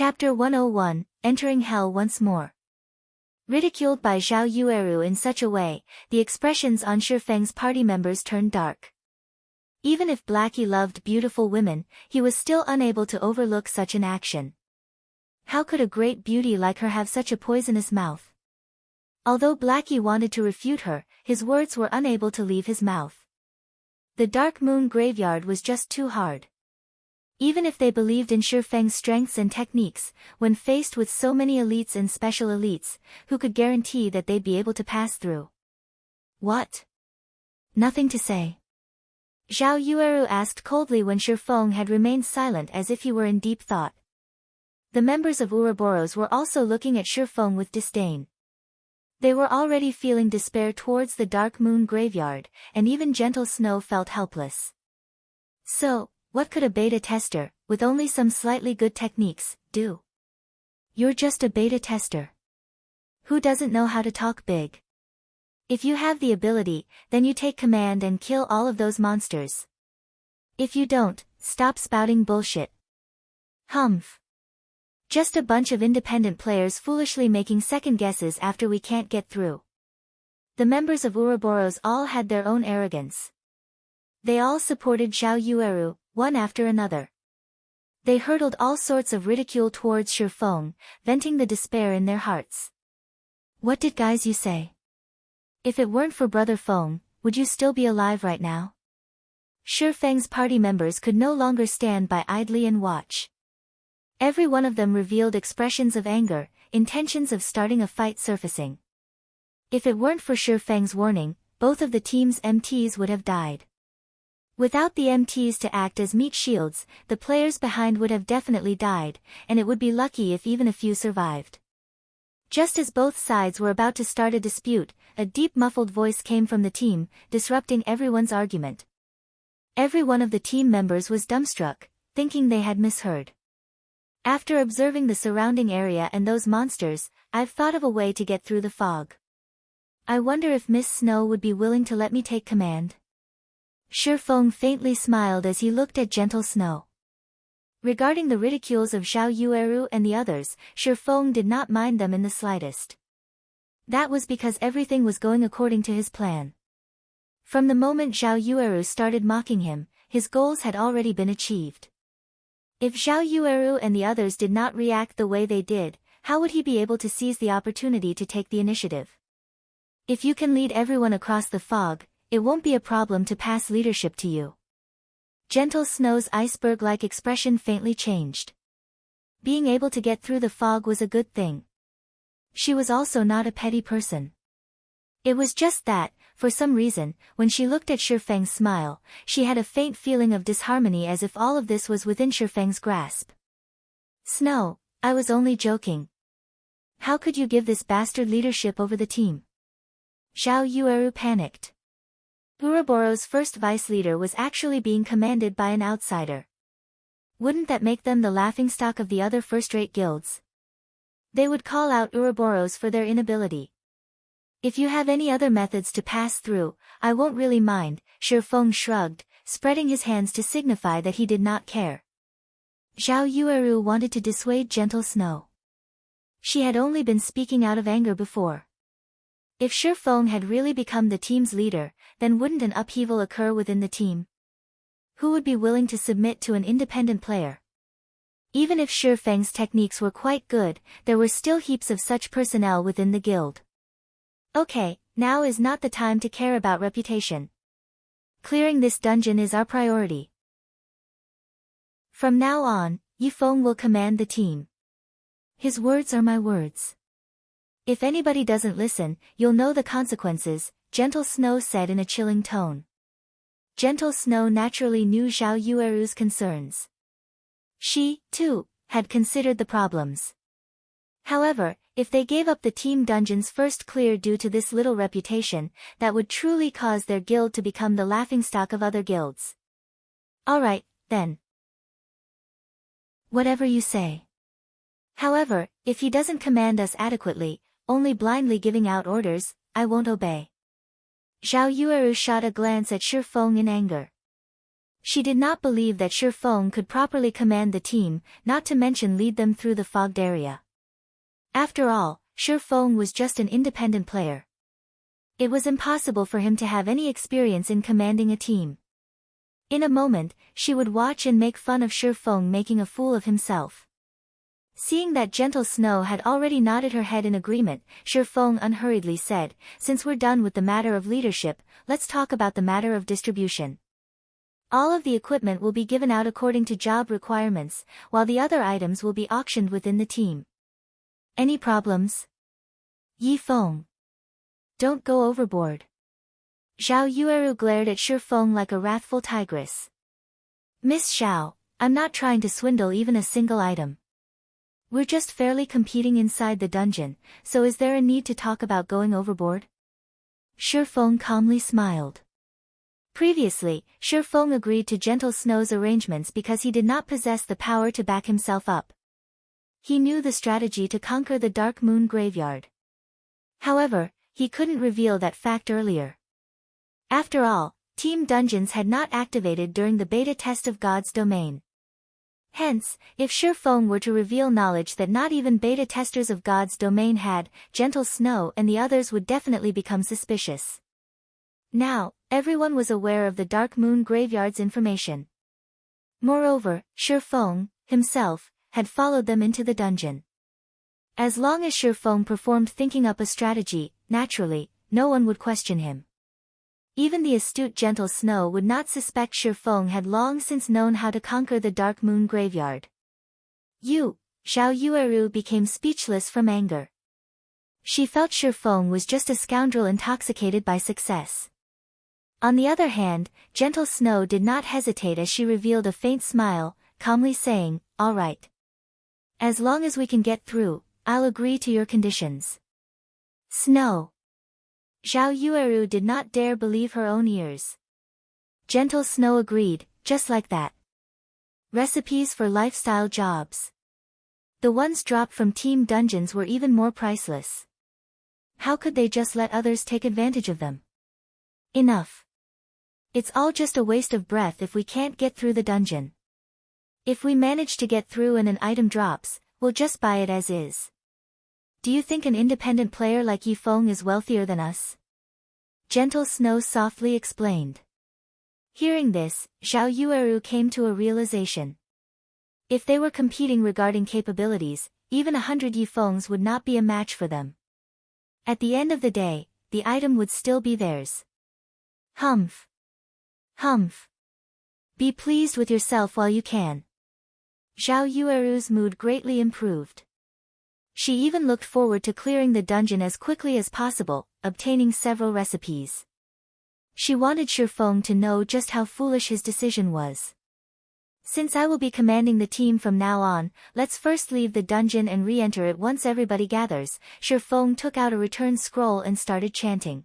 Chapter 101, Entering Hell Once More. Ridiculed by Zhao Yueru in such a way, the expressions on Shifeng's party members turned dark. Even if Blackie loved beautiful women, he was still unable to overlook such an action. How could a great beauty like her have such a poisonous mouth? Although Blackie wanted to refute her, his words were unable to leave his mouth. The Dark Moon Graveyard was just too hard. Even if they believed in Shifeng's strengths and techniques, when faced with so many elites and special elites, who could guarantee that they'd be able to pass through? What? Nothing to say. Zhao Yueru asked coldly when Shifeng had remained silent as if he were in deep thought. The members of Ouroboros were also looking at Shifeng with disdain. They were already feeling despair towards the Dark Moon Graveyard, and even Gentle Snow felt helpless. So, what could a beta tester, with only some slightly good techniques, do? You're just a beta tester. Who doesn't know how to talk big? If you have the ability, then you take command and kill all of those monsters. If you don't, stop spouting bullshit. Humph. Just a bunch of independent players foolishly making second guesses after we can't get through. The members of Ouroboros all had their own arrogance. They all supported Zhao Yueru, one after another. They hurled all sorts of ridicule towards Shifeng, venting the despair in their hearts. What did guys you say? If it weren't for Brother Feng, would you still be alive right now? Shifeng's party members could no longer stand by idly and watch. Every one of them revealed expressions of anger, intentions of starting a fight surfacing. If it weren't for Shifeng's warning, both of the team's MTs would have died. Without the MTs to act as meat shields, the players behind would have definitely died, and it would be lucky if even a few survived. Just as both sides were about to start a dispute, a deep muffled voice came from the team, disrupting everyone's argument. Every one of the team members was dumbstruck, thinking they had misheard. After observing the surrounding area and those monsters, I've thought of a way to get through the fog. I wonder if Miss Snow would be willing to let me take command. Shifeng faintly smiled as he looked at Gentle Snow. Regarding the ridicules of Zhao Yueru and the others, Shifeng did not mind them in the slightest. That was because everything was going according to his plan. From the moment Zhao Yueru started mocking him, his goals had already been achieved. If Zhao Yueru and the others did not react the way they did, how would he be able to seize the opportunity to take the initiative? If you can lead everyone across the fog, it won't be a problem to pass leadership to you. Gentle Snow's iceberg-like expression faintly changed. Being able to get through the fog was a good thing. She was also not a petty person. It was just that, for some reason, when she looked at Shifeng's smile, she had a faint feeling of disharmony as if all of this was within Shifeng's grasp. Snow, I was only joking. How could you give this bastard leadership over the team? Zhao Yueru panicked. Ouroboros' first vice-leader was actually being commanded by an outsider. Wouldn't that make them the laughingstock of the other first-rate guilds? They would call out Ouroboros for their inability. If you have any other methods to pass through, I won't really mind, Shifeng shrugged, spreading his hands to signify that he did not care. Zhao Yueru wanted to dissuade Gentle Snow. She had only been speaking out of anger before. If Shifeng had really become the team's leader, then wouldn't an upheaval occur within the team? Who would be willing to submit to an independent player? Even if Shifeng's techniques were quite good, there were still heaps of such personnel within the guild. Okay, now is not the time to care about reputation. Clearing this dungeon is our priority. From now on, Yifeng will command the team. His words are my words. If anybody doesn't listen, you'll know the consequences, Gentle Snow said in a chilling tone. Gentle Snow naturally knew Zhao Yueru's concerns. She, too, had considered the problems. However, if they gave up the team dungeon's first clear due to this little reputation, that would truly cause their guild to become the laughingstock of other guilds. Alright, then. Whatever you say. However, if he doesn't command us adequately, only blindly giving out orders, I won't obey. Zhao Yueru shot a glance at Shifeng in anger. She did not believe that Shifeng could properly command the team, not to mention lead them through the fogged area. After all, Shifeng was just an independent player. It was impossible for him to have any experience in commanding a team. In a moment, she would watch and make fun of Shifeng making a fool of himself. Seeing that Gentle Snow had already nodded her head in agreement, Shifeng unhurriedly said, "Since we're done with the matter of leadership, let's talk about the matter of distribution. All of the equipment will be given out according to job requirements, while the other items will be auctioned within the team. Any problems?" Yifeng. "Don't go overboard." Zhao Yueru glared at Shifeng like a wrathful tigress. "Miss Xiao, I'm not trying to swindle even a single item. We're just fairly competing inside the dungeon, so is there a need to talk about going overboard?" Shifeng calmly smiled. Previously, Shifeng agreed to Gentle Snow's arrangements because he did not possess the power to back himself up. He knew the strategy to conquer the Dark Moon Graveyard. However, he couldn't reveal that fact earlier. After all, Team Dungeons had not activated during the beta test of God's domain. Hence, if Shifeng were to reveal knowledge that not even beta testers of God's domain had, Gentle Snow and the others would definitely become suspicious. Now, everyone was aware of the Dark Moon Graveyard's information. Moreover, Shifeng, himself, had followed them into the dungeon. As long as Shifeng performed thinking up a strategy, naturally, no one would question him. Even the astute Gentle Snow would not suspect Shifeng had long since known how to conquer the Dark Moon Graveyard. Zhao Yueru became speechless from anger. She felt Shifeng was just a scoundrel intoxicated by success. On the other hand, Gentle Snow did not hesitate as she revealed a faint smile, calmly saying, "All right. As long as we can get through, I'll agree to your conditions." Snow. Zhao Yueru did not dare believe her own ears. Gentle Snow agreed, just like that. Recipes for lifestyle jobs. The ones dropped from Team Dungeons were even more priceless. How could they just let others take advantage of them? Enough. It's all just a waste of breath if we can't get through the dungeon. If we manage to get through and an item drops, we'll just buy it as is. Do you think an independent player like Yifeng is wealthier than us? Gentle Snow softly explained. Hearing this, Zhao Yueru came to a realization. If they were competing regarding capabilities, even 100 Yifengs would not be a match for them. At the end of the day, the item would still be theirs. Humph. Humph. Be pleased with yourself while you can. Zhao Yueru's mood greatly improved. She even looked forward to clearing the dungeon as quickly as possible, obtaining several recipes. She wanted Shifeng to know just how foolish his decision was. Since I will be commanding the team from now on, let's first leave the dungeon and re-enter it once everybody gathers. Shifeng took out a return scroll and started chanting.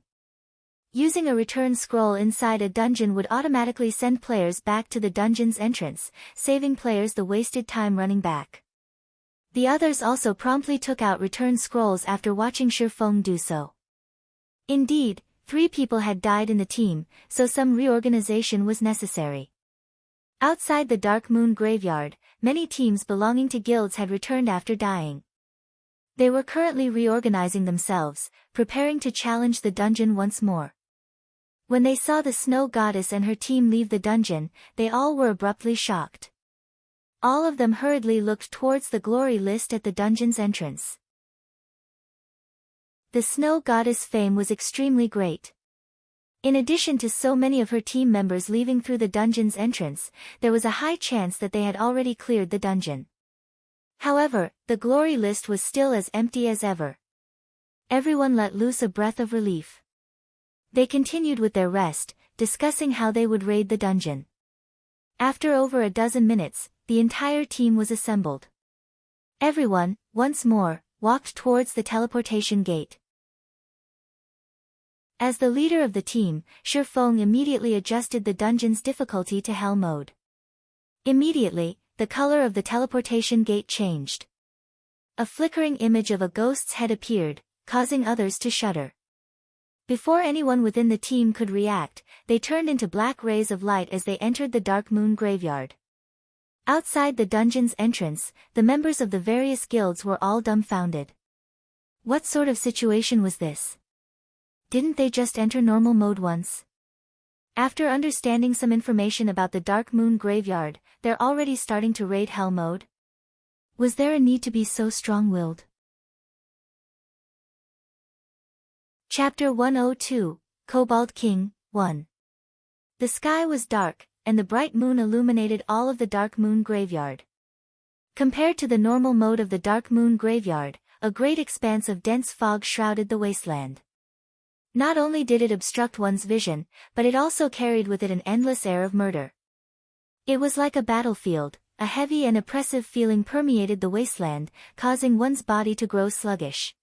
Using a return scroll inside a dungeon would automatically send players back to the dungeon's entrance, saving players the wasted time running back. The others also promptly took out return scrolls after watching Shifeng do so. Indeed, 3 people had died in the team, so some reorganization was necessary. Outside the Dark Moon Graveyard, many teams belonging to guilds had returned after dying. They were currently reorganizing themselves, preparing to challenge the dungeon once more. When they saw the Snow Goddess and her team leave the dungeon, they all were abruptly shocked. All of them hurriedly looked towards the glory list at the dungeon's entrance. The Snow Goddess' fame was extremely great. In addition to so many of her team members leaving through the dungeon's entrance, there was a high chance that they had already cleared the dungeon. However, the glory list was still as empty as ever. Everyone let loose a breath of relief. They continued with their rest, discussing how they would raid the dungeon. After over a dozen minutes, the entire team was assembled. Everyone, once more, walked towards the teleportation gate. As the leader of the team, Shifeng immediately adjusted the dungeon's difficulty to Hell mode. Immediately, the color of the teleportation gate changed. A flickering image of a ghost's head appeared, causing others to shudder. Before anyone within the team could react, they turned into black rays of light as they entered the Dark Moon graveyard. Outside the dungeon's entrance, the members of the various guilds were all dumbfounded. What sort of situation was this? Didn't they just enter normal mode once? After understanding some information about the Dark Moon graveyard, they're already starting to raid Hell mode? Was there a need to be so strong-willed? Chapter 102, Kobold King, 1. The sky was dark, and the bright moon illuminated all of the Dark Moon graveyard. Compared to the normal mode of the Dark Moon graveyard, a great expanse of dense fog shrouded the wasteland. Not only did it obstruct one's vision, but it also carried with it an endless air of murder. It was like a battlefield, a heavy and oppressive feeling permeated the wasteland, causing one's body to grow sluggish.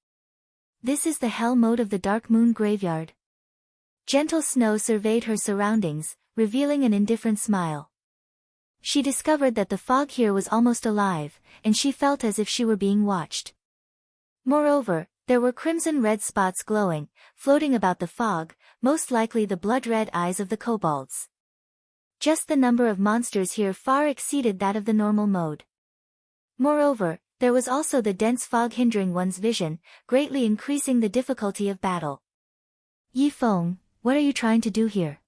This is the Hell mode of the Dark Moon graveyard. Gentle Snow surveyed her surroundings, revealing an indifferent smile. She discovered that the fog here was almost alive, and she felt as if she were being watched. Moreover, there were crimson-red spots glowing, floating about the fog, most likely the blood-red eyes of the kobolds. Just the number of monsters here far exceeded that of the normal mode. Moreover, there was also the dense fog hindering one's vision, greatly increasing the difficulty of battle. Yi Feng, what are you trying to do here?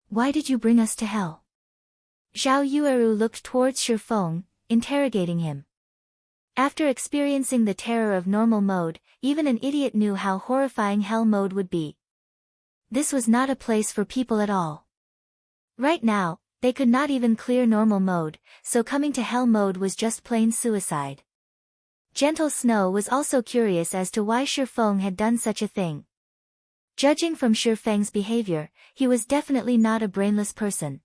Why did you bring us to Hell? Zhao Yueru looked towards Shi Feng, interrogating him. After experiencing the terror of normal mode, even an idiot knew how horrifying Hell mode would be. This was not a place for people at all. Right now, they could not even clear normal mode, so coming to Hell mode was just plain suicide. Gentle Snow was also curious as to why Shi Feng had done such a thing. Judging from Shi Feng's behavior, he was definitely not a brainless person.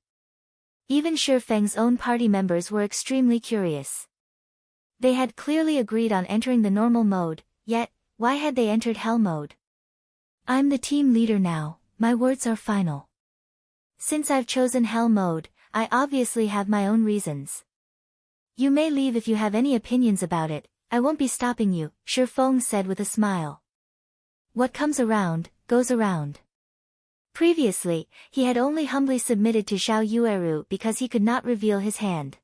Even Shi Feng's own party members were extremely curious. They had clearly agreed on entering the normal mode, yet, why had they entered Hell mode? I'm the team leader now, my words are final. Since I've chosen Hell mode, I obviously have my own reasons. You may leave if you have any opinions about it, I won't be stopping you, Shi Feng said with a smile. What comes around, goes around. Previously, he had only humbly submitted to Zhao Yueru because he could not reveal his hand.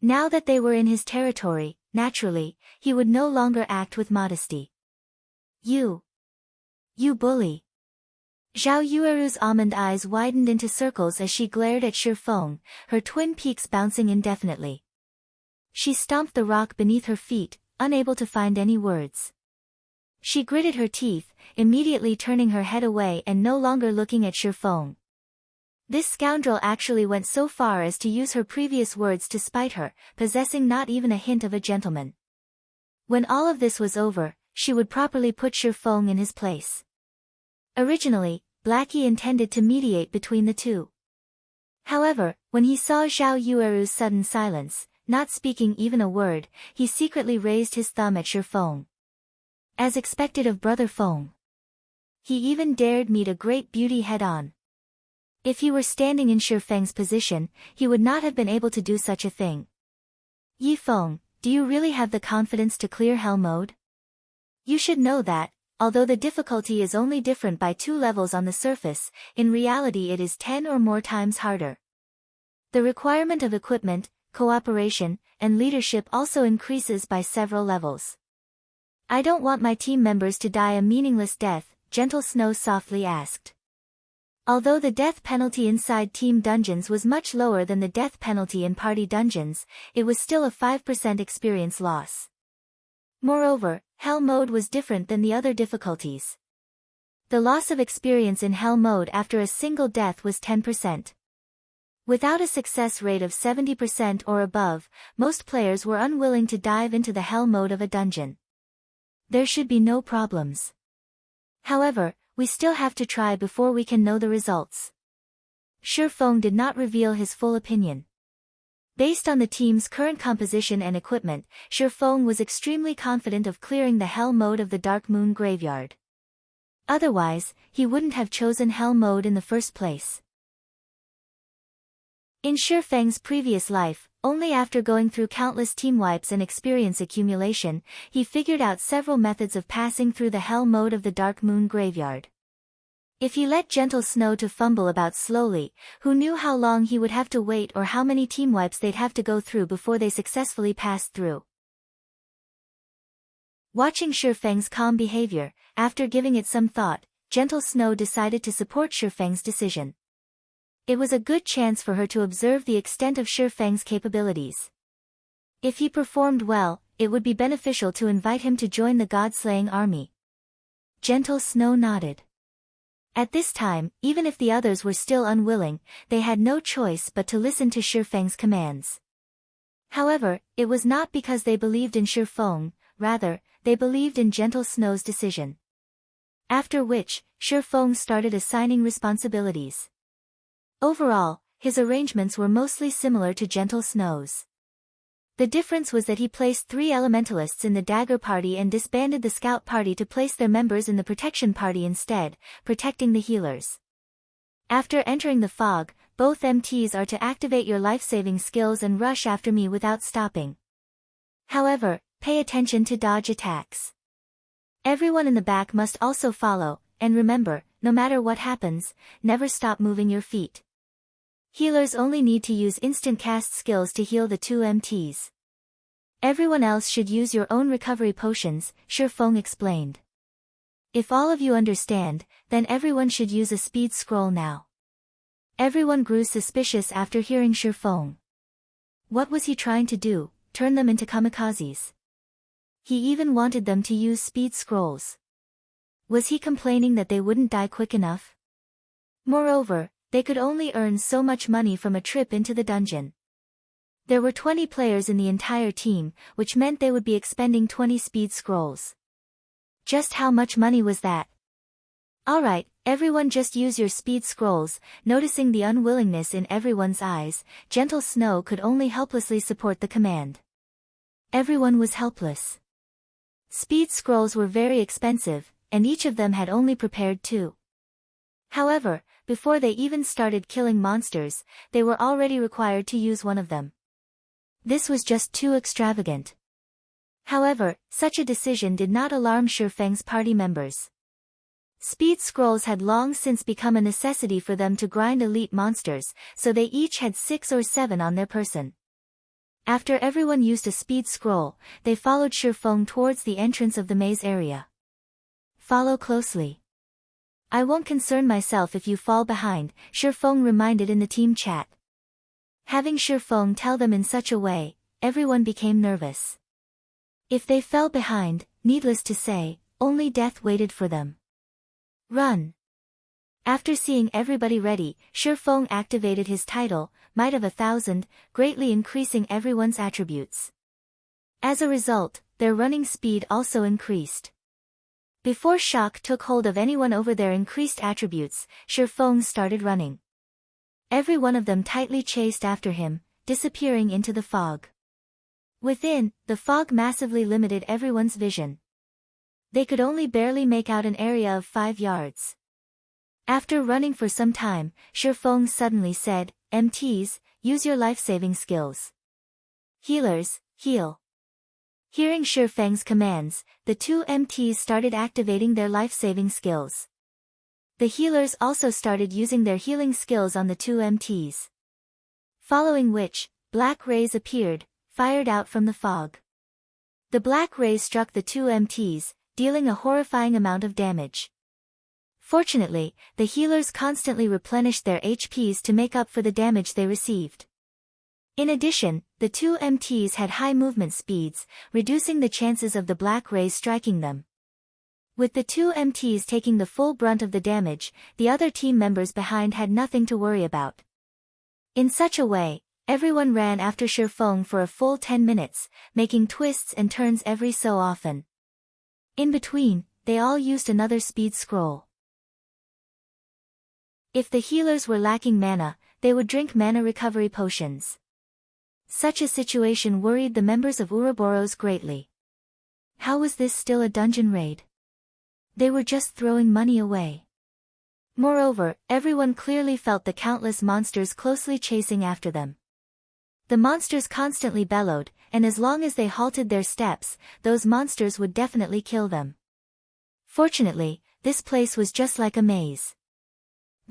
Now that they were in his territory, naturally, he would no longer act with modesty. You bully. Zhao Yueru's almond eyes widened into circles as she glared at Shi Feng, her twin peaks bouncing indefinitely. She stomped the rock beneath her feet, unable to find any words. She gritted her teeth, immediately turning her head away and no longer looking at Shi Feng. This scoundrel actually went so far as to use her previous words to spite her, possessing not even a hint of a gentleman. When all of this was over, she would properly put Shi Feng in his place. Originally, Blackie intended to mediate between the two. However, when he saw Zhao Yueru's sudden silence, not speaking even a word, he secretly raised his thumb at Shi Feng. As expected of Brother Feng. He even dared meet a great beauty head-on. If he were standing in Shi Feng's position, he would not have been able to do such a thing. Yi Feng, do you really have the confidence to clear Hell mode? You should know that, although the difficulty is only different by 2 levels on the surface, in reality it is 10 or more times harder. The requirement of equipment, cooperation, and leadership also increases by several levels. I don't want my team members to die a meaningless death, Gentle Snow softly asked. Although the death penalty inside team dungeons was much lower than the death penalty in party dungeons, it was still a 5% experience loss. Moreover, Hell mode was different than the other difficulties. The loss of experience in Hell mode after a single death was 10%. Without a success rate of 70% or above, most players were unwilling to dive into the Hell mode of a dungeon. There should be no problems. However, we still have to try before we can know the results. Shi Feng did not reveal his full opinion. Based on the team's current composition and equipment, Shi Feng was extremely confident of clearing the Hell mode of the Dark Moon graveyard. Otherwise, he wouldn't have chosen Hell mode in the first place. In Shi Feng's previous life, only after going through countless team wipes and experience accumulation, he figured out several methods of passing through the Hell mode of the Dark Moon graveyard. If he let gentle Snow to fumble about slowly, who knew how long he would have to wait or how many team wipes they'd have to go through before they successfully passed through. Watching Shifeng's calm behavior, after giving it some thought, gentle Snow decided to support Shifeng's decision. It was a good chance for her to observe the extent of Shifeng's capabilities. If he performed well, it would be beneficial to invite him to join the god-slaying army. Gentle Snow nodded. At this time, even if the others were still unwilling, they had no choice but to listen to Shifeng's commands. However, it was not because they believed in Shifeng, rather, they believed in gentle Snow's decision. After which, Shifeng started assigning responsibilities. Overall, his arrangements were mostly similar to gentle Snow's. The difference was that he placed 3 elementalists in the dagger party and disbanded the scout party to place their members in the protection party instead, protecting the healers. After entering the fog, both MTs are to activate your life-saving skills and rush after me without stopping. However, pay attention to dodge attacks. Everyone in the back must also follow, and remember, no matter what happens, never stop moving your feet. Healers only need to use instant cast skills to heal the 2 MTs. Everyone else should use your own recovery potions, Shifeng explained. If all of you understand, then everyone should use a speed scroll now. Everyone grew suspicious after hearing Shifeng. What was he trying to do, turn them into kamikazes? He even wanted them to use speed scrolls. Was he complaining that they wouldn't die quick enough? Moreover, they could only earn so much money from a trip into the dungeon. There were 20 players in the entire team, which meant they would be expending 20 speed scrolls. Just how much money was that? Alright, everyone just use your speed scrolls. Noticing the unwillingness in everyone's eyes, gentle Snow could only helplessly support the command. Everyone was helpless. Speed scrolls were very expensive, and each of them had only prepared 2. However, before they even started killing monsters, they were already required to use one of them. This was just too extravagant. However, such a decision did not alarm Shifeng's party members. Speed scrolls had long since become a necessity for them to grind elite monsters, so they each had 6 or 7 on their person. After everyone used a speed scroll, they followed Shifeng towards the entrance of the maze area. Follow closely. I won't concern myself if you fall behind, Shifeng reminded in the team chat. Having Shifeng tell them in such a way, everyone became nervous. If they fell behind, needless to say, only death waited for them. Run! After seeing everybody ready, Shifeng activated his title, Might of 1,000, greatly increasing everyone's attributes. As a result, their running speed also increased. Before shock took hold of anyone over their increased attributes, Shifeng started running. Every one of them tightly chased after him, disappearing into the fog. Within, the fog massively limited everyone's vision. They could only barely make out an area of 5 yards. After running for some time, Shifeng suddenly said, MTs, use your life-saving skills. Healers, heal. Hearing Shifeng's commands, the 2 MTs started activating their life-saving skills. The healers also started using their healing skills on the 2 MTs. Following which, black rays appeared, fired out from the fog. The black rays struck the 2 MTs, dealing a horrifying amount of damage. Fortunately, the healers constantly replenished their HPs to make up for the damage they received. In addition, the 2 MTs had high movement speeds, reducing the chances of the black rays striking them. With the 2 MTs taking the full brunt of the damage, the other team members behind had nothing to worry about. In such a way, everyone ran after Shifeng for a full 10 minutes, making twists and turns every so often. In between, they all used another speed scroll. If the healers were lacking mana, they would drink mana recovery potions. Such a situation worried the members of Ouroboros greatly. How was this still a dungeon raid? They were just throwing money away. Moreover, everyone clearly felt the countless monsters closely chasing after them. The monsters constantly bellowed, and as long as they halted their steps, those monsters would definitely kill them. Fortunately, this place was just like a maze.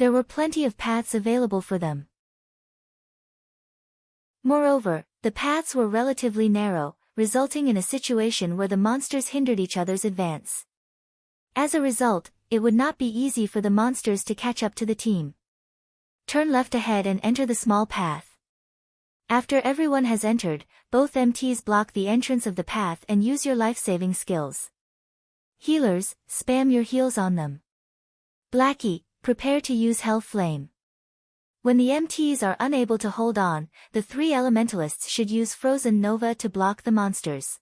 There were plenty of paths available for them. Moreover, the paths were relatively narrow, resulting in a situation where the monsters hindered each other's advance. As a result, it would not be easy for the monsters to catch up to the team. Turn left ahead and enter the small path. After everyone has entered, both MTs block the entrance of the path and use your life-saving skills. Healers, spam your heals on them. Blackie, prepare to use Hell Flame. When the MTs are unable to hold on, the 3 elementalists should use Frozen Nova to block the monsters.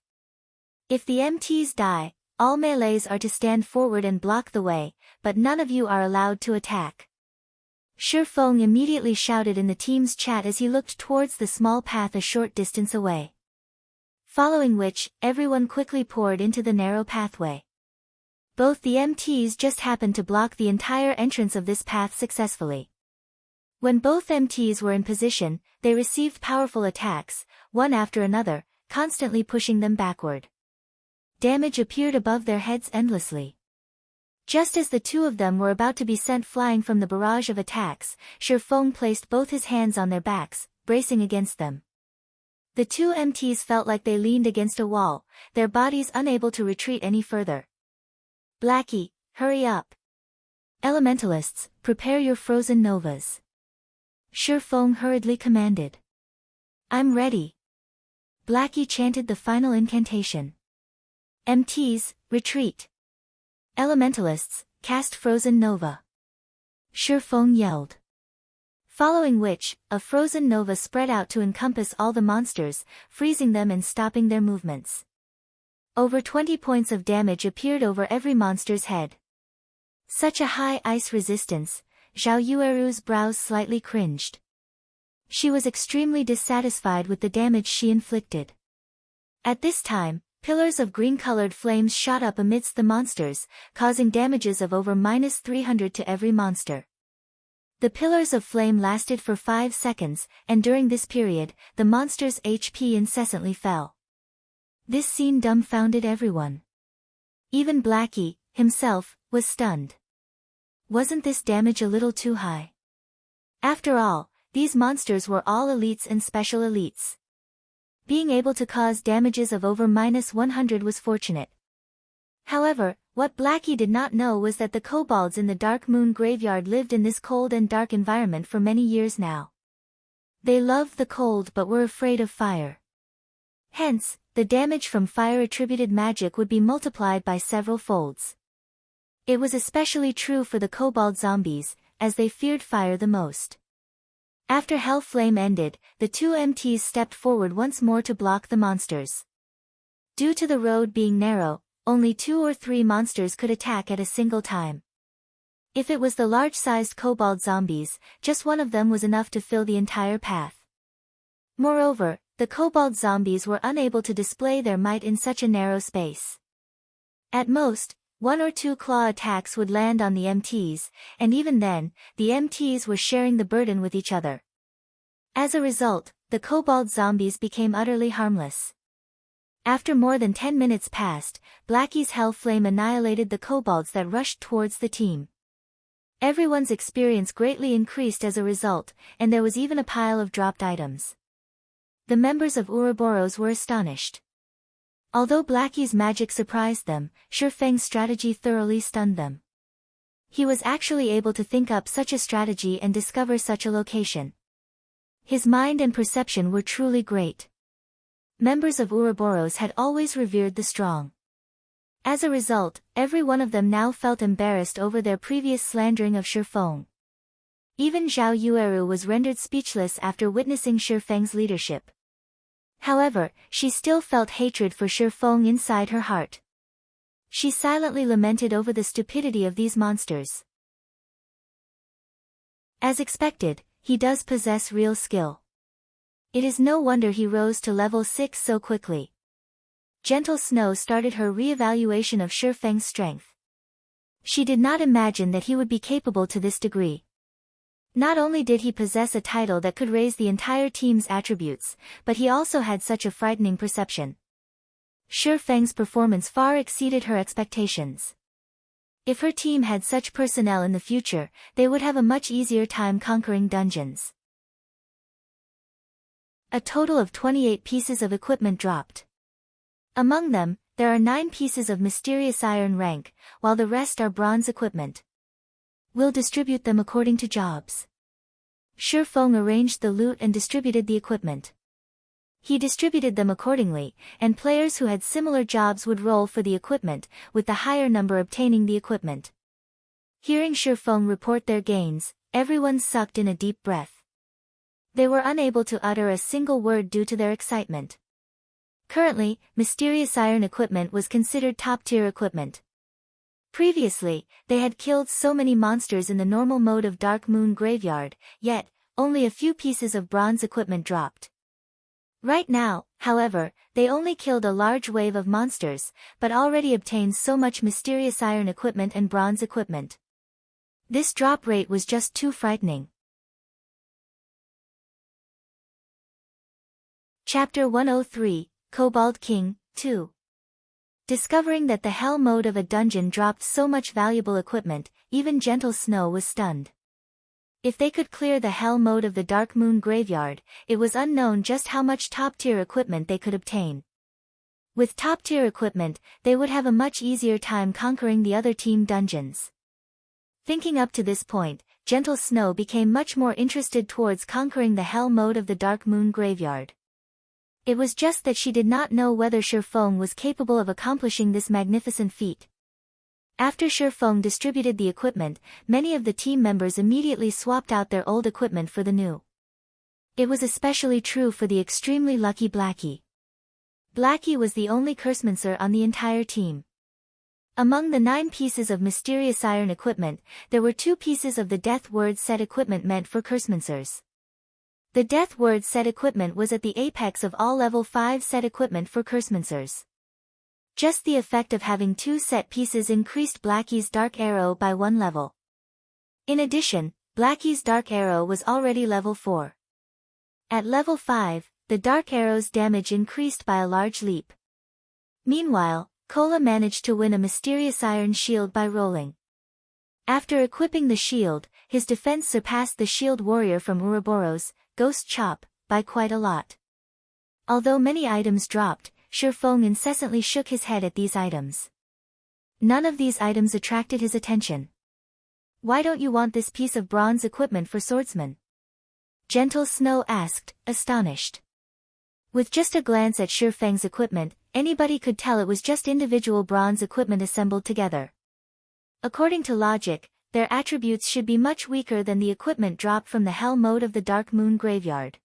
If the MTs die, all melees are to stand forward and block the way, but none of you are allowed to attack. Shi Feng immediately shouted in the team's chat as he looked towards the small path a short distance away. Following which, everyone quickly poured into the narrow pathway. Both the MTs just happened to block the entire entrance of this path successfully. When both MTs were in position, they received powerful attacks, one after another, constantly pushing them backward. Damage appeared above their heads endlessly. Just as the 2 of them were about to be sent flying from the barrage of attacks, Shi Feng placed both his hands on their backs, bracing against them. The 2 MTs felt like they leaned against a wall, their bodies unable to retreat any further. Blackie, hurry up. Elementalists, prepare your Frozen Novas. Shi Feng hurriedly commanded. I'm ready. Blackie chanted the final incantation. MTs, retreat. Elementalists, cast Frozen Nova. Shi Feng yelled. Following which, a Frozen Nova spread out to encompass all the monsters, freezing them and stopping their movements. Over 20 points of damage appeared over every monster's head. Such a high ice resistance, Zhao Yueru's brows slightly cringed. She was extremely dissatisfied with the damage she inflicted. At this time, pillars of green-colored flames shot up amidst the monsters, causing damages of over -300 to every monster. The pillars of flame lasted for 5 seconds, and during this period, the monster's HP incessantly fell. This scene dumbfounded everyone. Even Blackie, himself, was stunned. Wasn't this damage a little too high? After all, these monsters were all elites and special elites. Being able to cause damages of over -100 was fortunate. However, what Blackie did not know was that the kobolds in the Dark Moon Graveyard lived in this cold and dark environment for many years now. They loved the cold but were afraid of fire. Hence, the damage from fire-attributed magic would be multiplied by several folds. It was especially true for the kobold zombies, as they feared fire the most. After Hell Flame ended, the 2 MTs stepped forward once more to block the monsters. Due to the road being narrow, only 2 or 3 monsters could attack at a single time. If it was the large-sized kobold zombies, just one of them was enough to fill the entire path. Moreover, the kobold zombies were unable to display their might in such a narrow space. At most, 1 or 2 claw attacks would land on the MTs, and even then, the MTs were sharing the burden with each other. As a result, the kobold zombies became utterly harmless. After more than 10 minutes passed, Blackie's Hell Flame annihilated the kobolds that rushed towards the team. Everyone's experience greatly increased as a result, and there was even a pile of dropped items. The members of Ouroboros were astonished. Although Blackie's magic surprised them, Shi Feng's strategy thoroughly stunned them. He was actually able to think up such a strategy and discover such a location. His mind and perception were truly great. Members of Ouroboros had always revered the strong. As a result, every one of them now felt embarrassed over their previous slandering of Shi Feng. Even Zhao Yueru was rendered speechless after witnessing Shi Feng's leadership. However, she still felt hatred for Shi Feng inside her heart. She silently lamented over the stupidity of these monsters. As expected, he does possess real skill. It is no wonder he rose to level 6 so quickly. Gentle Snow started her re-evaluation of Shi Feng's strength. She did not imagine that he would be capable to this degree. Not only did he possess a title that could raise the entire team's attributes, but he also had such a frightening perception. Shi Feng's performance far exceeded her expectations. If her team had such personnel in the future, they would have a much easier time conquering dungeons. A total of 28 pieces of equipment dropped. Among them, there are 9 pieces of mysterious iron rank, while the rest are bronze equipment. We'll distribute them according to jobs. Shifeng arranged the loot and distributed the equipment. He distributed them accordingly, and players who had similar jobs would roll for the equipment, with the higher number obtaining the equipment. Hearing Shifeng report their gains, everyone sucked in a deep breath. They were unable to utter a single word due to their excitement. Currently, mysterious iron equipment was considered top-tier equipment. Previously, they had killed so many monsters in the normal mode of Dark Moon Graveyard, yet, only a few pieces of bronze equipment dropped. Right now, however, they only killed a large wave of monsters, but already obtained so much mysterious iron equipment and bronze equipment. This drop rate was just too frightening. Chapter 103, Kobold King, 2. Discovering that the hell mode of a dungeon dropped so much valuable equipment, even Gentle Snow was stunned. If they could clear the hell mode of the Dark Moon Graveyard, it was unknown just how much top-tier equipment they could obtain. With top-tier equipment, they would have a much easier time conquering the other team dungeons. Thinking up to this point, Gentle Snow became much more interested towards conquering the hell mode of the Dark Moon Graveyard. It was just that she did not know whether Shifeng was capable of accomplishing this magnificent feat. After Shifeng distributed the equipment, many of the team members immediately swapped out their old equipment for the new. It was especially true for the extremely lucky Blackie. Blackie was the only cursemancer on the entire team. Among the 9 pieces of mysterious iron equipment, there were 2 pieces of the Death Word set equipment meant for cursemancers. The Death Word set equipment was at the apex of all level 5 set equipment for cursemancers. Just the effect of having 2 set pieces increased Blackie's Dark Arrow by 1 level. In addition, Blackie's Dark Arrow was already level 4. At level 5, the Dark Arrow's damage increased by a large leap. Meanwhile, Kola managed to win a mysterious iron shield by rolling. After equipping the shield, his defense surpassed the shield warrior from Ouroboros, Ghost Chop, by quite a lot. Although many items dropped, Shifeng incessantly shook his head at these items. None of these items attracted his attention. Why don't you want this piece of bronze equipment for swordsman? Gentle Snow asked, astonished. With just a glance at Shifeng's equipment, anybody could tell it was just individual bronze equipment assembled together. According to logic, their attributes should be much weaker than the equipment dropped from the hell mode of the Dark Moon Graveyard.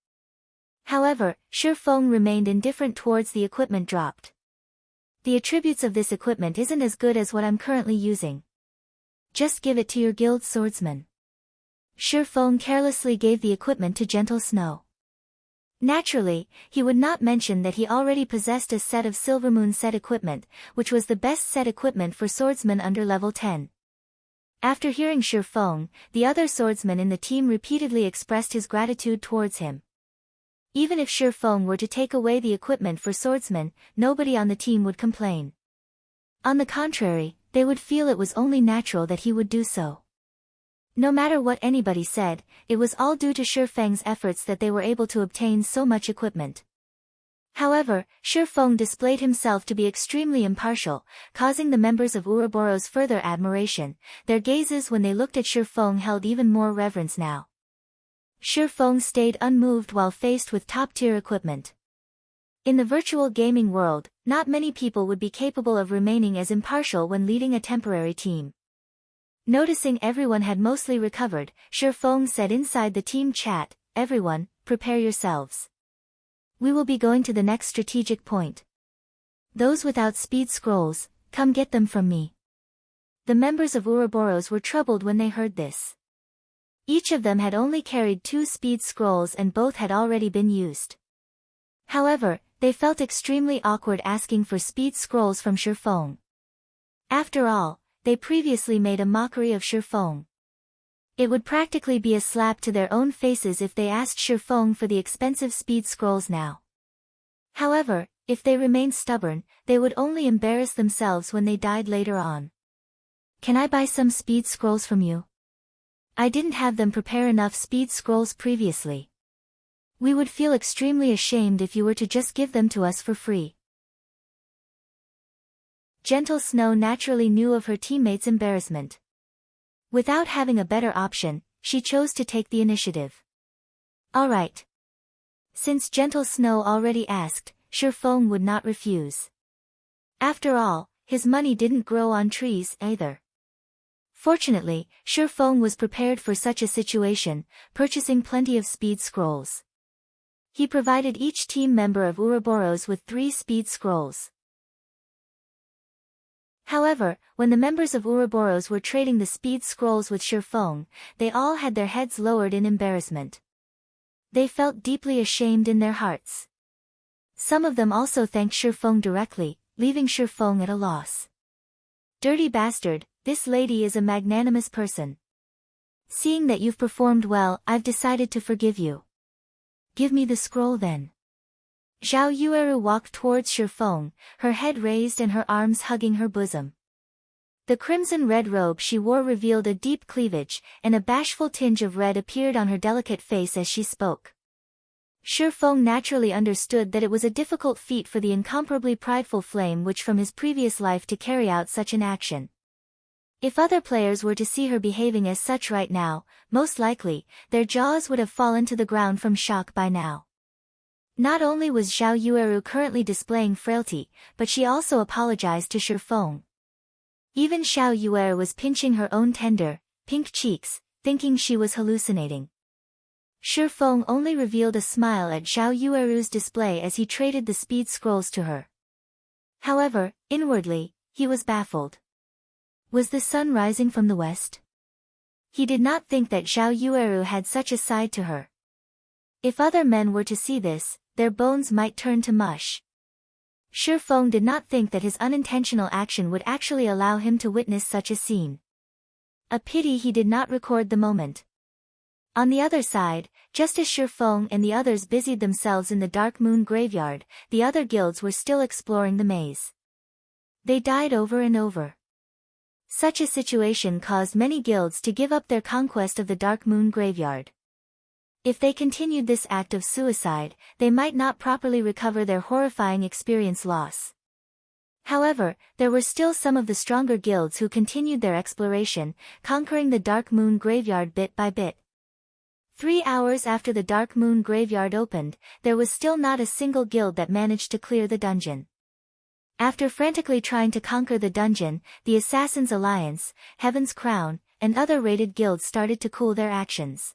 However, Shifeng remained indifferent towards the equipment dropped. The attributes of this equipment isn't as good as what I'm currently using. Just give it to your guild swordsman. Shifeng carelessly gave the equipment to Gentle Snow. Naturally, he would not mention that he already possessed a set of Silvermoon set equipment, which was the best set equipment for swordsmen under level 10. After hearing Shifeng, the other swordsman in the team repeatedly expressed his gratitude towards him. Even if Shifeng were to take away the equipment for swordsmen, nobody on the team would complain. On the contrary, they would feel it was only natural that he would do so. No matter what anybody said, it was all due to Shifeng's efforts that they were able to obtain so much equipment. However, Shifeng displayed himself to be extremely impartial, causing the members of Ouroboros further admiration. Their gazes when they looked at Shifeng held even more reverence now. Shifeng stayed unmoved while faced with top-tier equipment. In the virtual gaming world, not many people would be capable of remaining as impartial when leading a temporary team. Noticing everyone had mostly recovered, Shifeng said inside the team chat, "Everyone, prepare yourselves. We will be going to the next strategic point. Those without speed scrolls, come get them from me." The members of Ouroboros were troubled when they heard this. Each of them had only carried 2 speed scrolls and both had already been used. However, they felt extremely awkward asking for speed scrolls from Shifeng. After all, they previously made a mockery of Shifeng. It would practically be a slap to their own faces if they asked Shifeng for the expensive speed scrolls now. However, if they remained stubborn, they would only embarrass themselves when they died later on. Can I buy some speed scrolls from you? I didn't have them prepare enough speed scrolls previously. We would feel extremely ashamed if you were to just give them to us for free. Gentle Snow naturally knew of her teammates' embarrassment. Without having a better option, she chose to take the initiative. Alright. Since Gentle Snow already asked, Shifeng would not refuse. After all, his money didn't grow on trees either. Fortunately, Shifeng was prepared for such a situation, purchasing plenty of speed scrolls. He provided each team member of Ouroboros with 3 speed scrolls. However, when the members of Ouroboros were trading the speed scrolls with Shifeng, they all had their heads lowered in embarrassment. They felt deeply ashamed in their hearts. Some of them also thanked Shifeng directly, leaving Shifeng at a loss. Dirty bastard, this lady is a magnanimous person. Seeing that you've performed well, I've decided to forgive you. Give me the scroll then. Zhao Yueru walked towards Shifeng, her head raised and her arms hugging her bosom. The crimson-red robe she wore revealed a deep cleavage, and a bashful tinge of red appeared on her delicate face as she spoke. Shifeng naturally understood that it was a difficult feat for the incomparably prideful flame witch from his previous life to carry out such an action. If other players were to see her behaving as such right now, most likely, their jaws would have fallen to the ground from shock by now. Not only was Zhao Yueru currently displaying frailty, but she also apologized to Shifeng. Even Zhao Yueru was pinching her own tender, pink cheeks, thinking she was hallucinating. Shifeng only revealed a smile at Zhao Yueru's display as he traded the speed scrolls to her. However, inwardly, he was baffled. Was the sun rising from the west? He did not think that Zhao Yueru had such a side to her. If other men were to see this, their bones might turn to mush. Shifeng did not think that his unintentional action would actually allow him to witness such a scene. A pity he did not record the moment. On the other side, just as Shifeng and the others busied themselves in the Dark Moon Graveyard, the other guilds were still exploring the maze. They died over and over. Such a situation caused many guilds to give up their conquest of the Dark Moon Graveyard. If they continued this act of suicide, they might not properly recover their horrifying experience loss. However, there were still some of the stronger guilds who continued their exploration, conquering the Dark Moon Graveyard bit by bit. 3 hours after the Dark Moon Graveyard opened, there was still not a single guild that managed to clear the dungeon. After frantically trying to conquer the dungeon, the Assassin's Alliance, Heaven's Crown, and other raided guilds started to cool their actions.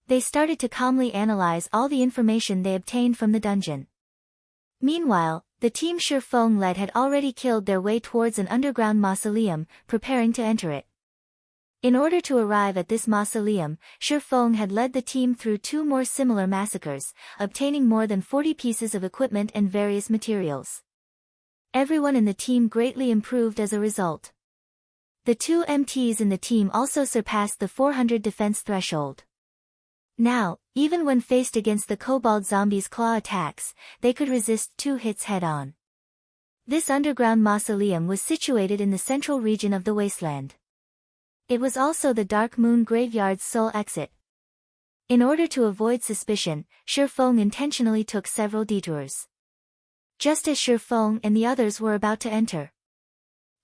They started to calmly analyze all the information they obtained from the dungeon. Meanwhile, the team Shifeng led had already killed their way towards an underground mausoleum, preparing to enter it. In order to arrive at this mausoleum, Shifeng had led the team through 2 more similar massacres, obtaining more than 40 pieces of equipment and various materials. Everyone in the team greatly improved as a result. The 2 MTs in the team also surpassed the 400 defense threshold. Now, even when faced against the Kobold zombies' claw attacks, they could resist 2 hits head-on. This underground mausoleum was situated in the central region of the wasteland. It was also the Dark Moon Graveyard's sole exit. In order to avoid suspicion, Shifeng intentionally took several detours. Just as Shifeng and the others were about to enter,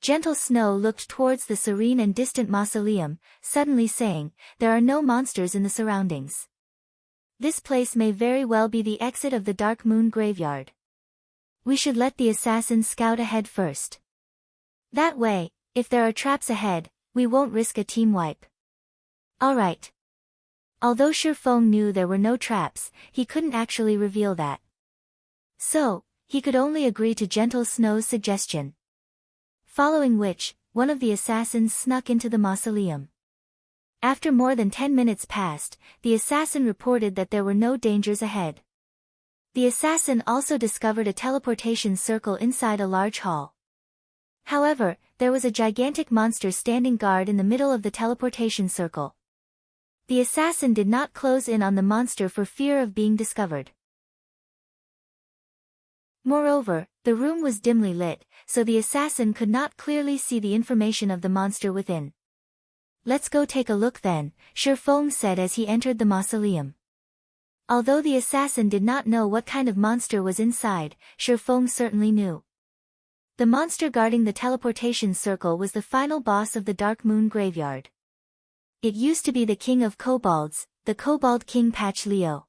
Gentle Snow looked towards the serene and distant mausoleum, suddenly saying, "There are no monsters in the surroundings. This place may very well be the exit of the Dark Moon Graveyard. We should let the assassins scout ahead first. That way, if there are traps ahead, we won't risk a team wipe." Alright. Although Shifeng knew there were no traps, he couldn't actually reveal that. So, he could only agree to Gentle Snow's suggestion. Following which, one of the assassins snuck into the mausoleum. After more than 10 minutes passed, the assassin reported that there were no dangers ahead. The assassin also discovered a teleportation circle inside a large hall. However, there was a gigantic monster standing guard in the middle of the teleportation circle. The assassin did not close in on the monster for fear of being discovered. Moreover, the room was dimly lit, so the assassin could not clearly see the information of the monster within. "Let's go take a look then," Shifeng said as he entered the mausoleum. Although the assassin did not know what kind of monster was inside, Shifeng certainly knew. The monster guarding the teleportation circle was the final boss of the Dark Moon Graveyard. It used to be the king of kobolds, the Kobold King Patch Leo.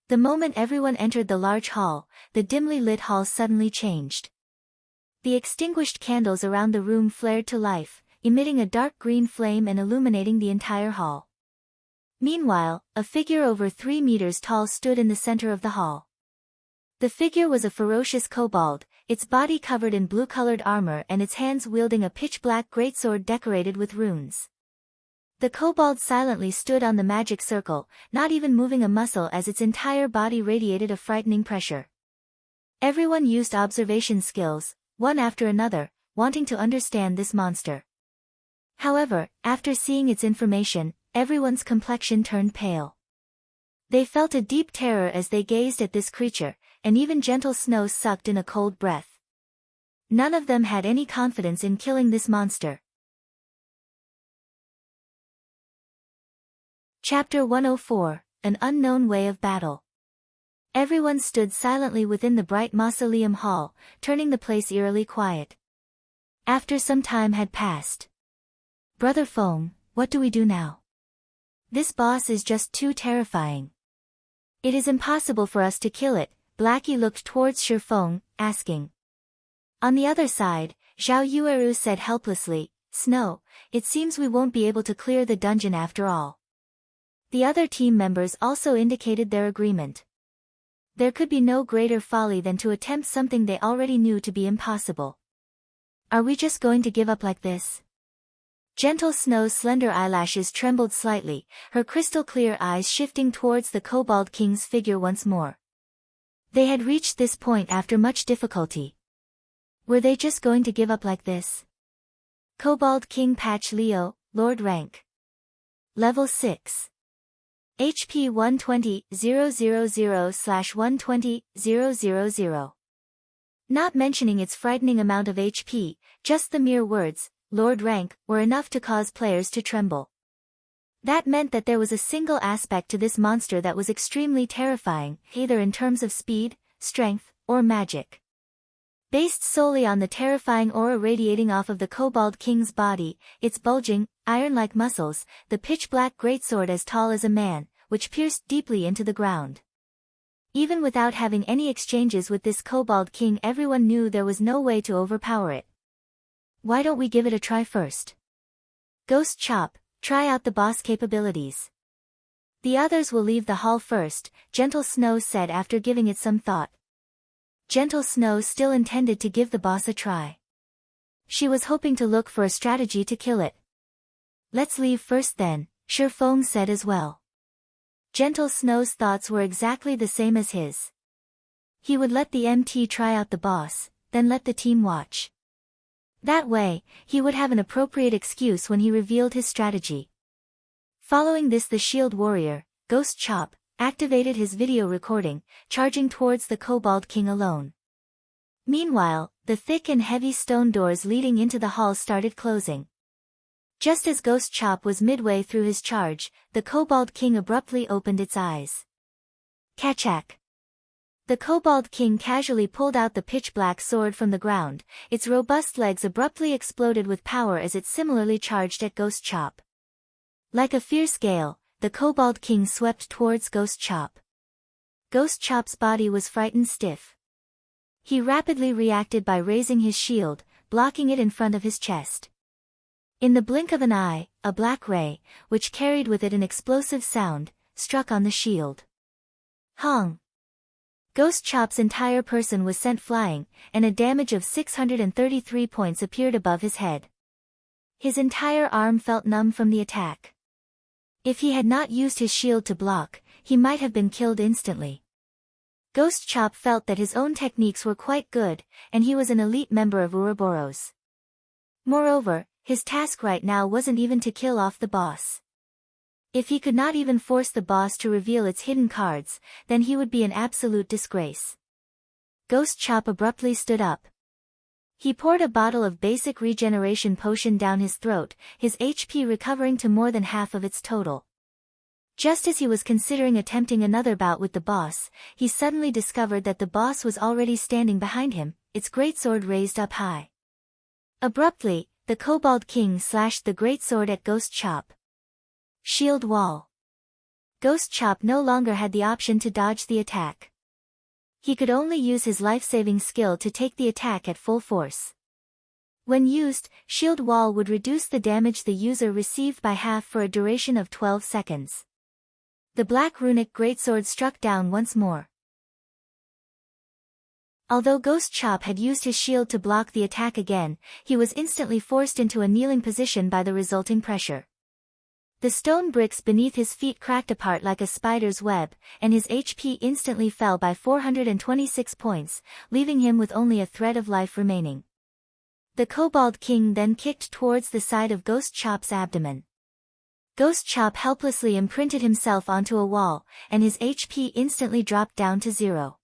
The moment everyone entered the large hall, the dimly lit hall suddenly changed. The extinguished candles around the room flared to life, emitting a dark green flame and illuminating the entire hall. Meanwhile, a figure over 3 meters tall stood in the center of the hall. The figure was a ferocious kobold, its body covered in blue-colored armor and its hands wielding a pitch-black greatsword decorated with runes. The kobold silently stood on the magic circle, not even moving a muscle as its entire body radiated a frightening pressure. Everyone used observation skills, one after another, wanting to understand this monster. However, after seeing its information, everyone's complexion turned pale. They felt a deep terror as they gazed at this creature, and even gentle snow sucked in a cold breath. None of them had any confidence in killing this monster. Chapter 104, An Unknown Way of Battle. Everyone stood silently within the bright mausoleum hall, turning the place eerily quiet. After some time had passed. "Brother Feng, what do we do now? This boss is just too terrifying. It is impossible for us to kill it." Blackie looked towards Shifeng, asking. On the other side, Zhao Yueru said helplessly, "Snow, it seems we won't be able to clear the dungeon after all." The other team members also indicated their agreement. There could be no greater folly than to attempt something they already knew to be impossible. "Are we just going to give up like this?" Gentle Snow's slender eyelashes trembled slightly, her crystal-clear eyes shifting towards the Kobold King's figure once more. They had reached this point after much difficulty. Were they just going to give up like this? Kobold King Patch Leo, Lord Rank. Level 6. HP 120,000/120,000. Not mentioning its frightening amount of HP, just the mere words, Lord Rank, were enough to cause players to tremble. That meant that there was a single aspect to this monster that was extremely terrifying, either in terms of speed, strength, or magic. Based solely on the terrifying aura radiating off of the Kobold King's body, its bulging, iron-like muscles, the pitch-black greatsword as tall as a man, which pierced deeply into the ground. Even without having any exchanges with this Kobold King, everyone knew there was no way to overpower it. "Why don't we give it a try first? Ghost Chop, try out the boss capabilities. The others will leave the hall first," Gentle Snow said after giving it some thought. Gentle Snow still intended to give the boss a try. She was hoping to look for a strategy to kill it. "Let's leave first then," Shifeng said as well. Gentle Snow's thoughts were exactly the same as his. He would let the MT try out the boss, then let the team watch. That way, he would have an appropriate excuse when he revealed his strategy. Following this, the Shield Warrior, Ghost Chop, activated his video recording, charging towards the Kobold King alone. Meanwhile, the thick and heavy stone doors leading into the hall started closing. Just as Ghost Chop was midway through his charge, the Kobold King abruptly opened its eyes. Kachak. The Kobold King casually pulled out the pitch-black sword from the ground, its robust legs abruptly exploded with power as it similarly charged at Ghost Chop. Like a fierce gale, the Kobold King swept towards Ghost Chop. Ghost Chop's body was frightened stiff. He rapidly reacted by raising his shield, blocking it in front of his chest. In the blink of an eye, a black ray, which carried with it an explosive sound, struck on the shield. Hong! Ghost Chop's entire person was sent flying, and a damage of 633 points appeared above his head. His entire arm felt numb from the attack. If he had not used his shield to block, he might have been killed instantly. Ghost Chop felt that his own techniques were quite good, and he was an elite member of Ouroboros. Moreover, his task right now wasn't even to kill off the boss. If he could not even force the boss to reveal its hidden cards, then he would be an absolute disgrace. Ghost Chop abruptly stood up. He poured a bottle of basic regeneration potion down his throat, his HP recovering to more than half of its total. Just as he was considering attempting another bout with the boss, he suddenly discovered that the boss was already standing behind him, its greatsword raised up high. Abruptly, the Kobold King slashed the greatsword at Ghost Chop. Shield wall. Ghost Chop no longer had the option to dodge the attack. He could only use his life-saving skill to take the attack at full force. When used, Shield Wall would reduce the damage the user received by half for a duration of 12 seconds. The Black Runic Greatsword struck down once more. Although Ghost Chop had used his shield to block the attack again, he was instantly forced into a kneeling position by the resulting pressure. The stone bricks beneath his feet cracked apart like a spider's web, and his HP instantly fell by 426 points, leaving him with only a thread of life remaining. The Kobold King then kicked towards the side of Ghost Chop's abdomen. Ghost Chop helplessly imprinted himself onto a wall, and his HP instantly dropped down to 0.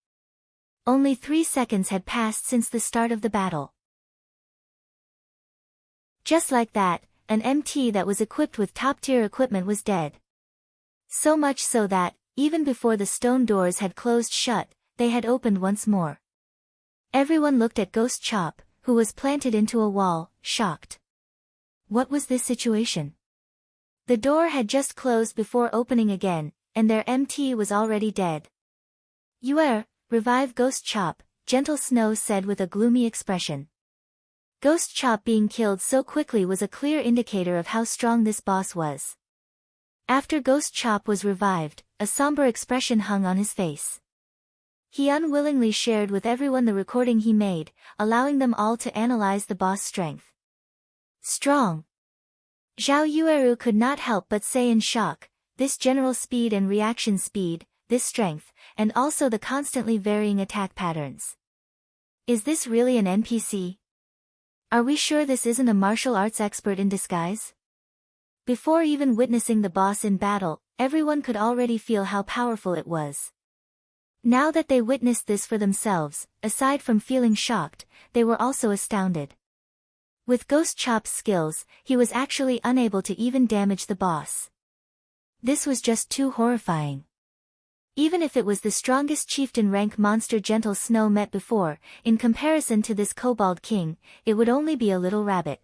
Only 3 seconds had passed since the start of the battle. Just like that, an MT that was equipped with top-tier equipment was dead. So much so that, even before the stone doors had closed shut, they had opened once more. Everyone looked at Ghost Chop, who was planted into a wall, shocked. What was this situation? The door had just closed before opening again, and their MT was already dead. Revive Ghost Chop, Gentle Snow said with a gloomy expression. Ghost Chop being killed so quickly was a clear indicator of how strong this boss was. After Ghost Chop was revived, a somber expression hung on his face. He unwillingly shared with everyone the recording he made, allowing them all to analyze the boss' strength. Strong. Zhao Yueru could not help but say in shock, this general speed and reaction speed, this strength, and also the constantly varying attack patterns. Is this really an NPC? Are we sure this isn't a martial arts expert in disguise? Before even witnessing the boss in battle, everyone could already feel how powerful it was. Now that they witnessed this for themselves, aside from feeling shocked, they were also astounded. With Ghost Chop's skills, he was actually unable to even damage the boss. This was just too horrifying. Even if it was the strongest chieftain rank monster Gentle Snow met before, in comparison to this Kobold King, it would only be a little rabbit.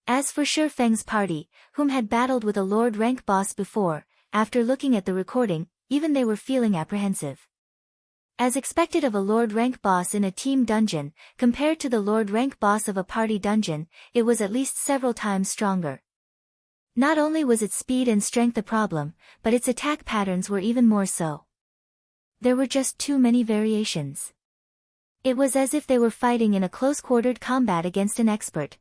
As for Shifeng's party, whom had battled with a Lord rank boss before, after looking at the recording, even they were feeling apprehensive. As expected of a Lord rank boss in a team dungeon, compared to the Lord rank boss of a party dungeon, it was at least several times stronger. Not only was its speed and strength a problem, but its attack patterns were even more so. There were just too many variations. It was as if they were fighting in a close-quartered combat against an expert.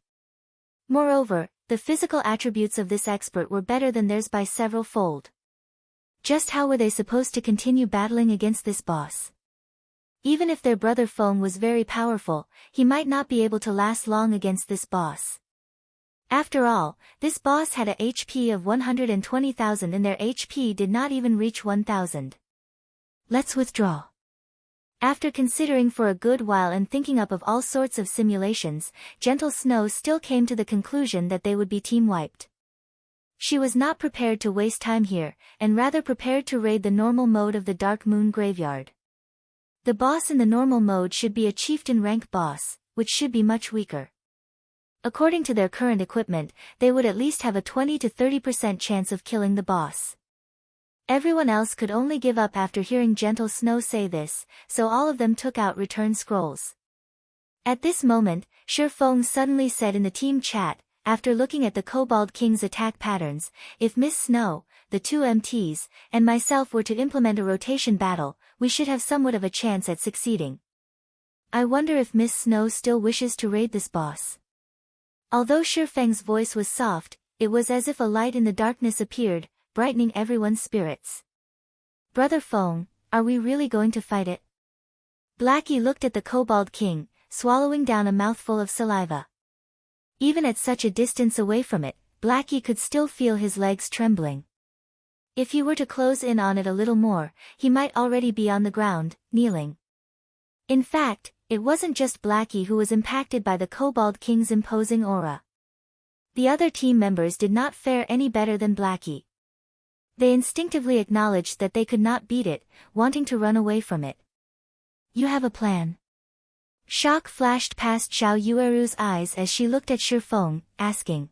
Moreover, the physical attributes of this expert were better than theirs by several fold. Just how were they supposed to continue battling against this boss? Even if their brother Feng was very powerful, he might not be able to last long against this boss. After all, this boss had a HP of 120,000 and their HP did not even reach 1,000. Let's withdraw. After considering for a good while and thinking up of all sorts of simulations, Gentle Snow still came to the conclusion that they would be team-wiped. She was not prepared to waste time here, and rather prepared to raid the normal mode of the Dark Moon Graveyard. The boss in the normal mode should be a chieftain rank boss, which should be much weaker. According to their current equipment, they would at least have a 20 to 30% chance of killing the boss. Everyone else could only give up after hearing Gentle Snow say this, so all of them took out return scrolls. At this moment, Shifeng suddenly said in the team chat, after looking at the Kobold King's attack patterns, if Miss Snow, the two MTs, and myself were to implement a rotation battle, we should have somewhat of a chance at succeeding. I wonder if Miss Snow still wishes to raid this boss. Although Shifeng's voice was soft, it was as if a light in the darkness appeared, brightening everyone's spirits. Brother Feng, are we really going to fight it? Blackie looked at the Kobold King, swallowing down a mouthful of saliva. Even at such a distance away from it, Blackie could still feel his legs trembling. If he were to close in on it a little more, he might already be on the ground, kneeling. In fact, it wasn't just Blackie who was impacted by the Kobold King's imposing aura. The other team members did not fare any better than Blackie. They instinctively acknowledged that they could not beat it, wanting to run away from it. You have a plan? Shock flashed past Xiao Yueru's eyes as she looked at Shifeng, asking.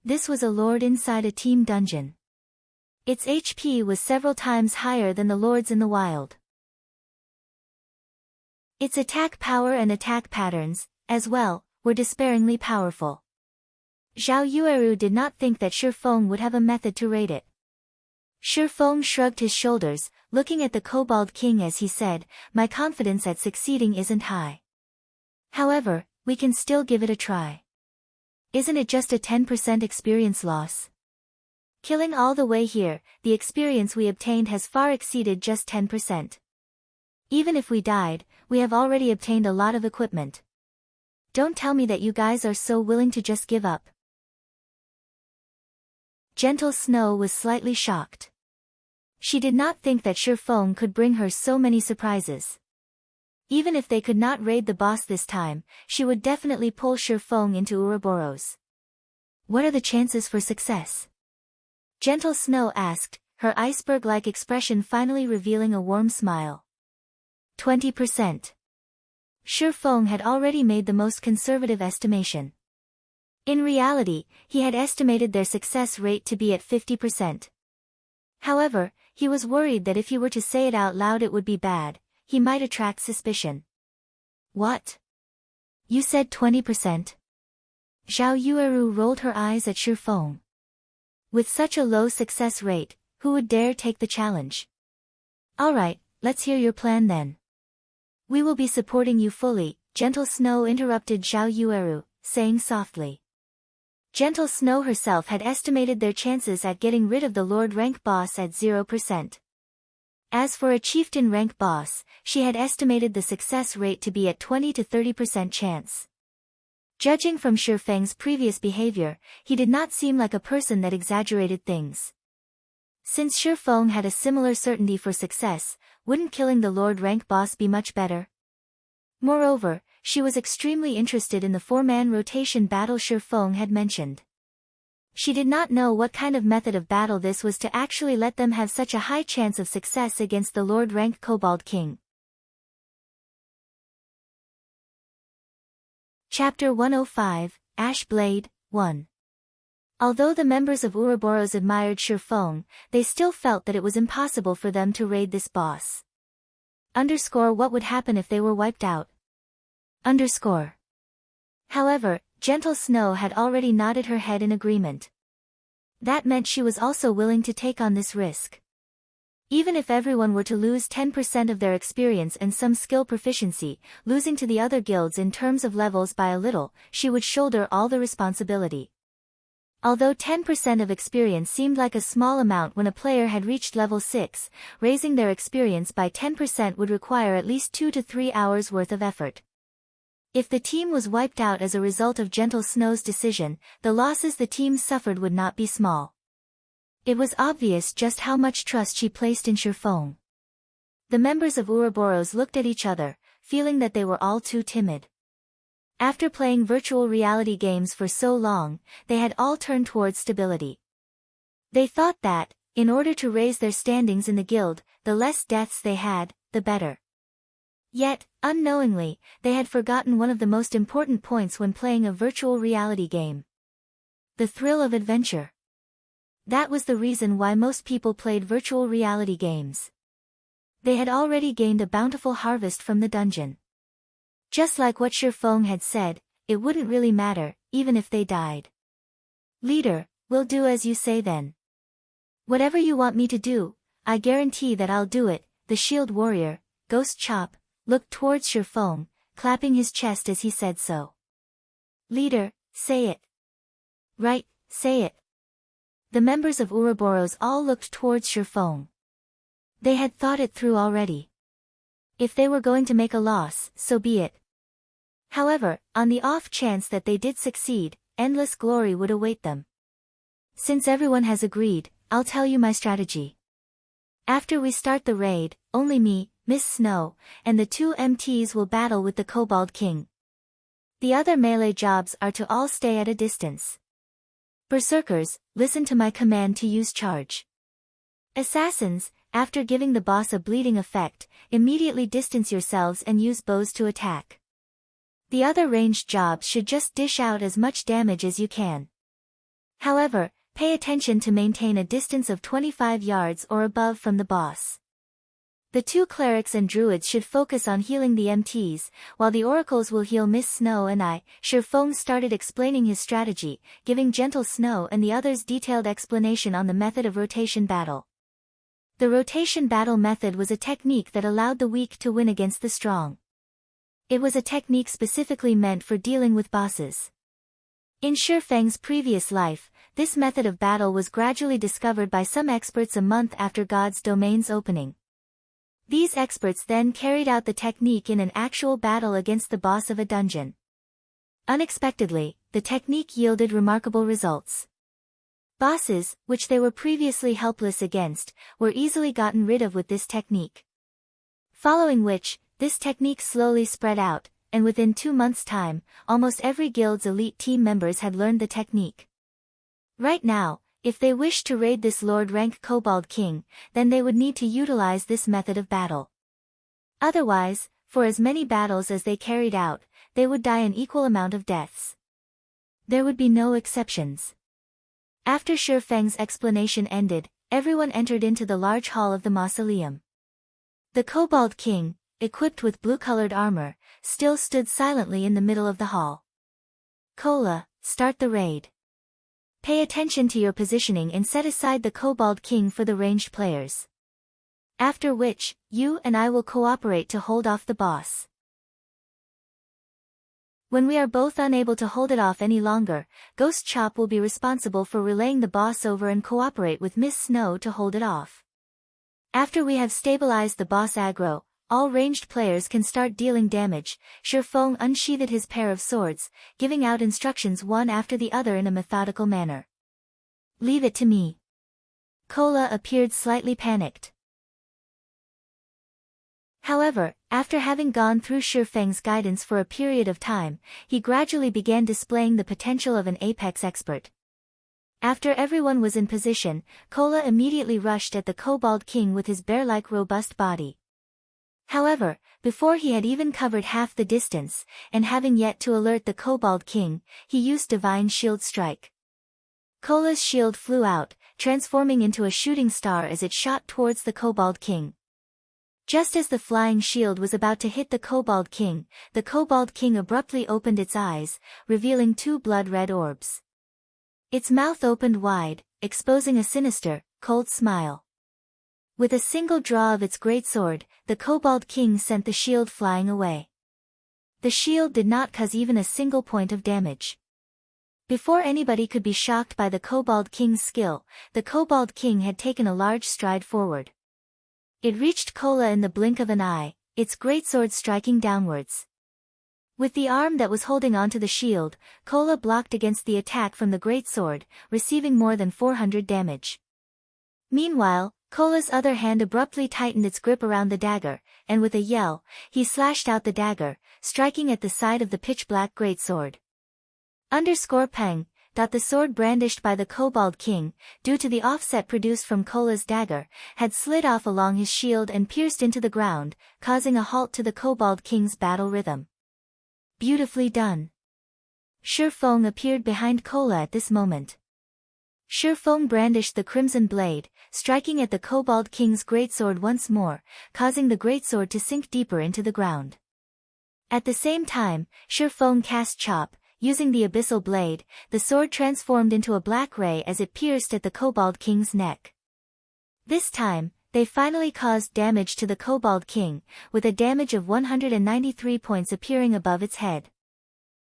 This was a lord inside a team dungeon. Its HP was several times higher than the lords in the wild. Its attack power and attack patterns, as well, were despairingly powerful. Xiao Yueru did not think that Shifeng would have a method to raid it. Shifeng shrugged his shoulders, looking at the Kobold King as he said, my confidence at succeeding isn't high. However, we can still give it a try. Isn't it just a 10% experience loss? Killing all the way here, the experience we obtained has far exceeded just 10%. Even if we died, we have already obtained a lot of equipment. Don't tell me that you guys are so willing to just give up. Gentle Snow was slightly shocked. She did not think that Shifeng could bring her so many surprises. Even if they could not raid the boss this time, she would definitely pull Shifeng into Ouroboros. What are the chances for success? Gentle Snow asked, her iceberg-like expression finally revealing a warm smile. 20%. Shifeng had already made the most conservative estimation. In reality, he had estimated their success rate to be at 50%. However, he was worried that if he were to say it out loud it would be bad, he might attract suspicion. What? You said 20%? Xiao Yueru rolled her eyes at Shifeng. With such a low success rate, who would dare take the challenge? Alright, let's hear your plan then. We will be supporting you fully, Gentle Snow interrupted Xiao Yueru, saying softly. Gentle Snow herself had estimated their chances at getting rid of the Lord rank boss at 0%. As for a chieftain rank boss, she had estimated the success rate to be at 20 to 30% chance. Judging from Shifeng's previous behavior, he did not seem like a person that exaggerated things. Since Shifeng had a similar certainty for success, wouldn't killing the Lord rank boss be much better? Moreover, she was extremely interested in the 4-man rotation battle Shifeng had mentioned. She did not know what kind of method of battle this was to actually let them have such a high chance of success against the Lord rank Kobold King. Chapter 105, Ash Blade, 1. Although the members of Ouroboros admired Shifeng, they still felt that it was impossible for them to raid this boss. What would happen if they were wiped out? However, Gentle Snow had already nodded her head in agreement. That meant she was also willing to take on this risk. Even if everyone were to lose 10% of their experience and some skill proficiency, losing to the other guilds in terms of levels by a little, she would shoulder all the responsibility. Although 10% of experience seemed like a small amount when a player had reached level 6, raising their experience by 10% would require at least 2 to 3 hours worth of effort. If the team was wiped out as a result of Gentle Snow's decision, the losses the team suffered would not be small. It was obvious just how much trust she placed in Shifeng. The members of Ouroboros looked at each other, feeling that they were all too timid. After playing virtual reality games for so long, they had all turned towards stability. They thought that, in order to raise their standings in the guild, the less deaths they had, the better. Yet, unknowingly, they had forgotten one of the most important points when playing a virtual reality game. The thrill of adventure. That was the reason why most people played virtual reality games. They had already gained a bountiful harvest from the dungeon. Just like what Shifeng had said, it wouldn't really matter, even if they died. Leader, we'll do as you say then. Whatever you want me to do, I guarantee that I'll do it, the shield warrior, Ghost Chop, looked towards Shifeng, clapping his chest as he said so. Leader, say it. Right, say it. The members of Ouroboros all looked towards Shifeng. They had thought it through already. If they were going to make a loss, so be it. However, on the off chance that they did succeed, endless glory would await them. Since everyone has agreed, I'll tell you my strategy. After we start the raid, only me, Miss Snow, and the two MTs will battle with the Kobold King. The other melee jobs are to all stay at a distance. Berserkers, listen to my command to use charge. Assassins, after giving the boss a bleeding effect, immediately distance yourselves and use bows to attack. The other ranged jobs should just dish out as much damage as you can. However, pay attention to maintain a distance of 25 yards or above from the boss. The two clerics and druids should focus on healing the MTs, while the oracles will heal Miss Snow and I. Shirfong started explaining his strategy, giving Gentle Snow and the others detailed explanation on the method of rotation battle. The rotation battle method was a technique that allowed the weak to win against the strong. It was a technique specifically meant for dealing with bosses. In Shirfeng's previous life, this method of battle was gradually discovered by some experts a month after God's domain's opening. These experts then carried out the technique in an actual battle against the boss of a dungeon. Unexpectedly, the technique yielded remarkable results. Bosses, which they were previously helpless against, were easily gotten rid of with this technique. Following which, this technique slowly spread out, and within 2 months' time, almost every guild's elite team members had learned the technique. Right now, if they wished to raid this Lord-rank Kobold King, then they would need to utilize this method of battle. Otherwise, for as many battles as they carried out, they would die an equal amount of deaths. There would be no exceptions. After Shirfeng's explanation ended, everyone entered into the large hall of the mausoleum. The Kobold King, equipped with blue-colored armor, still stood silently in the middle of the hall. Kola, start the raid. Pay attention to your positioning and set aside the Kobold King for the ranged players. After which, you and I will cooperate to hold off the boss. When we are both unable to hold it off any longer, Ghost Chop will be responsible for relaying the boss over and cooperate with Miss Snow to hold it off. After we have stabilized the boss aggro, all ranged players can start dealing damage. Shirfong unsheathed his pair of swords, giving out instructions one after the other in a methodical manner. Leave it to me. Kola appeared slightly panicked. However, after having gone through Shirfeng's guidance for a period of time, he gradually began displaying the potential of an apex expert. After everyone was in position, Kola immediately rushed at the Kobold King with his bear-like robust body. However, before he had even covered half the distance, and having yet to alert the Kobold King, he used Divine Shield Strike. Kola's shield flew out, transforming into a shooting star as it shot towards the Kobold King. Just as the flying shield was about to hit the Kobold King abruptly opened its eyes, revealing 2 blood-red orbs. Its mouth opened wide, exposing a sinister, cold smile. With a single draw of its greatsword, the Kobold King sent the shield flying away. The shield did not cause even a single point of damage. Before anybody could be shocked by the Kobold King's skill, the Kobold King had taken a large stride forward. It reached Kola in the blink of an eye, its greatsword striking downwards. With the arm that was holding onto the shield, Kola blocked against the attack from the greatsword, receiving more than 400 damage. Meanwhile, Kola's other hand abruptly tightened its grip around the dagger, and with a yell, he slashed out the dagger, striking at the side of the pitch-black greatsword. _peng. The sword brandished by the Kobold King, due to the offset produced from Kola's dagger, had slid off along his shield and pierced into the ground, causing a halt to the Kobold King's battle rhythm. Beautifully done. Shirfong appeared behind Kola at this moment. Shirfong brandished the crimson blade, striking at the Kobold King's greatsword once more, causing the greatsword to sink deeper into the ground. At the same time, Shirfong cast Chop, using the abyssal blade, the sword transformed into a black ray as it pierced at the Kobold King's neck. This time, they finally caused damage to the Kobold King, with a damage of 193 points appearing above its head.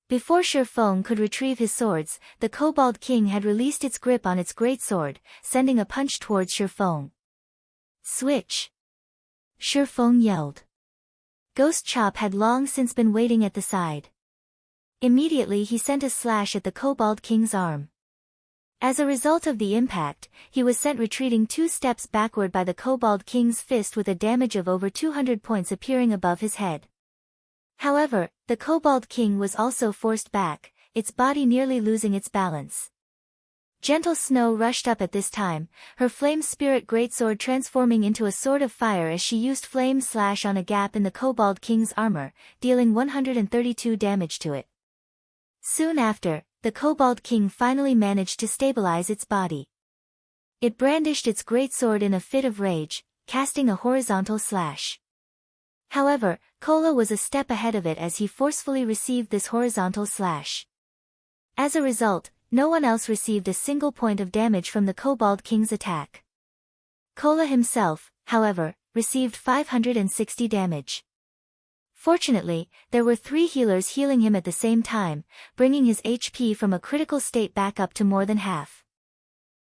Before Shirfong could retrieve his swords, the Kobold King had released its grip on its greatsword, sending a punch towards Shirfong. Switch! Shirfong yelled. Ghost Chop had long since been waiting at the side. Immediately he sent a slash at the Kobold King's arm. As a result of the impact, he was sent retreating 2 steps backward by the Kobold King's fist with a damage of over 200 points appearing above his head. However, the Kobold King was also forced back, its body nearly losing its balance. Gentle Snow rushed up at this time, her Flame Spirit Greatsword transforming into a sword of fire as she used Flame Slash on a gap in the Kobold King's armor, dealing 132 damage to it. Soon after, the Kobold King finally managed to stabilize its body. It brandished its greatsword in a fit of rage, casting a horizontal slash. However, Kola was a step ahead of it as he forcefully received this horizontal slash. As a result, no one else received a single point of damage from the Kobold King's attack. Kola himself, however, received 560 damage. Fortunately, there were 3 healers healing him at the same time, bringing his HP from a critical state back up to more than half.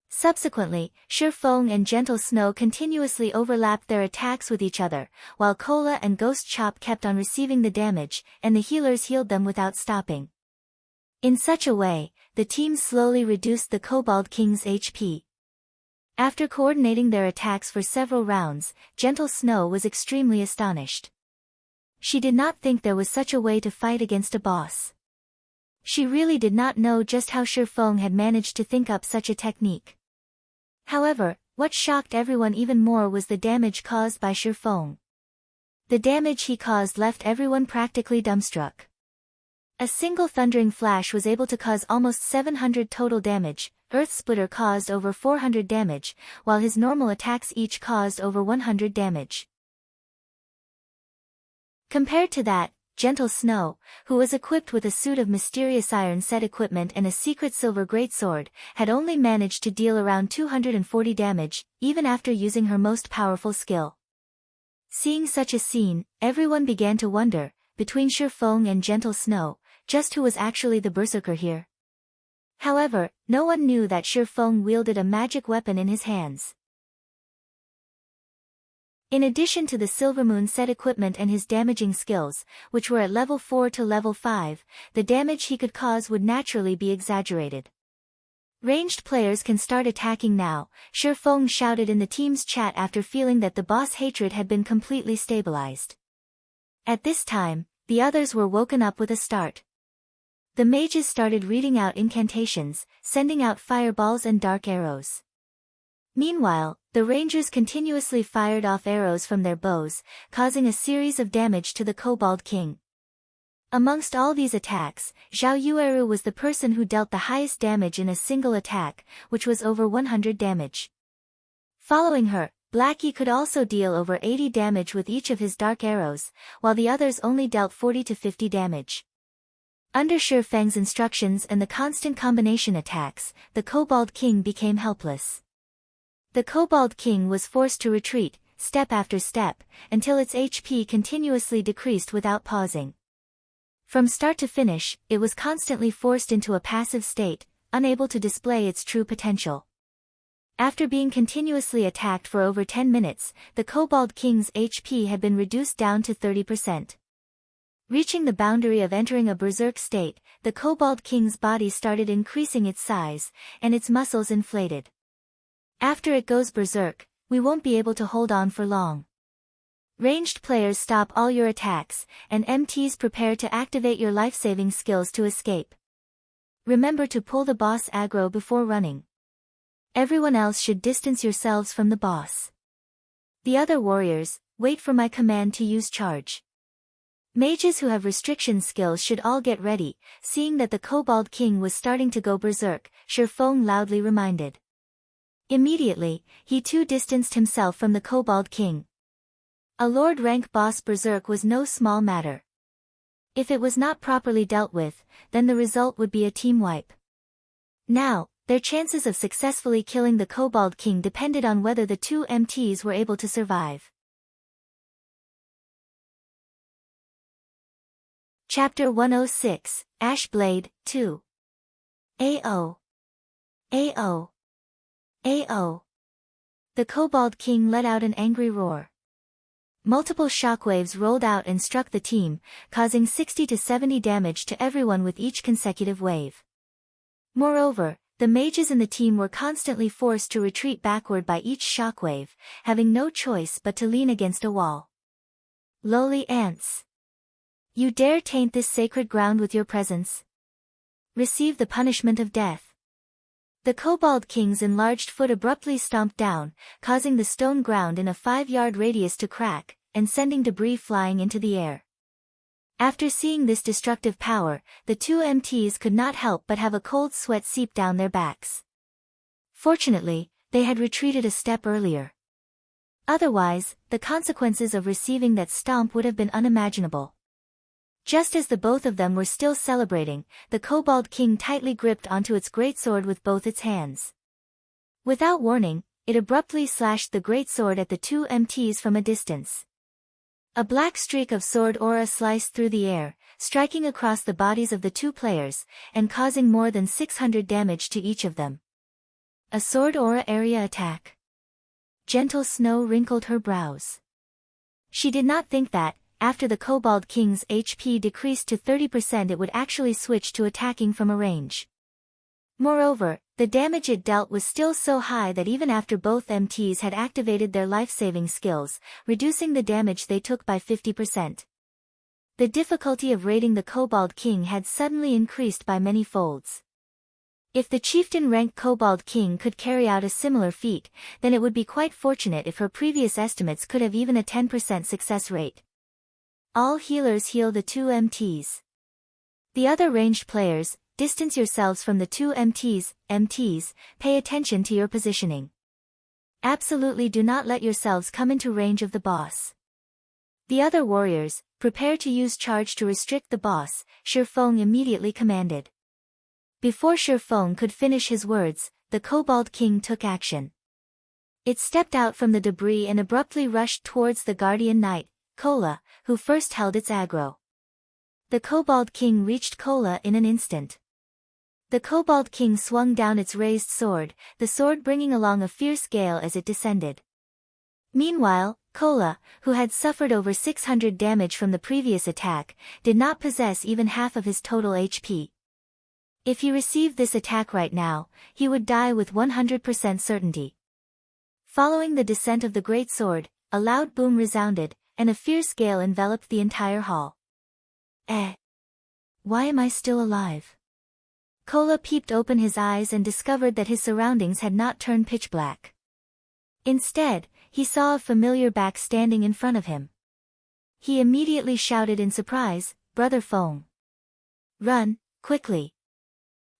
Subsequently, Shifeng and Gentle Snow continuously overlapped their attacks with each other, while Kola and Ghost Chop kept on receiving the damage, and the healers healed them without stopping. In such a way, the teams slowly reduced the Kobold King's HP. After coordinating their attacks for several rounds, Gentle Snow was extremely astonished. She did not think there was such a way to fight against a boss. She really did not know just how Shifeng had managed to think up such a technique. However, what shocked everyone even more was the damage caused by Shifeng. The damage he caused left everyone practically dumbstruck. A single thundering flash was able to cause almost 700 total damage, Earth Splitter caused over 400 damage, while his normal attacks each caused over 100 damage. Compared to that, Gentle Snow, who was equipped with a suit of mysterious iron set equipment and a secret silver greatsword, had only managed to deal around 240 damage, even after using her most powerful skill. Seeing such a scene, everyone began to wonder, between Shifeng and Gentle Snow, just who was actually the berserker here. However, no one knew that Shifeng wielded a magic weapon in his hands. In addition to the Silvermoon set equipment and his damaging skills, which were at level 4 to level 5, the damage he could cause would naturally be exaggerated. Ranged players can start attacking now, Shifeng shouted in the team's chat after feeling that the boss hatred had been completely stabilized. At this time, the others were woken up with a start. The mages started reading out incantations, sending out fireballs and dark arrows. Meanwhile, the rangers continuously fired off arrows from their bows, causing a series of damage to the Kobold King. Amongst all these attacks, Zhao Yueru was the person who dealt the highest damage in a single attack, which was over 100 damage. Following her, Blackie could also deal over 80 damage with each of his dark arrows, while the others only dealt 40 to 50 damage. Under Shifeng's instructions and the constant combination attacks, the Kobold King became helpless. The Kobold King was forced to retreat, step after step, until its HP continuously decreased without pausing. From start to finish, it was constantly forced into a passive state, unable to display its true potential. After being continuously attacked for over 10 minutes, the Kobold King's HP had been reduced down to 30%. Reaching the boundary of entering a berserk state, the Kobold King's body started increasing its size, and its muscles inflated. After it goes berserk, we won't be able to hold on for long. Ranged players stop all your attacks, and MTs prepare to activate your life-saving skills to escape. Remember to pull the boss aggro before running. Everyone else should distance yourselves from the boss. The other warriors, wait for my command to use charge. Mages who have restriction skills should all get ready. Seeing that the Kobold King was starting to go berserk, Shifeng loudly reminded. Immediately, he too distanced himself from the Kobold King. A Lord rank boss berserk was no small matter. If it was not properly dealt with, then the result would be a team wipe. Now, their chances of successfully killing the Kobold King depended on whether the two MTs were able to survive. Chapter 106, Ashblade, 2. AO. AO. AO. The Kobold King let out an angry roar. Multiple shockwaves rolled out and struck the team, causing 60 to 70 damage to everyone with each consecutive wave. Moreover, The mages in the team were constantly forced to retreat backward by each shockwave, having no choice but to lean against a wall. Lowly ants! You dare taint this sacred ground with your presence? Receive the punishment of death. The Kobold King's enlarged foot abruptly stomped down, causing the stone ground in a 5-yard radius to crack, and sending debris flying into the air. After seeing this destructive power, the two MTs could not help but have a cold sweat seep down their backs. Fortunately, they had retreated a step earlier. Otherwise, the consequences of receiving that stomp would have been unimaginable. Just as the both of them were still celebrating, the Kobold King tightly gripped onto its greatsword with both its hands. Without warning, it abruptly slashed the greatsword at the two MTs from a distance. A black streak of sword aura sliced through the air, striking across the bodies of the two players, and causing more than 600 damage to each of them. A sword aura area attack. Gentle Snow wrinkled her brows. She did not think that, after the Kobold King's HP decreased to 30%, it would actually switch to attacking from a range. Moreover, the damage it dealt was still so high that even after both MTs had activated their life-saving skills, reducing the damage they took by 50%. The difficulty of raiding the Kobold King had suddenly increased by many folds. If the chieftain-ranked Kobold King could carry out a similar feat, then it would be quite fortunate if her previous estimates could have even a 10% success rate. All healers heal the two MTs. The other ranged players, distance yourselves from the two MTs. MTs, pay attention to your positioning. Absolutely do not let yourselves come into range of the boss. The other warriors, prepare to use charge to restrict the boss, Shifeng immediately commanded. Before Shifeng could finish his words, the Kobold King took action. It stepped out from the debris and abruptly rushed towards the Guardian Knight, Kola, who first held its aggro. The Kobold King reached Kola in an instant. The Kobold King swung down its raised sword, the sword bringing along a fierce gale as it descended. Meanwhile, Kola, who had suffered over 600 damage from the previous attack, did not possess even half of his total HP. If he received this attack right now, he would die with 100% certainty. Following the descent of the great sword, a loud boom resounded, and a fierce gale enveloped the entire hall. Why am I still alive? Kola peeped open his eyes and discovered that his surroundings had not turned pitch black. Instead, he saw a familiar back standing in front of him. He immediately shouted in surprise, "Brother Feng! Run, quickly!"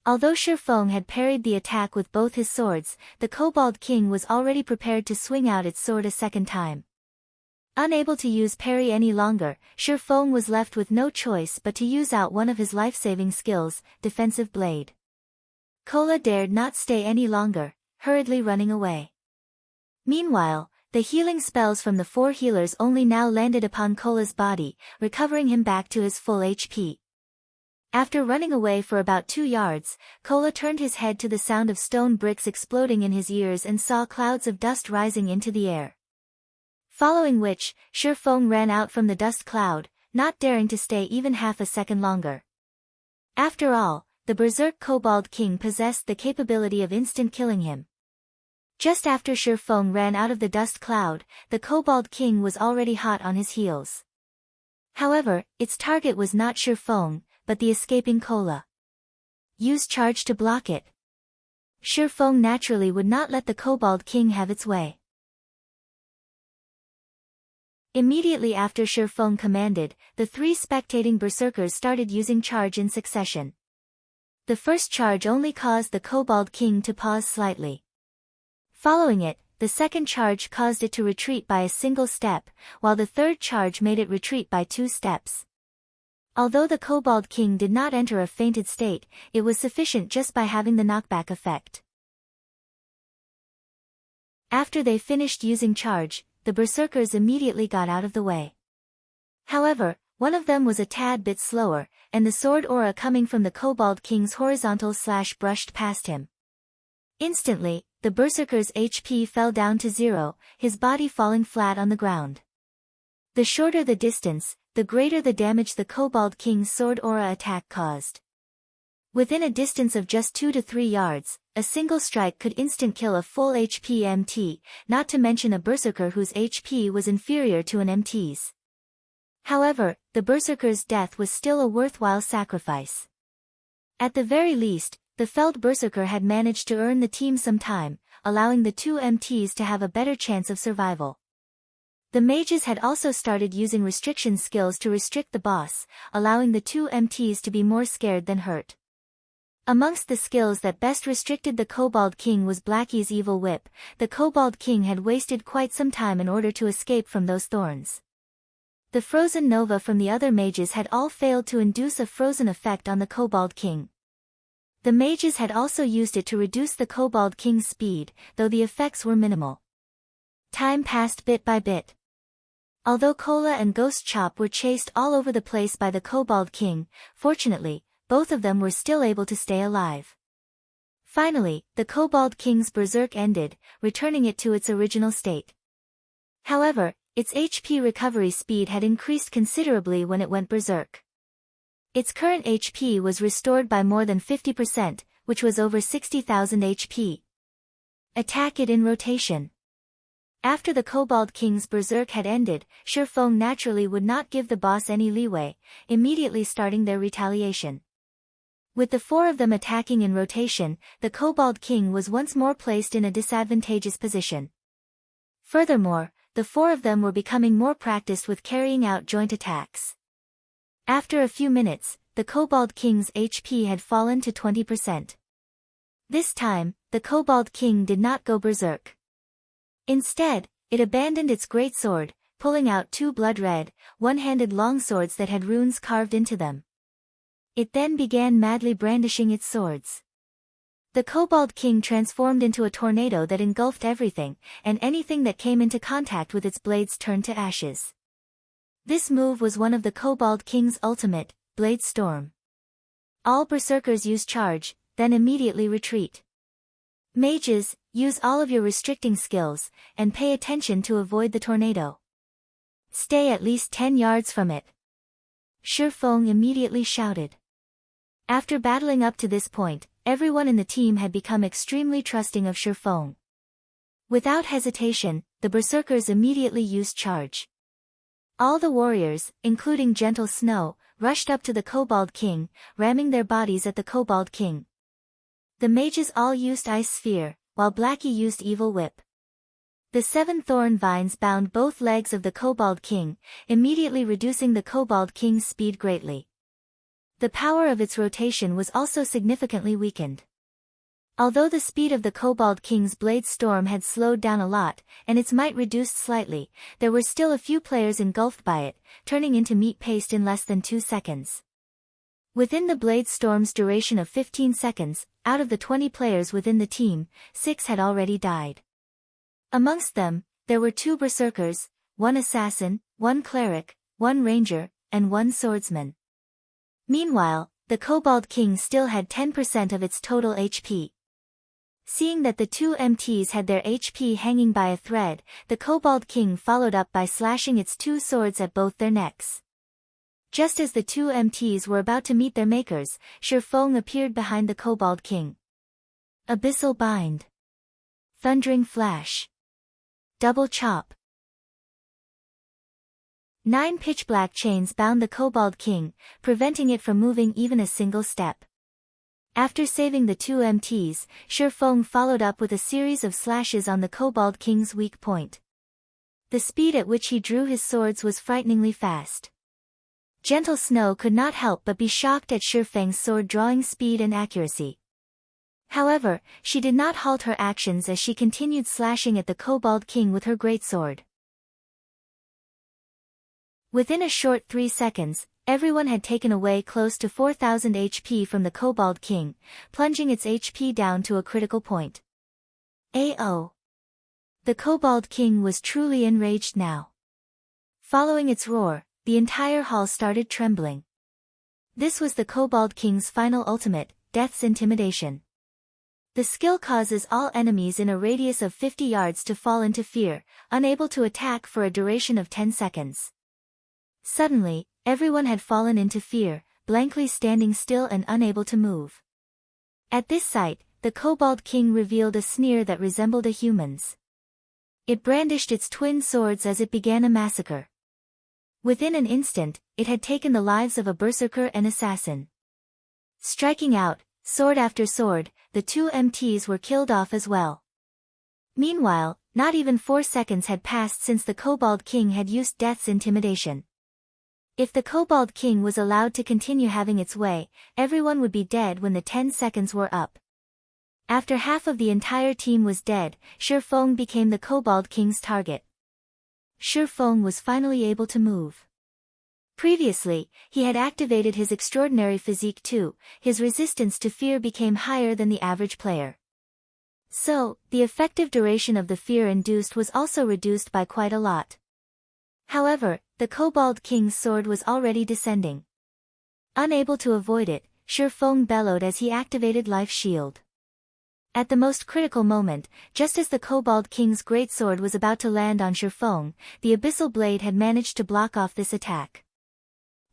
Although Shifeng had parried the attack with both his swords, the Kobold King was already prepared to swing out its sword a second time. Unable to use parry any longer, Shifeng was left with no choice but to use out one of his life-saving skills, Defensive Blade. Kola dared not stay any longer, hurriedly running away. Meanwhile, the healing spells from the 4 healers only now landed upon Kola's body, recovering him back to his full HP. After running away for about 2 yards, Kola turned his head to the sound of stone bricks exploding in his ears and saw clouds of dust rising into the air. Following which, Shifeng ran out from the dust cloud, not daring to stay even half a second longer. After all, the Berserk Kobold King possessed the capability of instant killing him. Just after Shifeng ran out of the dust cloud, the Kobold King was already hot on his heels. However, its target was not Shifeng, but the escaping Kola. Use charge to block it. Shifeng naturally would not let the Kobold King have its way. Immediately after Shifeng commanded, the 3 spectating berserkers started using charge in succession. The first charge only caused the Kobold King to pause slightly. Following it, the second charge caused it to retreat by a single step, while the third charge made it retreat by 2 steps. Although the Kobold King did not enter a fainted state, it was sufficient just by having the knockback effect. After they finished using charge, the berserkers immediately got out of the way. However, one of them was a tad bit slower, and the sword aura coming from the Kobold King's horizontal slash brushed past him. Instantly, the berserker's HP fell down to 0, his body falling flat on the ground. The shorter the distance, the greater the damage the Kobold King's sword aura attack caused. Within a distance of just 2 to 3 yards, a single strike could instant kill a full HP MT, not to mention a berserker whose HP was inferior to an MT's. However, the berserker's death was still a worthwhile sacrifice. At the very least, the felled berserker had managed to earn the team some time, allowing the two MTs to have a better chance of survival. The mages had also started using restriction skills to restrict the boss, allowing the two MTs to be more scared than hurt. Amongst the skills that best restricted the Kobold King was Blackie's Evil Whip. The Kobold King had wasted quite some time in order to escape from those thorns. The frozen nova from the other mages had all failed to induce a frozen effect on the Kobold King. The mages had also used it to reduce the Kobold King's speed, though the effects were minimal. Time passed bit by bit. Although Cola and Ghost Chop were chased all over the place by the Kobold King, fortunately, both of them were still able to stay alive. Finally, the Kobold King's berserk ended, returning it to its original state. However, its HP recovery speed had increased considerably when it went berserk. Its current HP was restored by more than 50%, which was over 60,000 HP. Attack it in rotation. After the Kobold King's berserk had ended, Shurfeng naturally would not give the boss any leeway, immediately starting their retaliation. With the four of them attacking in rotation, the Kobold King was once more placed in a disadvantageous position. Furthermore, the four of them were becoming more practiced with carrying out joint attacks. After a few minutes, the Kobold King's HP had fallen to 20%. This time, the Kobold King did not go berserk. Instead, it abandoned its greatsword, pulling out two blood-red, one-handed longswords that had runes carved into them. It then began madly brandishing its swords. The Kobold King transformed into a tornado that engulfed everything, and anything that came into contact with its blades turned to ashes. This move was one of the Kobold King's ultimate, Blade Storm. All berserkers use charge, then immediately retreat. Mages, use all of your restricting skills, and pay attention to avoid the tornado. Stay at least 10 yards from it. Shurfeng immediately shouted. After battling up to this point, everyone in the team had become extremely trusting of Shurfeng. Without hesitation, the berserkers immediately used charge. All the warriors, including Gentle Snow, rushed up to the Kobold King, ramming their bodies at the Kobold King. The mages all used Ice Sphere, while Blackie used Evil Whip. The 7 thorn vines bound both legs of the Kobold King, immediately reducing the Kobold King's speed greatly. The power of its rotation was also significantly weakened. Although the speed of the Kobold King's Blade Storm had slowed down a lot, and its might reduced slightly, there were still a few players engulfed by it, turning into meat paste in less than 2 seconds. Within the Blade Storm's duration of 15 seconds, out of the 20 players within the team, 6 had already died. Amongst them, there were 2 berserkers, 1 assassin, 1 cleric, 1 ranger, and 1 swordsman. Meanwhile, the Kobold King still had 10% of its total HP. Seeing that the 2 MTs had their HP hanging by a thread, the Kobold King followed up by slashing its 2 swords at both their necks. Just as the 2 MTs were about to meet their makers, Shurfeng appeared behind the Kobold King. Abyssal Bind. Thundering Flash. Double Chop. 9 pitch-black chains bound the Kobold King, preventing it from moving even a single step. After saving the 2 MTs, Shurfeng followed up with a series of slashes on the Kobold King's weak point. The speed at which he drew his swords was frighteningly fast. Gentle Snow could not help but be shocked at Shurfeng's sword-drawing speed and accuracy. However, she did not halt her actions as she continued slashing at the Kobold King with her greatsword. Within a short 3 seconds, everyone had taken away close to 4,000 HP from the Kobold King, plunging its HP down to a critical point. AO. The Kobold King was truly enraged now. Following its roar, the entire hall started trembling. This was the Kobold King's final ultimate, Death's Intimidation. The skill causes all enemies in a radius of 50 yards to fall into fear, unable to attack for a duration of 10 seconds. Suddenly, everyone had fallen into fear, blankly standing still and unable to move. At this sight, the Kobold King revealed a sneer that resembled a human's. It brandished its twin swords as it began a massacre. Within an instant, it had taken the lives of a berserker and assassin. Striking out, sword after sword, the two MTs were killed off as well. Meanwhile, not even 4 seconds had passed since the Kobold King had used Death's intimidation. If the Kobold King was allowed to continue having its way, everyone would be dead when the 10 seconds were up. After half of the entire team was dead, Shifeng became the Kobold King's target. Shifeng was finally able to move. Previously, he had activated his extraordinary physique too. His resistance to fear became higher than the average player. So, the effective duration of the fear induced was also reduced by quite a lot. However, the Kobold King's sword was already descending. Unable to avoid it, Shifeng bellowed as he activated Life Shield. At the most critical moment, just as the Kobold King's greatsword was about to land on Shifeng, the Abyssal Blade had managed to block off this attack.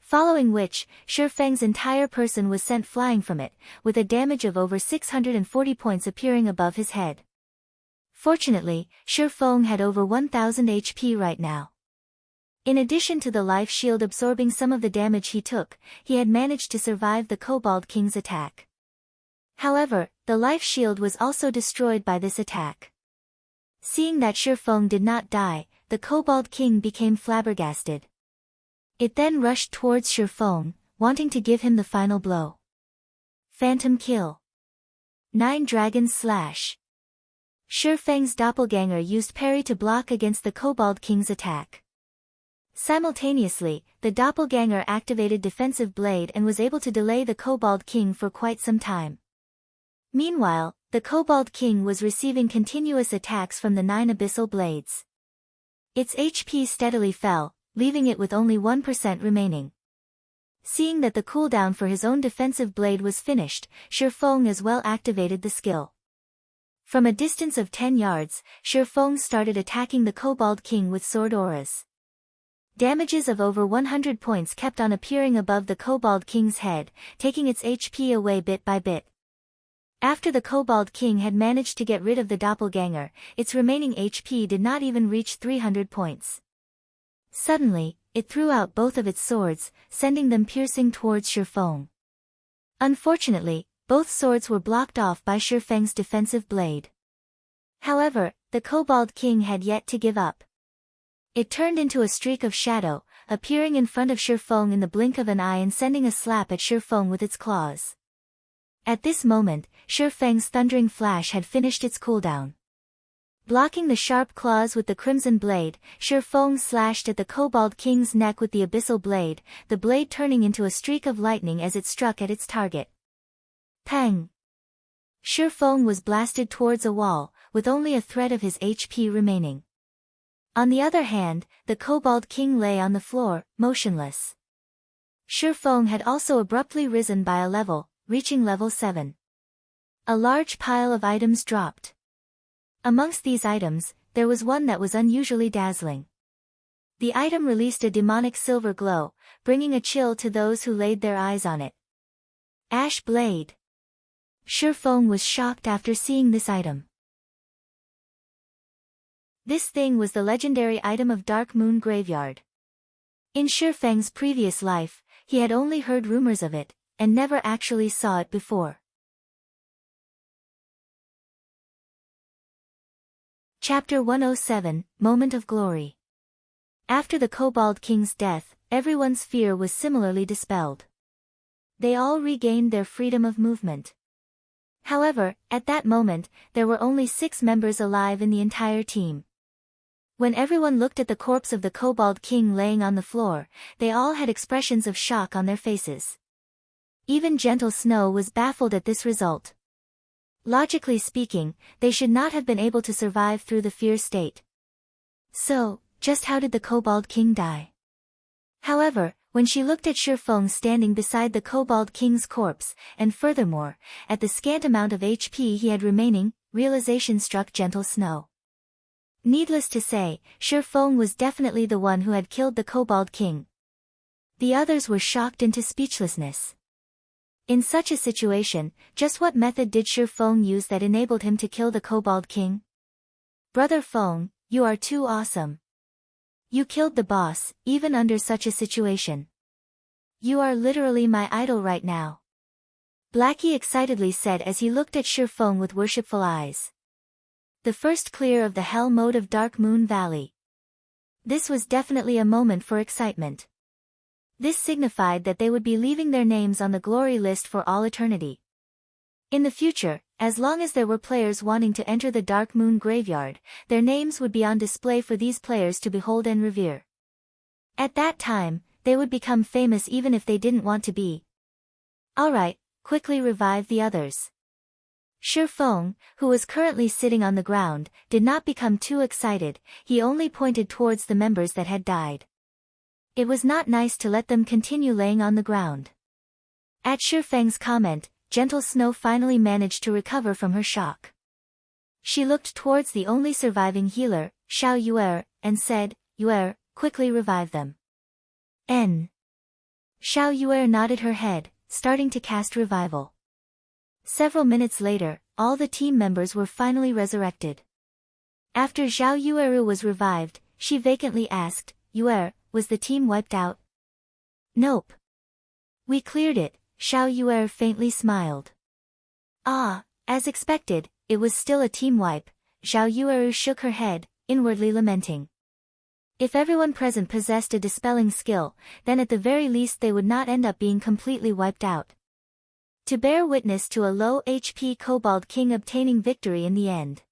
Following which, Shifeng's entire person was sent flying from it, with a damage of over 640 points appearing above his head. Fortunately, Shifeng had over 1000 HP right now. In addition to the life shield absorbing some of the damage he took, he had managed to survive the Kobold King's attack. However, the life shield was also destroyed by this attack. Seeing that Shifeng did not die, the Kobold King became flabbergasted. It then rushed towards Shifeng, wanting to give him the final blow. Phantom Kill. 9 Dragon's Slash. Shifeng's doppelganger used parry to block against the Kobold King's attack. Simultaneously, the doppelganger activated Defensive Blade and was able to delay the Kobold King for quite some time. Meanwhile, the Kobold King was receiving continuous attacks from the 9 Abyssal Blades. Its HP steadily fell, leaving it with only 1% remaining. Seeing that the cooldown for his own defensive blade was finished, Shifeng as well activated the skill. From a distance of 10 yards, Shifeng started attacking the Kobold King with sword auras. Damages of over 100 points kept on appearing above the Kobold King's head, taking its HP away bit by bit. After the Kobold King had managed to get rid of the doppelganger, its remaining HP did not even reach 300 points. Suddenly, it threw out both of its swords, sending them piercing towards Shifeng. Unfortunately, both swords were blocked off by Shifeng's defensive blade. However, the Kobold King had yet to give up. It turned into a streak of shadow, appearing in front of Shifeng in the blink of an eye and sending a slap at Shifeng with its claws. At this moment, Shifeng's thundering flash had finished its cooldown. Blocking the sharp claws with the crimson blade, Shifeng slashed at the Kobold King's neck with the abyssal blade, the blade turning into a streak of lightning as it struck at its target. Pang! Shifeng was blasted towards a wall, with only a thread of his HP remaining. On the other hand, the Kobold King lay on the floor, motionless. Shifeng had also abruptly risen by a level, reaching level 7. A large pile of items dropped. Amongst these items, there was one that was unusually dazzling. The item released a demonic silver glow, bringing a chill to those who laid their eyes on it. Ash Blade. Shifeng was shocked after seeing this item. This thing was the legendary item of Dark Moon Graveyard. In Shifeng's previous life, he had only heard rumors of it, and never actually saw it before. Chapter 107, Moment of Glory. After the Kobold King's death, everyone's fear was similarly dispelled. They all regained their freedom of movement. However, at that moment, there were only 6 members alive in the entire team. When everyone looked at the corpse of the Kobold King laying on the floor, they all had expressions of shock on their faces. Even Gentle Snow was baffled at this result. Logically speaking, they should not have been able to survive through the fear state. So, just how did the Kobold King die? However, when she looked at Shifeng standing beside the Kobold King's corpse, and furthermore, at the scant amount of HP he had remaining, realization struck Gentle Snow. Needless to say, Shifeng was definitely the one who had killed the Kobold King. The others were shocked into speechlessness. In such a situation, just what method did Shi Feng use that enabled him to kill the Kobold King? Brother Feng, you are too awesome. You killed the boss, even under such a situation. You are literally my idol right now. Blackie excitedly said as he looked at Shi Feng with worshipful eyes. The first clear of the hell mode of Dark Moon Valley. This was definitely a moment for excitement. This signified that they would be leaving their names on the glory list for all eternity. In the future, as long as there were players wanting to enter the Dark Moon Graveyard, their names would be on display for these players to behold and revere. At that time, they would become famous even if they didn't want to be. Alright, quickly revive the others. Shi Feng, who was currently sitting on the ground, did not become too excited, he only pointed towards the members that had died. It was not nice to let them continue laying on the ground. At Shi Feng's comment, Gentle Snow finally managed to recover from her shock. She looked towards the only surviving healer, Xiao Yuer, and said, Yuer, quickly revive them. N. Xiao Yuer nodded her head, starting to cast revival. Several minutes later, all the team members were finally resurrected. After Xiao Yueru was revived, she vacantly asked, Yuer, was the team wiped out? Nope. We cleared it, Xiao Yuer faintly smiled. Ah, as expected, it was still a team wipe, Xiao Yueru shook her head, inwardly lamenting. If everyone present possessed a dispelling skill, then at the very least they would not end up being completely wiped out. To bear witness to a low HP Kobold King obtaining victory in the end.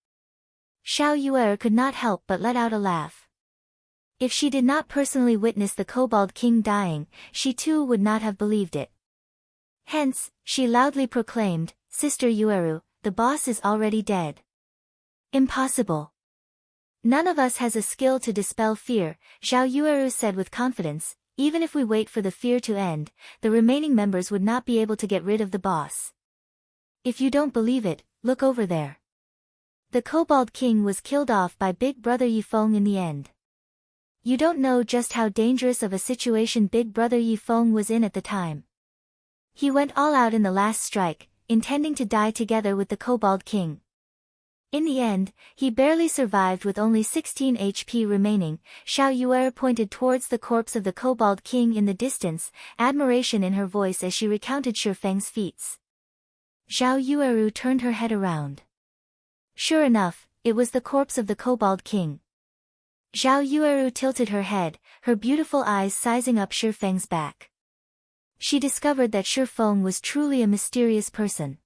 Xiao Yuer could not help but let out a laugh. If she did not personally witness the Kobold King dying, she too would not have believed it. Hence, she loudly proclaimed, Sister Yueru, the boss is already dead. Impossible. None of us has a skill to dispel fear, Xiao Yueru said with confidence. Even if we wait for the fear to end, the remaining members would not be able to get rid of the boss. If you don't believe it, look over there. The Kobold King was killed off by Big Brother Yifeng in the end. You don't know just how dangerous of a situation Big Brother Yifeng was in at the time. He went all out in the last strike, intending to die together with the Kobold King. In the end, he barely survived with only 16 HP remaining. Xiao Yuer pointed towards the corpse of the Kobold King in the distance, admiration in her voice as she recounted Shi Feng's feats. Xiao Yueru turned her head around. Sure enough, it was the corpse of the Kobold King. Xiao Yueru tilted her head, her beautiful eyes sizing up Shi Feng's back. She discovered that Shi Feng was truly a mysterious person.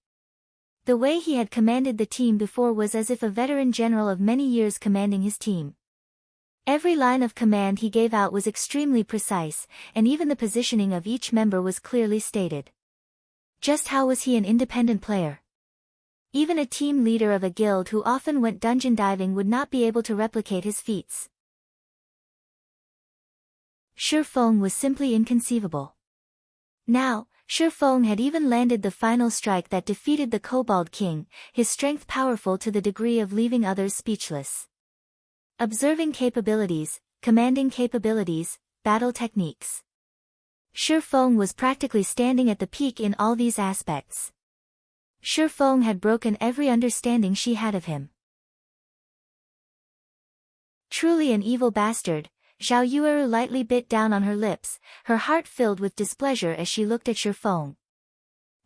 The way he had commanded the team before was as if a veteran general of many years commanding his team. Every line of command he gave out was extremely precise, and even the positioning of each member was clearly stated. Just how was he an independent player? Even a team leader of a guild who often went dungeon diving would not be able to replicate his feats. Shi Feng was simply inconceivable. Now, Shi Feng had even landed the final strike that defeated the Kobold King, his strength powerful to the degree of leaving others speechless. Observing capabilities, commanding capabilities, battle techniques. Shi Feng was practically standing at the peak in all these aspects. Shi Feng had broken every understanding she had of him. Truly an evil bastard. Xiao Yueru lightly bit down on her lips, her heart filled with displeasure as she looked at Shi Feng.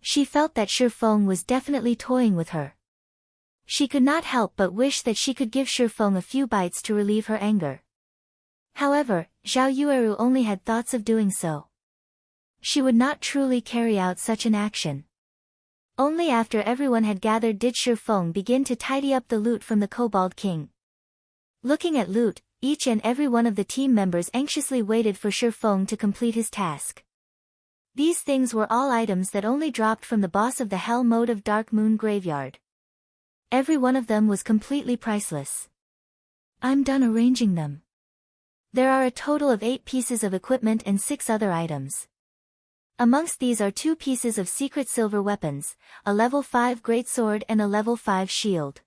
She felt that Shi Feng was definitely toying with her. She could not help but wish that she could give Shi Feng a few bites to relieve her anger. However, Xiao Yueru only had thoughts of doing so. She would not truly carry out such an action. Only after everyone had gathered did Shi Feng begin to tidy up the loot from the Kobold King. Looking at loot, each and every one of the team members anxiously waited for Shi Feng to complete his task. These things were all items that only dropped from the boss of the Hell mode of Dark Moon Graveyard. Every one of them was completely priceless. I'm done arranging them. There are a total of 8 pieces of equipment and 6 other items. Amongst these are 2 pieces of secret silver weapons, a level 5 greatsword and a level 5 shield.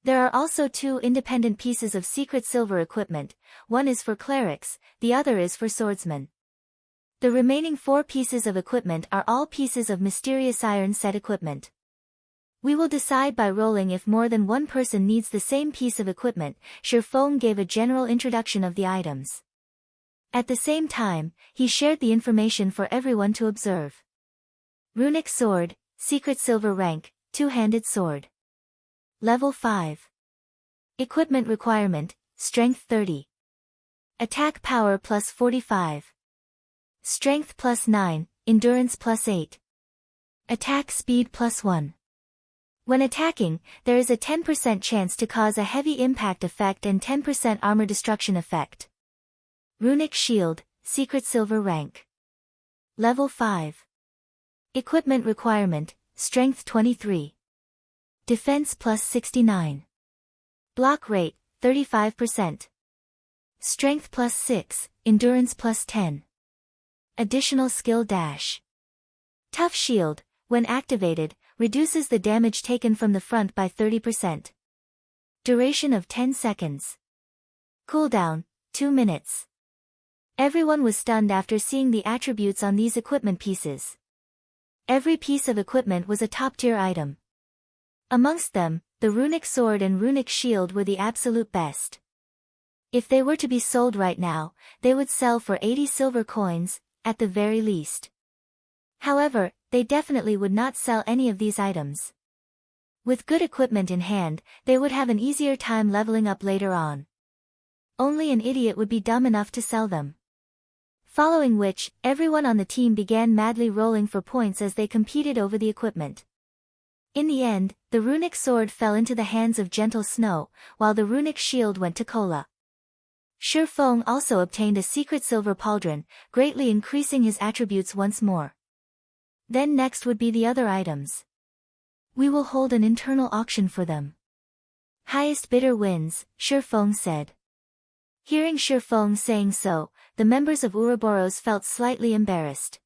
There are also 2 independent pieces of secret silver equipment, one is for clerics, the other is for swordsmen. The remaining 4 pieces of equipment are all pieces of mysterious iron set equipment. We will decide by rolling if more than one person needs the same piece of equipment. Shirfeng gave a general introduction of the items. At the same time, he shared the information for everyone to observe. Runic Sword, Secret Silver Rank, Two-Handed Sword. Level 5. Equipment requirement, Strength 30. Attack power plus 45. Strength plus 9, Endurance plus 8. Attack speed plus 1. When attacking, there is a 10% chance to cause a heavy impact effect and 10% armor destruction effect. Runic Shield, Secret Silver Rank. Level 5. Equipment requirement, Strength 23. Defense plus 69. Block rate, 35%. Strength plus 6, Endurance plus 10. Additional skill dash. Tough Shield, when activated, reduces the damage taken from the front by 30%. Duration of 10 seconds. Cooldown, 2 minutes. Everyone was stunned after seeing the attributes on these equipment pieces. Every piece of equipment was a top-tier item. Amongst them, the Runic Sword and Runic Shield were the absolute best. If they were to be sold right now, they would sell for 80 silver coins, at the very least. However, they definitely would not sell any of these items. With good equipment in hand, they would have an easier time leveling up later on. Only an idiot would be dumb enough to sell them. Following which, everyone on the team began madly rolling for points as they competed over the equipment. In the end, the Runic Sword fell into the hands of Gentle Snow, while the Runic Shield went to Kola. Shirfeng also obtained a secret silver pauldron, greatly increasing his attributes once more. Then next would be the other items. We will hold an internal auction for them. Highest bidder wins, Shirfeng said. Hearing Shirfeng saying so, the members of Ouroboros felt slightly embarrassed.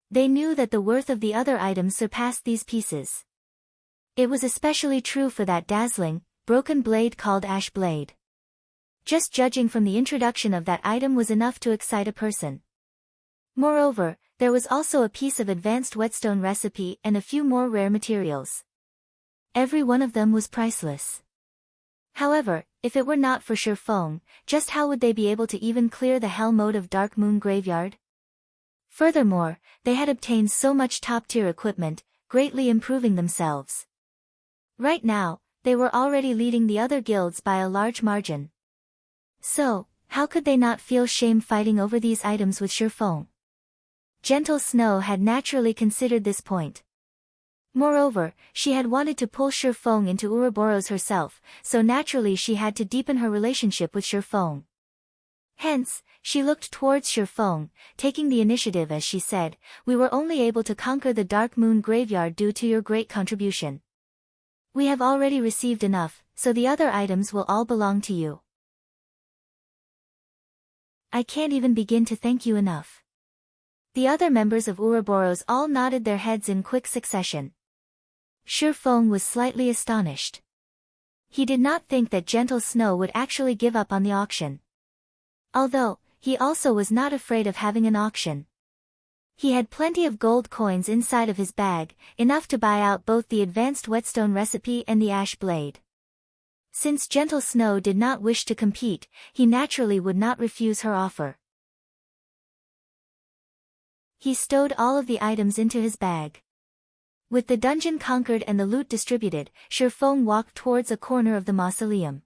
They knew that the worth of the other items surpassed these pieces. It was especially true for that dazzling, broken blade called Ash Blade. Just judging from the introduction of that item was enough to excite a person. Moreover, there was also a piece of advanced whetstone recipe and a few more rare materials. Every one of them was priceless. However, if it were not for Shirfeng, just how would they be able to even clear the hell mode of Dark Moon Graveyard? Furthermore, they had obtained so much top-tier equipment, greatly improving themselves. Right now, they were already leading the other guilds by a large margin. So, how could they not feel shame fighting over these items with Shirfeng? Gentle Snow had naturally considered this point. Moreover, she had wanted to pull Shirfeng into Ouroboros herself, so naturally she had to deepen her relationship with Shirfeng. Hence, she looked towards Shirfeng, taking the initiative as she said, "We were only able to conquer the Dark Moon Graveyard due to your great contribution. We have already received enough, so the other items will all belong to you. I can't even begin to thank you enough." The other members of Ouroboros all nodded their heads in quick succession. Shirfeng was slightly astonished. He did not think that Gentle Snow would actually give up on the auction. Although, he also was not afraid of having an auction. He had plenty of gold coins inside of his bag, enough to buy out both the advanced whetstone recipe and the ash blade. Since Gentle Snow did not wish to compete, he naturally would not refuse her offer. He stowed all of the items into his bag. With the dungeon conquered and the loot distributed, Shirfeng walked towards a corner of the mausoleum.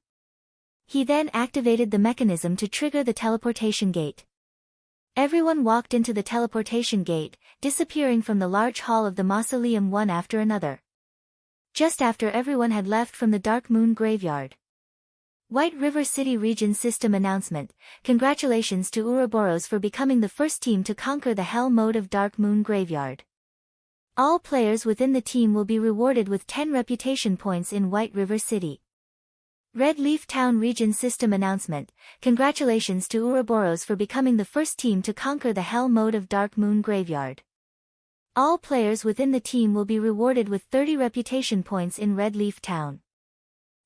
He then activated the mechanism to trigger the teleportation gate. Everyone walked into the teleportation gate, disappearing from the large hall of the mausoleum one after another. Just after everyone had left from the Dark Moon Graveyard. White River City Region System Announcement. Congratulations to Ouroboros for becoming the first team to conquer the Hell mode of Dark Moon Graveyard. All players within the team will be rewarded with 10 reputation points in White River City. Red Leaf Town Region System Announcement. Congratulations to Ouroboros for becoming the first team to conquer the Hell mode of Dark Moon Graveyard. All players within the team will be rewarded with 30 reputation points in Red Leaf Town.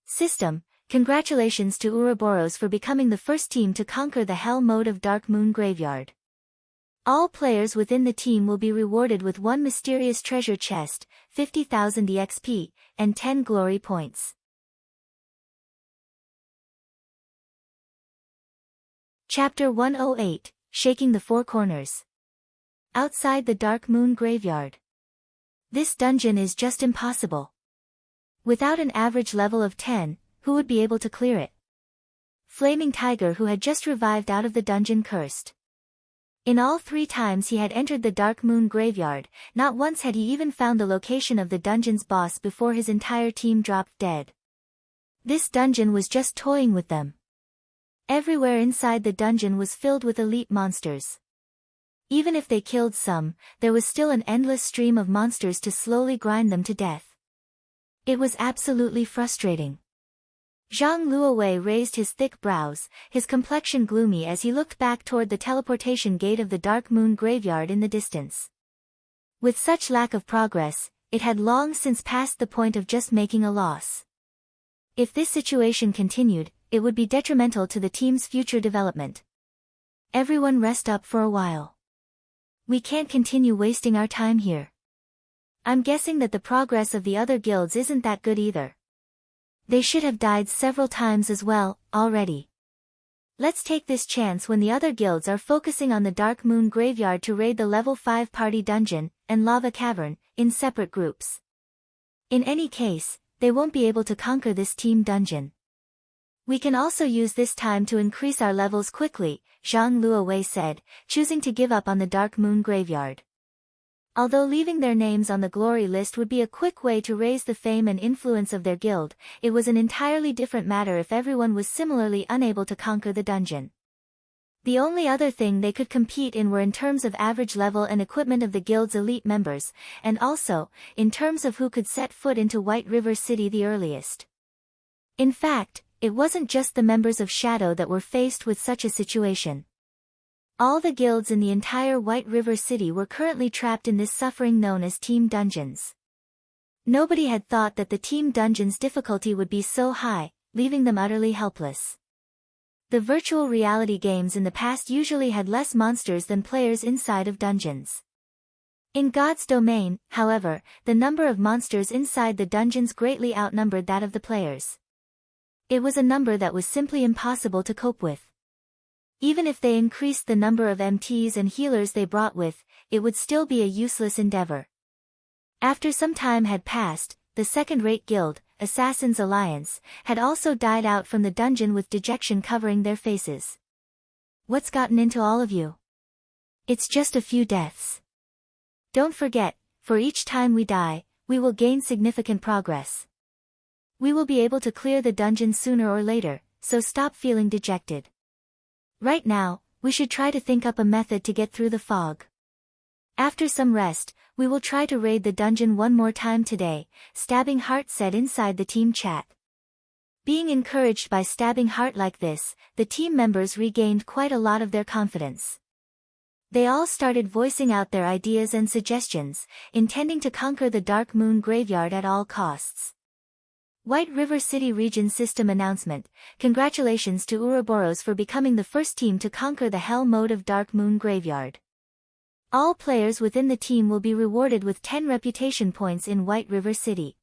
System. Congratulations to Ouroboros for becoming the first team to conquer the Hell mode of Dark Moon Graveyard. All players within the team will be rewarded with 1 mysterious treasure chest, 50,000 EXP, and 10 glory points. Chapter 108, Shaking the Four Corners. Outside the Dark Moon Graveyard. This dungeon is just impossible. Without an average level of 10, who would be able to clear it? Flaming Tiger, who had just revived out of the dungeon, cursed. In all 3 times he had entered the Dark Moon Graveyard, not once had he even found the location of the dungeon's boss before his entire team dropped dead. This dungeon was just toying with them. Everywhere inside the dungeon was filled with elite monsters. Even if they killed some, there was still an endless stream of monsters to slowly grind them to death. It was absolutely frustrating. Zhang Luowei raised his thick brows, his complexion gloomy as he looked back toward the teleportation gate of the Dark Moon Graveyard in the distance. With such lack of progress, it had long since passed the point of just making a loss. If this situation continued, it would be detrimental to the team's future development. Everyone rest up for a while. We can't continue wasting our time here. I'm guessing that the progress of the other guilds isn't that good either. They should have died several times as well, already. Let's take this chance when the other guilds are focusing on the Dark Moon Graveyard to raid the level 5 party dungeon, and Lava Cavern, in separate groups. In any case, they won't be able to conquer this team dungeon. We can also use this time to increase our levels quickly, Zhang Luowei said, choosing to give up on the Dark Moon Graveyard. Although leaving their names on the glory list would be a quick way to raise the fame and influence of their guild, it was an entirely different matter if everyone was similarly unable to conquer the dungeon. The only other thing they could compete in were in terms of average level and equipment of the guild's elite members, and also, in terms of who could set foot into White River City the earliest. In fact, it wasn't just the members of Shadow that were faced with such a situation. All the guilds in the entire White River City were currently trapped in this suffering known as team dungeons. Nobody had thought that the team dungeon's difficulty would be so high, leaving them utterly helpless. The virtual reality games in the past usually had less monsters than players inside of dungeons. In God's domain, however, the number of monsters inside the dungeons greatly outnumbered that of the players. It was a number that was simply impossible to cope with. Even if they increased the number of MTs and healers they brought with, it would still be a useless endeavor. After some time had passed, the second-rate guild, Assassin's Alliance, had also died out from the dungeon with dejection covering their faces. What's gotten into all of you? It's just a few deaths. Don't forget, for each time we die, we will gain significant progress. We will be able to clear the dungeon sooner or later, so stop feeling dejected. Right now, we should try to think up a method to get through the fog. After some rest, we will try to raid the dungeon one more time today, Stabbing Heart said inside the team chat. Being encouraged by Stabbing Heart like this, the team members regained quite a lot of their confidence. They all started voicing out their ideas and suggestions, intending to conquer the Dark Moon Graveyard at all costs. White River City Region System Announcement. Congratulations to Ouroboros for becoming the first team to conquer the Hell mode of Dark Moon Graveyard. All players within the team will be rewarded with 10 reputation points in White River City.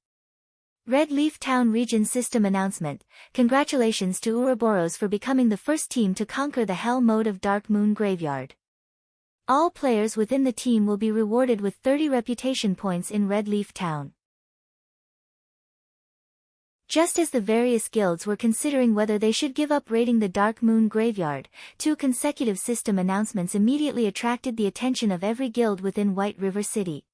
Red Leaf Town Region System Announcement. Congratulations to Ouroboros for becoming the first team to conquer the Hell mode of Dark Moon Graveyard. All players within the team will be rewarded with 30 reputation points in Red Leaf Town. Just as the various guilds were considering whether they should give up raiding the Dark Moon Graveyard, 2 consecutive system announcements immediately attracted the attention of every guild within White River City.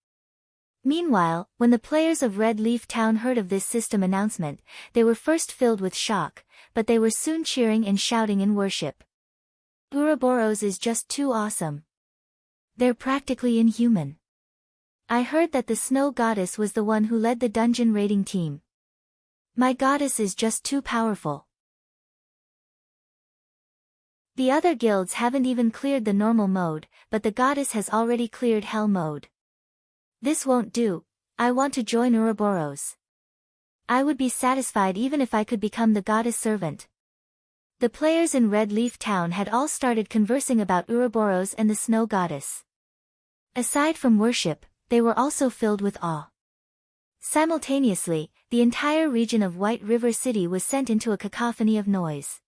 Meanwhile, when the players of Red Leaf Town heard of this system announcement, they were first filled with shock, but they were soon cheering and shouting in worship. Ouroboros is just too awesome. They're practically inhuman. I heard that the Snow Goddess was the one who led the dungeon raiding team. My goddess is just too powerful. The other guilds haven't even cleared the normal mode, but the goddess has already cleared Hell mode. This won't do. I want to join Ouroboros. I would be satisfied even if I could become the goddess servant. The players in Red Leaf Town had all started conversing about Ouroboros and the snow goddess. Aside from worship, they were also filled with awe. Simultaneously, the entire region of White River City was sent into a cacophony of noise.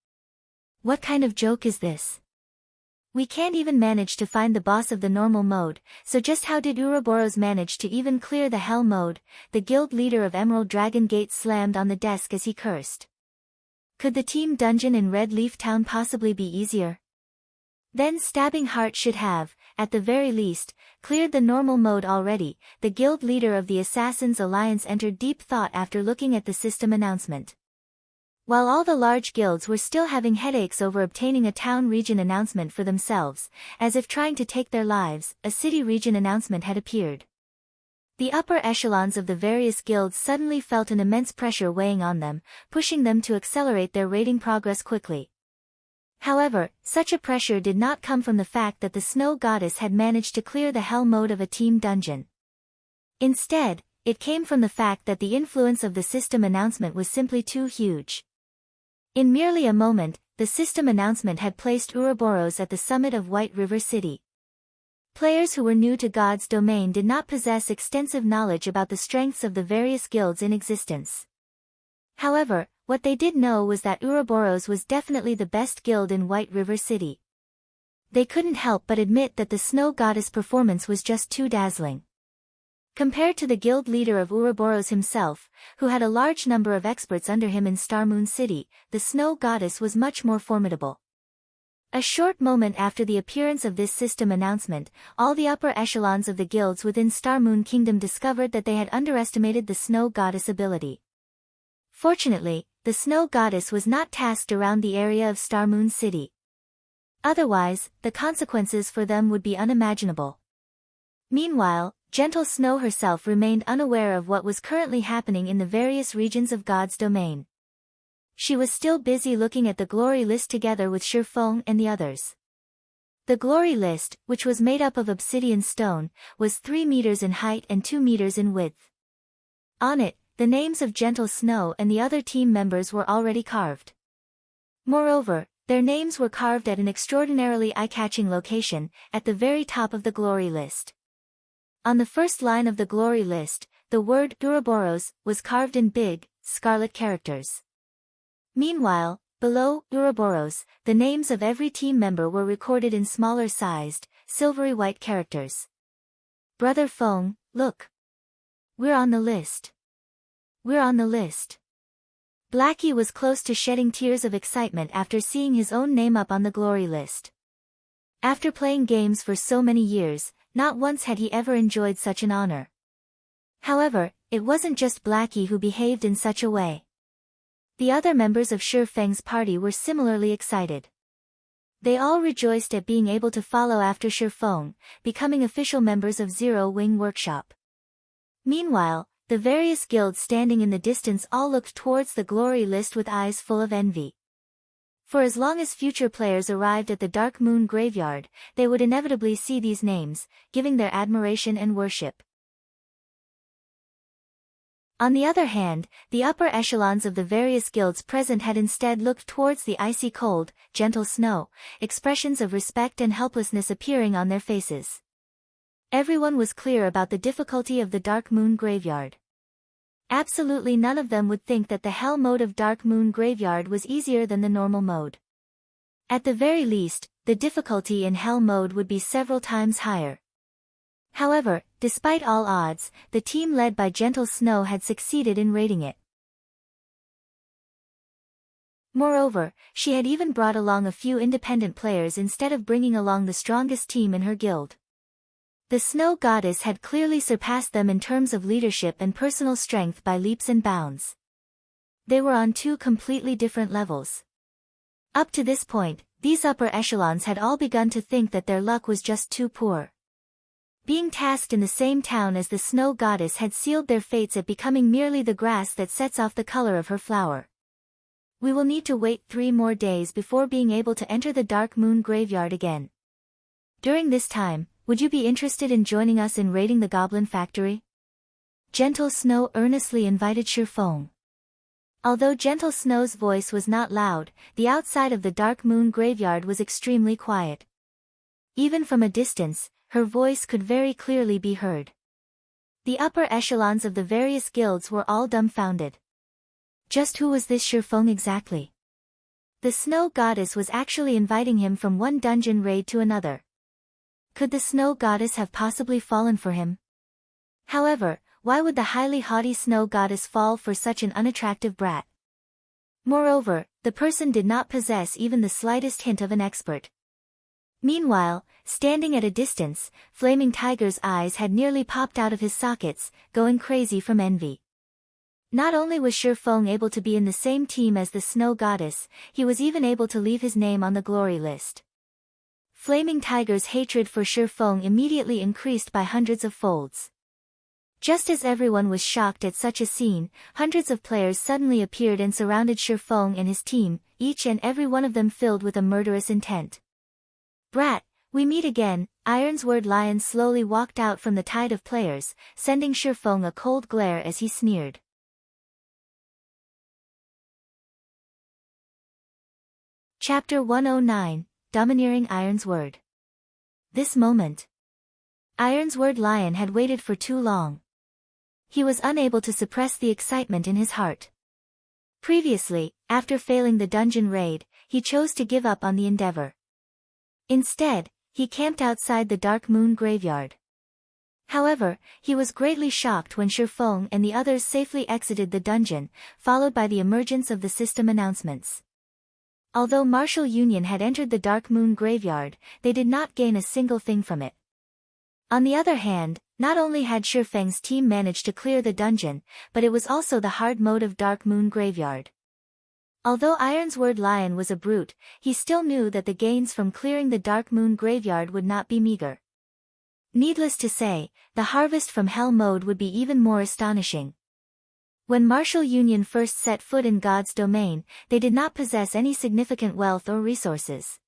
What kind of joke is this? We can't even manage to find the boss of the normal mode, so just how did Ouroboros manage to even clear the hell mode? The guild leader of Emerald Dragon Gate slammed on the desk as he cursed. Could the team dungeon in Red Leaf Town possibly be easier? Then Stabbing Heart should have, at the very least, cleared the normal mode already. The guild leader of the Assassins Alliance entered deep thought after looking at the system announcement. While all the large guilds were still having headaches over obtaining a town region announcement for themselves, as if trying to take their lives, a city region announcement had appeared. The upper echelons of the various guilds suddenly felt an immense pressure weighing on them, pushing them to accelerate their raiding progress quickly. However, such a pressure did not come from the fact that the snow goddess had managed to clear the hell mode of a team dungeon. Instead, it came from the fact that the influence of the system announcement was simply too huge. In merely a moment, the system announcement had placed Ouroboros at the summit of White River City. Players who were new to God's domain did not possess extensive knowledge about the strengths of the various guilds in existence. However, what they did know was that Ouroboros was definitely the best guild in White River City. They couldn't help but admit that the snow goddess performance was just too dazzling. Compared to the guild leader of Ouroboros himself, who had a large number of experts under him in Starmoon City, the snow goddess was much more formidable. A short moment after the appearance of this system announcement, all the upper echelons of the guilds within Starmoon Kingdom discovered that they had underestimated the snow goddess' ability. Fortunately, the snow goddess was not tasked around the area of Starmoon City. Otherwise, the consequences for them would be unimaginable. Meanwhile, Gentle Snow herself remained unaware of what was currently happening in the various regions of God's domain. She was still busy looking at the glory list together with Shirfeng and the others. The glory list, which was made up of obsidian stone, was 3 meters in height and 2 meters in width. On it, the names of Gentle Snow and the other team members were already carved. Moreover, their names were carved at an extraordinarily eye-catching location, at the very top of the glory list. On the first line of the glory list, the word Ouroboros was carved in big, scarlet characters. Meanwhile, below Ouroboros, the names of every team member were recorded in smaller-sized, silvery white characters. Brother Feng, look. We're on the list. We're on the list. Blackie was close to shedding tears of excitement after seeing his own name up on the glory list. After playing games for so many years, not once had he ever enjoyed such an honor. However, it wasn't just Blackie who behaved in such a way. The other members of Shirfeng's party were similarly excited. They all rejoiced at being able to follow after Shirfeng, becoming official members of Zero Wing Workshop. Meanwhile, the various guilds standing in the distance all looked towards the glory list with eyes full of envy. For as long as future players arrived at the Dark Moon Graveyard, they would inevitably see these names, giving their admiration and worship. On the other hand, the upper echelons of the various guilds present had instead looked towards the icy cold, Gentle Snow, expressions of respect and helplessness appearing on their faces. Everyone was clear about the difficulty of the Dark Moon Graveyard. Absolutely none of them would think that the Hell mode of Dark Moon Graveyard was easier than the normal mode. At the very least, the difficulty in Hell mode would be several times higher. However, despite all odds, the team led by Gentle Snow had succeeded in raiding it. Moreover, she had even brought along a few independent players instead of bringing along the strongest team in her guild. The Snow Goddess had clearly surpassed them in terms of leadership and personal strength by leaps and bounds. They were on 2 completely different levels. Up to this point, these upper echelons had all begun to think that their luck was just too poor. Being tasked in the same town as the Snow Goddess had sealed their fates at becoming merely the grass that sets off the color of her flower. We will need to wait 3 more days before being able to enter the Dark Moon Graveyard again. During this time, would you be interested in joining us in raiding the Goblin Factory? Gentle Snow earnestly invited Shirfeng. Although Gentle Snow's voice was not loud, the outside of the Dark Moon graveyard was extremely quiet. Even from a distance, her voice could very clearly be heard. The upper echelons of the various guilds were all dumbfounded. Just who was this Shifeng exactly? The Snow Goddess was actually inviting him from one dungeon raid to another. Could the Snow Goddess have possibly fallen for him? However, why would the highly haughty Snow Goddess fall for such an unattractive brat? Moreover, the person did not possess even the slightest hint of an expert. Meanwhile, standing at a distance, Flaming Tiger's eyes had nearly popped out of his sockets, going crazy from envy. Not only was Shifeng able to be in the same team as the Snow Goddess, he was even able to leave his name on the glory list. Flaming Tiger's hatred for Shifeng immediately increased by hundreds of folds. Just as everyone was shocked at such a scene, hundreds of players suddenly appeared and surrounded Shifeng and his team, each and every one of them filled with a murderous intent. "Brat, we meet again." Ironsword Lion slowly walked out from the tide of players, sending Shifeng a cold glare as he sneered. Chapter 109, Domineering Ironsword. This moment. Ironsword Lion had waited for too long. He was unable to suppress the excitement in his heart. Previously, after failing the dungeon raid, he chose to give up on the endeavor. Instead, he camped outside the Dark Moon graveyard. However, he was greatly shocked when Shifeng and the others safely exited the dungeon, followed by the emergence of the system announcements. Although Martial Union had entered the Dark Moon graveyard, they did not gain a single thing from it. On the other hand, not only had Shifeng's team managed to clear the dungeon, but it was also the hard mode of Dark Moon graveyard. Although Ironsword Lion was a brute, he still knew that the gains from clearing the Dark Moon graveyard would not be meager. Needless to say, the harvest from Hell mode would be even more astonishing. When Martial Union first set foot in God's domain, they did not possess any significant wealth or resources.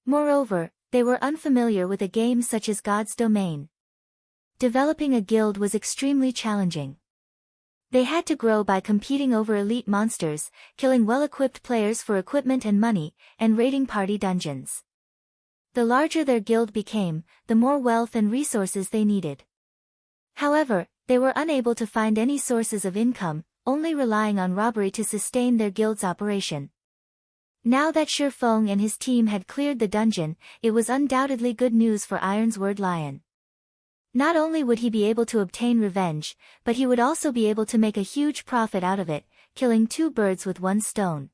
Moreover, they were unfamiliar with a game such as God's domain. Developing a guild was extremely challenging. They had to grow by competing over elite monsters, killing well-equipped players for equipment and money, and raiding party dungeons. The larger their guild became, the more wealth and resources they needed. However, they were unable to find any sources of income, only relying on robbery to sustain their guild's operation. Now that Shifeng and his team had cleared the dungeon, it was undoubtedly good news for Ironsword Lion. Not only would he be able to obtain revenge, but he would also be able to make a huge profit out of it, killing two birds with one stone.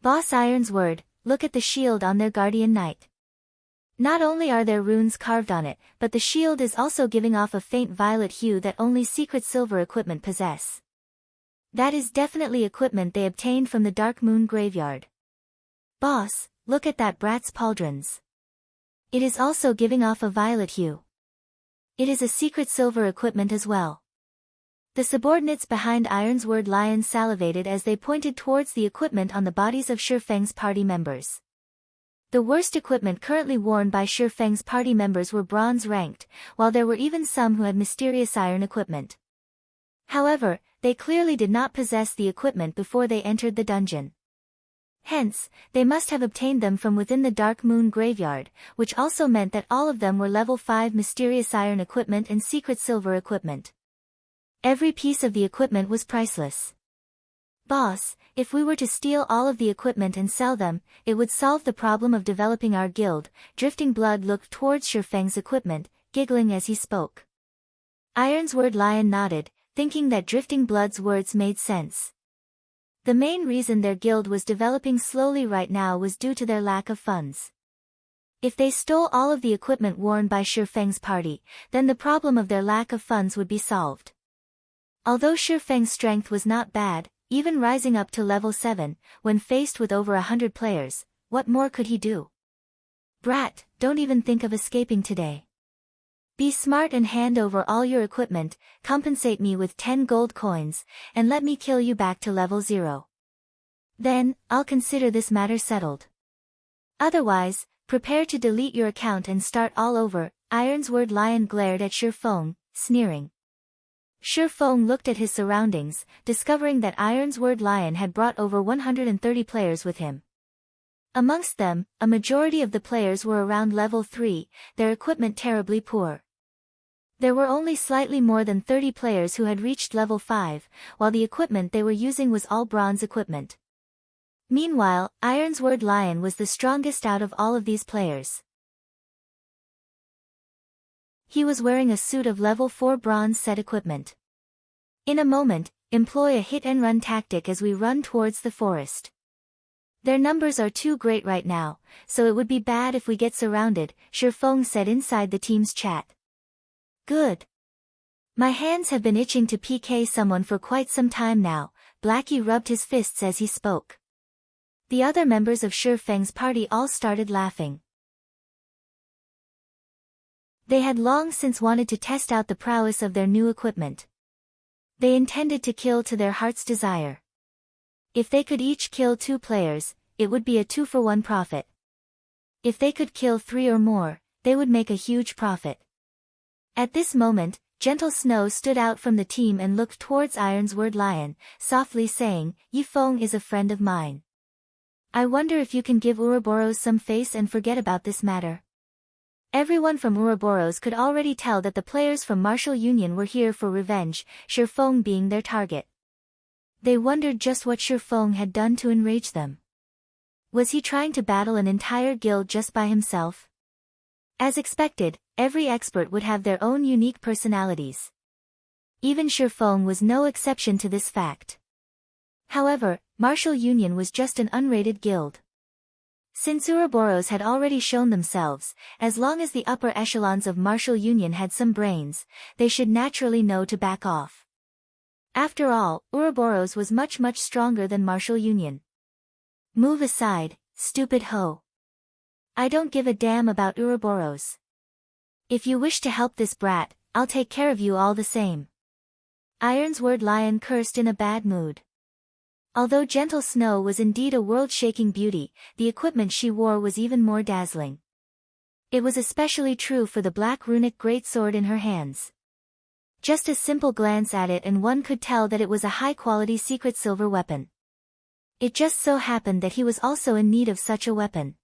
Boss Ironsword, look at the shield on their guardian knight. Not only are there runes carved on it, but the shield is also giving off a faint violet hue that only secret silver equipment possess. That is definitely equipment they obtained from the Dark Moon graveyard. Boss, look at that brat's pauldrons. It is also giving off a violet hue. It is a secret silver equipment as well. The subordinates behind Ironsword Lion salivated as they pointed towards the equipment on the bodies of Shifeng's party members. The worst equipment currently worn by Shifeng's party members were bronze ranked, while there were even some who had mysterious iron equipment. However, they clearly did not possess the equipment before they entered the dungeon. Hence, they must have obtained them from within the Dark Moon graveyard, which also meant that all of them were level 5 mysterious iron equipment and secret silver equipment. Every piece of the equipment was priceless. Boss, if we were to steal all of the equipment and sell them, it would solve the problem of developing our guild. Drifting Blood looked towards Shifeng's equipment, giggling as he spoke. Ironsword Lion nodded, thinking that Drifting Blood's words made sense. The main reason their guild was developing slowly right now was due to their lack of funds. If they stole all of the equipment worn by Shifeng's party, then the problem of their lack of funds would be solved. Although Shifeng's strength was not bad, even rising up to level 7, when faced with over 100 players, what more could he do? Brat, don't even think of escaping today. Be smart and hand over all your equipment, compensate me with 10 gold coins, and let me kill you back to level 0. Then, I'll consider this matter settled. Otherwise, prepare to delete your account and start all over. Ironsword Lion glared at Shifeng, sneering. Feng looked at his surroundings, discovering that Ironsword Lion had brought over 130 players with him. Amongst them, a majority of the players were around level 3, their equipment terribly poor. There were only slightly more than 30 players who had reached level 5, while the equipment they were using was all bronze equipment. Meanwhile, Ironsword Lion was the strongest out of all of these players. He was wearing a suit of level 4 bronze set equipment. In a moment, employ a hit-and-run tactic as we run towards the forest. Their numbers are too great right now, so it would be bad if we get surrounded, Feng said inside the team's chat. Good. My hands have been itching to PK someone for quite some time now, Blackie rubbed his fists as he spoke. The other members of Feng's party all started laughing. They had long since wanted to test out the prowess of their new equipment. They intended to kill to their heart's desire. If they could each kill 2 players, it would be a 2-for-1 profit. If they could kill 3 or more, they would make a huge profit. At this moment, Gentle Snow stood out from the team and looked towards Ironsword Lion, softly saying, Yi Feng is a friend of mine. I wonder if you can give Ouroboros some face and forget about this matter. Everyone from Ouroboros could already tell that the players from Martial Union were here for revenge, Feng being their target. They wondered just what Feng had done to enrage them. Was he trying to battle an entire guild just by himself? As expected, every expert would have their own unique personalities. Even Feng was no exception to this fact. However, Martial Union was just an unrated guild. Since Ouroboros had already shown themselves, as long as the upper echelons of Martial Union had some brains, they should naturally know to back off. After all, Ouroboros was much stronger than Martial Union. Move aside, stupid hoe. I don't give a damn about Ouroboros. If you wish to help this brat, I'll take care of you all the same. Ironsword Lion cursed in a bad mood. Although Gentle Snow was indeed a world-shaking beauty, the equipment she wore was even more dazzling. It was especially true for the black runic greatsword in her hands. Just a simple glance at it and one could tell that it was a high-quality secret silver weapon. It just so happened that he was also in need of such a weapon.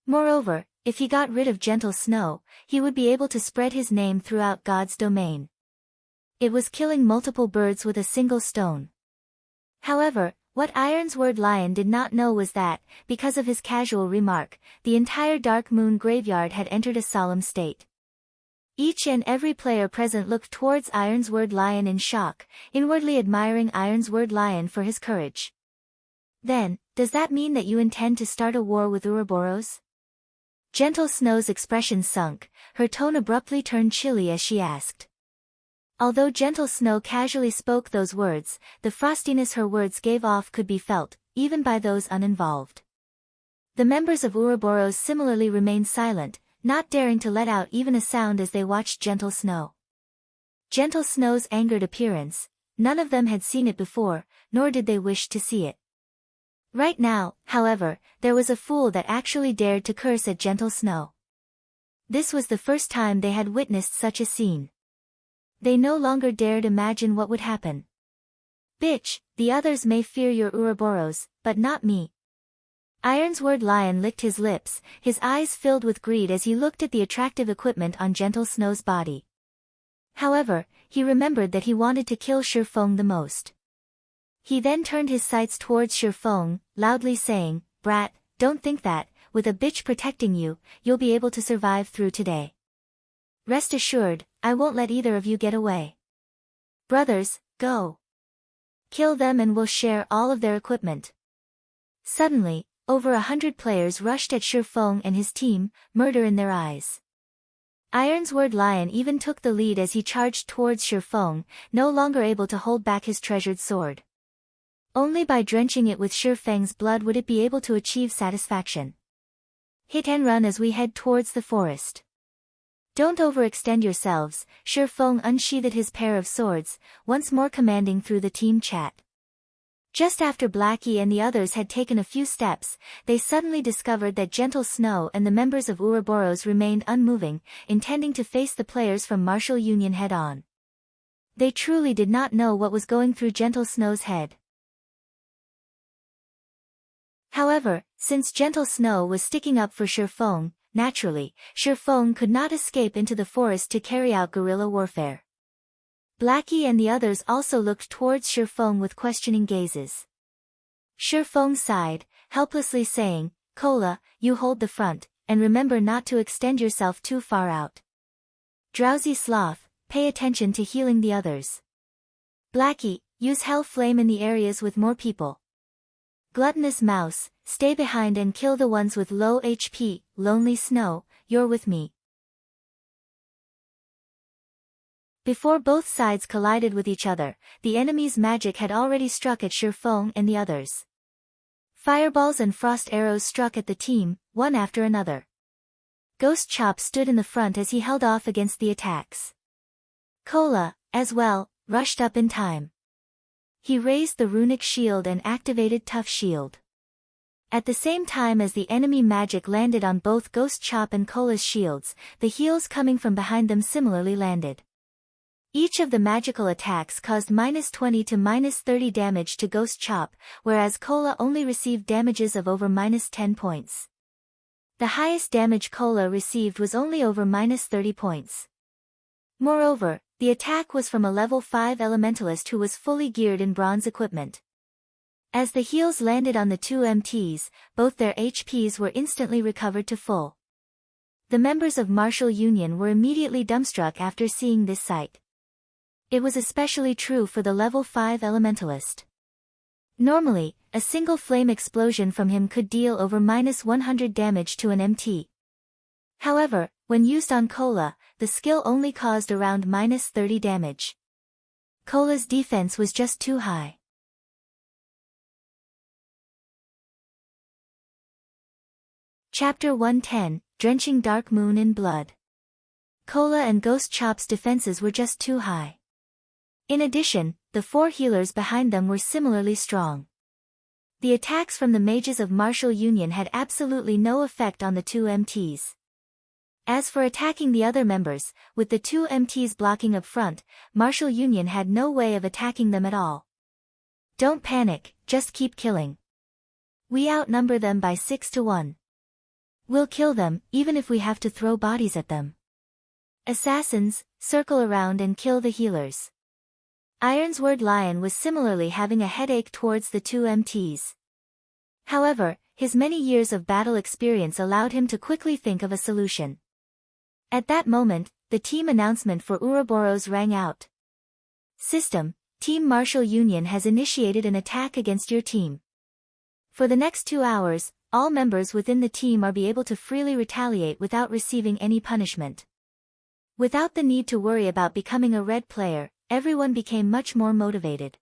Moreover, if he got rid of Gentle Snow, he would be able to spread his name throughout God's domain. It was killing multiple birds with a single stone. However, what Ironsword Lion did not know was that, because of his casual remark, the entire Dark Moon graveyard had entered a solemn state. Each and every player present looked towards Ironsword Lion in shock, inwardly admiring Ironsword Lion for his courage. Then, does that mean that you intend to start a war with Ouroboros? Gentle Snow's expression sunk, her tone abruptly turned chilly as she asked. Although Gentle Snow casually spoke those words, the frostiness her words gave off could be felt, even by those uninvolved. The members of Ouroboros similarly remained silent, not daring to let out even a sound as they watched Gentle Snow. Gentle Snow's angered appearance, none of them had seen it before, nor did they wish to see it. Right now, however, there was a fool that actually dared to curse at Gentle Snow. This was the first time they had witnessed such a scene. They no longer dared imagine what would happen. Bitch, the others may fear your Ouroboros, but not me. Ironsword Lion licked his lips, his eyes filled with greed as he looked at the attractive equipment on Gentle Snow's body. However, he remembered that he wanted to kill Feng the most. He then turned his sights towards Feng, loudly saying, Brat, don't think that, with a bitch protecting you, you'll be able to survive through today. Rest assured, I won't let either of you get away. Brothers, go. Kill them and we'll share all of their equipment. Suddenly, over 100 players rushed at Feng and his team, murder in their eyes. Ironsword Lion even took the lead as he charged towards Feng, no longer able to hold back his treasured sword. Only by drenching it with Feng's blood would it be able to achieve satisfaction. Hit and run as we head towards the forest. Don't overextend yourselves, Feng unsheathed his pair of swords, once more commanding through the team chat. Just after Blackie and the others had taken a few steps, they suddenly discovered that Gentle Snow and the members of Ouroboros remained unmoving, intending to face the players from Martial Union head-on. They truly did not know what was going through Gentle Snow's head. However, since Gentle Snow was sticking up for Shifeng, naturally, Shifeng could not escape into the forest to carry out guerrilla warfare. Blackie and the others also looked towards Shifeng with questioning gazes. Shifeng sighed, helplessly saying, "Kola, you hold the front, and remember not to extend yourself too far out. Drowsy Sloth, pay attention to healing the others. Blackie, use Hell Flame in the areas with more people. Gluttonous Mouse, stay behind and kill the ones with low HP, Lonely Snow, you're with me." Before both sides collided with each other, the enemy's magic had already struck at Shifeng and the others. Fireballs and frost arrows struck at the team, one after another. Ghost Chop stood in the front as he held off against the attacks. Kola, as well, rushed up in time. He raised the runic shield and activated Tough Shield. At the same time as the enemy magic landed on both Ghost Chop and Kola's shields, the heals coming from behind them similarly landed. Each of the magical attacks caused -20 to -30 damage to Ghost Chop, whereas Kola only received damages of over -10 points. The highest damage Kola received was only over -30 points. Moreover, the attack was from a level 5 elementalist who was fully geared in bronze equipment. As the heals landed on the two MTs, both their HPs were instantly recovered to full. The members of Martial Union were immediately dumbstruck after seeing this sight. It was especially true for the level 5 elementalist. Normally, a single flame explosion from him could deal over -100 damage to an MT. However, when used on Kola, the skill only caused around -30 damage. Kola's defense was just too high. Chapter 110, Drenching Dark Moon in Blood. Kola and Ghost Chop's defenses were just too high. In addition, the 4 healers behind them were similarly strong. The attacks from the mages of Martial Union had absolutely no effect on the two MTs. As for attacking the other members, with the two MTs blocking up front, Martial Union had no way of attacking them at all. "Don't panic, just keep killing. We outnumber them by 6 to 1. We'll kill them, even if we have to throw bodies at them. Assassins, circle around and kill the healers." Ironsword Lion was similarly having a headache towards the two MTs. However, his many years of battle experience allowed him to quickly think of a solution. At that moment, the team announcement for Ouroboros rang out. "System, Team Martial Union has initiated an attack against your team. For the next 2 hours, all members within the team are be able to freely retaliate without receiving any punishment." Without the need to worry about becoming a red player, everyone became much more motivated.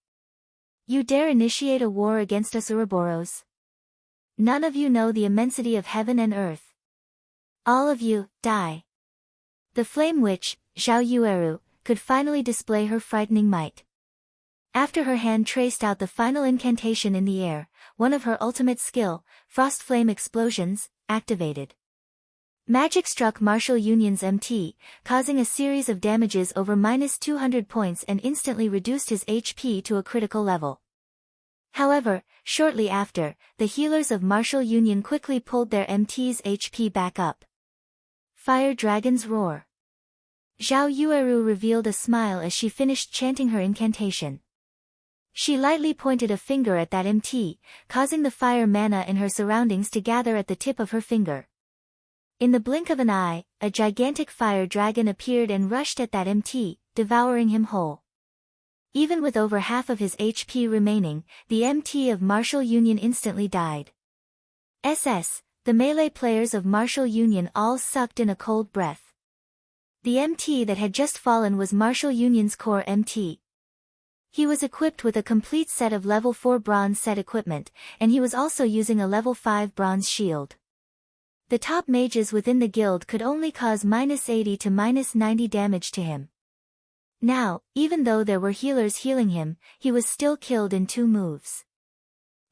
"You dare initiate a war against us, Ouroboros? None of you know the immensity of heaven and earth. All of you, die." The Flame Witch, Zhao Yueru, could finally display her frightening might. After her hand traced out the final incantation in the air, one of her ultimate skill, Frost Flame Explosions, activated. Magic struck Martial Union's MT, causing a series of damages over -200 points and instantly reduced his HP to a critical level. However, shortly after, the healers of Martial Union quickly pulled their MT's HP back up. Fire Dragon's Roar. Zhao Yueru revealed a smile as she finished chanting her incantation. She lightly pointed a finger at that MT, causing the fire mana in her surroundings to gather at the tip of her finger. In the blink of an eye, a gigantic fire dragon appeared and rushed at that MT, devouring him whole. Even with over half of his HP remaining, the MT of Martial Union instantly died. The melee players of Martial Union all sucked in a cold breath. The MT that had just fallen was Martial Union's core MT. He was equipped with a complete set of level 4 bronze set equipment, and he was also using a level 5 bronze shield. The top mages within the guild could only cause -80 to -90 damage to him. Now, even though there were healers healing him, he was still killed in 2 moves.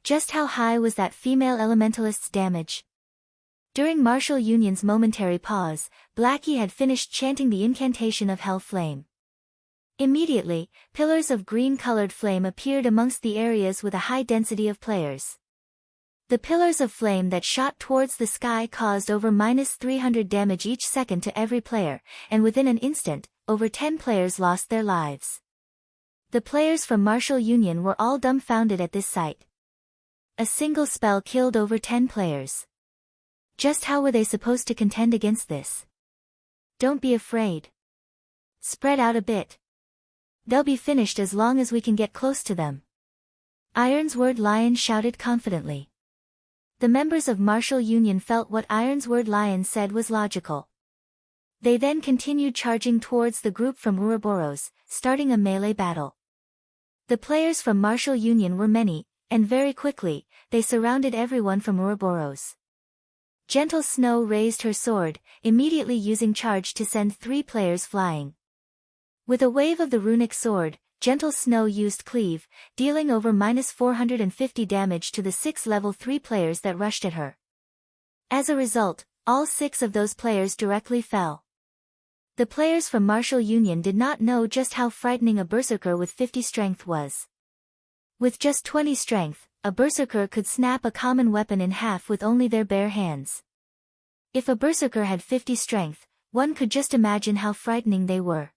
Just how high was that female elementalist's damage? During Martial Union's momentary pause, Blackie had finished chanting the incantation of Hell Flame. Immediately, pillars of green-colored flame appeared amongst the areas with a high density of players. The pillars of flame that shot towards the sky caused over -300 damage each second to every player, and within an instant, over 10 players lost their lives. The players from Martial Union were all dumbfounded at this sight. A single spell killed over 10 players. Just how were they supposed to contend against this? Don't be afraid. Spread out a bit. They'll be finished as long as we can get close to them. Ironsword Lion shouted confidently. The members of Martial Union felt what Ironsword Lion said was logical. They then continued charging towards the group from Ouroboros, starting a melee battle. The players from Martial Union were many, and very quickly, they surrounded everyone from Ouroboros. Gentle Snow raised her sword, immediately using charge to send 3 players flying. With a wave of the runic sword, Gentle Snow used Cleave, dealing over -450 damage to the 6 level 3 players that rushed at her. As a result, all 6 of those players directly fell. The players from Martial Union did not know just how frightening a berserker with 50 strength was. With just 20 strength, a berserker could snap a common weapon in half with only their bare hands. If a berserker had 50 strength, one could just imagine how frightening they were.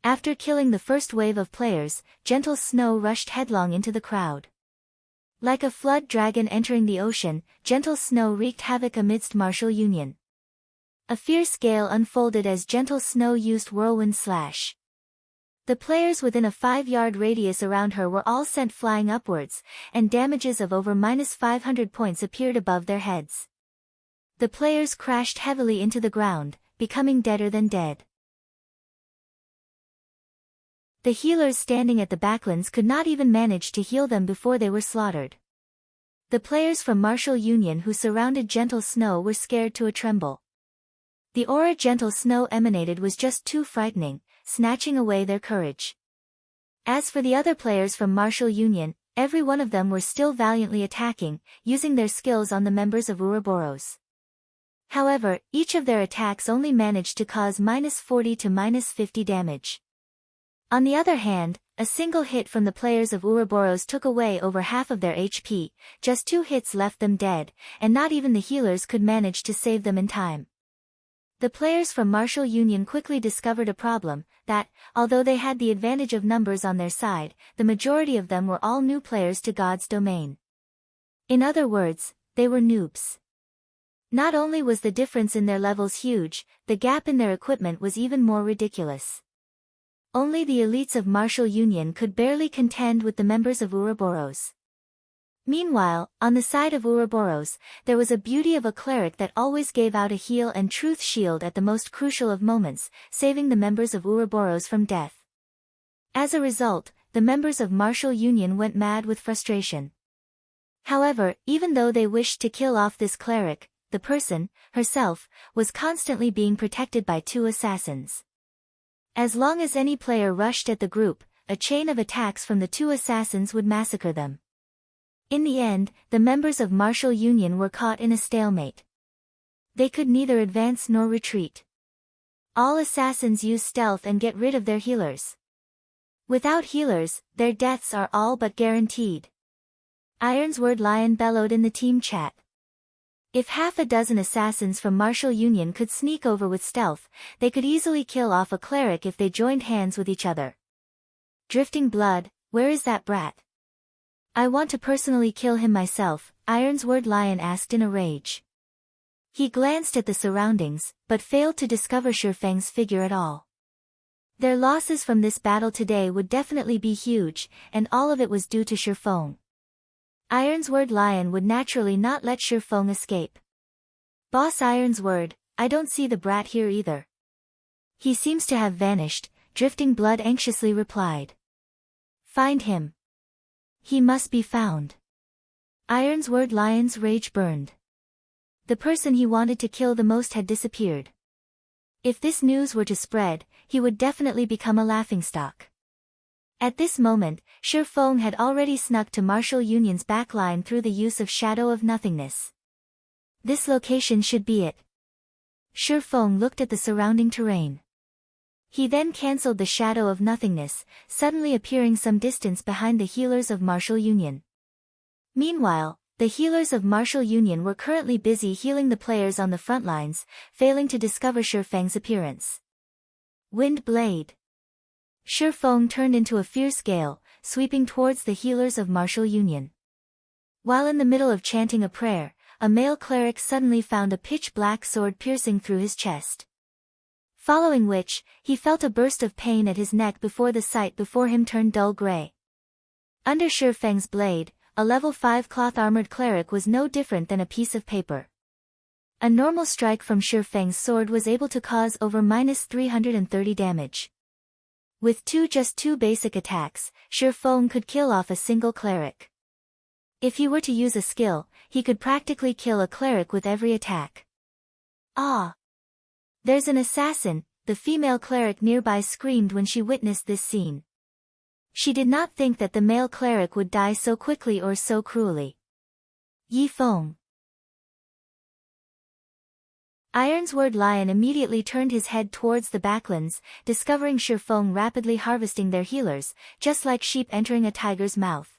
After killing the first wave of players, Gentle Snow rushed headlong into the crowd. Like a flood dragon entering the ocean, Gentle Snow wreaked havoc amidst Martial Union. A fierce gale unfolded as Gentle Snow used Whirlwind Slash. The players within a 5-yard radius around her were all sent flying upwards, and damages of over -500 points appeared above their heads. The players crashed heavily into the ground, becoming deader than dead. The healers standing at the backlands could not even manage to heal them before they were slaughtered. The players from Martial Union who surrounded Gentle Snow were scared to a tremble. The aura Gentle Snow emanated was just too frightening, snatching away their courage. As for the other players from Martial Union, every one of them were still valiantly attacking, using their skills on the members of Ouroboros. However, each of their attacks only managed to cause -40 to -50 damage. On the other hand, a single hit from the players of Ouroboros took away over half of their HP, just 2 hits left them dead, and not even the healers could manage to save them in time. The players from Martial Union quickly discovered a problem, that, although they had the advantage of numbers on their side, the majority of them were all new players to God's domain. In other words, they were noobs. Not only was the difference in their levels huge, the gap in their equipment was even more ridiculous. Only the elites of Martial Union could barely contend with the members of Ouroboros. Meanwhile, on the side of Ouroboros, there was a beauty of a cleric that always gave out a heal and truth shield at the most crucial of moments, saving the members of Ouroboros from death. As a result, the members of Martial Union went mad with frustration. However, even though they wished to kill off this cleric, the person, herself, was constantly being protected by 2 assassins. As long as any player rushed at the group, a chain of attacks from the 2 assassins would massacre them. In the end, the members of Martial Union were caught in a stalemate. They could neither advance nor retreat. All assassins use stealth and get rid of their healers. Without healers, their deaths are all but guaranteed. Ironsword Lion bellowed in the team chat. If half a dozen assassins from Martial Union could sneak over with stealth, they could easily kill off a cleric if they joined hands with each other. Drifting Blood, where is that brat? I want to personally kill him myself, Ironsword Lion asked in a rage. He glanced at the surroundings, but failed to discover Shurfeng's figure at all. Their losses from this battle today would definitely be huge, and all of it was due to Shurfeng. Ironsword Lion would naturally not let Shurfeng escape. Boss Ironsword, I don't see the brat here either. He seems to have vanished, Drifting Blood anxiously replied. Find him. He must be found. Ironsword Lion's rage burned. The person he wanted to kill the most had disappeared. If this news were to spread, he would definitely become a laughingstock. At this moment, Shurfeng had already snuck to Martial Union's backline through the use of Shadow of Nothingness. This location should be it. Shurfeng looked at the surrounding terrain. He then cancelled the shadow of nothingness, suddenly appearing some distance behind the healers of Martial Union. Meanwhile, the healers of Martial Union were currently busy healing the players on the front lines, failing to discover Shifeng's appearance. Wind Blade. Shifeng turned into a fierce gale, sweeping towards the healers of Martial Union. While in the middle of chanting a prayer, a male cleric suddenly found a pitch-black sword piercing through his chest. Following which, he felt a burst of pain at his neck before the sight before him turned dull gray. Under Shifeng's blade, a level 5 cloth-armored cleric was no different than a piece of paper. A normal strike from Shifeng's sword was able to cause over -330 damage. With just two basic attacks, Shifeng could kill off a single cleric. If he were to use a skill, he could practically kill a cleric with every attack. Ah! There's an assassin, the female cleric nearby screamed when she witnessed this scene. She did not think that the male cleric would die so quickly or so cruelly. Yi Feng. Ironsword Lion immediately turned his head towards the backlands, discovering Shifeng rapidly harvesting their healers, just like sheep entering a tiger's mouth.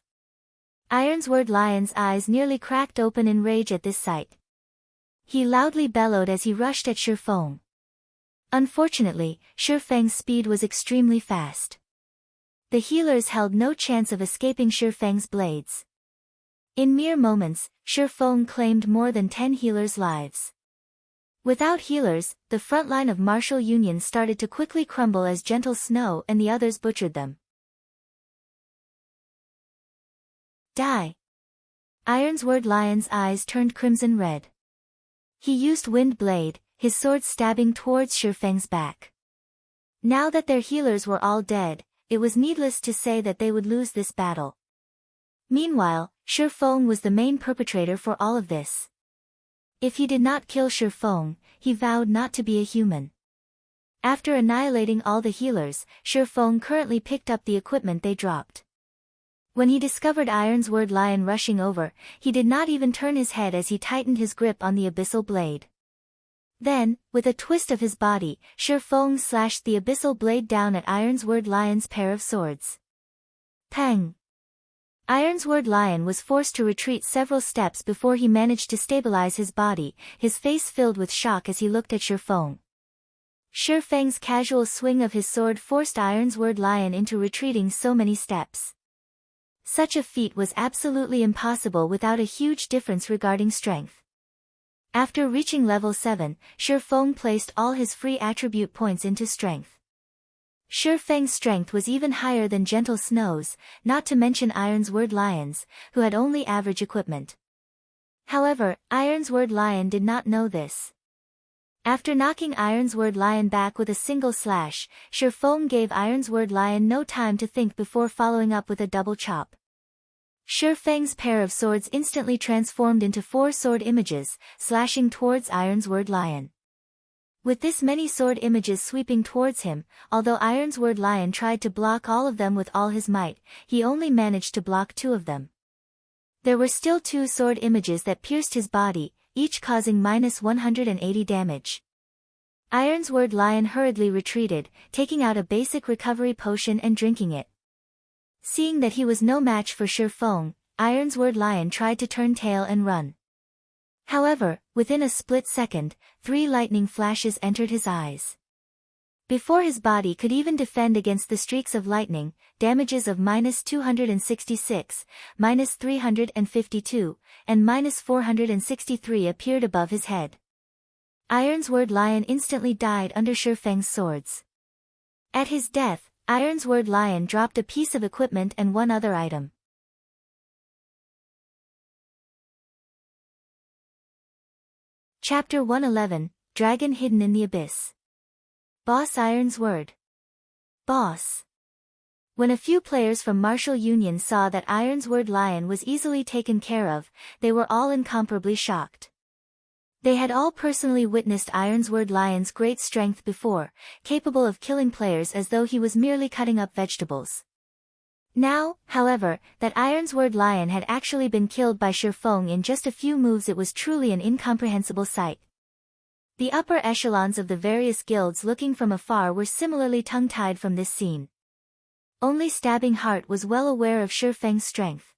Ironsword Lion's eyes nearly cracked open in rage at this sight. He loudly bellowed as he rushed at Shifeng. Unfortunately, Shifeng's speed was extremely fast. The healers held no chance of escaping Shifeng's blades. In mere moments, Shifeng claimed more than 10 healers' lives. Without healers, the front line of Martial Union started to quickly crumble as gentle snow and the others butchered them. Die! Ironsword Lion's eyes turned crimson red. He used Wind Blade, his sword stabbing towards Shifeng's back. Now that their healers were all dead, it was needless to say that they would lose this battle. Meanwhile, Shifeng was the main perpetrator for all of this. If he did not kill Shifeng, he vowed not to be a human. After annihilating all the healers, Shifeng currently picked up the equipment they dropped. When he discovered Ironsword Lion rushing over, he did not even turn his head as he tightened his grip on the abyssal blade. Then, with a twist of his body, Shifeng slashed the abyssal blade down at Ironsword Lion's pair of swords. Pang! Ironsword Lion was forced to retreat several steps before he managed to stabilize his body, his face filled with shock as he looked at Shifeng. Shifeng's casual swing of his sword forced Ironsword Lion into retreating so many steps. Such a feat was absolutely impossible without a huge difference regarding strength. After reaching level 7, Shifeng placed all his free attribute points into strength. Shifeng's strength was even higher than Gentle Snow's, not to mention Ironsword Lion's, who had only average equipment. However, Ironsword Lion did not know this. After knocking Ironsword Lion back with a single slash, Shifeng gave Ironsword Lion no time to think before following up with a double chop. Shifeng's pair of swords instantly transformed into 4 sword images, slashing towards Ironsword Lion. With this many sword images sweeping towards him, although Ironsword Lion tried to block all of them with all his might, he only managed to block 2 of them. There were still 2 sword images that pierced his body, each causing -180 damage. Ironsword Lion hurriedly retreated, taking out a basic recovery potion and drinking it. Seeing that he was no match for Shifeng, Ironsword Lion tried to turn tail and run. However, within a split second, 3 lightning flashes entered his eyes. Before his body could even defend against the streaks of lightning, damages of -266, -352, and -463 appeared above his head. Ironsword Lion instantly died under Shifeng's swords. At his death, Ironsword Lion dropped a piece of equipment and 1 other item. Chapter 111, Dragon Hidden in the Abyss. Boss Ironsword. Boss. When a few players from Martial Union saw that Ironsword Lion was easily taken care of, they were all incomparably shocked. They had all personally witnessed Ironsword Lion's great strength before, capable of killing players as though he was merely cutting up vegetables. Now, however, that Ironsword Lion had actually been killed by Shifeng in just a few moves, it was truly an incomprehensible sight. The upper echelons of the various guilds looking from afar were similarly tongue-tied from this scene. Only Stabbing Heart was well aware of Shifeng's strength.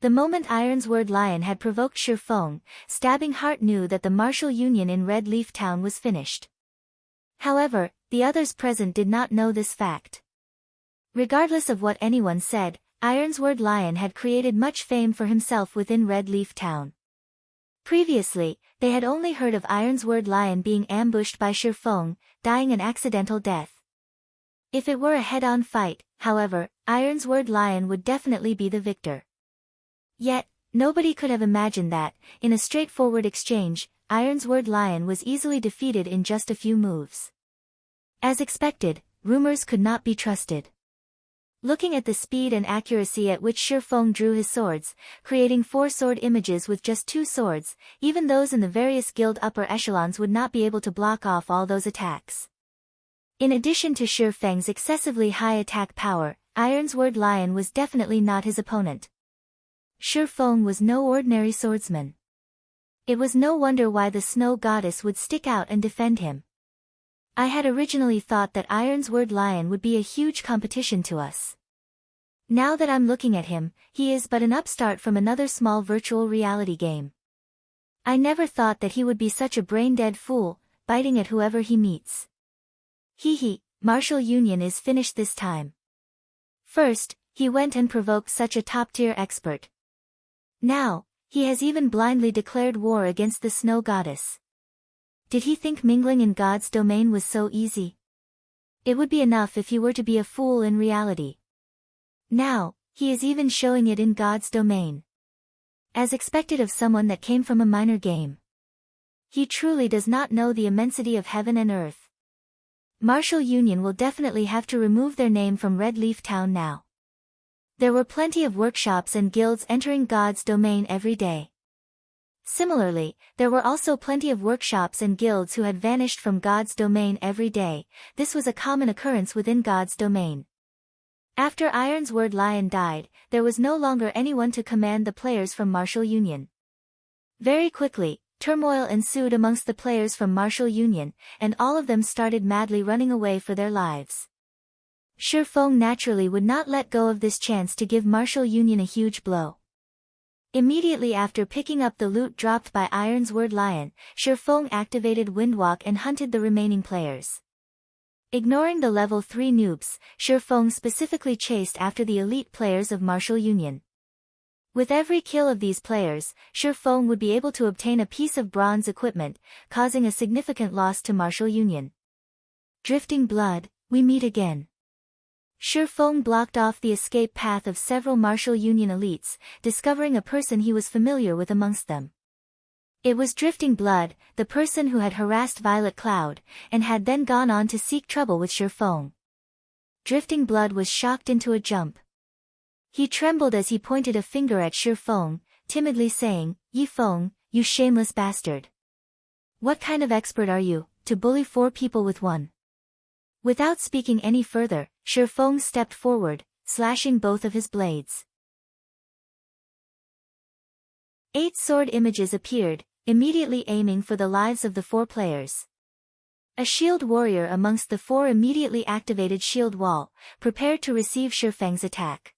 The moment Ironsword Lion had provoked Shifeng, Stabbing Heart knew that the martial union in Red Leaf Town was finished. However, the others present did not know this fact. Regardless of what anyone said, Ironsword Lion had created much fame for himself within Red Leaf Town. Previously, they had only heard of Ironsword Lion being ambushed by Shifeng, dying an accidental death. If it were a head-on fight, however, Ironsword Lion would definitely be the victor. Yet, nobody could have imagined that, in a straightforward exchange, Ironsword Lion was easily defeated in just a few moves. As expected, rumors could not be trusted. Looking at the speed and accuracy at which Shifeng drew his swords, creating 4 sword images with just 2 swords, even those in the various guild upper echelons would not be able to block off all those attacks. In addition to Shifeng's excessively high attack power, Ironsword Lion was definitely not his opponent. Shifeng was no ordinary swordsman. It was no wonder why the snow goddess would stick out and defend him. I had originally thought that Ironsword Lion would be a huge competition to us. Now that I'm looking at him, he is but an upstart from another small virtual reality game. I never thought that he would be such a brain-dead fool, biting at whoever he meets. Hee, martial union is finished this time. First, he went and provoked such a top-tier expert. Now, he has even blindly declared war against the snow goddess. Did he think mingling in God's domain was so easy? It would be enough if he were to be a fool in reality. Now, he is even showing it in God's domain. As expected of someone that came from a minor game. He truly does not know the immensity of heaven and earth. Martial Union will definitely have to remove their name from Red Leaf Town now. There were plenty of workshops and guilds entering God's domain every day. Similarly, there were also plenty of workshops and guilds who had vanished from God's domain every day. This was a common occurrence within God's domain. After Ironsword Lion died, there was no longer anyone to command the players from Martial Union. Very quickly, turmoil ensued amongst the players from Martial Union, and all of them started madly running away for their lives. Shifeng naturally would not let go of this chance to give Martial Union a huge blow. Immediately after picking up the loot dropped by Ironsword Lion, Shifeng activated Windwalk and hunted the remaining players. Ignoring the level 3 noobs, Shifeng specifically chased after the elite players of Martial Union. With every kill of these players, Shifeng would be able to obtain a piece of bronze equipment, causing a significant loss to Martial Union. Drifting Blood, we meet again. Shifeng blocked off the escape path of several Martial Union elites, discovering a person he was familiar with amongst them. It was Drifting Blood, the person who had harassed Violet Cloud, and had then gone on to seek trouble with Shifeng. Drifting Blood was shocked into a jump. He trembled as he pointed a finger at Shifeng, timidly saying, "Yifeng, you shameless bastard. What kind of expert are you, to bully 4 people with one?" Without speaking any further, Shifeng stepped forward, slashing both of his blades. 8 sword images appeared, immediately aiming for the lives of the 4 players. A shield warrior amongst the 4 immediately activated shield wall, prepared to receive Shifeng's attack.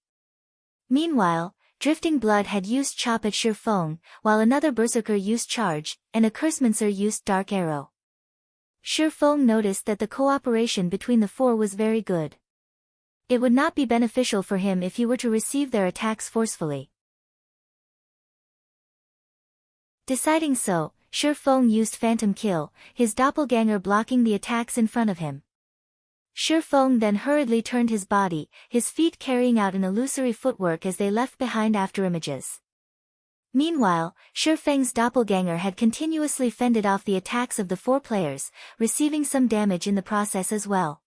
Meanwhile, Drifting Blood had used Chop at Shifeng, while another berserker used Charge, and a Cursemancer used Dark Arrow. Shifeng noticed that the cooperation between the 4 was very good. It would not be beneficial for him if he were to receive their attacks forcefully. Deciding so, Shifeng used Phantom Kill, his doppelganger blocking the attacks in front of him. Shifeng then hurriedly turned his body, his feet carrying out an illusory footwork as they left behind afterimages. Meanwhile, Shifeng's doppelganger had continuously fended off the attacks of the 4 players, receiving some damage in the process as well.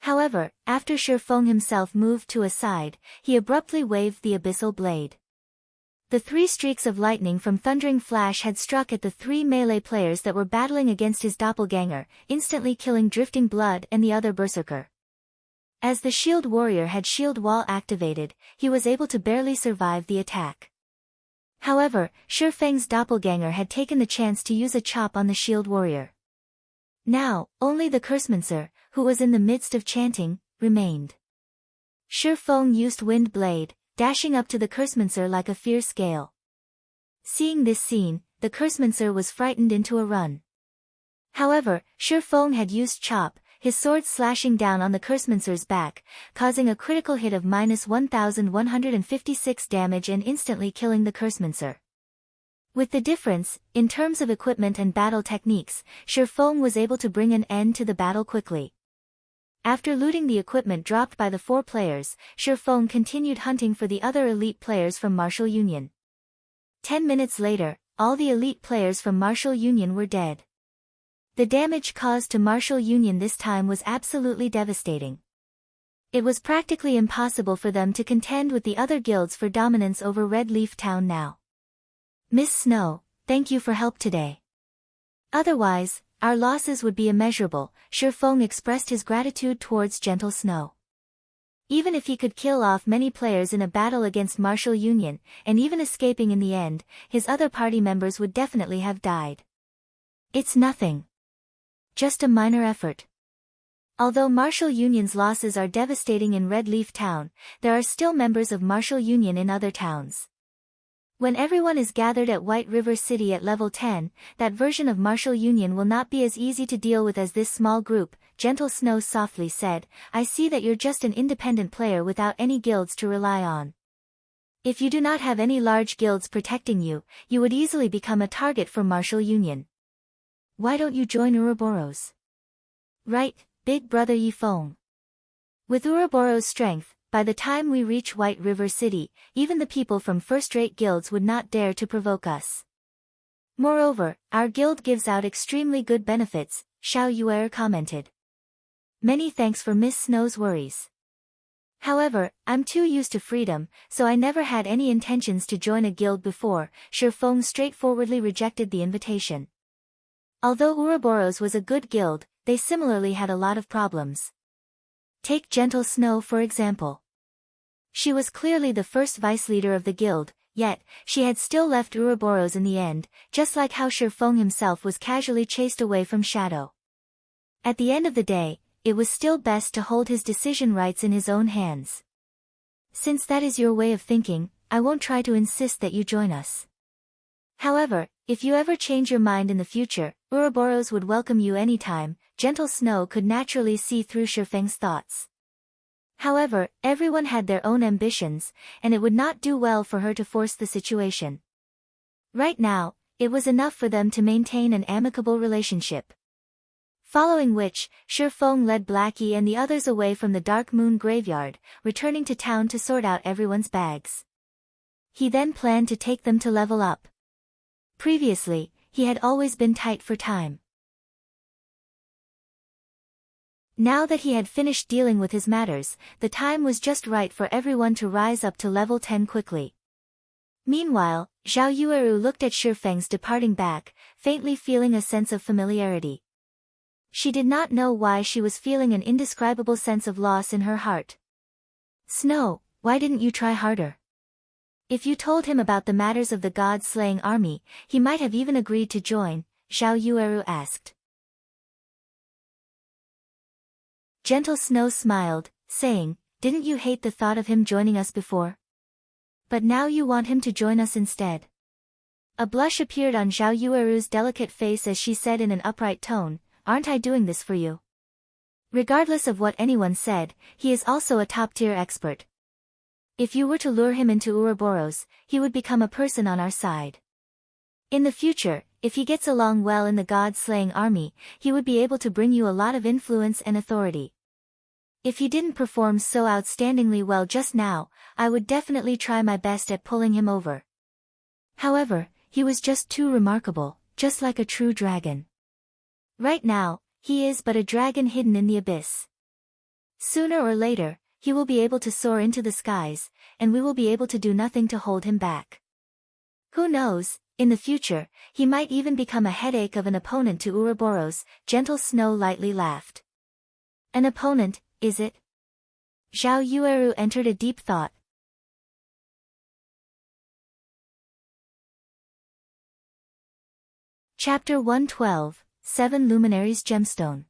However, after Shifeng himself moved to a side, he abruptly waved the Abyssal Blade. The 3 streaks of lightning from Thundering Flash had struck at the 3 melee players that were battling against his doppelganger, instantly killing Drifting Blood and the other berserker. As the shield warrior had shield wall activated, he was able to barely survive the attack. However, Shifeng's doppelganger had taken the chance to use a chop on the shield warrior. Now, only the Cursemancer, who was in the midst of chanting, remained. Shifeng used Wind Blade, dashing up to the Cursemancer like a fierce gale. Seeing this scene, the Cursemancer was frightened into a run. However, Shifeng had used Chop, his sword slashing down on the Cursemancer's back, causing a critical hit of -1156 damage and instantly killing the Cursemancer. With the difference, in terms of equipment and battle techniques, Shifeng was able to bring an end to the battle quickly. After looting the equipment dropped by the 4 players, Shifeng continued hunting for the other elite players from Martial Union. 10 minutes later, all the elite players from Martial Union were dead. The damage caused to Martial Union this time was absolutely devastating. It was practically impossible for them to contend with the other guilds for dominance over Red Leaf Town now. Miss Snow, thank you for help today. Otherwise, our losses would be immeasurable. Shifeng expressed his gratitude towards Gentle Snow. Even if he could kill off many players in a battle against Martial Union, and even escaping in the end, his other party members would definitely have died. It's nothing. Just a minor effort. Although Martial Union's losses are devastating in Red Leaf Town, there are still members of Martial Union in other towns. When everyone is gathered at White River City at level 10, that version of Martial Union will not be as easy to deal with as this small group. Gentle Snow softly said, I see that you're just an independent player without any guilds to rely on. If you do not have any large guilds protecting you, you would easily become a target for Martial Union. Why don't you join Ouroboros? Right, big brother Yifeng. With Ouroboros' strength, by the time we reach White River City, even the people from first-rate guilds would not dare to provoke us. Moreover, our guild gives out extremely good benefits, Xiao Yuer commented. Many thanks for Miss Snow's worries. However, I'm too used to freedom, so I never had any intentions to join a guild before. Shifeng straightforwardly rejected the invitation. Although Ouroboros was a good guild, they similarly had a lot of problems. Take Gentle Snow for example. She was clearly the first vice leader of the guild, yet, she had still left Ouroboros in the end, just like how Shifeng himself was casually chased away from Shadow. At the end of the day, it was still best to hold his decision rights in his own hands. Since that is your way of thinking, I won't try to insist that you join us. However, if you ever change your mind in the future, Ouroboros would welcome you anytime. Gentle Snow could naturally see through Shifeng's thoughts. However, everyone had their own ambitions, and it would not do well for her to force the situation. Right now, it was enough for them to maintain an amicable relationship. Following which, Shifeng led Blackie and the others away from the Dark Moon Graveyard, returning to town to sort out everyone's bags. He then planned to take them to level up. Previously, he had always been tight for time. Now that he had finished dealing with his matters, the time was just right for everyone to rise up to level 10 quickly. Meanwhile, Zhao Yueru looked at Shifeng's departing back, faintly feeling a sense of familiarity. She did not know why she was feeling an indescribable sense of loss in her heart. Snow, why didn't you try harder? If you told him about the matters of the god-slaying army, he might have even agreed to join, Zhao Yueru asked. Gentle Snow smiled, saying, didn't you hate the thought of him joining us before? But now you want him to join us instead. A blush appeared on Zhao Yueru's delicate face as she said in an upright tone, aren't I doing this for you? Regardless of what anyone said, he is also a top-tier expert. If you were to lure him into Ouroboros, he would become a person on our side. In the future, if he gets along well in the god-slaying army, he would be able to bring you a lot of influence and authority. If he didn't perform so outstandingly well just now, I would definitely try my best at pulling him over. However, he was just too remarkable, just like a true dragon. Right now, he is but a dragon hidden in the abyss. Sooner or later, he will be able to soar into the skies, and we will be able to do nothing to hold him back. Who knows, in the future, he might even become a headache of an opponent to Ouroboros. Gentle Snow lightly laughed. An opponent, is it? Zhao Yueru entered a deep thought. Chapter 112, 7 Luminaries Gemstone.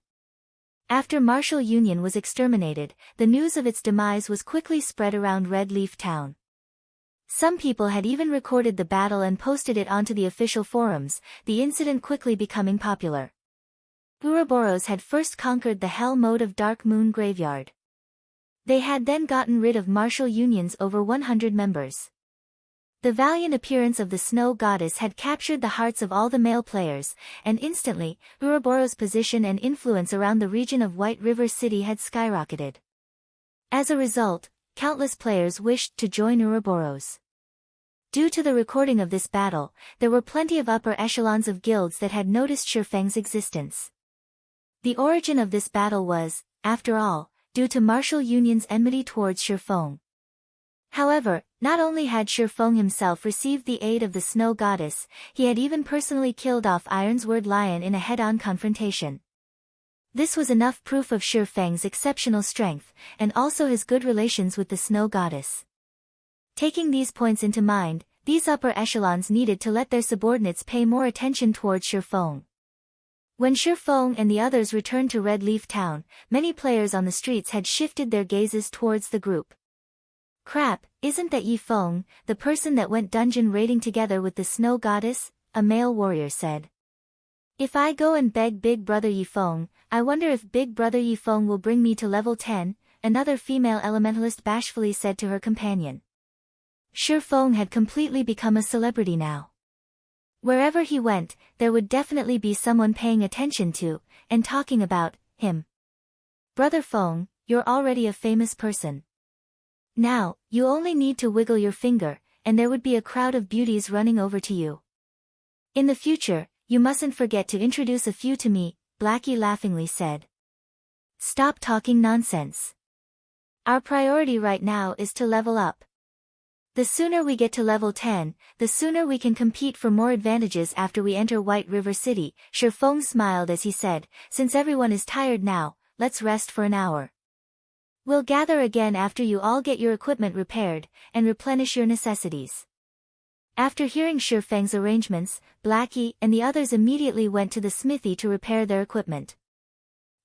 After Martial Union was exterminated, the news of its demise was quickly spread around Red Leaf Town. Some people had even recorded the battle and posted it onto the official forums, the incident quickly becoming popular. Ouroboros had first conquered the Hell mode of Dark Moon Graveyard. They had then gotten rid of Martial Union's over 100 members. The valiant appearance of the Snow Goddess had captured the hearts of all the male players, and instantly, Ouroboros' position and influence around the region of White River City had skyrocketed. As a result, countless players wished to join Ouroboros. Due to the recording of this battle, there were plenty of upper echelons of guilds that had noticed Shifeng's existence. The origin of this battle was, after all, due to Martial Union's enmity towards Shifeng. However, not only had Shifeng himself received the aid of the Snow Goddess, he had even personally killed off Ironsword Lion in a head-on confrontation. This was enough proof of Shifeng's exceptional strength, and also his good relations with the Snow Goddess. Taking these points into mind, these upper echelons needed to let their subordinates pay more attention towards Shifeng. When Shifeng and the others returned to Red Leaf Town, many players on the streets had shifted their gazes towards the group. "Crap, isn't that Yifeng, the person that went dungeon raiding together with the Snow Goddess?" a male warrior said. "If I go and beg Big Brother Yifeng, I wonder if Big Brother Yifeng will bring me to level 10, another female elementalist bashfully said to her companion. Shifeng had completely become a celebrity now. Wherever he went, there would definitely be someone paying attention to, and talking about, him. "Brother Feng, you're already a famous person. Now, you only need to wiggle your finger, and there would be a crowd of beauties running over to you. In the future, you mustn't forget to introduce a few to me," Blackie laughingly said. "Stop talking nonsense. Our priority right now is to level up. The sooner we get to level 10, the sooner we can compete for more advantages after we enter White River City." Shifeng smiled as he said, "Since everyone is tired now, let's rest for an hour. We'll gather again after you all get your equipment repaired, and replenish your necessities." After hearing Shifeng's arrangements, Blackie and the others immediately went to the smithy to repair their equipment.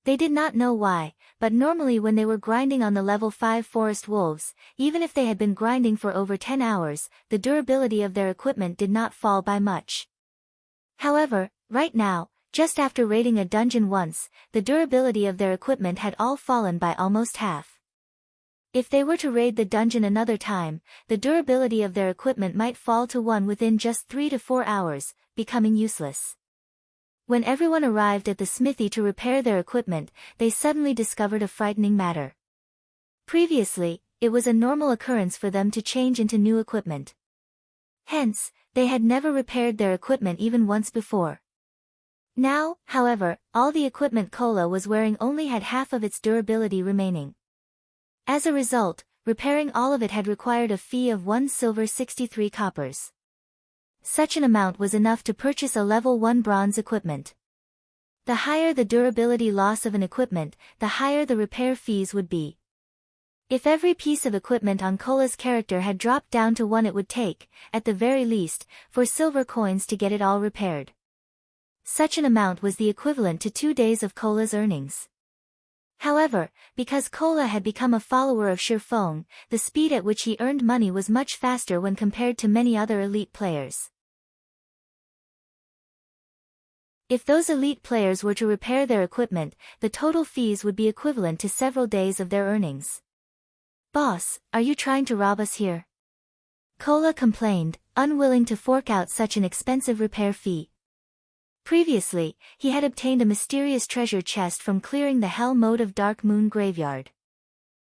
They did not know why, but normally when they were grinding on the level 5 forest wolves, even if they had been grinding for over 10 hours, the durability of their equipment did not fall by much. However, right now, just after raiding a dungeon once, the durability of their equipment had all fallen by almost half. If they were to raid the dungeon another time, the durability of their equipment might fall to 1 within just 3 to 4 hours, becoming useless. When everyone arrived at the smithy to repair their equipment, they suddenly discovered a frightening matter. Previously, it was a normal occurrence for them to change into new equipment. Hence, they had never repaired their equipment even once before. Now, however, all the equipment Kola was wearing only had half of its durability remaining. As a result, repairing all of it had required a fee of 1 silver 63 coppers. Such an amount was enough to purchase a level 1 bronze equipment. The higher the durability loss of an equipment, the higher the repair fees would be. If every piece of equipment on Kola's character had dropped down to 1, it would take, at the very least, 4 silver coins to get it all repaired. Such an amount was the equivalent to 2 days of Kola's earnings. However, because Kola had become a follower of Shifeng, the speed at which he earned money was much faster when compared to many other elite players. If those elite players were to repair their equipment, the total fees would be equivalent to several days of their earnings. "Boss, are you trying to rob us here?" Kola complained, unwilling to fork out such an expensive repair fee. Previously, he had obtained a mysterious treasure chest from clearing the Hell mode of Dark Moon Graveyard.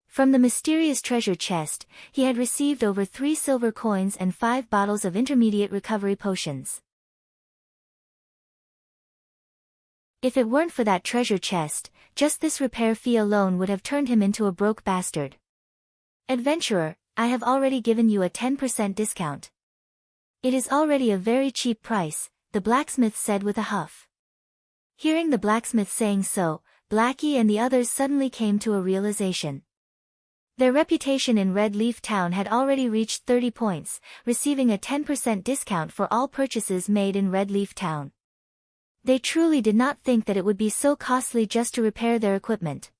From the mysterious treasure chest, he had received over 3 silver coins and 5 bottles of intermediate recovery potions. If it weren't for that treasure chest, just this repair fee alone would have turned him into a broke bastard. "Adventurer, I have already given you a 10% discount. It is already a very cheap price," the blacksmith said with a huff. Hearing the blacksmith saying so, Blackie and the others suddenly came to a realization. Their reputation in Red Leaf Town had already reached 30 points, receiving a 10% discount for all purchases made in Red Leaf Town. They truly did not think that it would be so costly just to repair their equipment.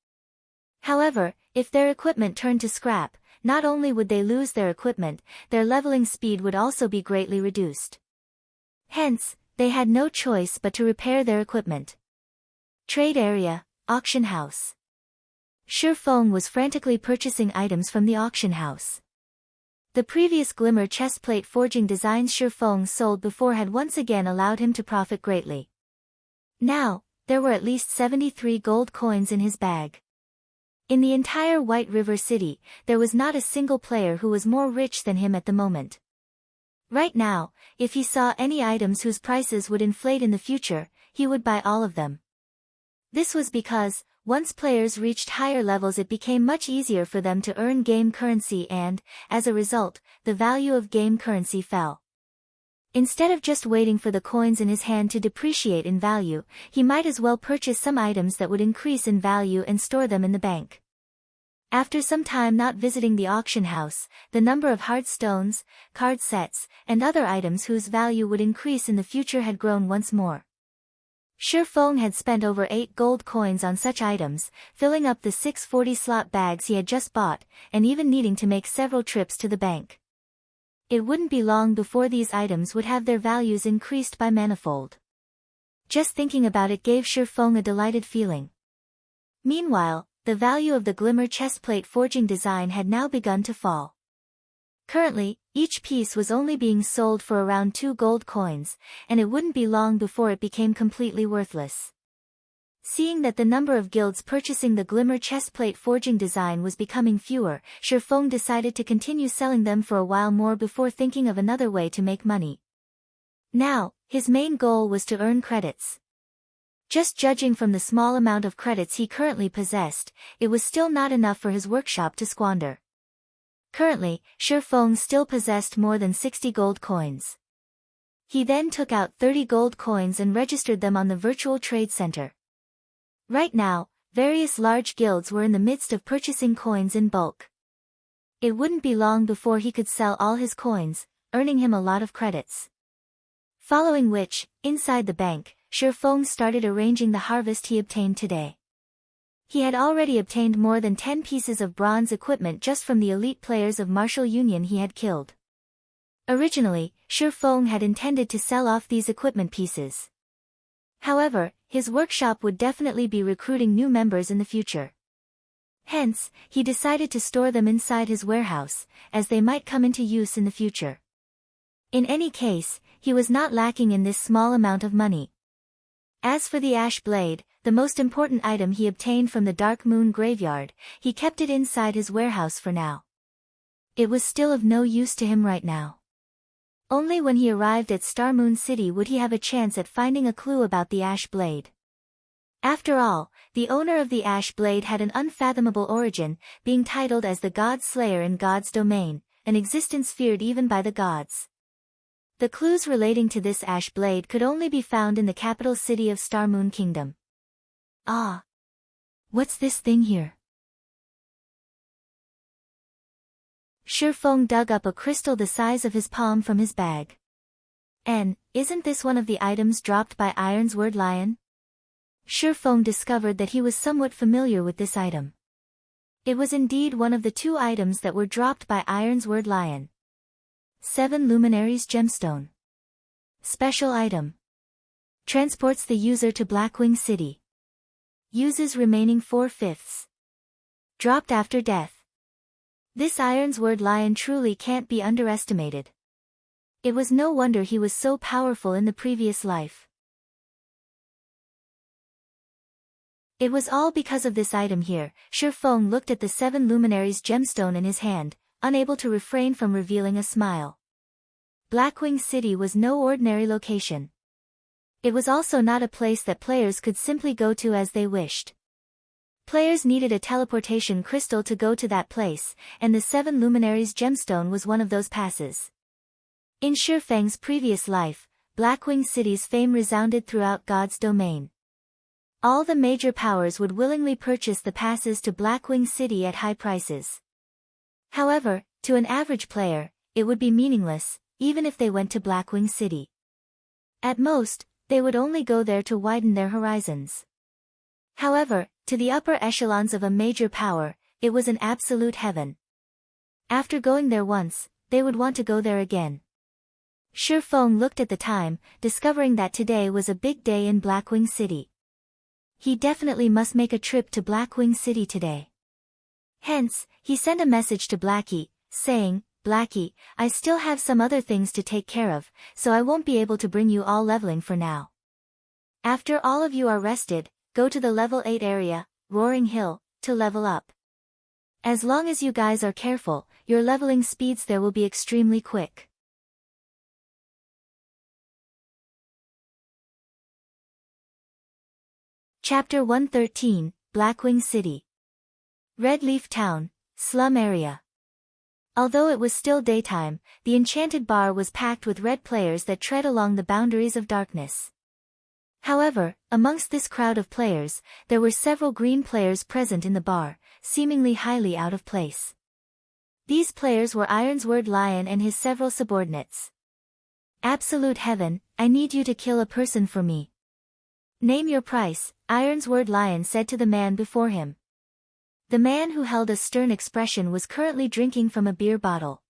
However, if their equipment turned to scrap, not only would they lose their equipment, their leveling speed would also be greatly reduced. Hence, they had no choice but to repair their equipment. Trade area, auction house. Shifeng was frantically purchasing items from the auction house. The previous glimmer chestplate forging designs Shifeng sold before had once again allowed him to profit greatly. Now, there were at least 73 gold coins in his bag. In the entire White River City, there was not a single player who was more rich than him at the moment. Right now, if he saw any items whose prices would inflate in the future, he would buy all of them. This was because, once players reached higher levels, it became much easier for them to earn game currency and, as a result, the value of game currency fell. Instead of just waiting for the coins in his hand to depreciate in value, he might as well purchase some items that would increase in value and store them in the bank. After some time not visiting the auction house, the number of hard stones, card sets, and other items whose value would increase in the future had grown once more. Shifeng had spent over 8 gold coins on such items, filling up the 640 slot bags he had just bought, and even needing to make several trips to the bank. It wouldn't be long before these items would have their values increased by manifold. Just thinking about it gave Shifeng a delighted feeling. Meanwhile, the value of the glimmer chestplate forging design had now begun to fall. Currently, each piece was only being sold for around 2 gold coins, and it wouldn't be long before it became completely worthless. Seeing that the number of guilds purchasing the glimmer chestplate forging design was becoming fewer, Shifeng decided to continue selling them for a while more before thinking of another way to make money. Now, his main goal was to earn credits. Just judging from the small amount of credits he currently possessed, it was still not enough for his workshop to squander. Currently, Shifeng still possessed more than 60 gold coins. He then took out 30 gold coins and registered them on the virtual trade center. Right now, various large guilds were in the midst of purchasing coins in bulk. It wouldn't be long before he could sell all his coins, earning him a lot of credits. Following which, inside the bank, Shifeng started arranging the harvest he obtained today. He had already obtained more than 10 pieces of bronze equipment just from the elite players of Martial Union he had killed. Originally, Shifeng had intended to sell off these equipment pieces. However, his workshop would definitely be recruiting new members in the future. Hence, he decided to store them inside his warehouse, as they might come into use in the future. In any case, he was not lacking in this small amount of money. As for the ash blade, the most important item he obtained from the Dark Moon graveyard, he kept it inside his warehouse for now. It was still of no use to him right now. Only when he arrived at Star Moon City would he have a chance at finding a clue about the ash blade. After all, the owner of the ash blade had an unfathomable origin, being titled as the God Slayer in God's domain, an existence feared even by the gods. The clues relating to this ash blade could only be found in the capital city of Star Moon Kingdom. Ah! What's this thing here? Shifeng dug up a crystal the size of his palm from his bag. Isn't this one of the items dropped by Ironsword Lion? Shifeng discovered that he was somewhat familiar with this item. It was indeed one of the 2 items that were dropped by Ironsword Lion. 7 Luminaries Gemstone. Special item. Transports the user to Blackwing City. Uses remaining 4/5. Dropped after death. This Ironsword Lion truly can't be underestimated. It was no wonder he was so powerful in the previous life. It was all because of this item here. Shifeng looked at the 7 Luminaries gemstone in his hand, unable to refrain from revealing a smile. Blackwing City was no ordinary location. It was also not a place that players could simply go to as they wished. Players needed a teleportation crystal to go to that place, and the 7 Luminaries gemstone was one of those passes. In Shifeng's previous life, Blackwing City's fame resounded throughout God's domain. All the major powers would willingly purchase the passes to Blackwing City at high prices. However, to an average player, it would be meaningless, even if they went to Blackwing City. At most, They would only go there to widen their horizons. However, to the upper echelons of a major power, it was an absolute heaven. After going there once, they would want to go there again. Shifeng looked at the time, discovering that today was a big day in Blackwing City. He definitely must make a trip to Blackwing City today. Hence, he sent a message to Blackie, saying, "Blackie, I still have some other things to take care of, so I won't be able to bring you all leveling for now. After all of you are rested, go to the level 8 area, Roaring Hill, to level up. As long as you guys are careful, your leveling speeds there will be extremely quick." Chapter 113, Blackwing City. Red Leaf Town, Slum Area. Although it was still daytime, the enchanted bar was packed with red players that tread along the boundaries of darkness. However, amongst this crowd of players, there were several green players present in the bar, seemingly highly out of place. These players were Ironsword Lion and his several subordinates. "Absolute Heaven, I need you to kill a person for me." "Name your price," Ironsword Lion said to the man before him. The man who held a stern expression was currently drinking from a beer bottle.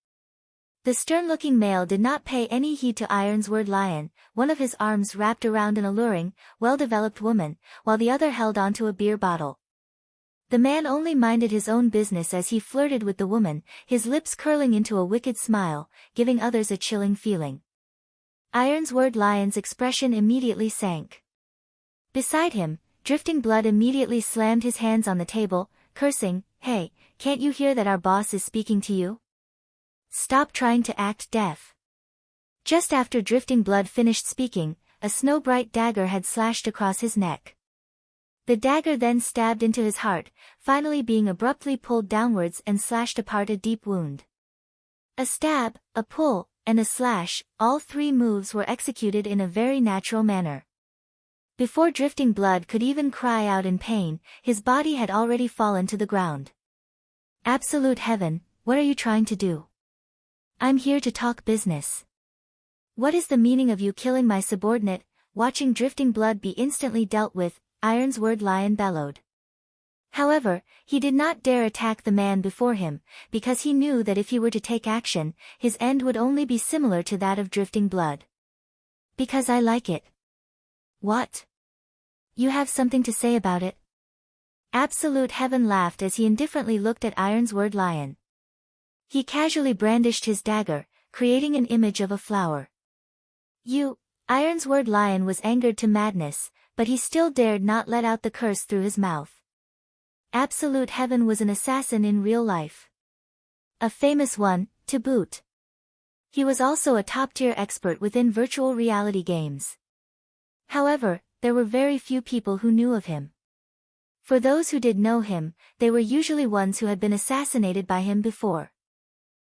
The stern-looking male did not pay any heed to Ironsword Lion, one of his arms wrapped around an alluring, well-developed woman, while the other held onto a beer bottle. The man only minded his own business as he flirted with the woman, his lips curling into a wicked smile, giving others a chilling feeling. Ironsword Lion's expression immediately sank. Beside him, Drifting Blood immediately slammed his hands on the table, cursing, "Hey, can't you hear that our boss is speaking to you? Stop trying to act deaf." Just after Drifting Blood finished speaking, a snow-bright dagger had slashed across his neck. The dagger then stabbed into his heart, finally being abruptly pulled downwards and slashed apart a deep wound. A stab, a pull, and a slash, all three moves were executed in a very natural manner. Before Drifting Blood could even cry out in pain, his body had already fallen to the ground. "Absolute Heaven, what are you trying to do? I'm here to talk business. What is the meaning of you killing my subordinate?" Watching Drifting Blood be instantly dealt with, Ironsword Lion bellowed. However, he did not dare attack the man before him, because he knew that if he were to take action, his end would only be similar to that of Drifting Blood. "Because I like it." "What? You have something to say about it?" Absolute Heaven laughed as he indifferently looked at Ironsword Lion. He casually brandished his dagger, creating an image of a flower. Ironsword Lion was angered to madness, but he still dared not let out the curse through his mouth. Absolute Heaven was an assassin in real life. A famous one, to boot. He was also a top-tier expert within virtual reality games. However, there were very few people who knew of him. For those who did know him, they were usually ones who had been assassinated by him before.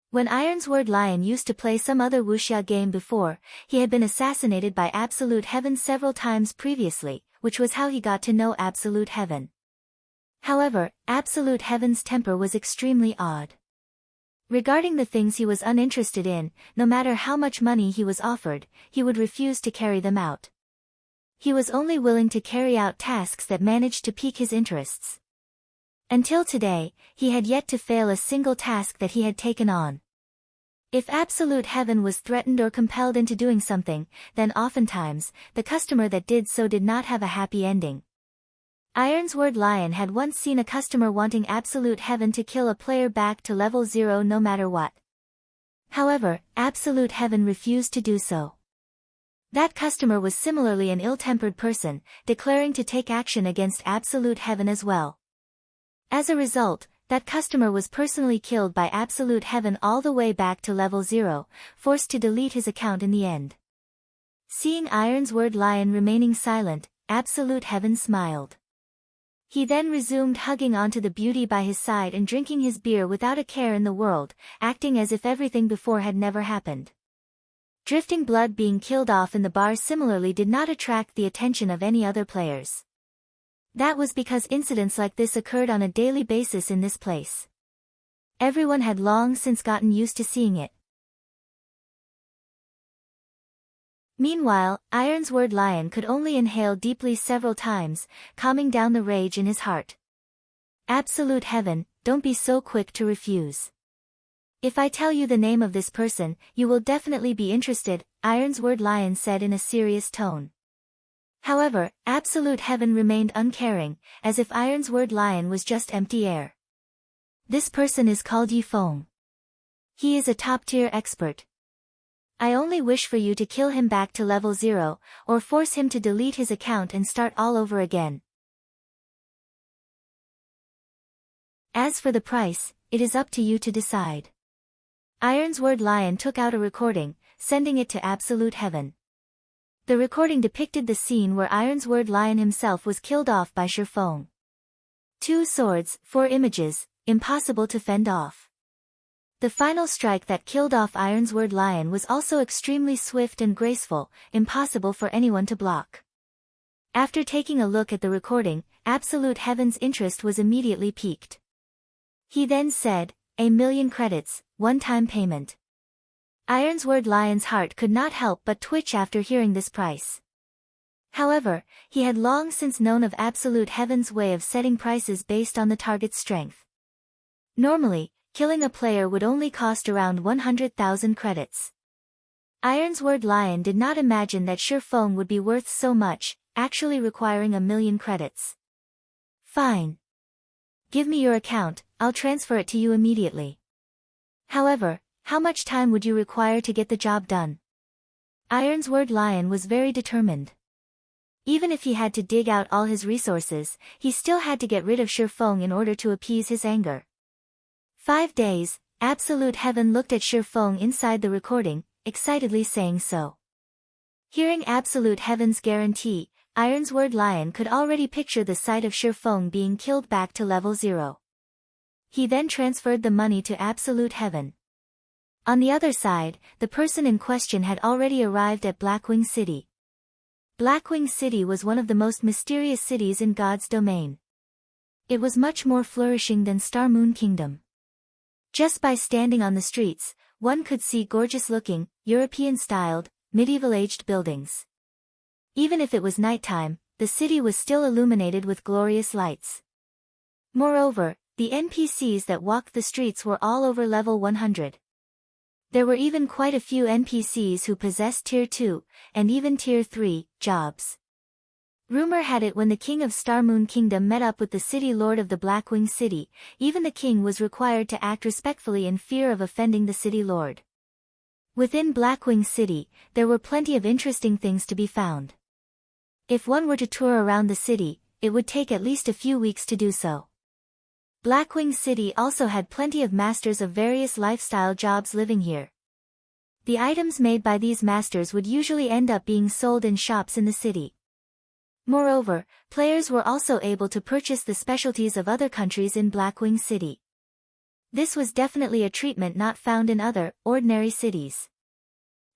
When Ironsword Lion used to play some other wuxia game before, he had been assassinated by Absolute Heaven several times previously, which was how he got to know Absolute Heaven. However, Absolute Heaven's temper was extremely odd. Regarding the things he was uninterested in, no matter how much money he was offered, he would refuse to carry them out. He was only willing to carry out tasks that managed to pique his interests. Until today, he had yet to fail a single task that he had taken on. If Absolute Heaven was threatened or compelled into doing something, then oftentimes, the customer that did so did not have a happy ending. Ironsword Lion had once seen a customer wanting Absolute Heaven to kill a player back to level 0 no matter what. However, Absolute Heaven refused to do so. That customer was similarly an ill-tempered person, declaring to take action against Absolute Heaven as well. As a result, that customer was personally killed by Absolute Heaven all the way back to level 0, forced to delete his account in the end. Seeing Ironsword Lion remaining silent, Absolute Heaven smiled. He then resumed hugging onto the beauty by his side and drinking his beer without a care in the world, acting as if everything before had never happened. Drifting Blood being killed off in the bar similarly did not attract the attention of any other players. That was because incidents like this occurred on a daily basis in this place. Everyone had long since gotten used to seeing it. Meanwhile, Ironsword Lion could only inhale deeply several times, calming down the rage in his heart. Absolute heaven, don't be so quick to refuse. If I tell you the name of this person, you will definitely be interested, Ironsword Lion said in a serious tone. However, Absolute Heaven remained uncaring, as if Ironsword Lion was just empty air. This person is called Yifeng. He is a top-tier expert. I only wish for you to kill him back to level 0, or force him to delete his account and start all over again. As for the price, it is up to you to decide. Ironsword Lion took out a recording, sending it to Absolute Heaven. The recording depicted the scene where Ironsword Lion himself was killed off by Shifeng. 2 swords, 4 images, impossible to fend off. The final strike that killed off Ironsword Lion was also extremely swift and graceful, impossible for anyone to block. After taking a look at the recording, Absolute Heaven's interest was immediately piqued. He then said, 1,000,000 credits, one-time payment. Ironsword Lion's heart could not help but twitch after hearing this price. However, he had long since known of Absolute Heaven's way of setting prices based on the target's strength. Normally, killing a player would only cost around 100,000 credits. Ironsword Lion did not imagine that Shifeng would be worth so much, actually requiring 1,000,000 credits. Fine. Give me your account, I'll transfer it to you immediately. However, how much time would you require to get the job done? Ironsword Lion was very determined. Even if he had to dig out all his resources, he still had to get rid of Shifeng in order to appease his anger. 5 days, Absolute Heaven looked at Shifeng inside the recording, excitedly saying so. Hearing Absolute Heaven's guarantee, Ironsword Lion could already picture the sight of Shifeng being killed back to level 0. He then transferred the money to Absolute Heaven. On the other side, the person in question had already arrived at Blackwing City. Blackwing City was one of the most mysterious cities in God's domain. It was much more flourishing than Star Moon Kingdom. Just by standing on the streets, one could see gorgeous-looking, European-styled, medieval-aged buildings. Even if it was nighttime, the city was still illuminated with glorious lights. Moreover, the NPCs that walked the streets were all over level 100. There were even quite a few NPCs who possessed Tier 2, and even Tier 3, jobs. Rumor had it when the king of Star Moon Kingdom met up with the city lord of the Blackwing City, even the king was required to act respectfully in fear of offending the city lord. Within Blackwing City, there were plenty of interesting things to be found. If one were to tour around the city, it would take at least a few weeks to do so. Blackwing City also had plenty of masters of various lifestyle jobs living here. The items made by these masters would usually end up being sold in shops in the city. Moreover, players were also able to purchase the specialties of other countries in Blackwing City. This was definitely a treatment not found in other, ordinary cities.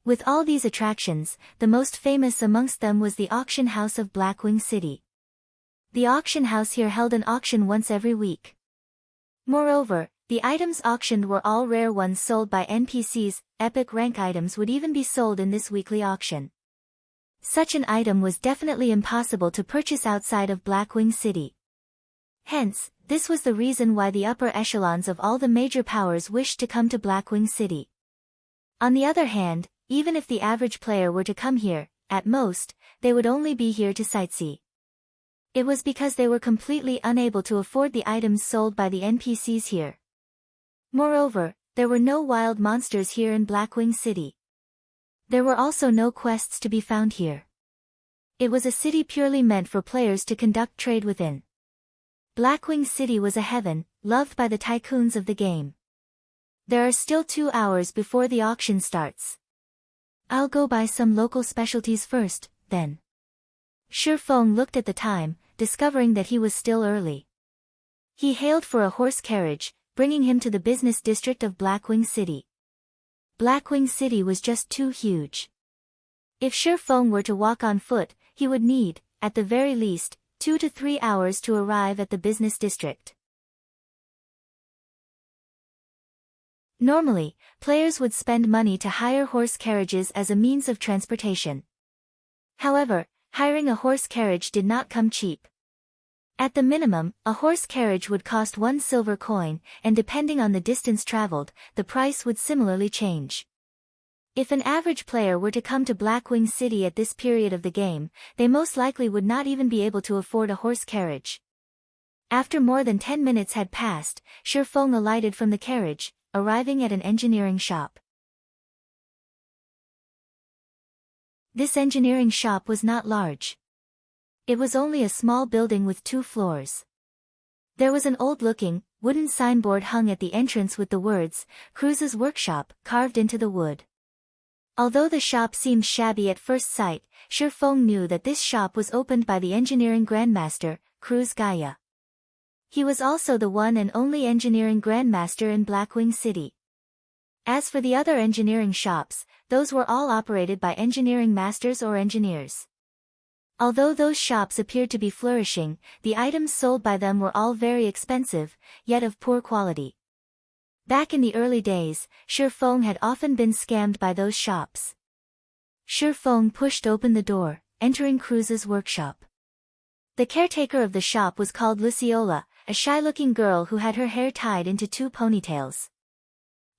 With all these attractions, the most famous amongst them was the auction house of Blackwing City. The auction house here held an auction once every week. Moreover, the items auctioned were all rare ones sold by NPCs, epic rank items would even be sold in this weekly auction. Such an item was definitely impossible to purchase outside of Blackwing City. Hence, this was the reason why the upper echelons of all the major powers wished to come to Blackwing City. On the other hand, even if the average player were to come here, at most, they would only be here to sightsee. It was because they were completely unable to afford the items sold by the NPCs here. Moreover, there were no wild monsters here in Blackwing City. There were also no quests to be found here. It was a city purely meant for players to conduct trade within. Blackwing City was a heaven, loved by the tycoons of the game. There are still 2 hours before the auction starts. I'll go buy some local specialties first, then. Shifeng looked at the time, discovering that he was still early. He hailed for a horse carriage, bringing him to the business district of Blackwing City. Blackwing City was just too huge. If Shifeng were to walk on foot, he would need, at the very least, 2 to 3 hours to arrive at the business district. Normally, players would spend money to hire horse carriages as a means of transportation. However, hiring a horse carriage did not come cheap. At the minimum, a horse carriage would cost 1 silver coin, and depending on the distance traveled, the price would similarly change. If an average player were to come to Blackwing City at this period of the game, they most likely would not even be able to afford a horse carriage. After more than 10 minutes had passed, Shifeng alighted from the carriage, arriving at an engineering shop. This engineering shop was not large. It was only a small building with 2 floors. There was an old-looking, wooden signboard hung at the entrance with the words, Cruz's Workshop, carved into the wood. Although the shop seemed shabby at first sight, Shifeng knew that this shop was opened by the engineering grandmaster, Cruz Gaia. He was also the one and only engineering grandmaster in Blackwing City. As for the other engineering shops, those were all operated by engineering masters or engineers. Although those shops appeared to be flourishing, the items sold by them were all very expensive, yet of poor quality. Back in the early days, Shifeng had often been scammed by those shops. Shifeng pushed open the door, entering Cruz's workshop. The caretaker of the shop was called Luciola, a shy-looking girl who had her hair tied into 2 ponytails.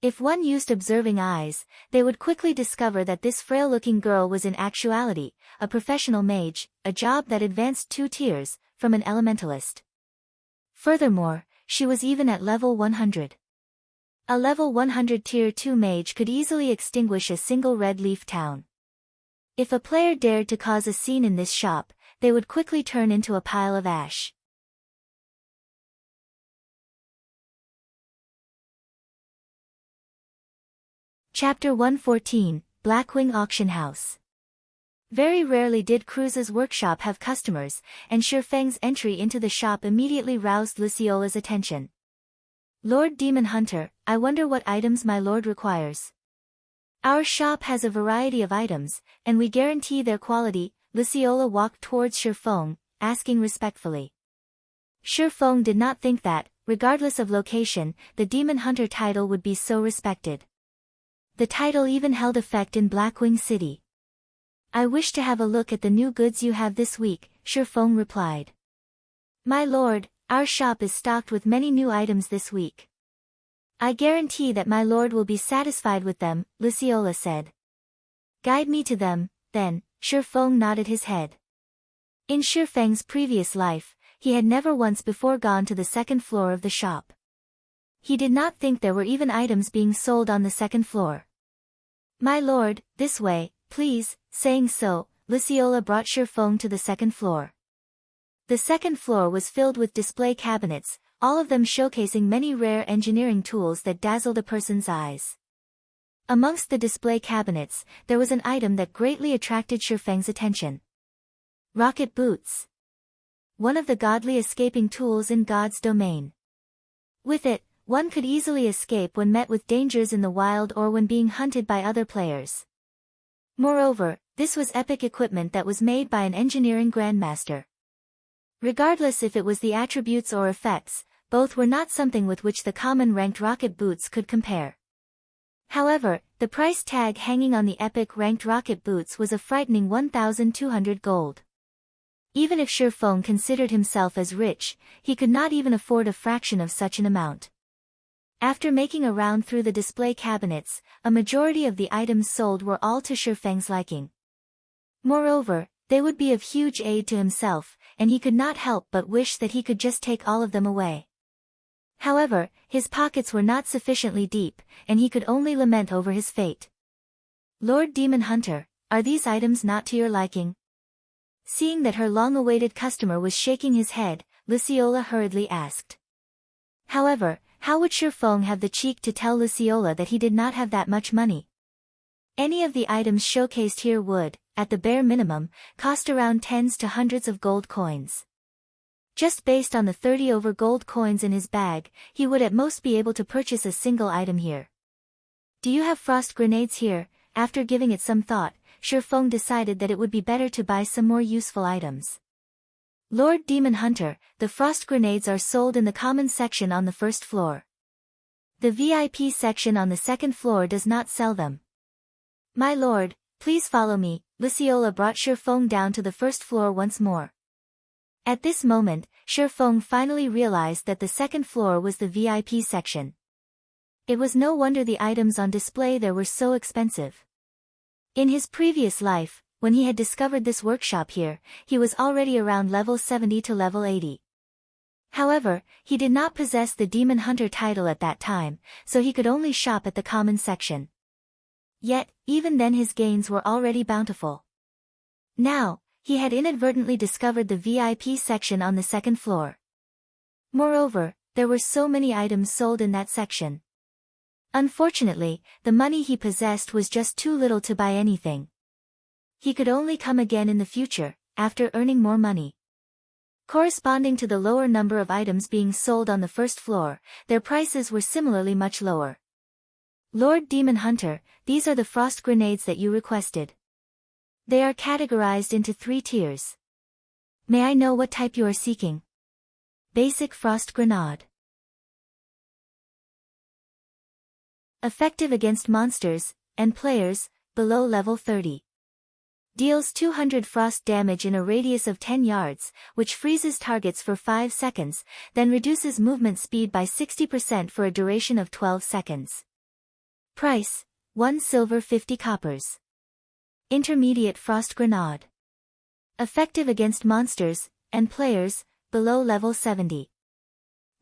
If one used observing eyes, they would quickly discover that this frail-looking girl was in actuality a professional mage, a job that advanced 2 tiers, from an elementalist. Furthermore, she was even at level 100. A level 100 tier 2 mage could easily extinguish a single red leaf town. If a player dared to cause a scene in this shop, they would quickly turn into a pile of ash. Chapter 114, Blackwing Auction House. Very rarely did Cruz's workshop have customers, and Shifeng's entry into the shop immediately roused Luciola's attention. Lord Demon Hunter, I wonder what items my lord requires. Our shop has a variety of items, and we guarantee their quality. Luciola walked towards Shifeng, asking respectfully. Shifeng did not think that, regardless of location, the Demon Hunter title would be so respected. The title even held effect in Blackwing City. I wish to have a look at the new goods you have this week, Shifeng replied. My lord, our shop is stocked with many new items this week. I guarantee that my lord will be satisfied with them, Luciola said. Guide me to them, then. Shifeng nodded his head. In Shifeng's previous life, he had never once before gone to the 2nd floor of the shop. He did not think there were even items being sold on the 2nd floor. My lord, this way, please. Saying so, Luciola brought Shifeng to the 2nd floor. The 2nd floor was filled with display cabinets, all of them showcasing many rare engineering tools that dazzled a person's eyes. Amongst the display cabinets, there was an item that greatly attracted Shifeng's attention. Rocket boots. One of the godly escaping tools in God's domain. With it, one could easily escape when met with dangers in the wild or when being hunted by other players. Moreover, this was epic equipment that was made by an engineering grandmaster. Regardless if it was the attributes or effects, both were not something with which the common ranked rocket boots could compare. However, the price tag hanging on the epic ranked rocket boots was a frightening 1,200 gold. Even if Shifeng considered himself as rich, he could not even afford a fraction of such an amount. After making a round through the display cabinets, a majority of the items sold were all to Shifeng's liking. Moreover, they would be of huge aid to himself, and he could not help but wish that he could just take all of them away. However, his pockets were not sufficiently deep, and he could only lament over his fate. Lord Demon Hunter, are these items not to your liking? Seeing that her long-awaited customer was shaking his head, Luciola hurriedly asked. However, how would Shifeng have the cheek to tell Luciola that he did not have that much money? Any of the items showcased here would, at the bare minimum, cost around tens to hundreds of gold coins. Just based on the 30 over gold coins in his bag, he would at most be able to purchase a single item here. Do you have frost grenades here? After giving it some thought, Shifeng decided that it would be better to buy some more useful items. Lord Demon Hunter, the frost grenades are sold in the common section on the 1st floor. The VIP section on the 2nd floor does not sell them. My lord, please follow me, Luciola brought Shifeng down to the first floor once more. At this moment, Shifeng finally realized that the second floor was the VIP section. It was no wonder the items on display there were so expensive. In his previous life, when he had discovered this workshop here, he was already around level 70 to level 80. However, he did not possess the Demon Hunter title at that time, so he could only shop at the common section. Yet, even then his gains were already bountiful. Now, he had inadvertently discovered the VIP section on the second floor. Moreover, there were so many items sold in that section. Unfortunately, the money he possessed was just too little to buy anything. He could only come again in the future, after earning more money. Corresponding to the lower number of items being sold on the first floor, their prices were similarly much lower. Lord Demon Hunter, these are the frost grenades that you requested. They are categorized into 3 tiers. May I know what type you are seeking? Basic Frost Grenade. Effective against monsters and players below level 30. Deals 200 frost damage in a radius of 10 yards, which freezes targets for 5 seconds, then reduces movement speed by 60% for a duration of 12 seconds. Price: 1 silver 50 coppers. Intermediate Frost Grenade. Effective against monsters and players below level 70.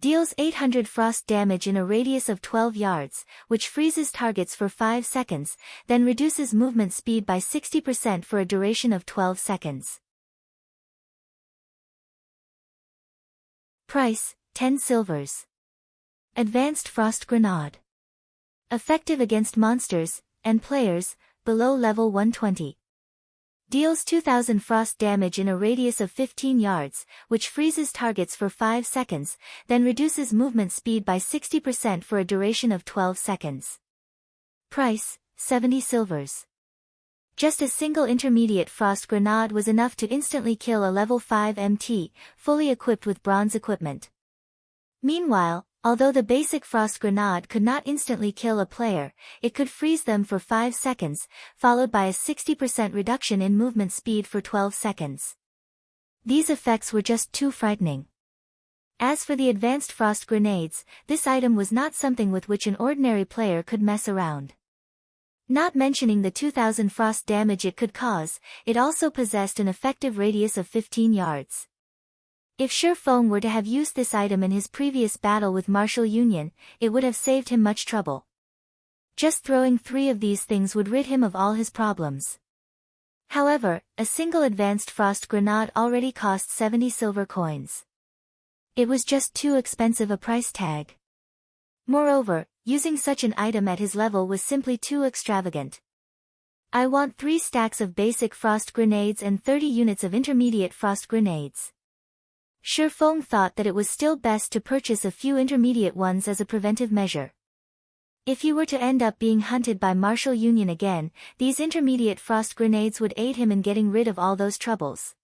Deals 800 frost damage in a radius of 12 yards, which freezes targets for 5 seconds, then reduces movement speed by 60% for a duration of 12 seconds. Price: 10 silvers. Advanced Frost Grenade. Effective against monsters and players below level 120. Deals 2000 frost damage in a radius of 15 yards, which freezes targets for 5 seconds, then reduces movement speed by 60% for a duration of 12 seconds. Price: 70 silvers. Just a single intermediate frost grenade was enough to instantly kill a level 5 MT, fully equipped with bronze equipment. Meanwhile, although the basic frost grenade could not instantly kill a player, it could freeze them for 5 seconds, followed by a 60% reduction in movement speed for 12 seconds. These effects were just too frightening. As for the advanced frost grenades, this item was not something with which an ordinary player could mess around. Not mentioning the 2000 frost damage it could cause, it also possessed an effective radius of 15 yards. If Shifeng were to have used this item in his previous battle with Martial Union, it would have saved him much trouble. Just throwing 3 of these things would rid him of all his problems. However, a single advanced frost grenade already cost 70 silver coins. It was just too expensive a price tag. Moreover, using such an item at his level was simply too extravagant. I want 3 stacks of basic frost grenades and 30 units of intermediate frost grenades. Shifeng thought that it was still best to purchase a few intermediate ones as a preventive measure. If he were to end up being hunted by Martial Union again, these intermediate frost grenades would aid him in getting rid of all those troubles.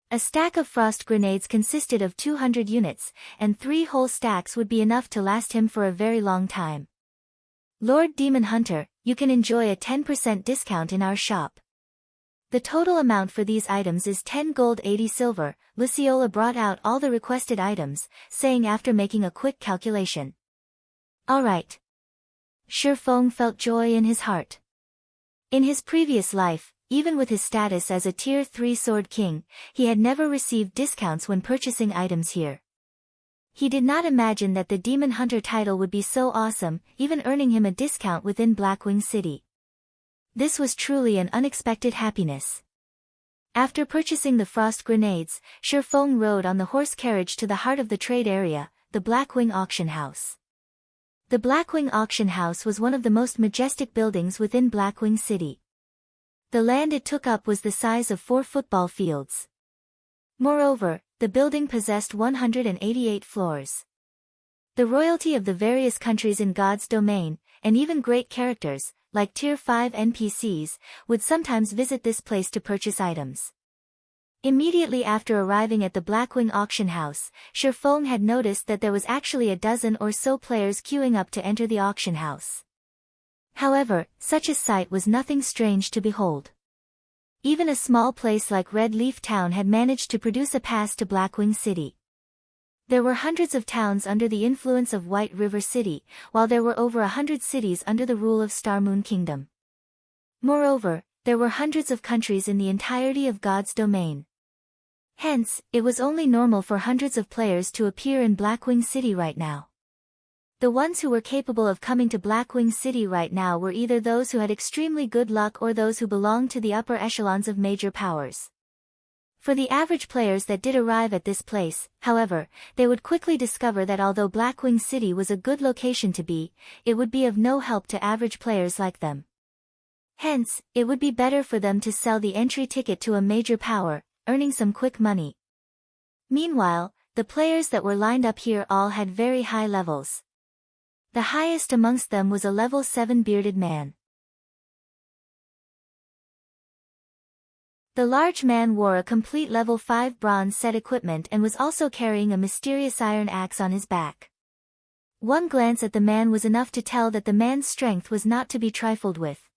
A stack of frost grenades consisted of 200 units, and 3 whole stacks would be enough to last him for a very long time. Lord Demon Hunter, you can enjoy a 10% discount in our shop. The total amount for these items is 10 gold 80 silver. Luciola brought out all the requested items, saying after making a quick calculation. Alright. Shifeng felt joy in his heart. In his previous life, even with his status as a Tier 3 Sword King, he had never received discounts when purchasing items here. He did not imagine that the Demon Hunter title would be so awesome, even earning him a discount within Blackwing City. This was truly an unexpected happiness. After purchasing the frost grenades, Shifeng rode on the horse carriage to the heart of the trade area, the Blackwing Auction House. The Blackwing Auction House was one of the most majestic buildings within Blackwing City. The land it took up was the size of 4 football fields. Moreover, the building possessed 188 floors. The royalty of the various countries in God's domain, and even great characters, like Tier 5 NPCs, would sometimes visit this place to purchase items. Immediately after arriving at the Blackwing Auction House, Shifeng had noticed that there was actually a dozen or so players queuing up to enter the auction house. However, such a sight was nothing strange to behold. Even a small place like Red Leaf Town had managed to produce a pass to Blackwing City. There were hundreds of towns under the influence of White River City, while there were over 100 cities under the rule of Star Moon Kingdom. Moreover, there were hundreds of countries in the entirety of God's domain. Hence, it was only normal for hundreds of players to appear in Blackwing City right now. The ones who were capable of coming to Blackwing City right now were either those who had extremely good luck or those who belonged to the upper echelons of major powers. For the average players that did arrive at this place, however, they would quickly discover that although Blackwing City was a good location to be, it would be of no help to average players like them. Hence, it would be better for them to sell the entry ticket to a major power, earning some quick money. Meanwhile, the players that were lined up here all had very high levels. The highest amongst them was a level 7 bearded man. The large man wore a complete level 5 bronze set equipment and was also carrying a mysterious iron axe on his back. One glance at the man was enough to tell that the man's strength was not to be trifled with.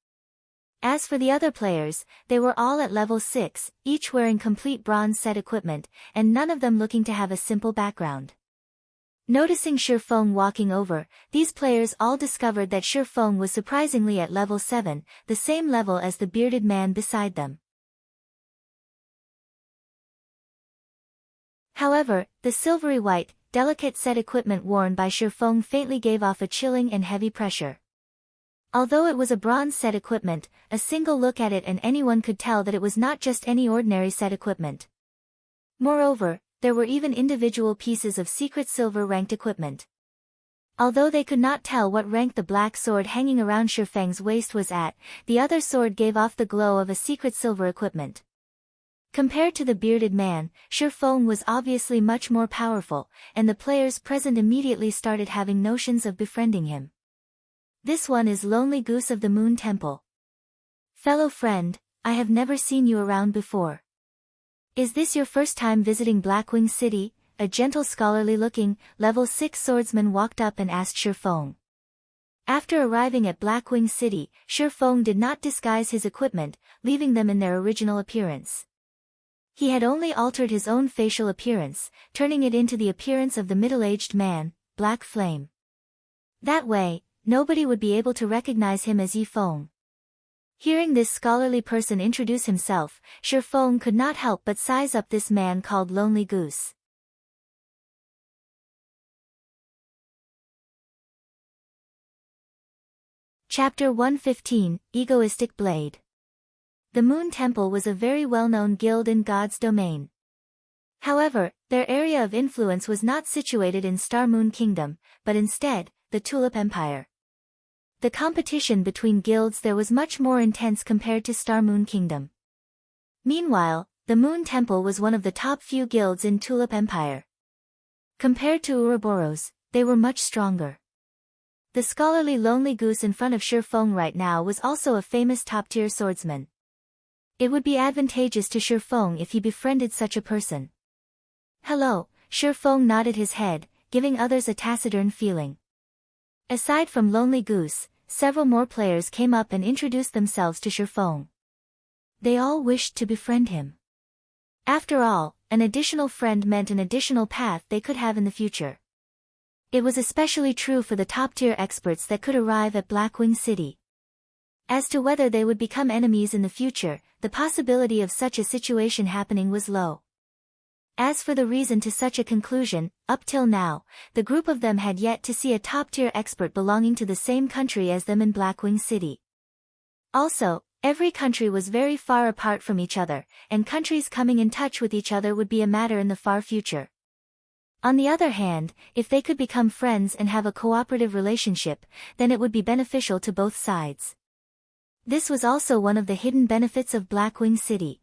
As for the other players, they were all at level 6, each wearing complete bronze set equipment, and none of them looking to have a simple background. Noticing Shifeng walking over, these players all discovered that Shifeng was surprisingly at level 7, the same level as the bearded man beside them. However, the silvery white, delicate set equipment worn by Shifeng faintly gave off a chilling and heavy pressure. Although it was a bronze set equipment, a single look at it and anyone could tell that it was not just any ordinary set equipment. Moreover, there were even individual pieces of secret silver-ranked equipment. Although they could not tell what rank the black sword hanging around Shifeng's waist was at, the other sword gave off the glow of a secret silver equipment. Compared to the bearded man, Shifeng was obviously much more powerful, and the players present immediately started having notions of befriending him. This one is Lonely Goose of the Moon Temple. Fellow friend, I have never seen you around before. Is this your first time visiting Blackwing City? A gentle scholarly-looking, level 6 swordsman walked up and asked Shifeng. After arriving at Blackwing City, Shifeng did not disguise his equipment, leaving them in their original appearance. He had only altered his own facial appearance, turning it into the appearance of the middle-aged man, Black Flame. That way, nobody would be able to recognize him as Yifeng. Hearing this scholarly person introduce himself, Shifeng could not help but size up this man called Lonely Goose. Chapter 115, Egoistic Blade. The Moon Temple was a very well-known guild in God's domain. However, their area of influence was not situated in Star Moon Kingdom, but instead, the Tulip Empire. The competition between guilds there was much more intense compared to Star Moon Kingdom. Meanwhile, the Moon Temple was one of the top few guilds in Tulip Empire. Compared to Ouroboros, they were much stronger. The scholarly Lonely Goose in front of Shifeng right now was also a famous top-tier swordsman. It would be advantageous to Shifeng if he befriended such a person. Hello, Shifeng nodded his head, giving others a taciturn feeling. Aside from Lonely Goose, several more players came up and introduced themselves to Shifeng. They all wished to befriend him. After all, an additional friend meant an additional path they could have in the future. It was especially true for the top-tier experts that could arrive at Blackwing City. As to whether they would become enemies in the future, the possibility of such a situation happening was low. As for the reason to such a conclusion, up till now, the group of them had yet to see a top-tier expert belonging to the same country as them in Blackwing City. Also, every country was very far apart from each other, and countries coming in touch with each other would be a matter in the far future. On the other hand, if they could become friends and have a cooperative relationship, then it would be beneficial to both sides. This was also one of the hidden benefits of Blackwing City.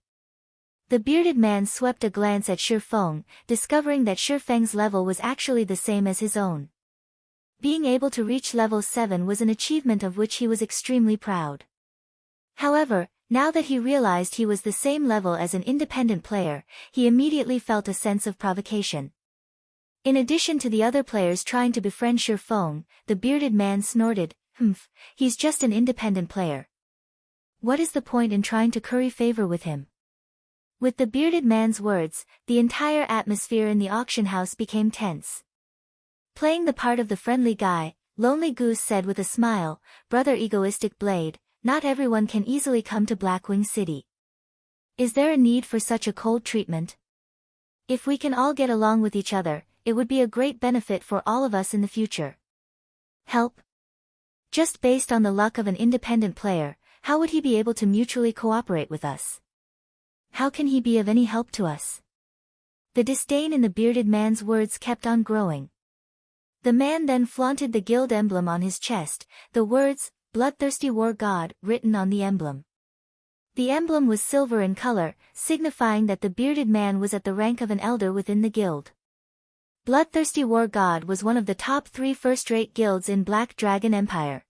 The bearded man swept a glance at Shifeng, discovering that Shifeng's level was actually the same as his own. Being able to reach level 7 was an achievement of which he was extremely proud. However, now that he realized he was the same level as an independent player, he immediately felt a sense of provocation. In addition to the other players trying to befriend Shifeng, the bearded man snorted, he's just an independent player. What is the point in trying to curry favor with him? With the bearded man's words, the entire atmosphere in the auction house became tense. Playing the part of the friendly guy, Lonely Goose said with a smile, "Brother Egoistic Blade, not everyone can easily come to Blackwing City. Is there a need for such a cold treatment? If we can all get along with each other, it would be a great benefit for all of us in the future." Help? Just based on the luck of an independent player, how would he be able to mutually cooperate with us? How can he be of any help to us? The disdain in the bearded man's words kept on growing. The man then flaunted the guild emblem on his chest, the words, "Bloodthirsty War God," written on the emblem. The emblem was silver in color, signifying that the bearded man was at the rank of an elder within the guild. Bloodthirsty War God was one of the top 3 first-rate guilds in Black Dragon Empire.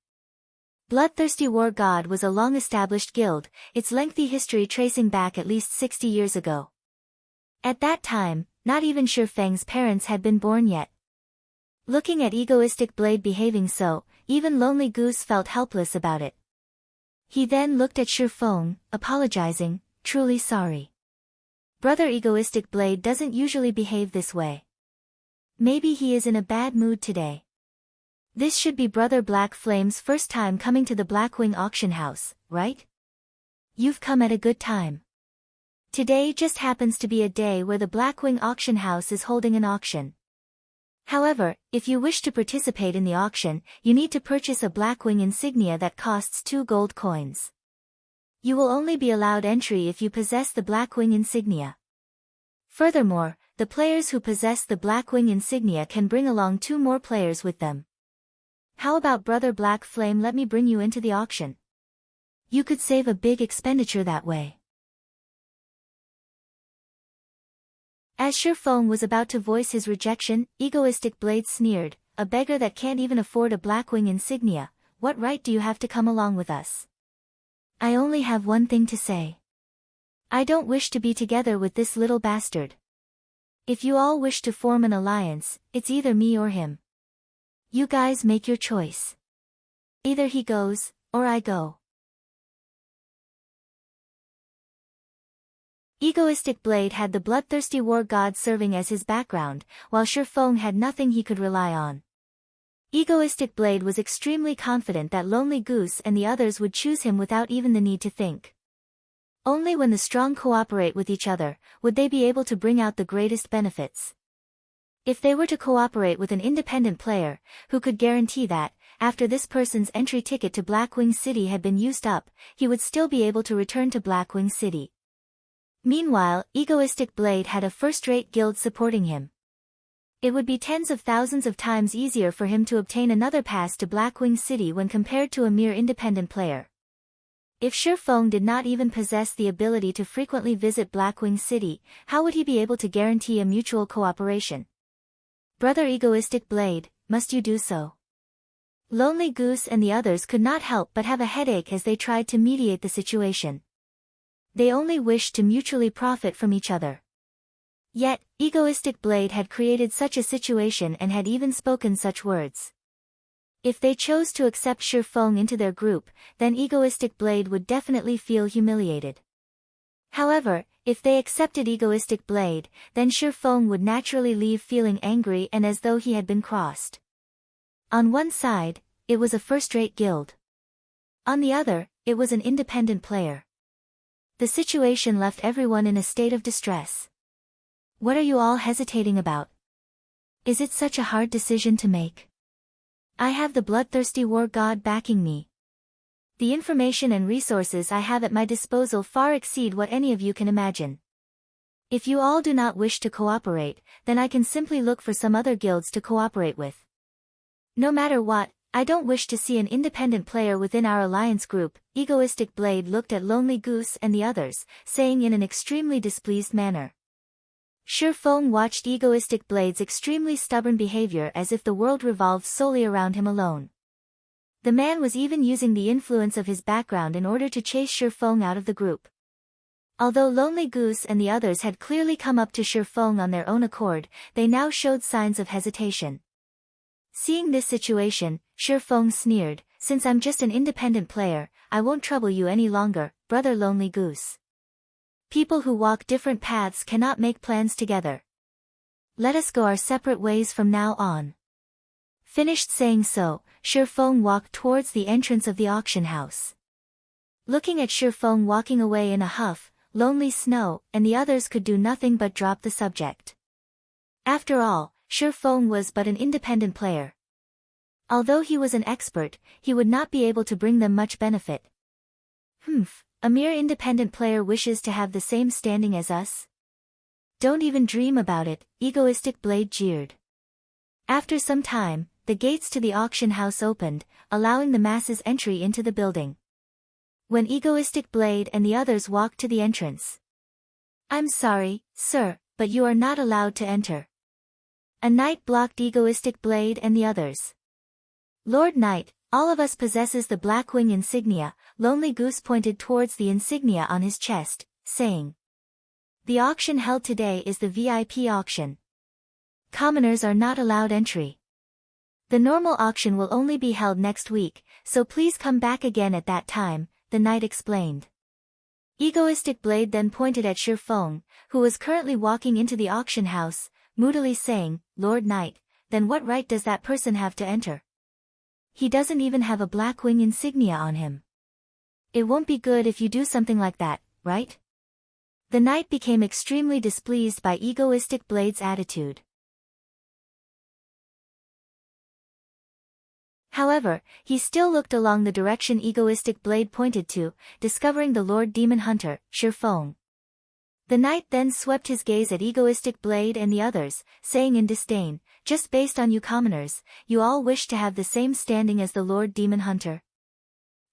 Bloodthirsty War God was a long-established guild, its lengthy history tracing back at least 60 years ago. At that time, not even Shifeng's parents had been born yet. Looking at Egoistic Blade behaving so, even Lonely Goose felt helpless about it. He then looked at Shifeng, apologizing, "Truly sorry. Brother Egoistic Blade doesn't usually behave this way. Maybe he is in a bad mood today. This should be Brother Black Flame's first time coming to the Blackwing auction house, right? You've come at a good time. Today just happens to be a day where the Blackwing auction house is holding an auction. However, if you wish to participate in the auction, you need to purchase a Blackwing insignia that costs 2 gold coins. You will only be allowed entry if you possess the Blackwing insignia. Furthermore, the players who possess the Blackwing insignia can bring along 2 more players with them. How about Brother Black Flame, let me bring you into the auction? You could save a big expenditure that way." As Shifeng was about to voice his rejection, Egoistic Blade sneered, "A beggar that can't even afford a Blackwing insignia, what right do you have to come along with us? I only have one thing to say. I don't wish to be together with this little bastard. If you all wish to form an alliance, it's either me or him. You guys make your choice. Either he goes, or I go." Egoistic Blade had the bloodthirsty war god serving as his background, while Shifeng had nothing he could rely on. Egoistic Blade was extremely confident that Lonely Goose and the others would choose him without even the need to think. Only when the strong cooperate with each other, would they be able to bring out the greatest benefits. If they were to cooperate with an independent player, who could guarantee that, after this person's entry ticket to Blackwing City had been used up, he would still be able to return to Blackwing City? Meanwhile, Egoistic Blade had a first-rate guild supporting him. It would be tens of thousands of times easier for him to obtain another pass to Blackwing City when compared to a mere independent player. If Shifeng did not even possess the ability to frequently visit Blackwing City, how would he be able to guarantee a mutual cooperation? "Brother Egoistic Blade, must you do so?" Lonely Goose and the others could not help but have a headache as they tried to mediate the situation. They only wished to mutually profit from each other. Yet, Egoistic Blade had created such a situation and had even spoken such words. If they chose to accept Shifeng into their group, then Egoistic Blade would definitely feel humiliated. However, if they accepted Egoistic Blade, then Shifeng would naturally leave feeling angry and as though he had been crossed. On one side, it was a first-rate guild. On the other, it was an independent player. The situation left everyone in a state of distress. What are you all hesitating about? Is it such a hard decision to make? I have the bloodthirsty war god backing me. The information and resources I have at my disposal far exceed what any of you can imagine. If you all do not wish to cooperate, then I can simply look for some other guilds to cooperate with. No matter what, I don't wish to see an independent player within our alliance group." Egoistic Blade looked at Lonely Goose and the others, saying in an extremely displeased manner. Shifeng watched Egoistic Blade's extremely stubborn behavior as if the world revolved solely around him alone. The man was even using the influence of his background in order to chase Shifeng out of the group. Although Lonely Goose and the others had clearly come up to Shifeng on their own accord, they now showed signs of hesitation. Seeing this situation, Shifeng sneered, since I'm just an independent player, I won't trouble you any longer, brother Lonely Goose. People who walk different paths cannot make plans together. Let us go our separate ways from now on. Finished saying so, Shifeng walked towards the entrance of the auction house. Looking at Shifeng walking away in a huff, Lonely Snow and the others could do nothing but drop the subject. After all, Shifeng was but an independent player. Although he was an expert, he would not be able to bring them much benefit. A mere independent player wishes to have the same standing as us? Don't even dream about it, Egoistic Blade jeered. After some time, the gates to the auction house opened, allowing the masses entry into the building. When Egoistic Blade and the others walked to the entrance. I'm sorry, sir, but you are not allowed to enter. A knight blocked Egoistic Blade and the others. Lord Knight, all of us possesses the Blackwing insignia. Lonely Goose pointed towards the insignia on his chest, saying. The auction held today is the VIP auction. Commoners are not allowed entry. The normal auction will only be held next week, so please come back again at that time, the knight explained. Egoistic Blade then pointed at Shifeng, who was currently walking into the auction house, moodily saying, Lord Knight, then what right does that person have to enter? He doesn't even have a Blackwing insignia on him. It won't be good if you do something like that, right? The knight became extremely displeased by Egoistic Blade's attitude. However, he still looked along the direction Egoistic Blade pointed to, discovering the Lord Demon Hunter, Shifeng. The knight then swept his gaze at Egoistic Blade and the others, saying in disdain, just based on you commoners, you all wish to have the same standing as the Lord Demon Hunter.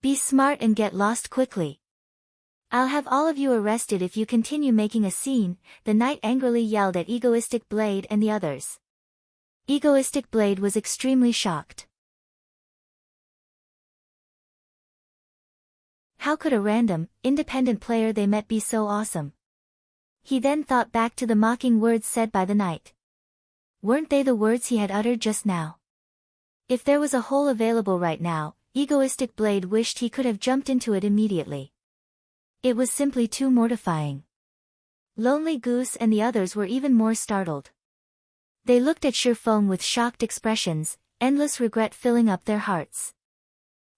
Be smart and get lost quickly. I'll have all of you arrested if you continue making a scene, the knight angrily yelled at Egoistic Blade and the others. Egoistic Blade was extremely shocked. How could a random, independent player they met be so awesome? He then thought back to the mocking words said by the knight. Weren't they the words he had uttered just now? If there was a hole available right now, Egoistic Blade wished he could have jumped into it immediately. It was simply too mortifying. Lonely Goose and the others were even more startled. They looked at Shifeng with shocked expressions, endless regret filling up their hearts.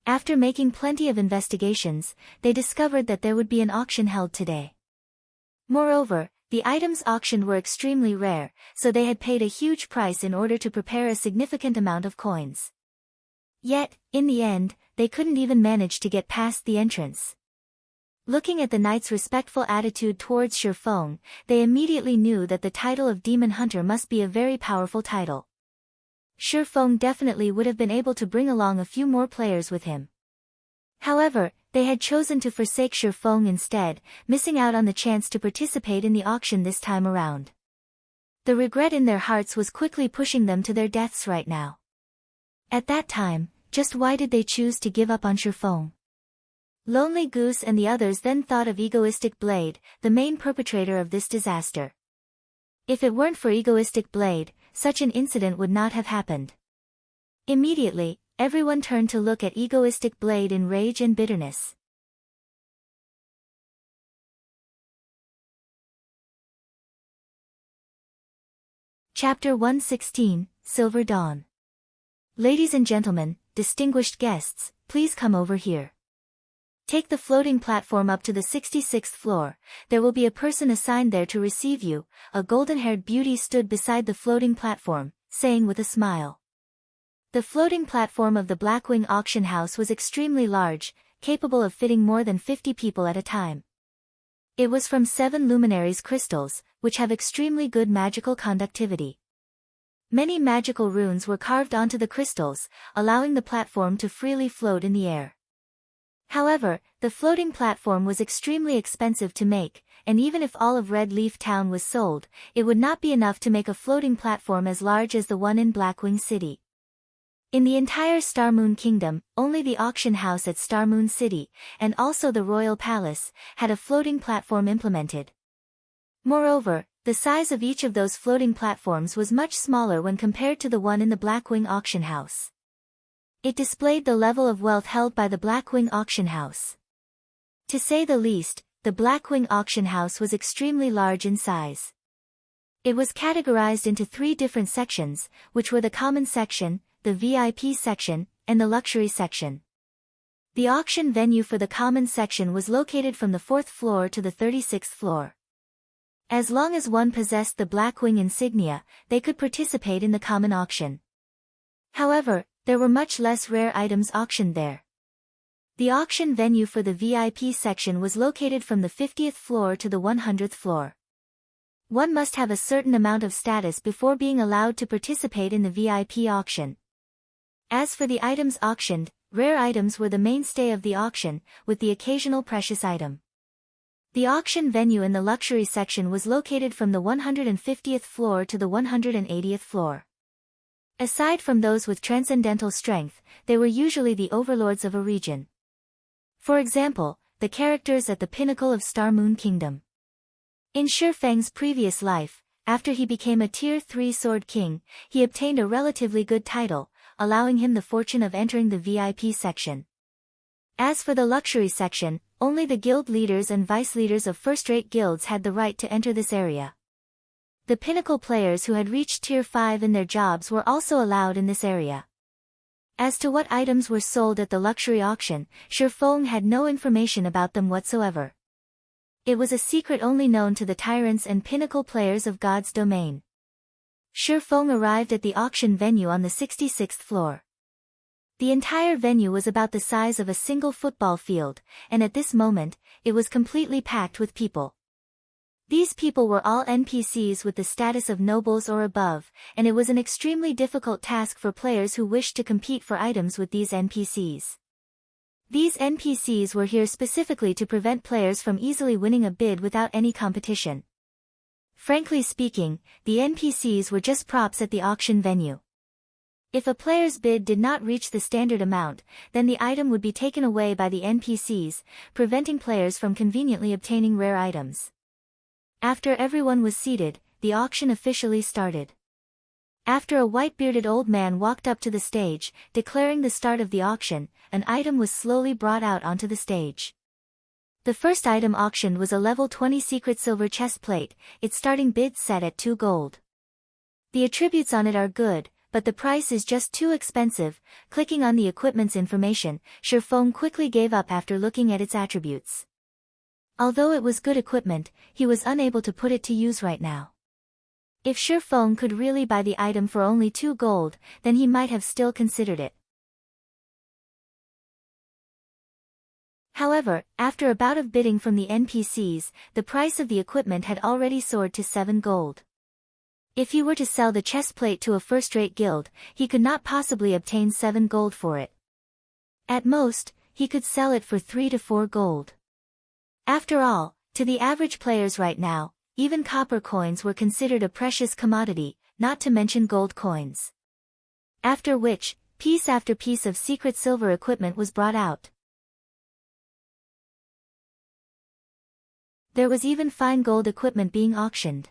After making plenty of investigations, they discovered that there would be an auction held today. Moreover, the items auctioned were extremely rare, so they had paid a huge price in order to prepare a significant amount of coins. Yet, in the end, they couldn't even manage to get past the entrance. Looking at the knight's respectful attitude towards Shifeng, they immediately knew that the title of Demon Hunter must be a very powerful title. Shifeng definitely would have been able to bring along a few more players with him. However, they had chosen to forsake Shifeng instead, missing out on the chance to participate in the auction this time around. The regret in their hearts was quickly pushing them to their deaths right now. At that time, just why did they choose to give up on Shifeng? Lonely Goose and the others then thought of Egoistic Blade, the main perpetrator of this disaster. If it weren't for Egoistic Blade, such an incident would not have happened. Immediately, everyone turned to look at Egoistic Blade in rage and bitterness. Chapter 116, Silver Dawn. Ladies and gentlemen, distinguished guests, please come over here. Take the floating platform up to the 66th floor, there will be a person assigned there to receive you. A golden-haired beauty stood beside the floating platform, saying with a smile. The floating platform of the Blackwing auction house was extremely large, capable of fitting more than 50 people at a time. It was from 7 Luminaries crystals, which have extremely good magical conductivity. Many magical runes were carved onto the crystals, allowing the platform to freely float in the air. However, the floating platform was extremely expensive to make, and even if all of Red Leaf Town was sold, it would not be enough to make a floating platform as large as the one in Blackwing City. In the entire Starmoon Kingdom, only the auction house at Starmoon City, and also the Royal Palace, had a floating platform implemented. Moreover, the size of each of those floating platforms was much smaller when compared to the one in the Blackwing auction house. It displayed the level of wealth held by the Blackwing auction house. To say the least, the Blackwing auction house was extremely large in size. It was categorized into 3 different sections, which were the common section, the VIP section, and the luxury section. The auction venue for the common section was located from the 4th floor to the 36th floor. As long as one possessed the Blackwing insignia, they could participate in the common auction. However, there were much less rare items auctioned there. The auction venue for the VIP section was located from the 50th floor to the 100th floor. One must have a certain amount of status before being allowed to participate in the VIP auction. As for the items auctioned, rare items were the mainstay of the auction, with the occasional precious item. The auction venue in the luxury section was located from the 150th floor to the 180th floor. Aside from those with transcendental strength, they were usually the overlords of a region. For example, the characters at the pinnacle of Star Moon Kingdom. In Shifeng's previous life, after he became a Tier 3 Sword King, he obtained a relatively good title, allowing him the fortune of entering the VIP section. As for the luxury section, only the guild leaders and vice-leaders of first-rate guilds had the right to enter this area. The pinnacle players who had reached Tier 5 in their jobs were also allowed in this area. As to what items were sold at the luxury auction, Shifeng had no information about them whatsoever. It was a secret only known to the tyrants and pinnacle players of God's domain. Shifeng arrived at the auction venue on the 66th floor. The entire venue was about the size of a single football field, and at this moment, it was completely packed with people. These people were all NPCs with the status of nobles or above, and it was an extremely difficult task for players who wished to compete for items with these NPCs. These NPCs were here specifically to prevent players from easily winning a bid without any competition. Frankly speaking, the NPCs were just props at the auction venue. If a player's bid did not reach the standard amount, then the item would be taken away by the NPCs, preventing players from conveniently obtaining rare items. After everyone was seated, the auction officially started. After a white-bearded old man walked up to the stage, declaring the start of the auction, an item was slowly brought out onto the stage. The first item auctioned was a level 20 secret silver chest plate, its starting bid set at 2 gold. The attributes on it are good, but the price is just too expensive. Clicking on the equipment's information, Shifeng quickly gave up after looking at its attributes. Although it was good equipment, he was unable to put it to use right now. If Shifeng could really buy the item for only 2 gold, then he might have still considered it. However, after a bout of bidding from the NPCs, the price of the equipment had already soared to 7 gold. If he were to sell the chest plate to a first-rate guild, he could not possibly obtain 7 gold for it. At most, he could sell it for 3 to 4 gold. After all, to the average players right now, even copper coins were considered a precious commodity, not to mention gold coins. After which, piece after piece of secret silver equipment was brought out. There was even fine gold equipment being auctioned.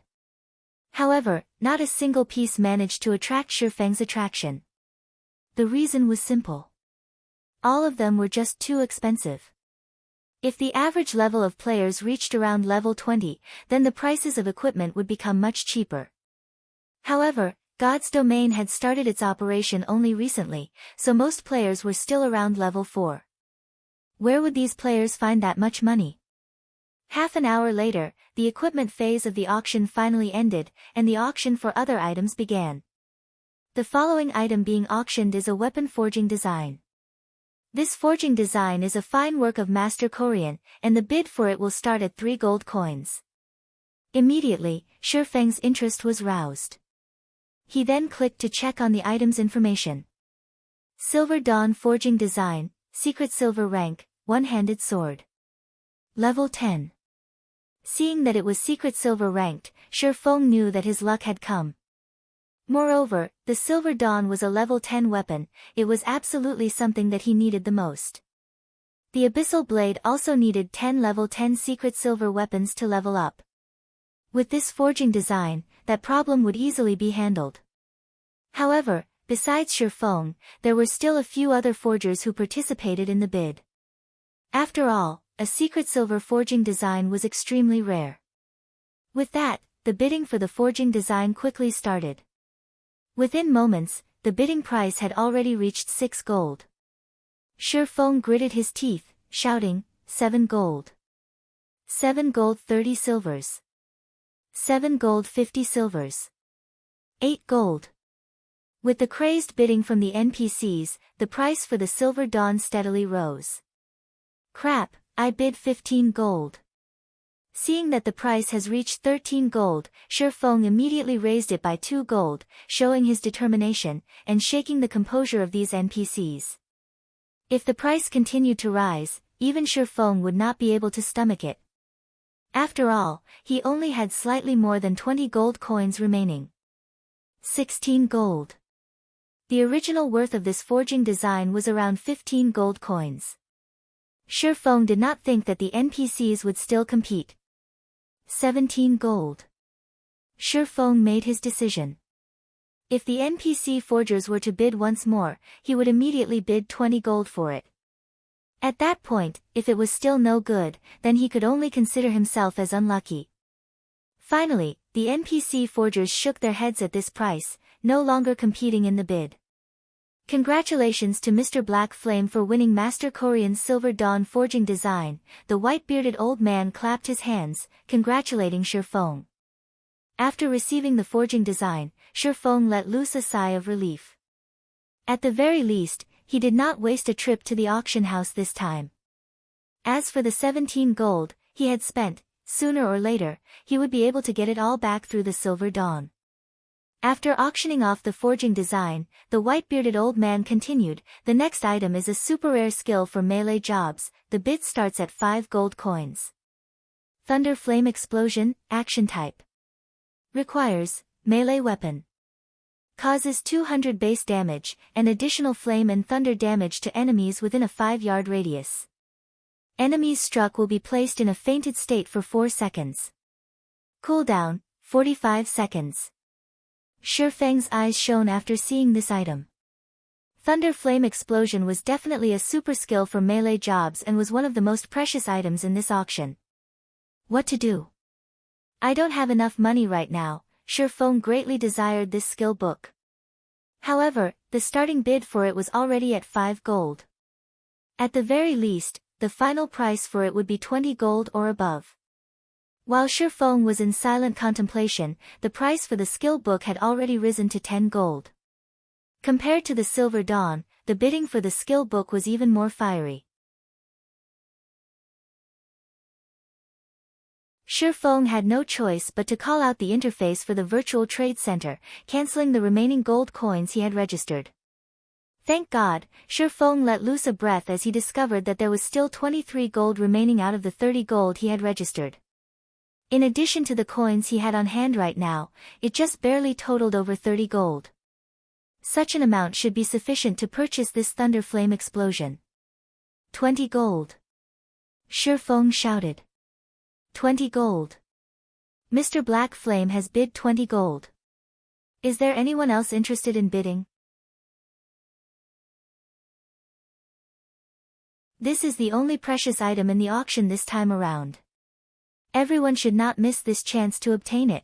However, not a single piece managed to attract Shifeng's attraction. The reason was simple. All of them were just too expensive. If the average level of players reached around level 20, then the prices of equipment would become much cheaper. However, God's domain had started its operation only recently, so most players were still around level 4. Where would these players find that much money? Half an hour later, the equipment phase of the auction finally ended, and the auction for other items began. The following item being auctioned is a weapon forging design. This forging design is a fine work of Master Korean, and the bid for it will start at 3 gold coins. Immediately, Shifeng's interest was roused. He then clicked to check on the item's information. Silver Dawn Forging Design, Secret Silver Rank, One-Handed Sword. Level 10. Seeing that it was Secret Silver ranked, Shifeng knew that his luck had come. Moreover, the Silver Dawn was a level 10 weapon, it was absolutely something that he needed the most. The Abyssal Blade also needed 10 level 10 secret silver weapons to level up. With this forging design, that problem would easily be handled. However, Besides Shifeng, there were still a few other forgers who participated in the bid. After all, a secret silver forging design was extremely rare. With that, the bidding for the forging design quickly started. Within moments, the bidding price had already reached 6 gold. Shifeng gritted his teeth, shouting, 7 gold. 7 gold 30 silvers. 7 gold 50 silvers. 8 gold. With the crazed bidding from the NPCs, the price for the Silver Dawn steadily rose. Crap, I bid 15 gold. Seeing that the price has reached 13 gold, Shifeng immediately raised it by 2 gold, showing his determination, and shaking the composure of these NPCs. If the price continued to rise, even Shifeng would not be able to stomach it. After all, he only had slightly more than 20 gold coins remaining. 16 gold. The original worth of this forging design was around 15 gold coins. Shifeng did not think that the NPCs would still compete. 17 gold. Shifeng made his decision. If the NPC forgers were to bid once more, he would immediately bid 20 gold for it. At that point, if it was still no good, then he could only consider himself as unlucky. Finally, the NPC forgers shook their heads at this price, no longer competing in the bid. Congratulations to Mr. Black Flame for winning Master Korean's Silver Dawn forging design. The white-bearded old man clapped his hands, congratulating Shifeng. After receiving the forging design, Shifeng let loose a sigh of relief. At the very least, he did not waste a trip to the auction house this time. As for the 17 gold he had spent, sooner or later, he would be able to get it all back through the Silver Dawn. After auctioning off the forging design, the white-bearded old man continued, the next item is a super rare skill for melee jobs. The bid starts at 5 gold coins. Thunder Flame Explosion, Action Type. Requires, melee weapon. Causes 200 base damage, and additional flame and thunder damage to enemies within a 5-yard radius. Enemies struck will be placed in a fainted state for 4 seconds. Cooldown, 45 seconds. Shifeng's eyes shone after seeing this item. Thunder Flame Explosion was definitely a super skill for melee jobs and was one of the most precious items in this auction. What to do? I don't have enough money right now. Shifeng greatly desired this skill book. However, the starting bid for it was already at 5 gold. At the very least, the final price for it would be 20 gold or above. While Shifeng was in silent contemplation, the price for the skill book had already risen to 10 gold. Compared to the Silver Dawn, the bidding for the skill book was even more fiery. Shifeng had no choice but to call out the interface for the virtual trade center, canceling the remaining gold coins he had registered. Thank God, Shifeng let loose a breath as he discovered that there was still 23 gold remaining out of the 30 gold he had registered. In addition to the coins he had on hand right now, it just barely totaled over 30 gold. Such an amount should be sufficient to purchase this Thunder Flame Explosion. 20 gold. Shifeng shouted. 20 gold. Mr. Black Flame has bid 20 gold. Is there anyone else interested in bidding? This is the only precious item in the auction this time around. Everyone should not miss this chance to obtain it.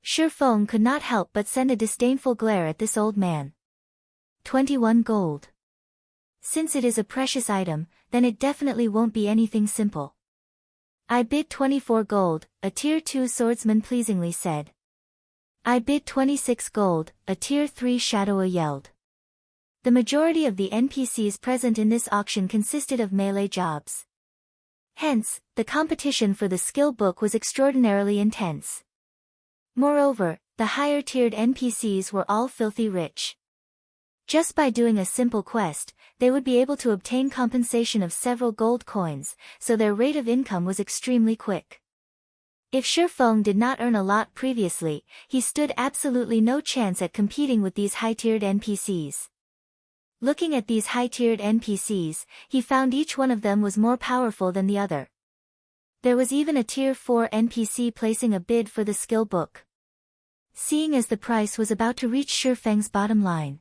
Shifeng could not help but send a disdainful glare at this old man. 21 gold. Since it is a precious item, then it definitely won't be anything simple. I bid 24 gold, a tier 2 swordsman pleasingly said. I bid 26 gold, a tier 3 shadower yelled. The majority of the NPCs present in this auction consisted of melee jobs. Hence, the competition for the skill book was extraordinarily intense. Moreover, the higher-tiered NPCs were all filthy rich. Just by doing a simple quest, they would be able to obtain compensation of several gold coins, so their rate of income was extremely quick. If Shifeng did not earn a lot previously, he stood absolutely no chance at competing with these high-tiered NPCs. Looking at these high-tiered NPCs, he found each one of them was more powerful than the other. There was even a tier 4 NPC placing a bid for the skill book. Seeing as the price was about to reach Shifeng's bottom line,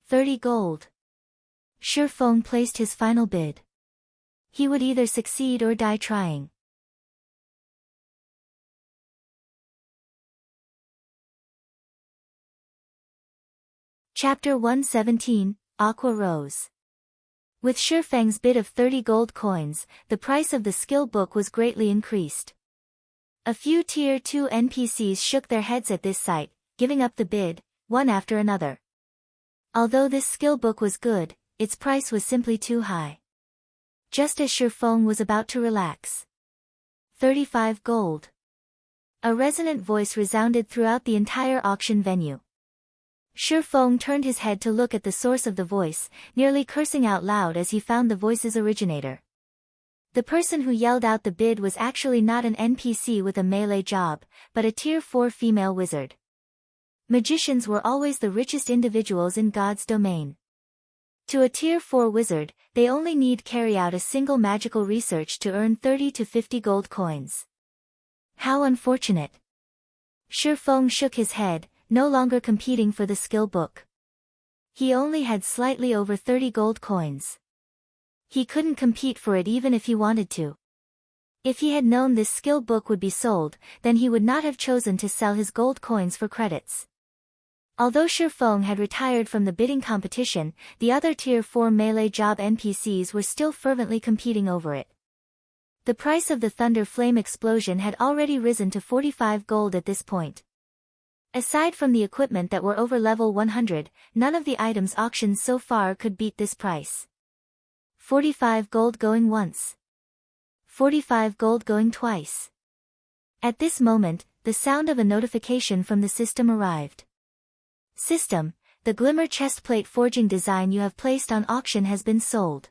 30 gold. Shifeng placed his final bid. He would either succeed or die trying. Chapter 117, Aqua Rose. With Shifeng's bid of 30 gold coins, the price of the skill book was greatly increased. A few Tier 2 NPCs shook their heads at this sight, giving up the bid, one after another. Although this skill book was good, its price was simply too high. Just as Shifeng was about to relax. 35 gold. A resonant voice resounded throughout the entire auction venue. Shifeng turned his head to look at the source of the voice, nearly cursing out loud as he found the voice's originator. The person who yelled out the bid was actually not an NPC with a melee job, but a Tier 4 female wizard. Magicians were always the richest individuals in God's domain. To a Tier 4 wizard, they only need carry out a single magical research to earn 30 to 50 gold coins. How unfortunate. Shifeng shook his head, no longer competing for the skill book. He only had slightly over 30 gold coins. He couldn't compete for it even if he wanted to. If he had known this skill book would be sold, then he would not have chosen to sell his gold coins for credits. Although Shifeng had retired from the bidding competition, the other Tier 4 melee job NPCs were still fervently competing over it. The price of the Thunder Flame Explosion had already risen to 45 gold at this point. Aside from the equipment that were over level 100, none of the items auctioned so far could beat this price. 45 gold going once. 45 gold going twice. At this moment, the sound of a notification from the system arrived. System, the Glimmer chestplate forging design you have placed on auction has been sold.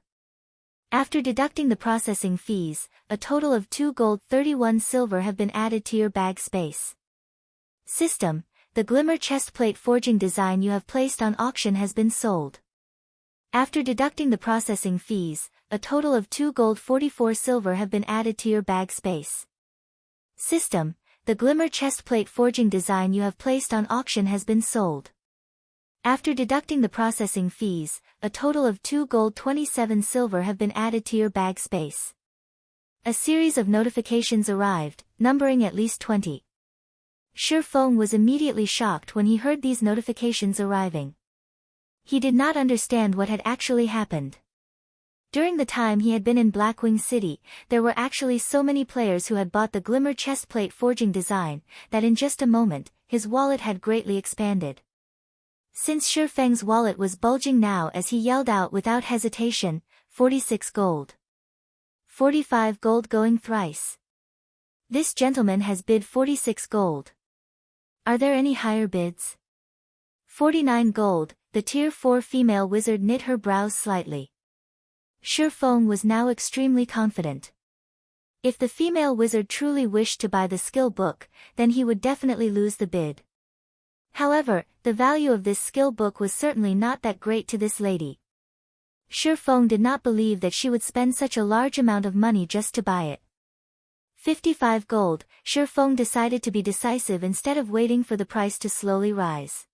After deducting the processing fees, a total of 2 gold 31 silver have been added to your bag space. System, the Glimmer chestplate forging design you have placed on auction has been sold. After deducting the processing fees, a total of 2 gold 44 silver have been added to your bag space. System, the Glimmer chestplate forging design you have placed on auction has been sold. After deducting the processing fees, a total of 2 gold 27 silver have been added to your bag space. A series of notifications arrived, numbering at least 20. Shifeng was immediately shocked when he heard these notifications arriving. He did not understand what had actually happened. During the time he had been in Blackwing City, there were actually so many players who had bought the Glimmer chestplate forging design, that in just a moment, his wallet had greatly expanded. Since Shifeng's wallet was bulging now as he yelled out without hesitation, 46 gold. 45 gold going thrice. This gentleman has bid 46 gold. Are there any higher bids? 49 gold, the Tier 4 female wizard knit her brows slightly. Shifeng was now extremely confident. If the female wizard truly wished to buy the skill book, then he would definitely lose the bid. However, the value of this skill book was certainly not that great to this lady. Shifeng did not believe that she would spend such a large amount of money just to buy it. 55 gold, Shifeng decided to be decisive instead of waiting for the price to slowly rise.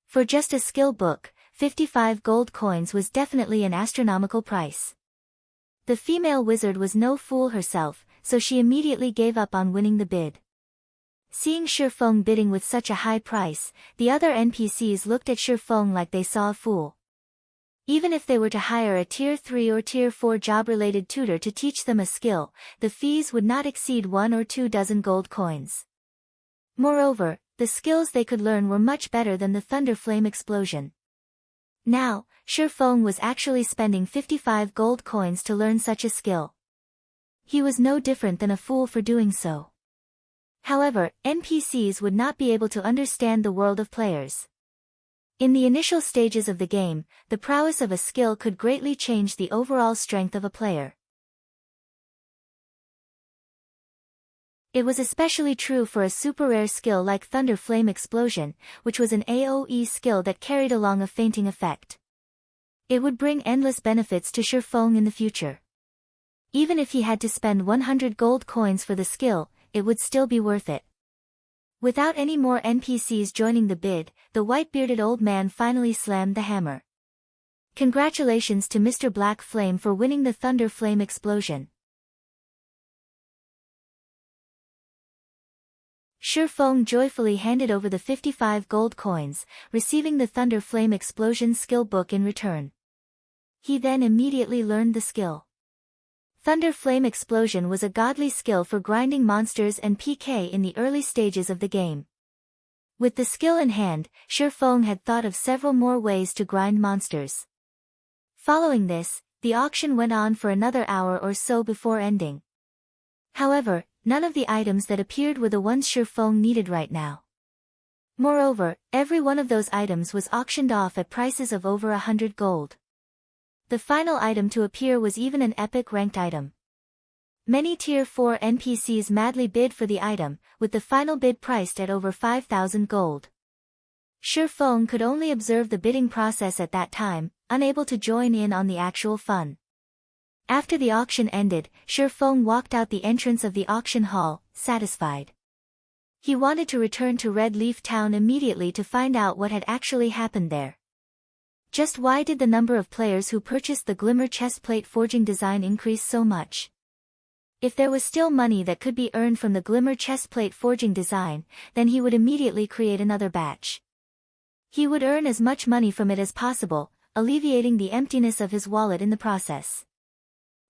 For just a skill book, 55 gold coins was definitely an astronomical price. The female wizard was no fool herself, so she immediately gave up on winning the bid. Seeing Shifeng bidding with such a high price, the other NPCs looked at Shifeng like they saw a fool. Even if they were to hire a Tier 3 or Tier 4 job-related tutor to teach them a skill, the fees would not exceed 1 or 2 dozen gold coins. Moreover, the skills they could learn were much better than the Thunder Flame Explosion. Now, Shifeng was actually spending 55 gold coins to learn such a skill. He was no different than a fool for doing so. However, NPCs would not be able to understand the world of players. In the initial stages of the game, the prowess of a skill could greatly change the overall strength of a player. It was especially true for a super rare skill like Thunder Flame Explosion, which was an AoE skill that carried along a fainting effect. It would bring endless benefits to Shifeng in the future. Even if he had to spend 100 gold coins for the skill, it would still be worth it. Without any more NPCs joining the bid, the white-bearded old man finally slammed the hammer. Congratulations to Mr. Black Flame for winning the Thunder Flame Explosion. Shifeng joyfully handed over the 55 gold coins, receiving the Thunder Flame Explosion skill book in return. He then immediately learned the skill. Thunder Flame Explosion was a godly skill for grinding monsters and PK in the early stages of the game. With the skill in hand, Shifeng had thought of several more ways to grind monsters. Following this, the auction went on for another hour or so before ending. However, none of the items that appeared were the ones Shifeng needed right now. Moreover, every one of those items was auctioned off at prices of over 100 gold. The final item to appear was even an epic ranked item. Many Tier 4 NPCs madly bid for the item, with the final bid priced at over 5,000 gold. Shifeng could only observe the bidding process at that time, unable to join in on the actual fun. After the auction ended, Shifeng walked out the entrance of the auction hall, satisfied. He wanted to return to Red Leaf Town immediately to find out what had actually happened there. Just why did the number of players who purchased the Glimmer chestplate forging design increase so much? If there was still money that could be earned from the Glimmer chestplate forging design, then he would immediately create another batch. He would earn as much money from it as possible, alleviating the emptiness of his wallet in the process.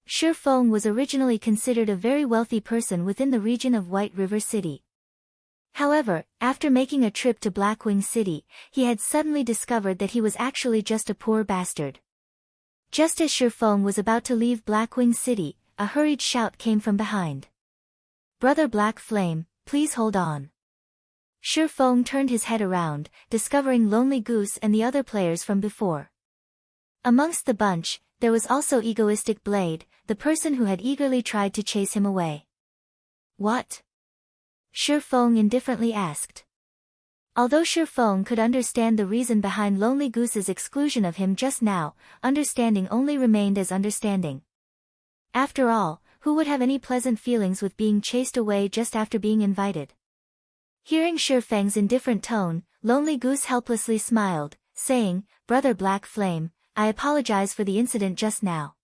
Shifeng was originally considered a very wealthy person within the region of White River City. However, after making a trip to Blackwing City, he had suddenly discovered that he was actually just a poor bastard. Just as Shifeng was about to leave Blackwing City, a hurried shout came from behind. "Brother Black Flame, please hold on." Shifeng turned his head around, discovering Lonely Goose and the other players from before. Amongst the bunch, there was also Egoistic Blade, the person who had eagerly tried to chase him away. "What?" Shifeng indifferently asked. Although Shifeng could understand the reason behind Lonely Goose's exclusion of him just now, understanding only remained as understanding. After all, who would have any pleasant feelings with being chased away just after being invited? Hearing Shifeng's indifferent tone, Lonely Goose helplessly smiled, saying, "Brother Black Flame, I apologize for the incident just now.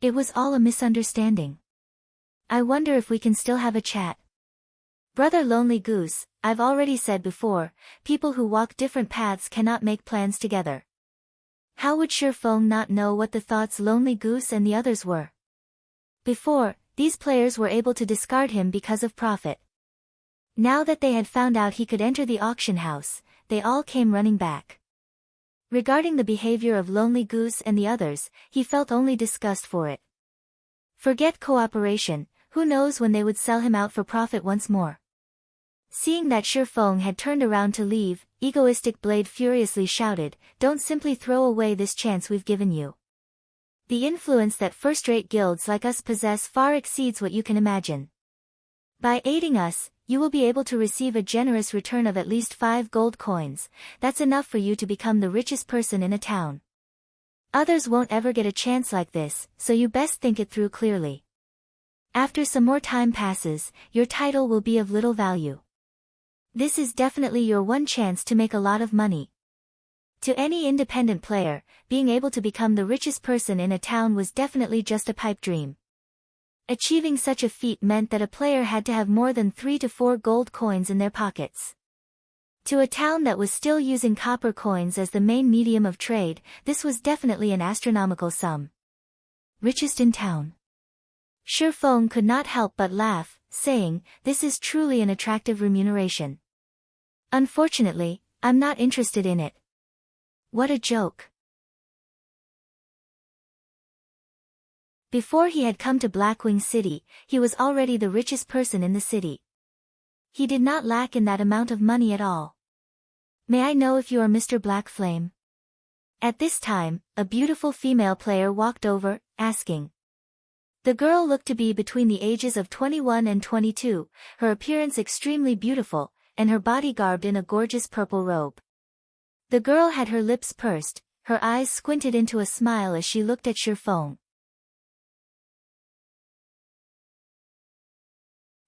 It was all a misunderstanding. I wonder if we can still have a chat." "Brother Lonely Goose, I've already said before, people who walk different paths cannot make plans together." How would Shifeng not know what the thoughts Lonely Goose and the others were? Before, these players were able to discard him because of profit. Now that they had found out he could enter the auction house, they all came running back. Regarding the behavior of Lonely Goose and the others, he felt only disgust for it. Forget cooperation, who knows when they would sell him out for profit once more. Seeing that Shifeng had turned around to leave, Egoistic Blade furiously shouted, "Don't simply throw away this chance we've given you. The influence that first-rate guilds like us possess far exceeds what you can imagine. By aiding us, you will be able to receive a generous return of at least 5 gold coins, that's enough for you to become the richest person in a town. Others won't ever get a chance like this, so you best think it through clearly. After some more time passes, your title will be of little value. This is definitely your one chance to make a lot of money." To any independent player, being able to become the richest person in a town was definitely just a pipe dream. Achieving such a feat meant that a player had to have more than 3 to 4 gold coins in their pockets. To a town that was still using copper coins as the main medium of trade, this was definitely an astronomical sum. Richest in town. Shifeng could not help but laugh, saying, "This is truly an attractive remuneration. Unfortunately, I'm not interested in it." What a joke. Before he had come to Blackwing City, he was already the richest person in the city. He did not lack in that amount of money at all. "May I know if you are Mr. Black Flame?" At this time, a beautiful female player walked over, asking. The girl looked to be between the ages of 21 and 22, her appearance extremely beautiful, and her body garbed in a gorgeous purple robe. The girl had her lips pursed, her eyes squinted into a smile as she looked at Shifeng.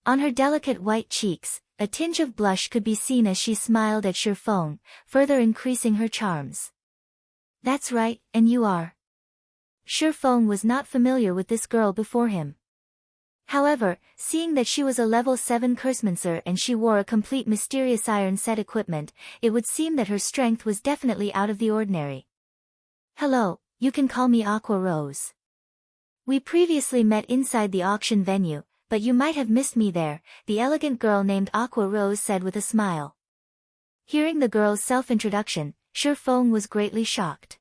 On her delicate white cheeks, a tinge of blush could be seen as she smiled at Shifeng, further increasing her charms. That's right, and you are. Shifeng was not familiar with this girl before him. However, seeing that she was a level 7 Cursemancer and she wore a complete mysterious iron set equipment, it would seem that her strength was definitely out of the ordinary. Hello, you can call me Aqua Rose. We previously met inside the auction venue, but you might have missed me there, the elegant girl named Aqua Rose said with a smile. Hearing the girl's self-introduction, Shifeng was greatly shocked.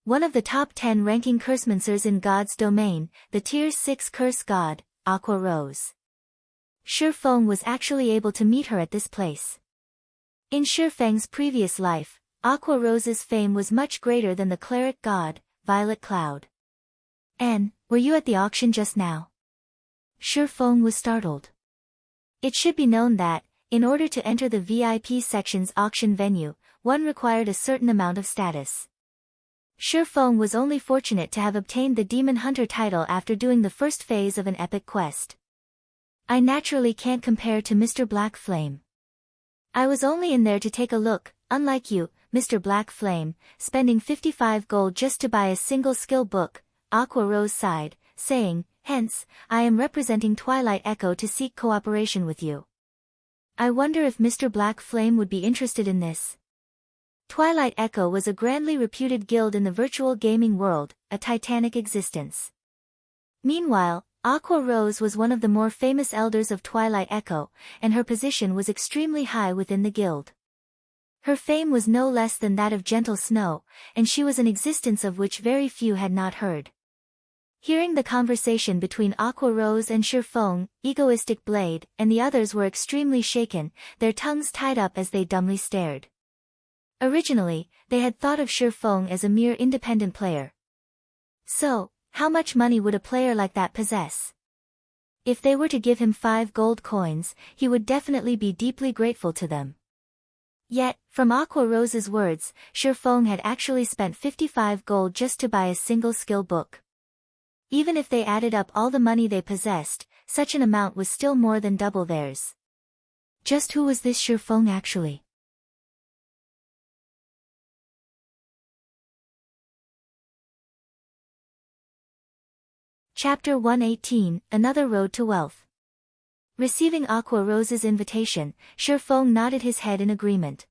One of the top 10 ranking Cursemancers in God's domain, the Tier 6 Curse God, Aqua Rose. Shifeng was actually able to meet her at this place. In Shifeng's previous life, Aqua Rose's fame was much greater than the cleric god, Violet Cloud. "Anne, were you at the auction just now?" Shifeng was startled. It should be known that, in order to enter the VIP section's auction venue, one required a certain amount of status. Shifeng was only fortunate to have obtained the Demon Hunter title after doing the first phase of an epic quest. I naturally can't compare to Mr. Black Flame. I was only in there to take a look, unlike you, Mr. Black Flame, spending 55 gold just to buy a single skill book, Aqua Rose sighed, saying, hence, I am representing Twilight Echo to seek cooperation with you. I wonder if Mr. Black Flame would be interested in this. Twilight Echo was a grandly reputed guild in the virtual gaming world, a titanic existence. Meanwhile, Aqua Rose was one of the more famous elders of Twilight Echo, and her position was extremely high within the guild. Her fame was no less than that of Gentle Snow, and she was an existence of which very few had not heard. Hearing the conversation between Aqua Rose and Shifeng, Egoistic Blade, and the others were extremely shaken, their tongues tied up as they dumbly stared. Originally, they had thought of Shifeng as a mere independent player. So, how much money would a player like that possess? If they were to give him 5 gold coins, he would definitely be deeply grateful to them. Yet, from Aqua Rose's words, Shifeng had actually spent 55 gold just to buy a single skill book. Even if they added up all the money they possessed, such an amount was still more than double theirs. Just who was this Shifeng actually? Chapter 118, Another Road to Wealth. Receiving Aqua Rose's invitation, Shifeng nodded his head in agreement.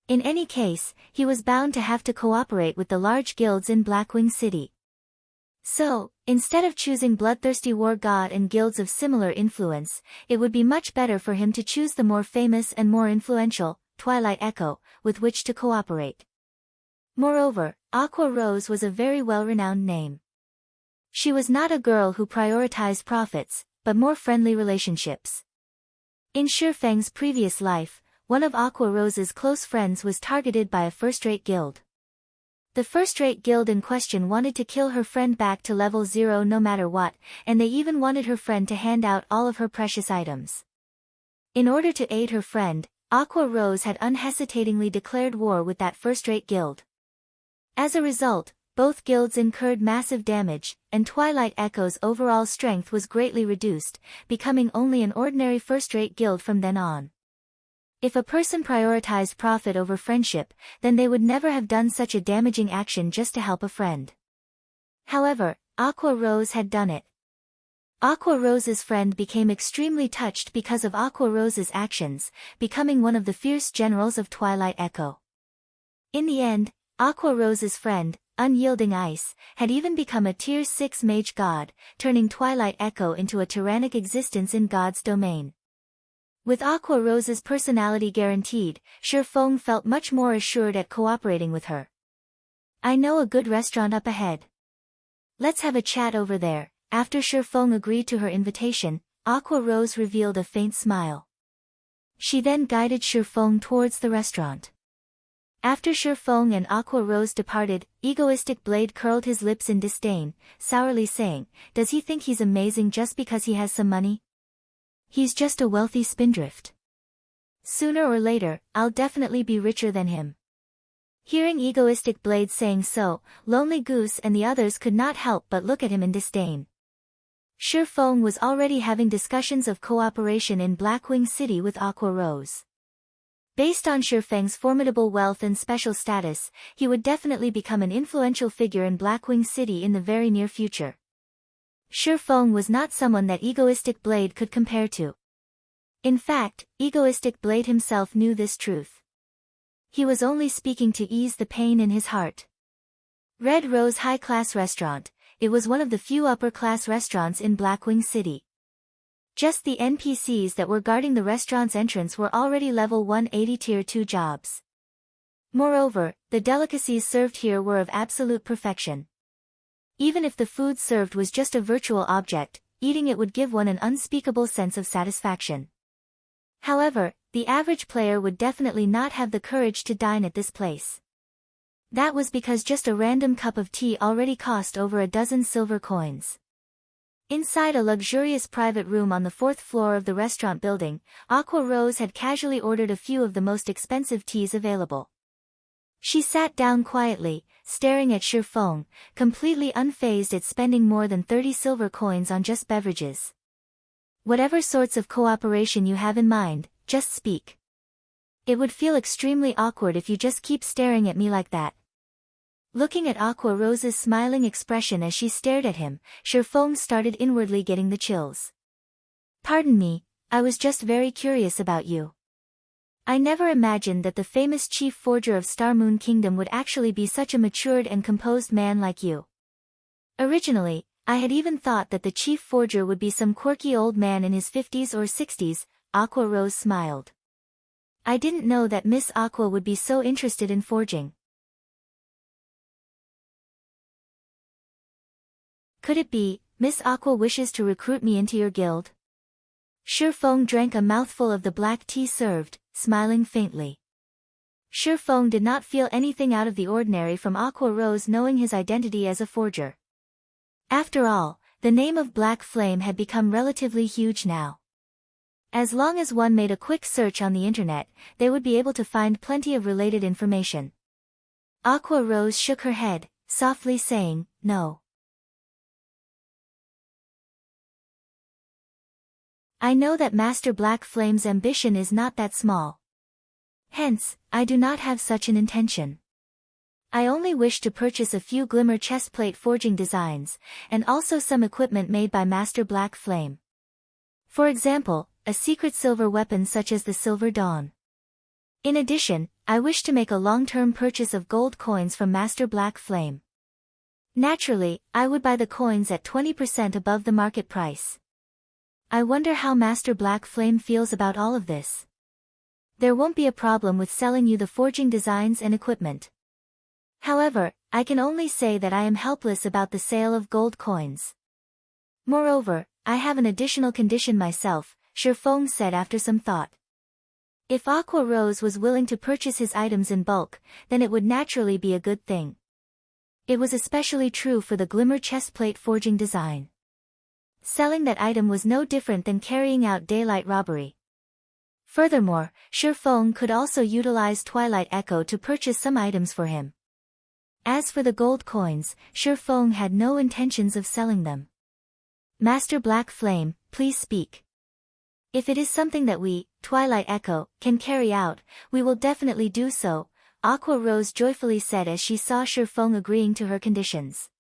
In any case, he was bound to have to cooperate with the large guilds in Blackwing City. So, instead of choosing bloodthirsty war god and guilds of similar influence, it would be much better for him to choose the more famous and more influential, Twilight Echo, with which to cooperate. Moreover, Aqua Rose was a very well-renowned name. She was not a girl who prioritized profits, but more friendly relationships. In Shifeng's previous life, one of Aqua Rose's close friends was targeted by a first-rate guild. The first-rate guild in question wanted to kill her friend back to level 0 no matter what, and they even wanted her friend to hand out all of her precious items. In order to aid her friend, Aqua Rose had unhesitatingly declared war with that first-rate guild. As a result, both guilds incurred massive damage, and Twilight Echo's overall strength was greatly reduced, becoming only an ordinary first-rate guild from then on. If a person prioritized profit over friendship, then they would never have done such a damaging action just to help a friend. However, Aqua Rose had done it. Aqua Rose's friend became extremely touched because of Aqua Rose's actions, becoming one of the fierce generals of Twilight Echo. In the end, Aqua Rose's friend, Unyielding Ice, had even become a Tier 6 mage god, turning Twilight Echo into a tyrannic existence in God's domain. With Aqua Rose's personality guaranteed, Shifeng felt much more assured at cooperating with her. I know a good restaurant up ahead. Let's have a chat over there. After Shifeng agreed to her invitation, Aqua Rose revealed a faint smile. She then guided Shifeng towards the restaurant. After Shifeng and Aqua Rose departed, Egoistic Blade curled his lips in disdain, sourly saying, does he think he's amazing just because he has some money? He's just a wealthy spindrift. Sooner or later, I'll definitely be richer than him. Hearing Egoistic Blade saying so, Lonely Goose and the others could not help but look at him in disdain. Feng was already having discussions of cooperation in Blackwing City with Aqua Rose. Based on Feng's formidable wealth and special status, he would definitely become an influential figure in Blackwing City in the very near future. Feng was not someone that Egoistic Blade could compare to. In fact, Egoistic Blade himself knew this truth. He was only speaking to ease the pain in his heart. Red Rose High-Class Restaurant. It was one of the few upper-class restaurants in Blackwing City. Just the NPCs that were guarding the restaurant's entrance were already level 180 Tier 2 jobs. Moreover, the delicacies served here were of absolute perfection. Even if the food served was just a virtual object, eating it would give one an unspeakable sense of satisfaction. However, the average player would definitely not have the courage to dine at this place. That was because just a random cup of tea already cost over a dozen silver coins. Inside a luxurious private room on the 4th floor of the restaurant building, Aqua Rose had casually ordered a few of the most expensive teas available. She sat down quietly, staring at Feng, completely unfazed at spending more than 30 silver coins on just beverages. Whatever sorts of cooperation you have in mind, just speak. It would feel extremely awkward if you just keep staring at me like that. Looking at Aqua Rose's smiling expression as she stared at him, Feng started inwardly getting the chills. Pardon me, I was just very curious about you. I never imagined that the famous chief forger of Star Moon Kingdom would actually be such a matured and composed man like you. Originally, I had even thought that the chief forger would be some quirky old man in his 50s or 60s, Aqua Rose smiled. I didn't know that Miss Aqua would be so interested in forging. Could it be, Miss Aqua wishes to recruit me into your guild? Feng drank a mouthful of the black tea served, smiling faintly. Feng did not feel anything out of the ordinary from Aqua Rose knowing his identity as a forger. After all, the name of Black Flame had become relatively huge now. As long as one made a quick search on the internet, they would be able to find plenty of related information. Aqua Rose shook her head, softly saying, "No. I know that Master Black Flame's ambition is not that small. Hence, I do not have such an intention. I only wish to purchase a few glimmer chestplate forging designs, and also some equipment made by Master Black Flame. For example, a secret silver weapon such as the Silver Dawn. In addition, I wish to make a long-term purchase of gold coins from Master Black Flame. Naturally, I would buy the coins at 20% above the market price. I wonder how Master Black Flame feels about all of this. There won't be a problem with selling you the forging designs and equipment. However, I can only say that I am helpless about the sale of gold coins. Moreover, I have an additional condition myself," Feng said after some thought. If Aqua Rose was willing to purchase his items in bulk, then it would naturally be a good thing. It was especially true for the glimmer chestplate forging design. Selling that item was no different than carrying out daylight robbery. Furthermore, Feng could also utilize Twilight Echo to purchase some items for him. As for the gold coins, Feng had no intentions of selling them. Master Black Flame, please speak. If it is something that we, Twilight Echo, can carry out, we will definitely do so, Aqua Rose joyfully said as she saw Feng agreeing to her conditions.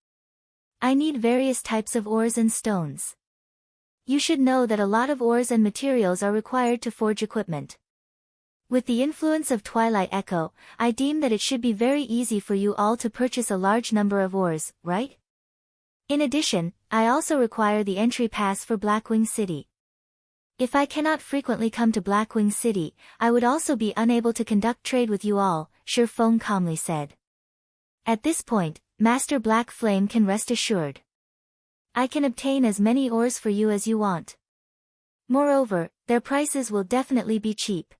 I need various types of ores and stones. You should know that a lot of ores and materials are required to forge equipment. With the influence of Twilight Echo, I deem that it should be very easy for you all to purchase a large number of ores, right? In addition, I also require the entry pass for Blackwing City. If I cannot frequently come to Blackwing City, I would also be unable to conduct trade with you all, Feng calmly said. At this point, Master Black Flame can rest assured. I can obtain as many ores for you as you want. Moreover, their prices will definitely be cheap.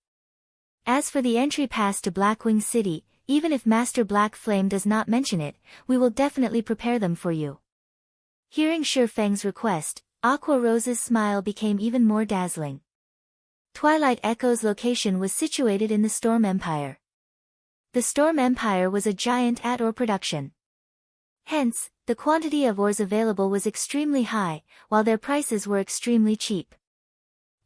As for the entry pass to Blackwing City, even if Master Black Flame does not mention it, we will definitely prepare them for you. Hearing Feng's request, Aqua Rose's smile became even more dazzling. Twilight Echo's location was situated in the Storm Empire. The Storm Empire was a giant at-or production. Hence, the quantity of ores available was extremely high, while their prices were extremely cheap.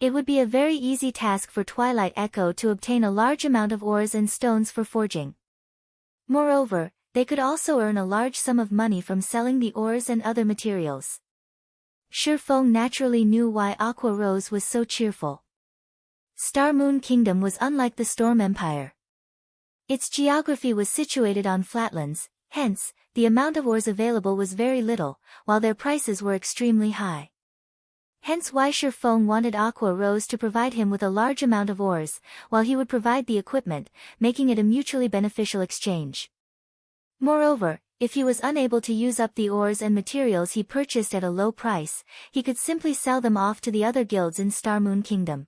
It would be a very easy task for Twilight Echo to obtain a large amount of ores and stones for forging. Moreover, they could also earn a large sum of money from selling the ores and other materials. Shifeng naturally knew why Aqua Rose was so cheerful. Star Moon Kingdom was unlike the Storm Empire. Its geography was situated on flatlands, hence, the amount of ores available was very little, while their prices were extremely high. Hence why Shifeng wanted Aqua Rose to provide him with a large amount of ores, while he would provide the equipment, making it a mutually beneficial exchange. Moreover, if he was unable to use up the ores and materials he purchased at a low price, he could simply sell them off to the other guilds in Star Moon Kingdom.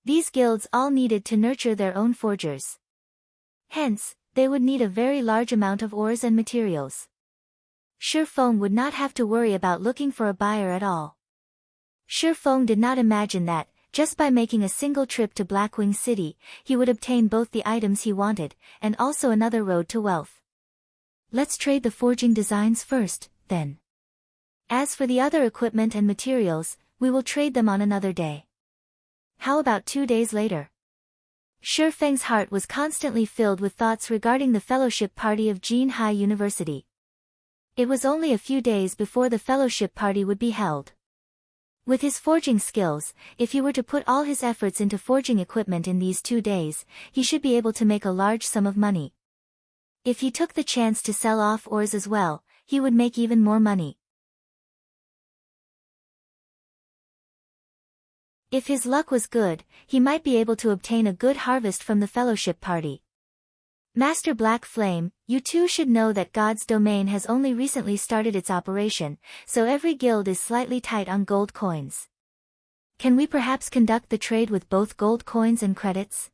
These guilds all needed to nurture their own forgers. Hence, they would need a very large amount of ores and materials. Shifeng would not have to worry about looking for a buyer at all. Shifeng did not imagine that, just by making a single trip to Blackwing City, he would obtain both the items he wanted, and also another road to wealth. Let's trade the forging designs first, then. As for the other equipment and materials, we will trade them on another day. How about 2 days later? Shifeng's heart was constantly filled with thoughts regarding the fellowship party of Jin High University. It was only a few days before the fellowship party would be held. With his forging skills, if he were to put all his efforts into forging equipment in these 2 days, he should be able to make a large sum of money. If he took the chance to sell off ores as well, he would make even more money. If his luck was good, he might be able to obtain a good harvest from the fellowship party. Master Black Flame, you too should know that God's domain has only recently started its operation, so every guild is slightly tight on gold coins. Can we perhaps conduct the trade with both gold coins and credits?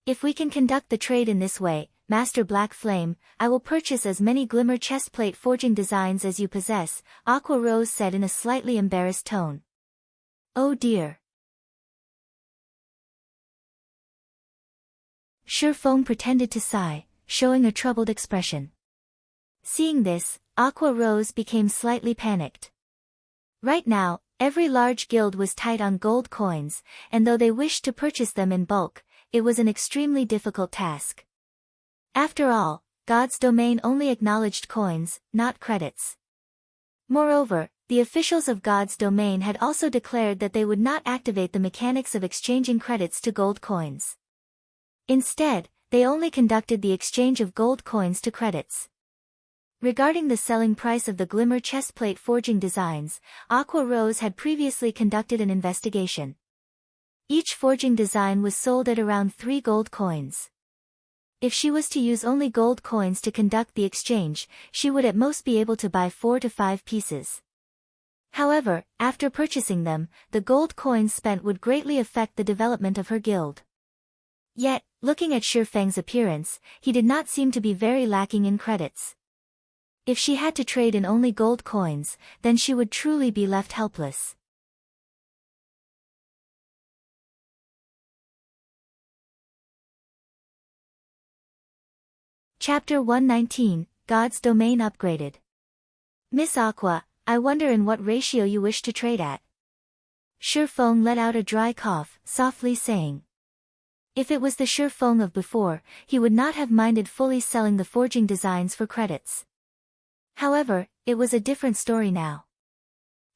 If we can conduct the trade in this way, Master Black Flame, I will purchase as many glimmer chestplate forging designs as you possess, Aqua Rose said in a slightly embarrassed tone. Oh dear. Shifeng pretended to sigh, showing a troubled expression. Seeing this, Aqua Rose became slightly panicked. Right now, every large guild was tight on gold coins, and though they wished to purchase them in bulk, it was an extremely difficult task. After all, God's domain only acknowledged coins, not credits. Moreover, the officials of God's domain had also declared that they would not activate the mechanics of exchanging credits to gold coins. Instead, they only conducted the exchange of gold coins to credits. Regarding the selling price of the glimmer chestplate forging designs, Aqua Rose had previously conducted an investigation. Each forging design was sold at around 3 gold coins. If she was to use only gold coins to conduct the exchange, she would at most be able to buy 4 to 5 pieces. However, after purchasing them, the gold coins spent would greatly affect the development of her guild. Yet, looking at Shifeng's appearance, he did not seem to be very lacking in credits. If she had to trade in only gold coins, then she would truly be left helpless. Chapter 119, God's Domain Upgraded. Miss Aqua, I wonder in what ratio you wish to trade at. Shifeng let out a dry cough, softly saying. If it was the Shifeng of before, he would not have minded fully selling the forging designs for credits. However, it was a different story now.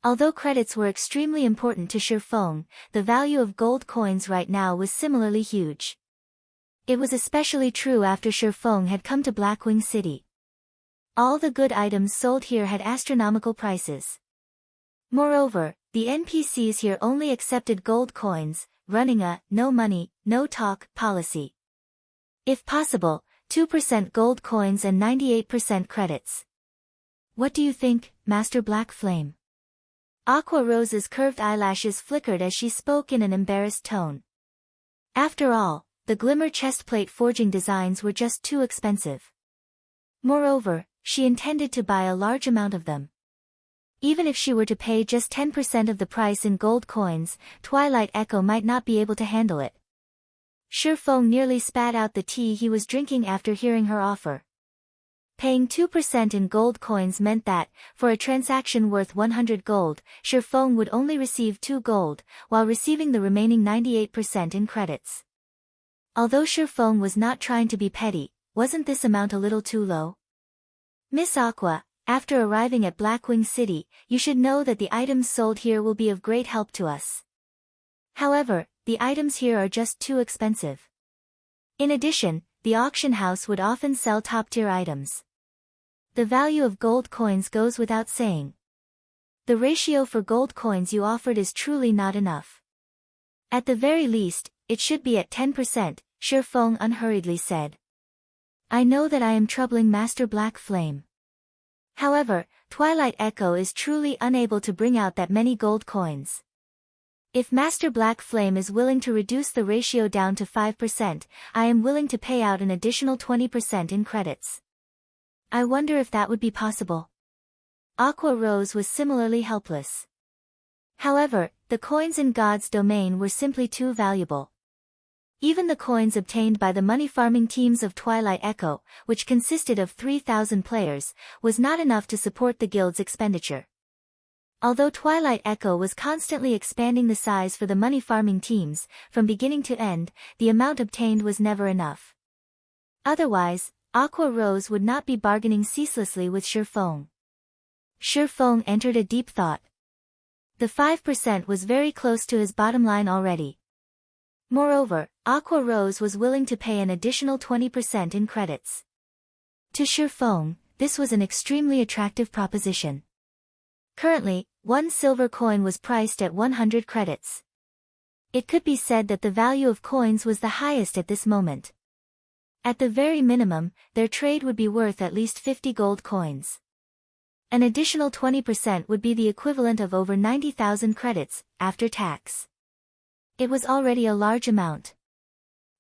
Although credits were extremely important to Shifeng, the value of gold coins right now was similarly huge. It was especially true after Shifeng had come to Blackwing City. All the good items sold here had astronomical prices. Moreover, the NPCs here only accepted gold coins, running a no money, no talk policy. If possible, 2% gold coins and 98% credits. What do you think, Master Black Flame? Aqua Rose's curved eyelashes flickered as she spoke in an embarrassed tone. After all, the glimmer chestplate forging designs were just too expensive. Moreover, she intended to buy a large amount of them. Even if she were to pay just 10% of the price in gold coins, Twilight Echo might not be able to handle it. Shifeng nearly spat out the tea he was drinking after hearing her offer. Paying 2% in gold coins meant that, for a transaction worth 100 gold, Shifeng would only receive 2 gold, while receiving the remaining 98% in credits. Although Shifeng was not trying to be petty, wasn't this amount a little too low? Miss Aqua, after arriving at Blackwing City, you should know that the items sold here will be of great help to us. However, the items here are just too expensive. In addition, the auction house would often sell top-tier items. The value of gold coins goes without saying. The ratio for gold coins you offered is truly not enough. At the very least, it should be at 10%, Shifeng unhurriedly said. I know that I am troubling Master Black Flame. However, Twilight Echo is truly unable to bring out that many gold coins. If Master Black Flame is willing to reduce the ratio down to 5%, I am willing to pay out an additional 20% in credits. I wonder if that would be possible. Aqua Rose was similarly helpless. However, the coins in God's domain were simply too valuable. Even the coins obtained by the money-farming teams of Twilight Echo, which consisted of 3,000 players, was not enough to support the guild's expenditure. Although Twilight Echo was constantly expanding the size for the money-farming teams, from beginning to end, the amount obtained was never enough. Otherwise, Aqua Rose would not be bargaining ceaselessly with Shifeng. Shifeng entered a deep thought. The 5% was very close to his bottom line already. Moreover, Aqua Rose was willing to pay an additional 20% in credits. To Shifeng, this was an extremely attractive proposition. Currently, 1 silver coin was priced at 100 credits. It could be said that the value of coins was the highest at this moment. At the very minimum, their trade would be worth at least 50 gold coins. An additional 20% would be the equivalent of over 90,000 credits, after tax. It was already a large amount.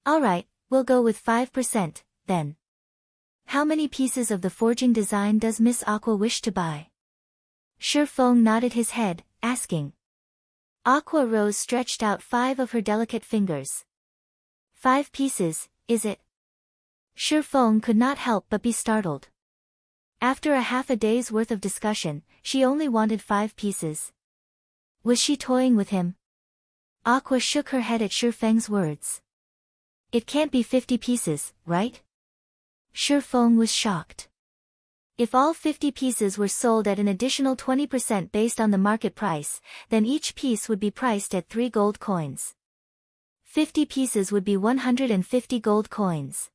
Alright, we'll go with 5%, then. How many pieces of the forging design does Miss Aqua wish to buy? Shifeng nodded his head, asking. Aqua Rose stretched out 5 of her delicate fingers. 5 pieces, is it? Shifeng could not help but be startled. After half a day's worth of discussion, she only wanted 5 pieces. Was she toying with him? Aqua shook her head at Shifeng's words. It can't be 50 pieces, right? Shifeng was shocked. If all 50 pieces were sold at an additional 20% based on the market price, then each piece would be priced at 3 gold coins. 50 pieces would be 150 gold coins.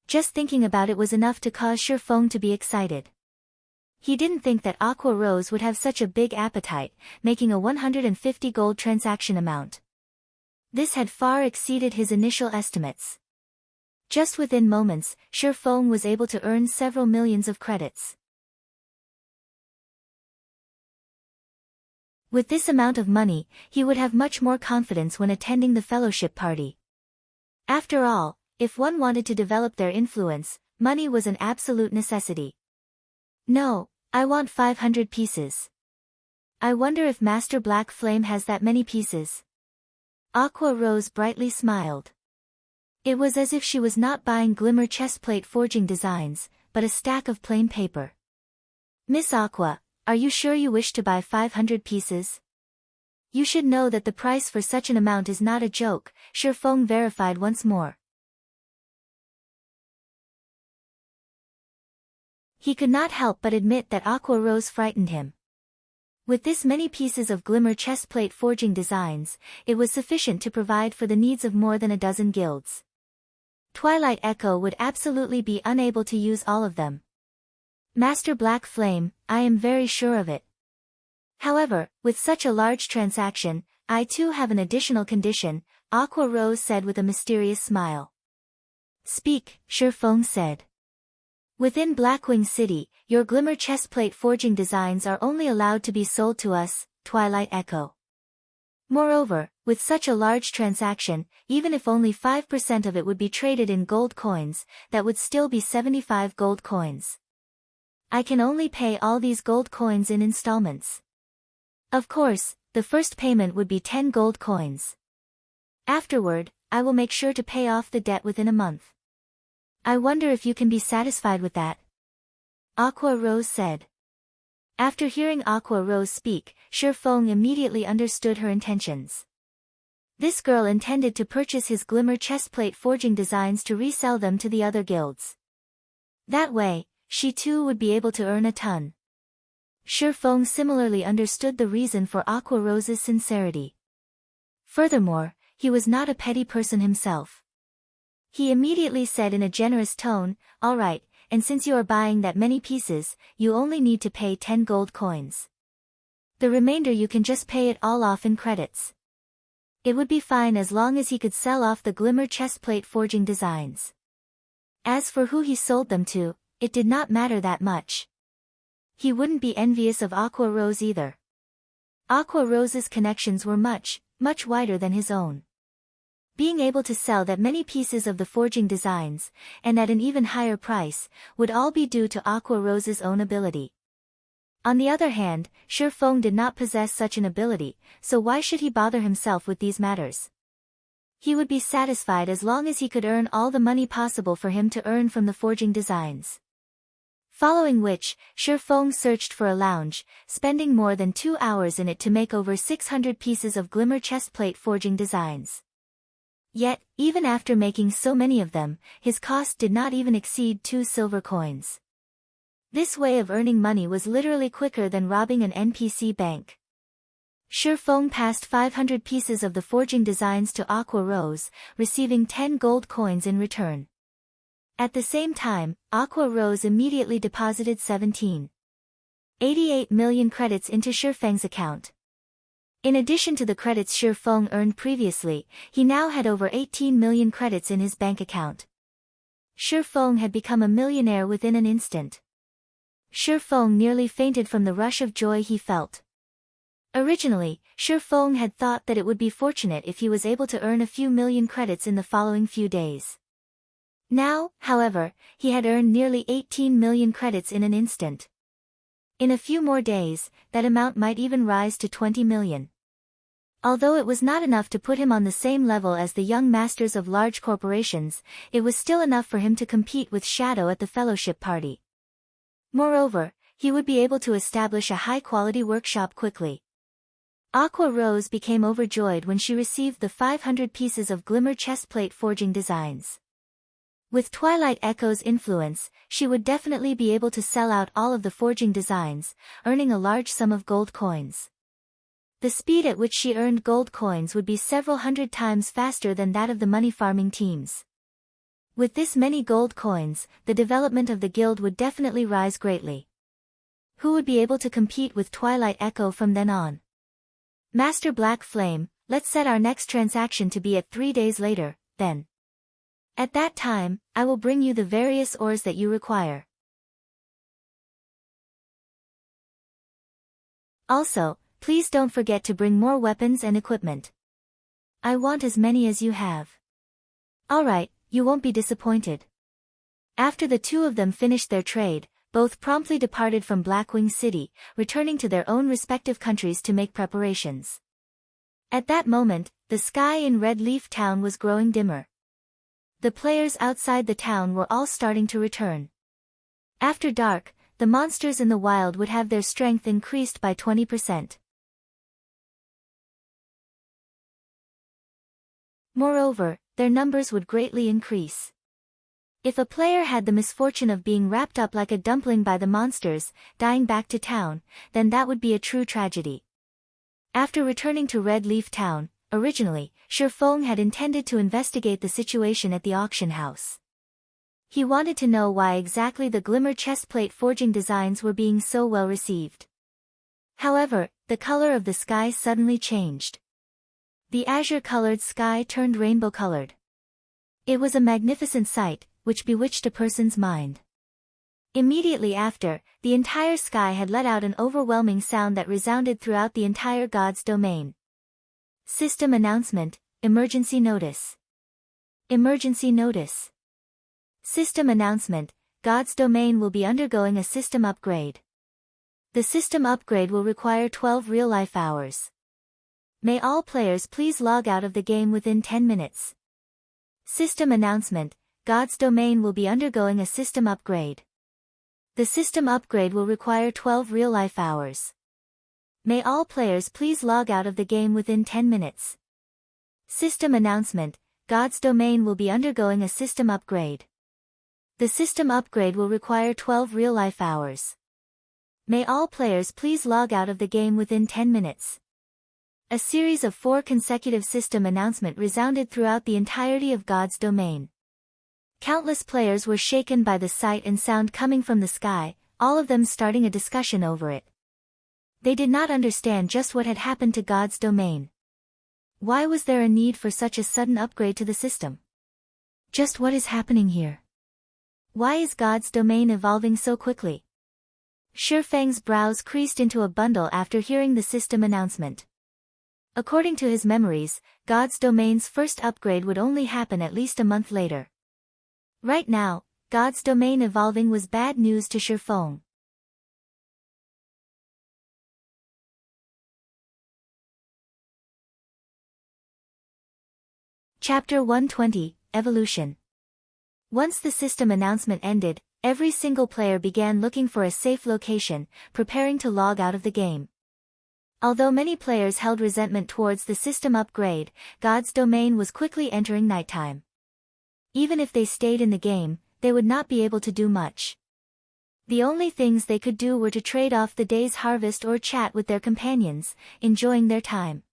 Just thinking about it was enough to cause Shifeng to be excited. He didn't think that Aqua Rose would have such a big appetite, making a 150 gold transaction amount. This had far exceeded his initial estimates. Just within moments, Shifeng was able to earn several millions of credits. With this amount of money, he would have much more confidence when attending the fellowship party. After all, if one wanted to develop their influence, money was an absolute necessity. No, I want 500 pieces. I wonder if Master Black Flame has that many pieces. Aqua Rose brightly smiled. It was as if she was not buying glimmer chestplate forging designs, but a stack of plain paper. Miss Aqua, are you sure you wish to buy 500 pieces? You should know that the price for such an amount is not a joke, Shifeng verified once more. He could not help but admit that Aqua Rose frightened him. With this many pieces of glimmer chestplate forging designs, it was sufficient to provide for the needs of more than a dozen guilds. Twilight Echo would absolutely be unable to use all of them. Master Black Flame, I am very sure of it. However, with such a large transaction, I too have an additional condition, Aqua Rose said with a mysterious smile. Speak, Shifeng said. Within Blackwing City, your glimmer chestplate forging designs are only allowed to be sold to us, Twilight Echo. Moreover, with such a large transaction, even if only 5% of it would be traded in gold coins, that would still be 75 gold coins. I can only pay all these gold coins in installments. Of course, the first payment would be 10 gold coins. Afterward, I will make sure to pay off the debt within a month. I wonder if you can be satisfied with that. Aqua Rose said. After hearing Aqua Rose speak, Shi Feng immediately understood her intentions. This girl intended to purchase his glimmer chestplate forging designs to resell them to the other guilds. That way, she too would be able to earn a ton. Shi Feng similarly understood the reason for Aqua Rose's sincerity. Furthermore, he was not a petty person himself. He immediately said in a generous tone, "All right, and since you are buying that many pieces, you only need to pay 10 gold coins. The remainder you can just pay it all off in credits." It would be fine as long as he could sell off the glimmer chestplate forging designs. As for who he sold them to, it did not matter that much. He wouldn't be envious of Aqua Rose either. Aqua Rose's connections were much wider than his own. Being able to sell that many pieces of the forging designs, and at an even higher price, would all be due to Aqua Rose's own ability. On the other hand, Shi Feng did not possess such an ability, so why should he bother himself with these matters? He would be satisfied as long as he could earn all the money possible for him to earn from the forging designs. Following which, Shi Feng searched for a lounge, spending more than 2 hours in it to make over 600 pieces of glimmer chestplate forging designs. Yet, even after making so many of them, his cost did not even exceed 2 silver coins. This way of earning money was literally quicker than robbing an NPC bank. Shi Feng passed 500 pieces of the forging designs to Aqua Rose, receiving 10 gold coins in return. At the same time, Aqua Rose immediately deposited 17.88 million credits into Shi Feng's account. In addition to the credits Shi Feng earned previously, he now had over 18 million credits in his bank account. Shi Feng had become a millionaire within an instant. Shi Feng nearly fainted from the rush of joy he felt. Originally, Shi Feng had thought that it would be fortunate if he was able to earn a few million credits in the following few days. Now, however, he had earned nearly 18 million credits in an instant. In a few more days, that amount might even rise to 20 million. Although it was not enough to put him on the same level as the young masters of large corporations, it was still enough for him to compete with Shadow at the fellowship party. Moreover, he would be able to establish a high-quality workshop quickly. Aqua Rose became overjoyed when she received the 500 pieces of glimmer chestplate forging designs. With Twilight Echo's influence, she would definitely be able to sell out all of the forging designs, earning a large sum of gold coins. The speed at which she earned gold coins would be several hundred times faster than that of the money farming teams. With this many gold coins, the development of the guild would definitely rise greatly. Who would be able to compete with Twilight Echo from then on? Master Black Flame, let's set our next transaction to be at 3 days later, then. At that time, I will bring you the various ores that you require. Also, please don't forget to bring more weapons and equipment. I want as many as you have. Alright, you won't be disappointed. After the two of them finished their trade, both promptly departed from Blackwing City, returning to their own respective countries to make preparations. At that moment, the sky in Red Leaf Town was growing dimmer. The players outside the town were all starting to return. After dark, the monsters in the wild would have their strength increased by 20%. Moreover, their numbers would greatly increase. If a player had the misfortune of being wrapped up like a dumpling by the monsters, dying back to town, then that would be a true tragedy. After returning to Red Leaf Town, originally, Shi Feng had intended to investigate the situation at the auction house. He wanted to know why exactly the glimmer chestplate forging designs were being so well received. However, the color of the sky suddenly changed. The azure-colored sky turned rainbow-colored. It was a magnificent sight, which bewitched a person's mind. Immediately after, the entire sky had let out an overwhelming sound that resounded throughout the entire God's domain. System announcement, emergency notice. Emergency notice. System announcement, God's domain will be undergoing a system upgrade. The system upgrade will require 12 real-life hours. May all players please log out of the game within 10 minutes. System announcement, God's domain will be undergoing a system upgrade. The system upgrade will require 12 real-life hours. May all players please log out of the game within 10 minutes. System announcement: God's Domain will be undergoing a system upgrade. The system upgrade will require 12 real-life hours. May all players please log out of the game within 10 minutes. A series of 4 consecutive system announcements resounded throughout the entirety of God's Domain. Countless players were shaken by the sight and sound coming from the sky, all of them starting a discussion over it. They did not understand just what had happened to God's Domain. Why was there a need for such a sudden upgrade to the system? Just what is happening here? Why is God's Domain evolving so quickly? Shifeng's brows creased into a bundle after hearing the system announcement. According to his memories, God's Domain's first upgrade would only happen at least a month later. Right now, God's Domain evolving was bad news to Shifeng. Chapter 120, Evolution. Once the system announcement ended, every single player began looking for a safe location, preparing to log out of the game. Although many players held resentment towards the system upgrade, God's Domain was quickly entering nighttime. Even if they stayed in the game, they would not be able to do much. The only things they could do were to trade off the day's harvest or chat with their companions, enjoying their time.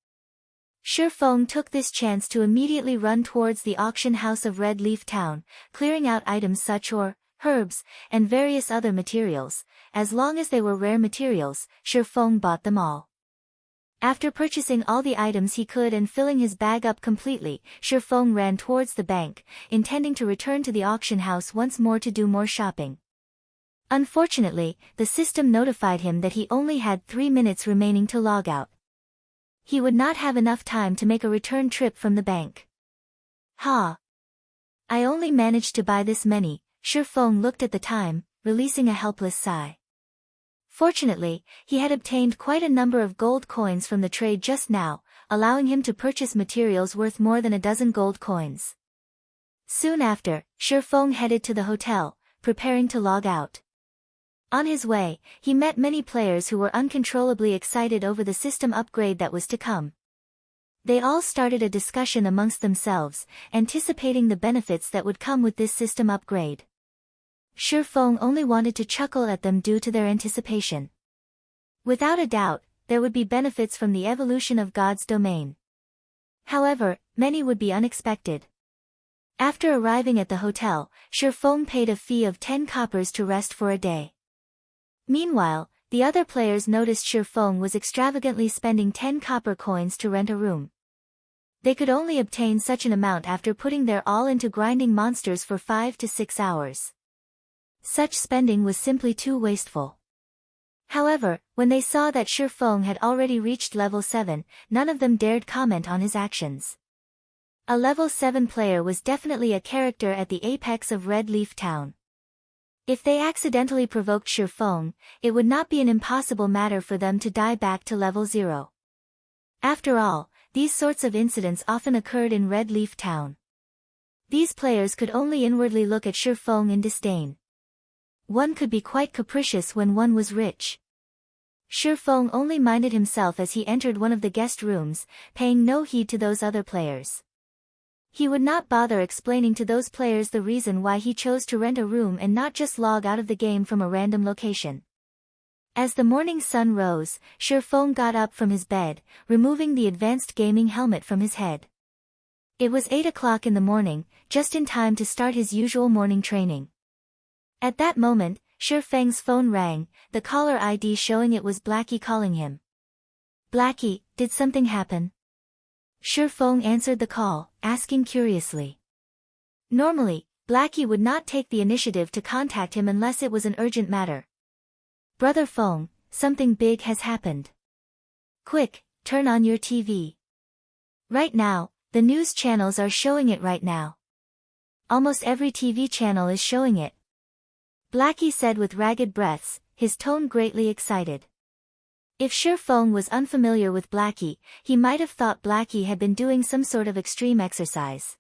Shifeng took this chance to immediately run towards the auction house of Red Leaf Town, clearing out items such as herbs, and various other materials. As long as they were rare materials, Shifeng bought them all. After purchasing all the items he could and filling his bag up completely, Shifeng ran towards the bank, intending to return to the auction house once more to do more shopping. Unfortunately, the system notified him that he only had 3 minutes remaining to log out. He would not have enough time to make a return trip from the bank. I only managed to buy this many. Shifeng looked at the time, releasing a helpless sigh. Fortunately, he had obtained quite a number of gold coins from the trade just now, allowing him to purchase materials worth more than a dozen gold coins. Soon after, Shifeng headed to the hotel, preparing to log out. On his way, he met many players who were uncontrollably excited over the system upgrade that was to come. They all started a discussion amongst themselves, anticipating the benefits that would come with this system upgrade. Shifeng only wanted to chuckle at them due to their anticipation. Without a doubt, there would be benefits from the evolution of God's Domain. However, many would be unexpected. After arriving at the hotel, Shifeng paid a fee of 10 coppers to rest for a day. Meanwhile, the other players noticed Shifeng was extravagantly spending 10 copper coins to rent a room. They could only obtain such an amount after putting their all into grinding monsters for 5 to 6 hours. Such spending was simply too wasteful. However, when they saw that Shifeng had already reached level 7, none of them dared comment on his actions. A level 7 player was definitely a character at the apex of Red Leaf Town. If they accidentally provoked Shifeng, it would not be an impossible matter for them to die back to level 0. After all, these sorts of incidents often occurred in Red Leaf Town. These players could only inwardly look at Shifeng in disdain. One could be quite capricious when one was rich. Shifeng only minded himself as he entered one of the guest rooms, paying no heed to those other players. He would not bother explaining to those players the reason why he chose to rent a room and not just log out of the game from a random location. As the morning sun rose, Shifeng got up from his bed, removing the advanced gaming helmet from his head. It was 8 o'clock in the morning, just in time to start his usual morning training. At that moment, Shifeng's phone rang, the caller ID showing it was Blackie calling him. "Blackie, did something happen?" Shifeng answered the call, asking curiously. Normally, Blackie would not take the initiative to contact him unless it was an urgent matter. "Brother Feng, something big has happened. Quick, turn on your TV. Right now, the news channels are showing it right now. Almost every TV channel is showing it," Blackie said with ragged breaths, his tone greatly excited. If Shifeng was unfamiliar with Blackie, he might have thought Blackie had been doing some sort of extreme exercise.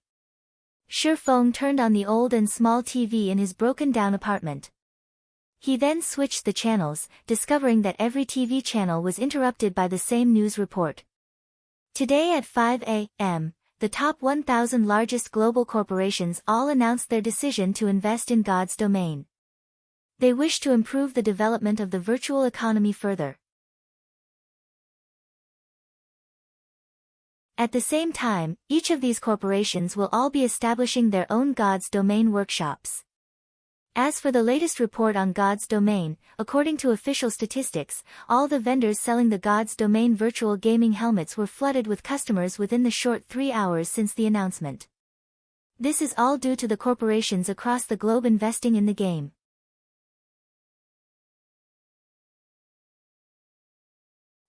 Shifeng turned on the old and small TV in his broken-down apartment. He then switched the channels, discovering that every TV channel was interrupted by the same news report. Today at 5 a.m., the top 1,000 largest global corporations all announced their decision to invest in God's domain. They wish to improve the development of the virtual economy further. At the same time, each of these corporations will all be establishing their own God's domain workshops. As for the latest report on God's domain, according to official statistics, all the vendors selling the God's domain virtual gaming helmets were flooded with customers within the short 3 hours since the announcement. This is all due to the corporations across the globe investing in the game.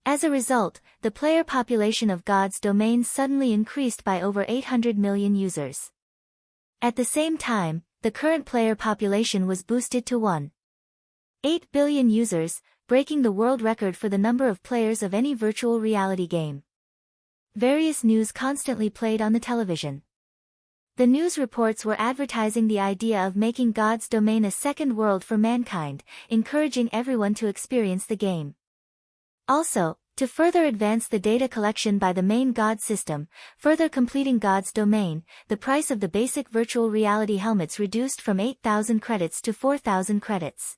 As a result, the player population of God's domain suddenly increased by over 800 million users. At the same time, the current player population was boosted to 1.8 billion users, breaking the world record for the number of players of any virtual reality game. Various news constantly played on the television. The news reports were advertising the idea of making God's domain a second world for mankind, encouraging everyone to experience the game. Also, to further advance the data collection by the main God system, further completing God's domain, the price of the basic virtual reality helmets reduced from 8,000 credits to 4,000 credits.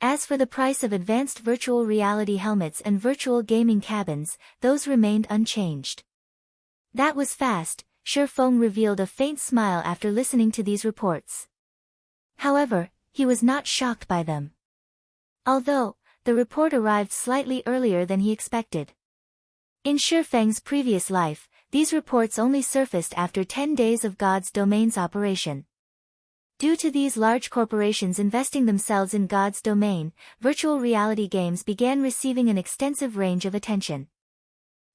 As for the price of advanced virtual reality helmets and virtual gaming cabins, those remained unchanged. That was fast, Shifeng revealed a faint smile after listening to these reports. However, he was not shocked by them. Although, the report arrived slightly earlier than he expected. In Shifeng's previous life, these reports only surfaced after 10 days of God's domain's operation. Due to these large corporations investing themselves in God's domain, virtual reality games began receiving an extensive range of attention.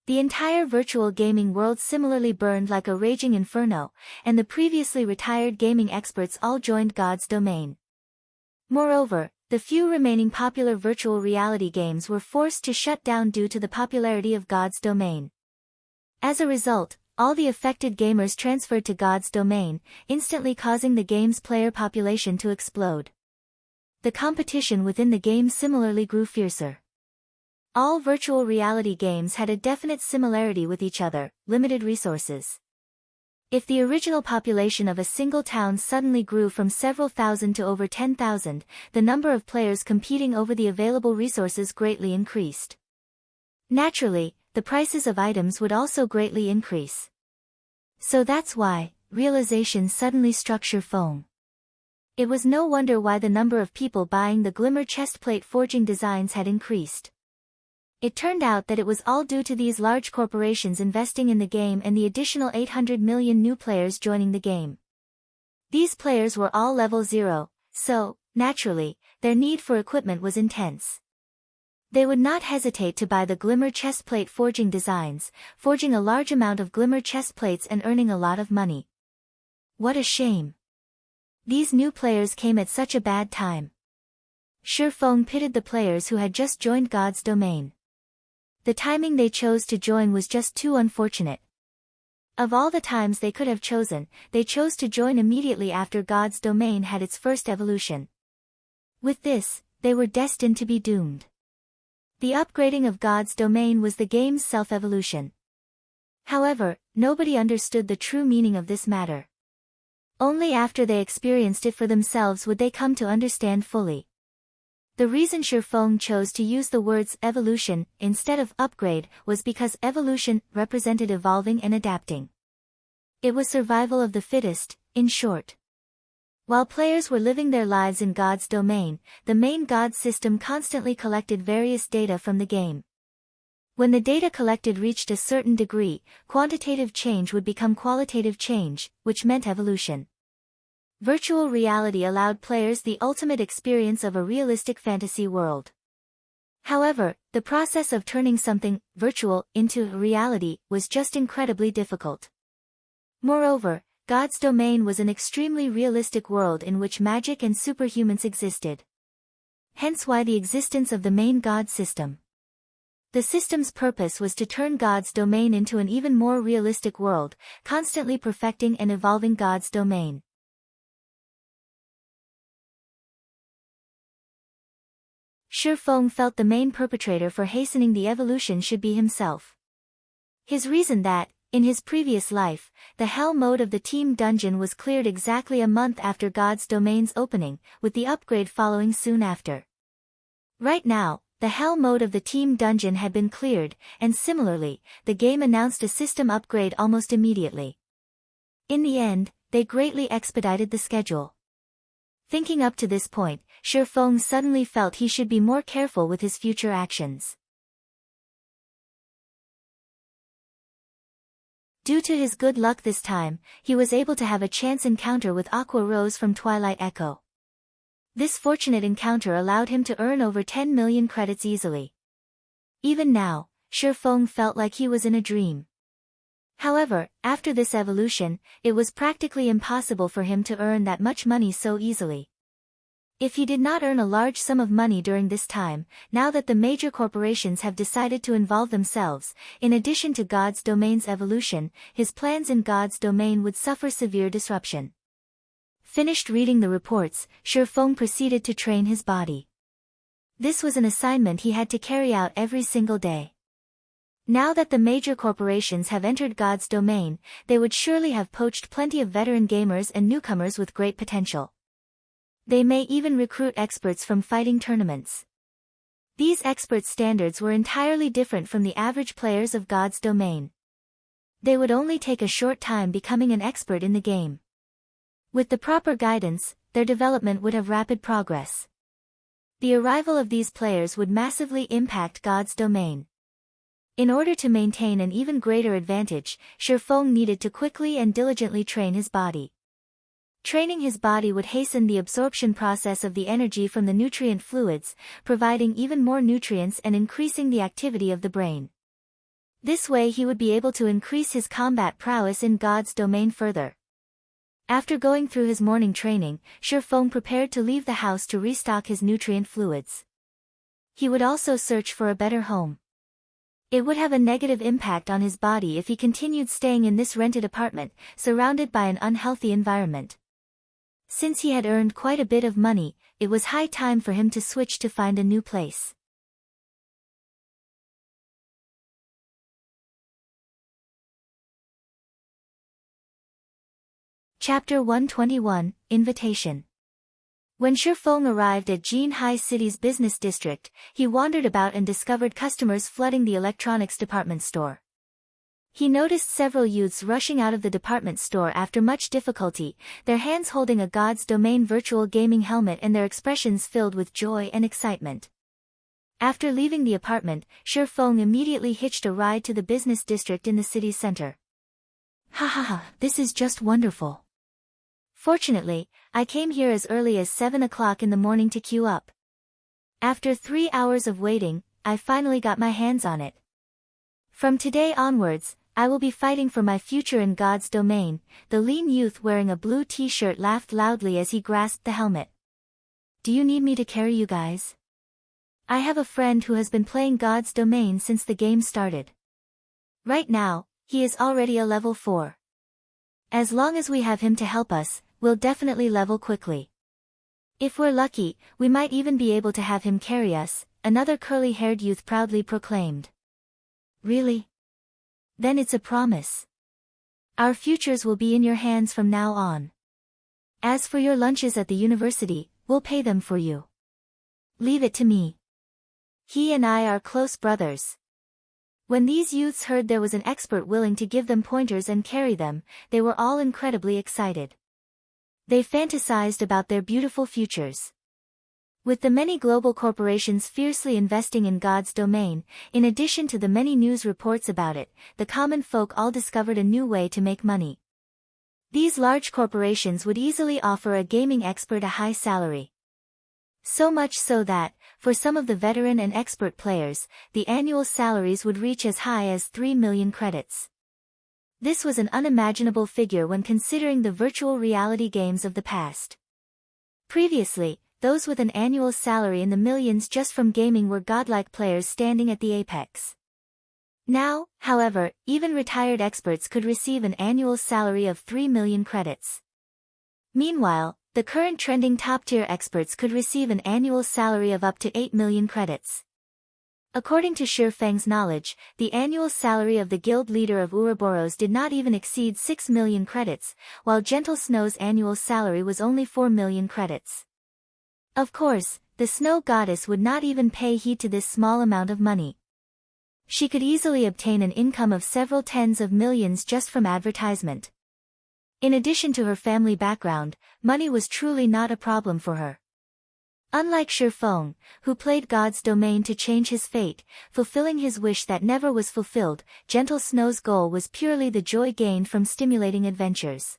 The entire virtual gaming world similarly burned like a raging inferno, and the previously retired gaming experts all joined God's domain. Moreover, the few remaining popular virtual reality games were forced to shut down due to the popularity of God's domain. As a result, all the affected gamers transferred to God's domain, instantly causing the game's player population to explode. The competition within the game similarly grew fiercer. All virtual reality games had a definite similarity with each other: limited resources. If the original population of a single town suddenly grew from several thousand to over 10,000, the number of players competing over the available resources greatly increased. Naturally, the prices of items would also greatly increase. So that's why realization suddenly struck Shifeng. It was no wonder why the number of people buying the glimmer chestplate forging designs had increased. It turned out that it was all due to these large corporations investing in the game and the additional 800 million new players joining the game. These players were all level 0, so, naturally, their need for equipment was intense. They would not hesitate to buy the glimmer chestplate forging designs, forging a large amount of glimmer chestplates and earning a lot of money. What a shame. These new players came at such a bad time. Shifeng pitied the players who had just joined God's domain. The timing they chose to join was just too unfortunate. Of all the times they could have chosen, they chose to join immediately after God's domain had its first evolution. With this, they were destined to be doomed. The upgrading of God's domain was the game's self-evolution. However, nobody understood the true meaning of this matter. Only after they experienced it for themselves would they come to understand fully. The reason Shifeng chose to use the words evolution instead of upgrade was because evolution represented evolving and adapting. It was survival of the fittest, in short. While players were living their lives in God's domain, the main God system constantly collected various data from the game. When the data collected reached a certain degree, quantitative change would become qualitative change, which meant evolution. Virtual reality allowed players the ultimate experience of a realistic fantasy world. However, the process of turning something virtual into reality was just incredibly difficult. Moreover, God's domain was an extremely realistic world in which magic and superhumans existed. Hence why the existence of the main God system. The system's purpose was to turn God's domain into an even more realistic world, constantly perfecting and evolving God's domain. Feng felt the main perpetrator for hastening the evolution should be himself. His reason that, in his previous life, the Hell mode of the team dungeon was cleared exactly a month after God's Domain's opening, with the upgrade following soon after. Right now, the Hell mode of the team dungeon had been cleared, and similarly, the game announced a system upgrade almost immediately. In the end, they greatly expedited the schedule. Thinking up to this point, Feng suddenly felt he should be more careful with his future actions. Due to his good luck this time, he was able to have a chance encounter with Aqua Rose from Twilight Echo. This fortunate encounter allowed him to earn over 10 million credits easily. Even now, Feng felt like he was in a dream. However, after this evolution, it was practically impossible for him to earn that much money so easily. If he did not earn a large sum of money during this time, now that the major corporations have decided to involve themselves, in addition to God's Domain's evolution, his plans in God's Domain would suffer severe disruption. Finished reading the reports, Feng proceeded to train his body. This was an assignment he had to carry out every single day. Now that the major corporations have entered God's Domain, they would surely have poached plenty of veteran gamers and newcomers with great potential. They may even recruit experts from fighting tournaments. These expert standards were entirely different from the average players of God's Domain. They would only take a short time becoming an expert in the game. With the proper guidance, their development would have rapid progress. The arrival of these players would massively impact God's Domain. In order to maintain an even greater advantage, Feng needed to quickly and diligently train his body. Training his body would hasten the absorption process of the energy from the nutrient fluids, providing even more nutrients and increasing the activity of the brain. This way he would be able to increase his combat prowess in God's Domain further. After going through his morning training, Feng prepared to leave the house to restock his nutrient fluids. He would also search for a better home. It would have a negative impact on his body if he continued staying in this rented apartment, surrounded by an unhealthy environment. Since he had earned quite a bit of money, it was high time for him to switch to find a new place. Chapter 121, Invitation. When Feng arrived at Jinhai City's business district, he wandered about and discovered customers flooding the electronics department store. He noticed several youths rushing out of the department store after much difficulty, their hands holding a God's Domain virtual gaming helmet and their expressions filled with joy and excitement. After leaving the apartment, Feng immediately hitched a ride to the business district in the city's center. Ha ha ha, this is just wonderful. Fortunately, I came here as early as 7 o'clock in the morning to queue up. After 3 hours of waiting, I finally got my hands on it. From today onwards, I will be fighting for my future in God's Domain. The lean youth wearing a blue t-shirt laughed loudly as he grasped the helmet. Do you need me to carry you guys? I have a friend who has been playing God's Domain since the game started. Right now, he is already a level 4. As long as we have him to help us, we'll definitely level quickly. If we're lucky, we might even be able to have him carry us, another curly-haired youth proudly proclaimed. Really? Then it's a promise. Our futures will be in your hands from now on. As for your lunches at the university, we'll pay them for you. Leave it to me. He and I are close brothers. When these youths heard there was an expert willing to give them pointers and carry them, they were all incredibly excited. They fantasized about their beautiful futures. With the many global corporations fiercely investing in God's Domain, in addition to the many news reports about it, the common folk all discovered a new way to make money. These large corporations would easily offer a gaming expert a high salary. So much so that, for some of the veteran and expert players, the annual salaries would reach as high as 3 million credits. This was an unimaginable figure when considering the virtual reality games of the past. Previously, those with an annual salary in the millions just from gaming were godlike players standing at the apex. Now, however, even retired experts could receive an annual salary of 3 million credits. Meanwhile, The current trending top-tier experts could receive an annual salary of up to 8 million credits. According to Shifeng's knowledge, the annual salary of the guild leader of Ouroboros did not even exceed 6 million credits, while Gentle Snow's annual salary was only 4 million credits. Of course, the snow goddess would not even pay heed to this small amount of money. She could easily obtain an income of several tens of millions just from advertisement. In addition to her family background, money was truly not a problem for her. Unlike Shifeng, who played God's domain to change his fate, fulfilling his wish that never was fulfilled, Gentle Snow's goal was purely the joy gained from stimulating adventures.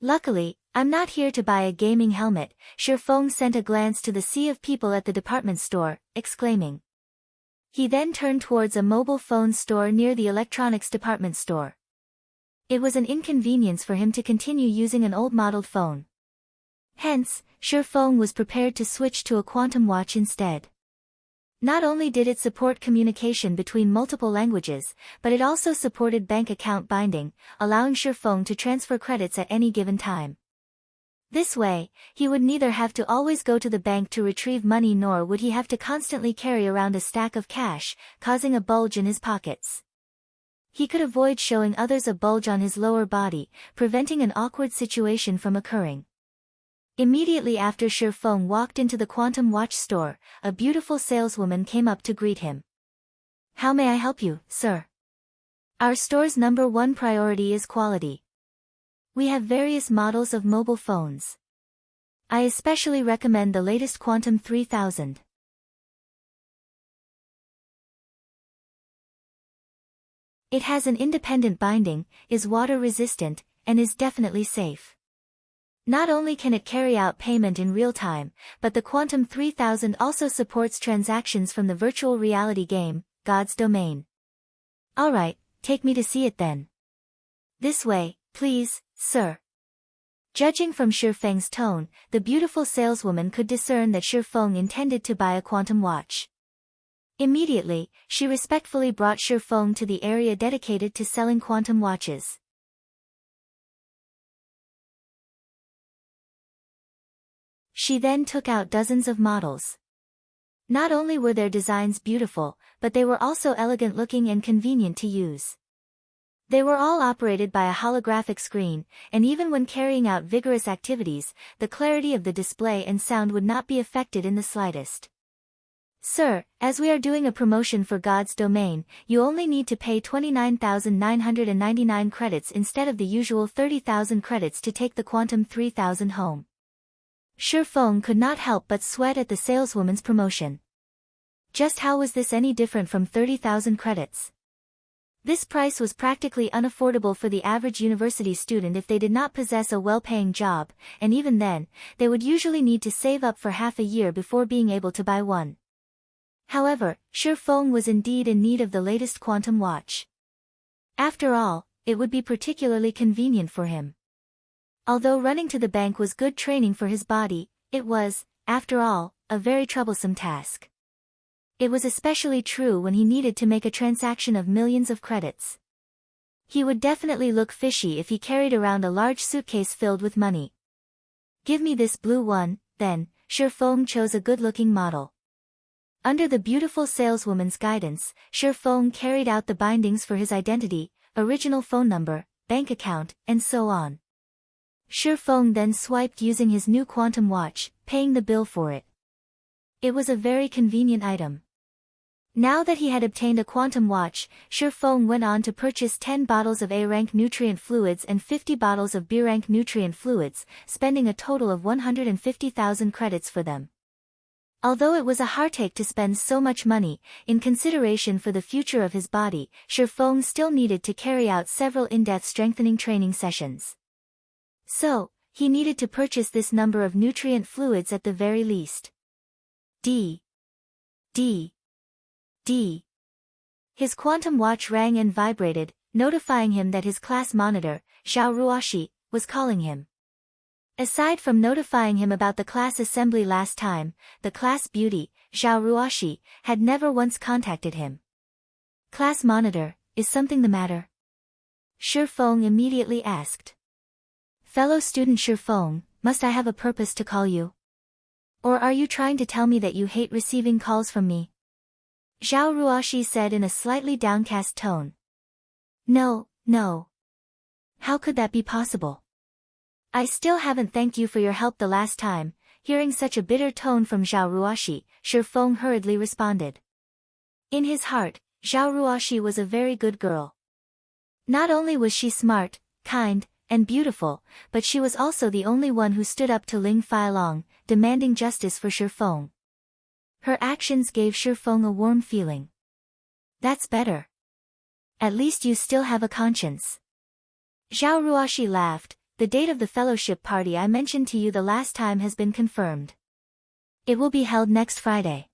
Luckily, I'm not here to buy a gaming helmet, Shifeng sent a glance to the sea of people at the department store, exclaiming. He then turned towards a mobile phone store near the electronics department store. It was an inconvenience for him to continue using an old-modeled phone. Hence, Shifeng was prepared to switch to a quantum watch instead. Not only did it support communication between multiple languages, but it also supported bank account binding, allowing Shifeng to transfer credits at any given time. This way, he would neither have to always go to the bank to retrieve money nor would he have to constantly carry around a stack of cash, causing a bulge in his pockets. He could avoid showing others a bulge on his lower body, preventing an awkward situation from occurring. Immediately after Shifeng walked into the quantum watch store, a beautiful saleswoman came up to greet him. "How may I help you, sir? Our store's #1 priority is quality. We have various models of mobile phones. I especially recommend the latest Quantum 3000. It has an independent binding, is water-resistant, and is definitely safe. Not only can it carry out payment in real time, but the Quantum 3000 also supports transactions from the virtual reality game, God's Domain. Alright, take me to see it then. This way, please, sir." Judging from Shifeng's tone, the beautiful saleswoman could discern that Shifeng intended to buy a quantum watch. Immediately, she respectfully brought Shifeng to the area dedicated to selling quantum watches. She then took out dozens of models. Not only were their designs beautiful, but they were also elegant looking and convenient to use. They were all operated by a holographic screen, and even when carrying out vigorous activities, the clarity of the display and sound would not be affected in the slightest. "Sir, as we are doing a promotion for God's Domain, you only need to pay 29,999 credits instead of the usual 30,000 credits to take the Quantum 3000 home." Shifeng could not help but sweat at the saleswoman's promotion. Just how was this any different from 30,000 credits? This price was practically unaffordable for the average university student if they did not possess a well-paying job, and even then, they would usually need to save up for half a year before being able to buy one. However, Shifeng was indeed in need of the latest quantum watch. After all, it would be particularly convenient for him. Although running to the bank was good training for his body, it was, after all, a very troublesome task. It was especially true when he needed to make a transaction of millions of credits. He would definitely look fishy if he carried around a large suitcase filled with money. "Give me this blue one," then, Shifeng chose a good-looking model. Under the beautiful saleswoman's guidance, Shifeng carried out the bindings for his identity, original phone number, bank account, and so on. Shifeng then swiped using his new quantum watch, paying the bill for it. It was a very convenient item. Now that he had obtained a quantum watch, Shifeng went on to purchase 10 bottles of A-rank nutrient fluids and 50 bottles of B-rank nutrient fluids, spending a total of 150,000 credits for them. Although it was a heartache to spend so much money, in consideration for the future of his body, Shifeng still needed to carry out several in-depth strengthening training sessions. So, he needed to purchase this number of nutrient fluids at the very least. D. His quantum watch rang and vibrated, notifying him that his class monitor, Xiao Ruoshi, was calling him. Aside from notifying him about the class assembly last time, the class beauty, Xiao Ruoshi, had never once contacted him. "Class monitor, is something the matter?" Shifeng immediately asked. "Fellow student Shifeng, must I have a purpose to call you? Or are you trying to tell me that you hate receiving calls from me? Zhao Ruoxi said in a slightly downcast tone. No, no. How could that be possible? I still haven't thanked you for your help the last time. Hearing such a bitter tone from Zhao Ruoxi, Shi Feng hurriedly responded. In his heart, Zhao Ruoxi was a very good girl. Not only was she smart, kind, and beautiful, but she was also the only one who stood up to Ling Failong, demanding justice for Shi Feng. Her actions gave Shi Feng a warm feeling. That's better. At least you still have a conscience. Zhao Ruoxi laughed. The date of the fellowship party I mentioned to you the last time has been confirmed. It will be held next Friday.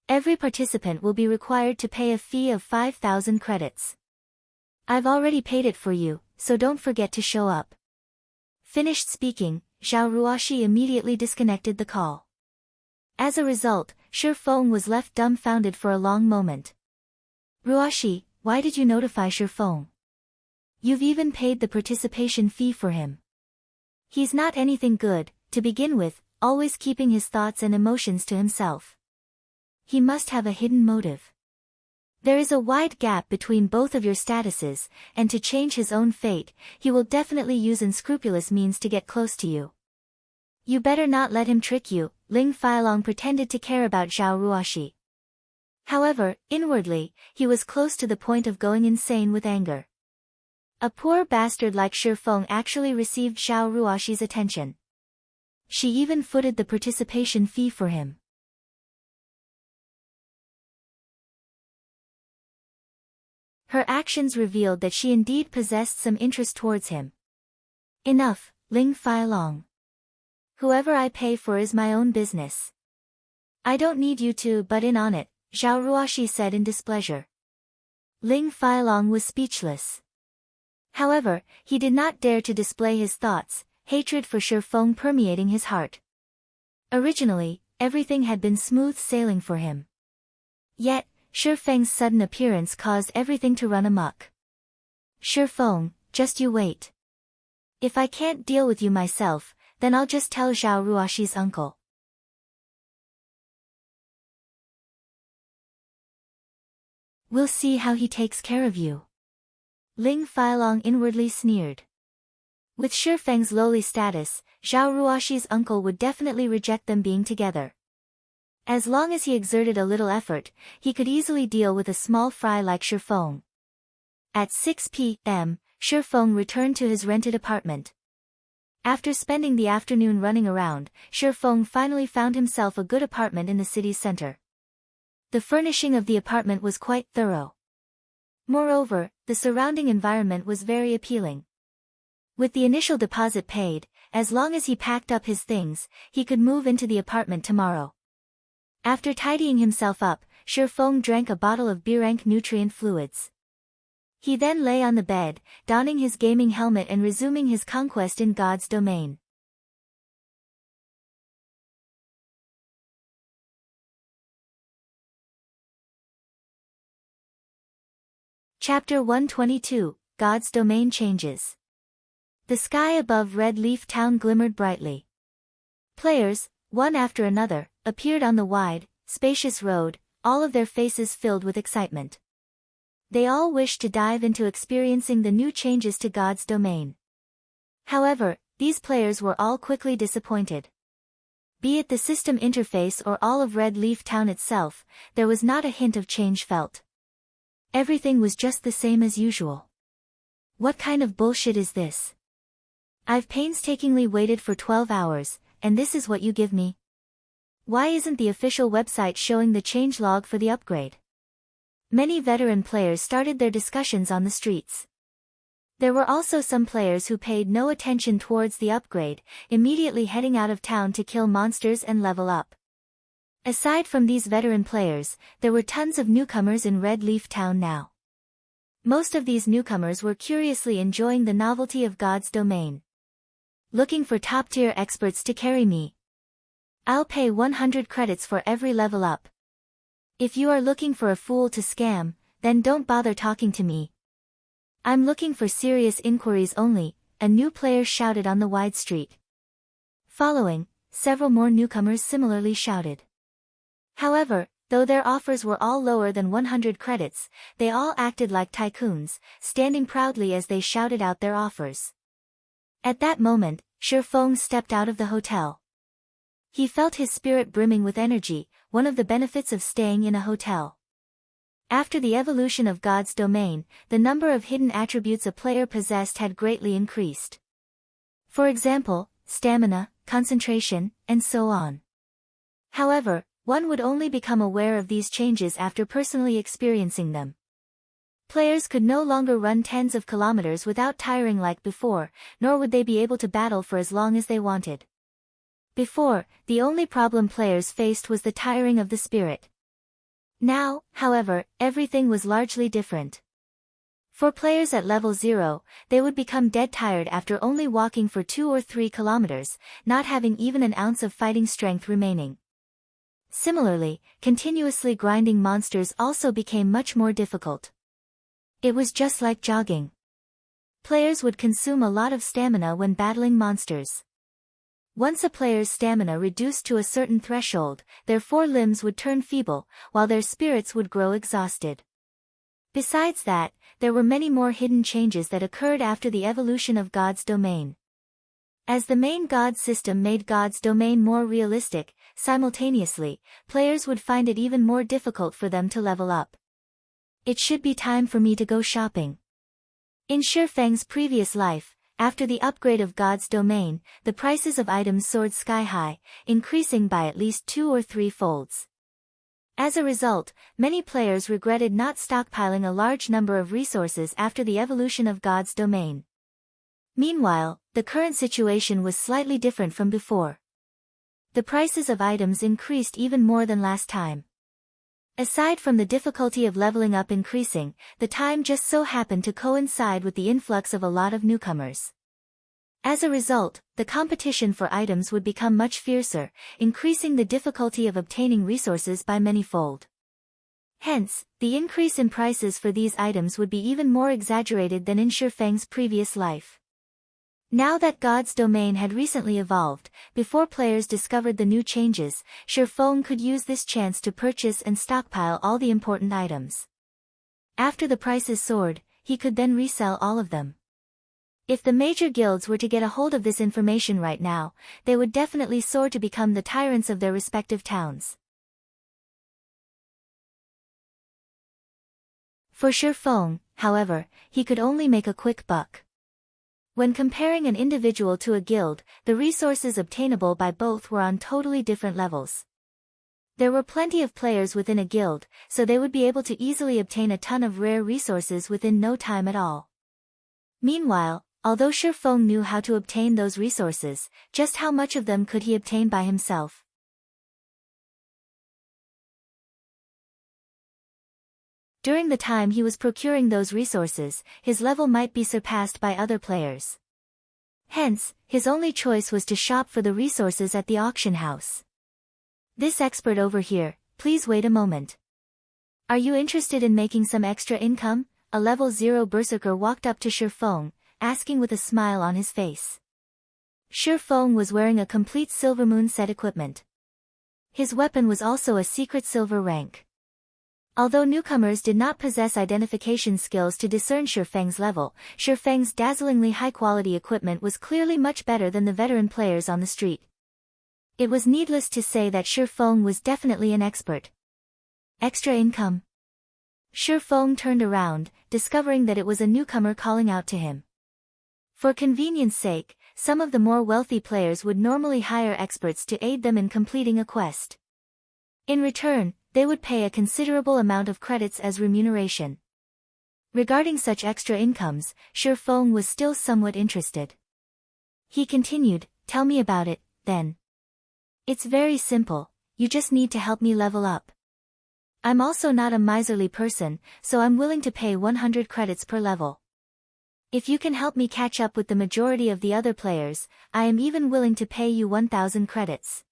Every participant will be required to pay a fee of 5,000 credits. I've already paid it for you, so don't forget to show up. Finished speaking, Zhao Ruoxi immediately disconnected the call. As a result, Shi Feng was left dumbfounded for a long moment. Ruoxi, why did you notify Shi Feng? You've even paid the participation fee for him. He's not anything good, to begin with, always keeping his thoughts and emotions to himself. He must have a hidden motive. There is a wide gap between both of your statuses, and to change his own fate, he will definitely use unscrupulous means to get close to you. You better not let him trick you. Ling Failong pretended to care about Zhao Ruoxi. However, inwardly, he was close to the point of going insane with anger. A poor bastard like Shi Feng actually received Zhao Ruoxi's attention. She even footed the participation fee for him. Her actions revealed that she indeed possessed some interest towards him. Enough, Ling Failong. Whoever I pay for is my own business. I don't need you to butt in on it, Zhao Ruoxi said in displeasure. Ling Failong was speechless. However, he did not dare to display his thoughts, hatred for Shi Feng permeating his heart. Originally, everything had been smooth sailing for him. Yet, Shi Feng's sudden appearance caused everything to run amok. Shi Feng, just you wait. If I can't deal with you myself, then I'll just tell Zhao Ruoxi's uncle. We'll see how he takes care of you. Ling Failong inwardly sneered. With Shi Feng's lowly status, Zhao Ruoxi's uncle would definitely reject them being together. As long as he exerted a little effort, he could easily deal with a small fry like Shi Feng. At 6 p.m., Shi Feng returned to his rented apartment. After spending the afternoon running around, Shi Feng finally found himself a good apartment in the city's center. The furnishing of the apartment was quite thorough. Moreover, the surrounding environment was very appealing. With the initial deposit paid, as long as he packed up his things, he could move into the apartment tomorrow. After tidying himself up, Shi Feng drank a bottle of B-rank nutrient fluids. He then lay on the bed, donning his gaming helmet and resuming his conquest in God's domain. Chapter 122, God's Domain Changes. The sky above Red Leaf Town glimmered brightly. Players, one after another, appeared on the wide, spacious road, all of their faces filled with excitement. They all wished to dive into experiencing the new changes to God's domain. However, these players were all quickly disappointed. Be it the system interface or all of Red Leaf Town itself, there was not a hint of change felt. Everything was just the same as usual. What kind of bullshit is this? I've painstakingly waited for 12 hours, and this is what you give me? Why isn't the official website showing the changelog for the upgrade? Many veteran players started their discussions on the streets. There were also some players who paid no attention towards the upgrade, immediately heading out of town to kill monsters and level up. Aside from these veteran players, there were tons of newcomers in Red Leaf Town now. Most of these newcomers were curiously enjoying the novelty of God's domain. Looking for top-tier experts to carry me. I'll pay 100 credits for every level up. If you are looking for a fool to scam, then don't bother talking to me. I'm looking for serious inquiries only, a new player shouted on the wide street. Following, several more newcomers similarly shouted. However, though their offers were all lower than 100 credits, they all acted like tycoons, standing proudly as they shouted out their offers. At that moment, Shifeng stepped out of the hotel. He felt his spirit brimming with energy, one of the benefits of staying in a hotel. After the evolution of God's domain, the number of hidden attributes a player possessed had greatly increased. For example, stamina, concentration, and so on. However, one would only become aware of these changes after personally experiencing them. Players could no longer run tens of kilometers without tiring like before, nor would they be able to battle for as long as they wanted. Before, the only problem players faced was the tiring of the spirit. Now, however, everything was largely different. For players at level 0, they would become dead tired after only walking for 2 or 3 kilometers, not having even an ounce of fighting strength remaining. Similarly, continuously grinding monsters also became much more difficult. It was just like jogging. Players would consume a lot of stamina when battling monsters. Once a player's stamina reduced to a certain threshold, their 4 limbs would turn feeble, while their spirits would grow exhausted. Besides that, there were many more hidden changes that occurred after the evolution of God's domain. As the main God system made God's domain more realistic, simultaneously, players would find it even more difficult for them to level up. It should be time for me to go shopping. In Shifeng's previous life, after the upgrade of God's domain, the prices of items soared sky high, increasing by at least 2 or 3 folds. As a result, many players regretted not stockpiling a large number of resources after the evolution of God's domain. Meanwhile, the current situation was slightly different from before. The prices of items increased even more than last time. Aside from the difficulty of leveling up increasing, the time just so happened to coincide with the influx of a lot of newcomers. As a result, the competition for items would become much fiercer, increasing the difficulty of obtaining resources by many-fold. Hence, the increase in prices for these items would be even more exaggerated than in Shifeng's previous life. Now that God's domain had recently evolved, before players discovered the new changes, Shifeng could use this chance to purchase and stockpile all the important items. After the prices soared, he could then resell all of them. If the major guilds were to get a hold of this information right now, they would definitely soar to become the tyrants of their respective towns. For Shifeng, however, he could only make a quick buck. When comparing an individual to a guild, the resources obtainable by both were on totally different levels. There were plenty of players within a guild, so they would be able to easily obtain a ton of rare resources within no time at all. Meanwhile, although Shifeng knew how to obtain those resources, just how much of them could he obtain by himself? During the time he was procuring those resources, his level might be surpassed by other players. Hence, his only choice was to shop for the resources at the auction house. This expert over here, please wait a moment. Are you interested in making some extra income? A level 0 berserker walked up to Shifeng, asking with a smile on his face. Shifeng was wearing a complete Silvermoon set equipment. His weapon was also a secret silver rank. Although newcomers did not possess identification skills to discern Shifeng's level, Shifeng's dazzlingly high-quality equipment was clearly much better than the veteran players on the street. It was needless to say that Shifeng was definitely an expert. Extra income. Shifeng turned around, discovering that it was a newcomer calling out to him. For convenience sake, some of the more wealthy players would normally hire experts to aid them in completing a quest. In return, they would pay a considerable amount of credits as remuneration. Regarding such extra incomes, Shifeng was still somewhat interested. He continued, "Tell me about it, then." "It's very simple, you just need to help me level up. I'm also not a miserly person, so I'm willing to pay 100 credits per level. If you can help me catch up with the majority of the other players, I am even willing to pay you 1,000 credits.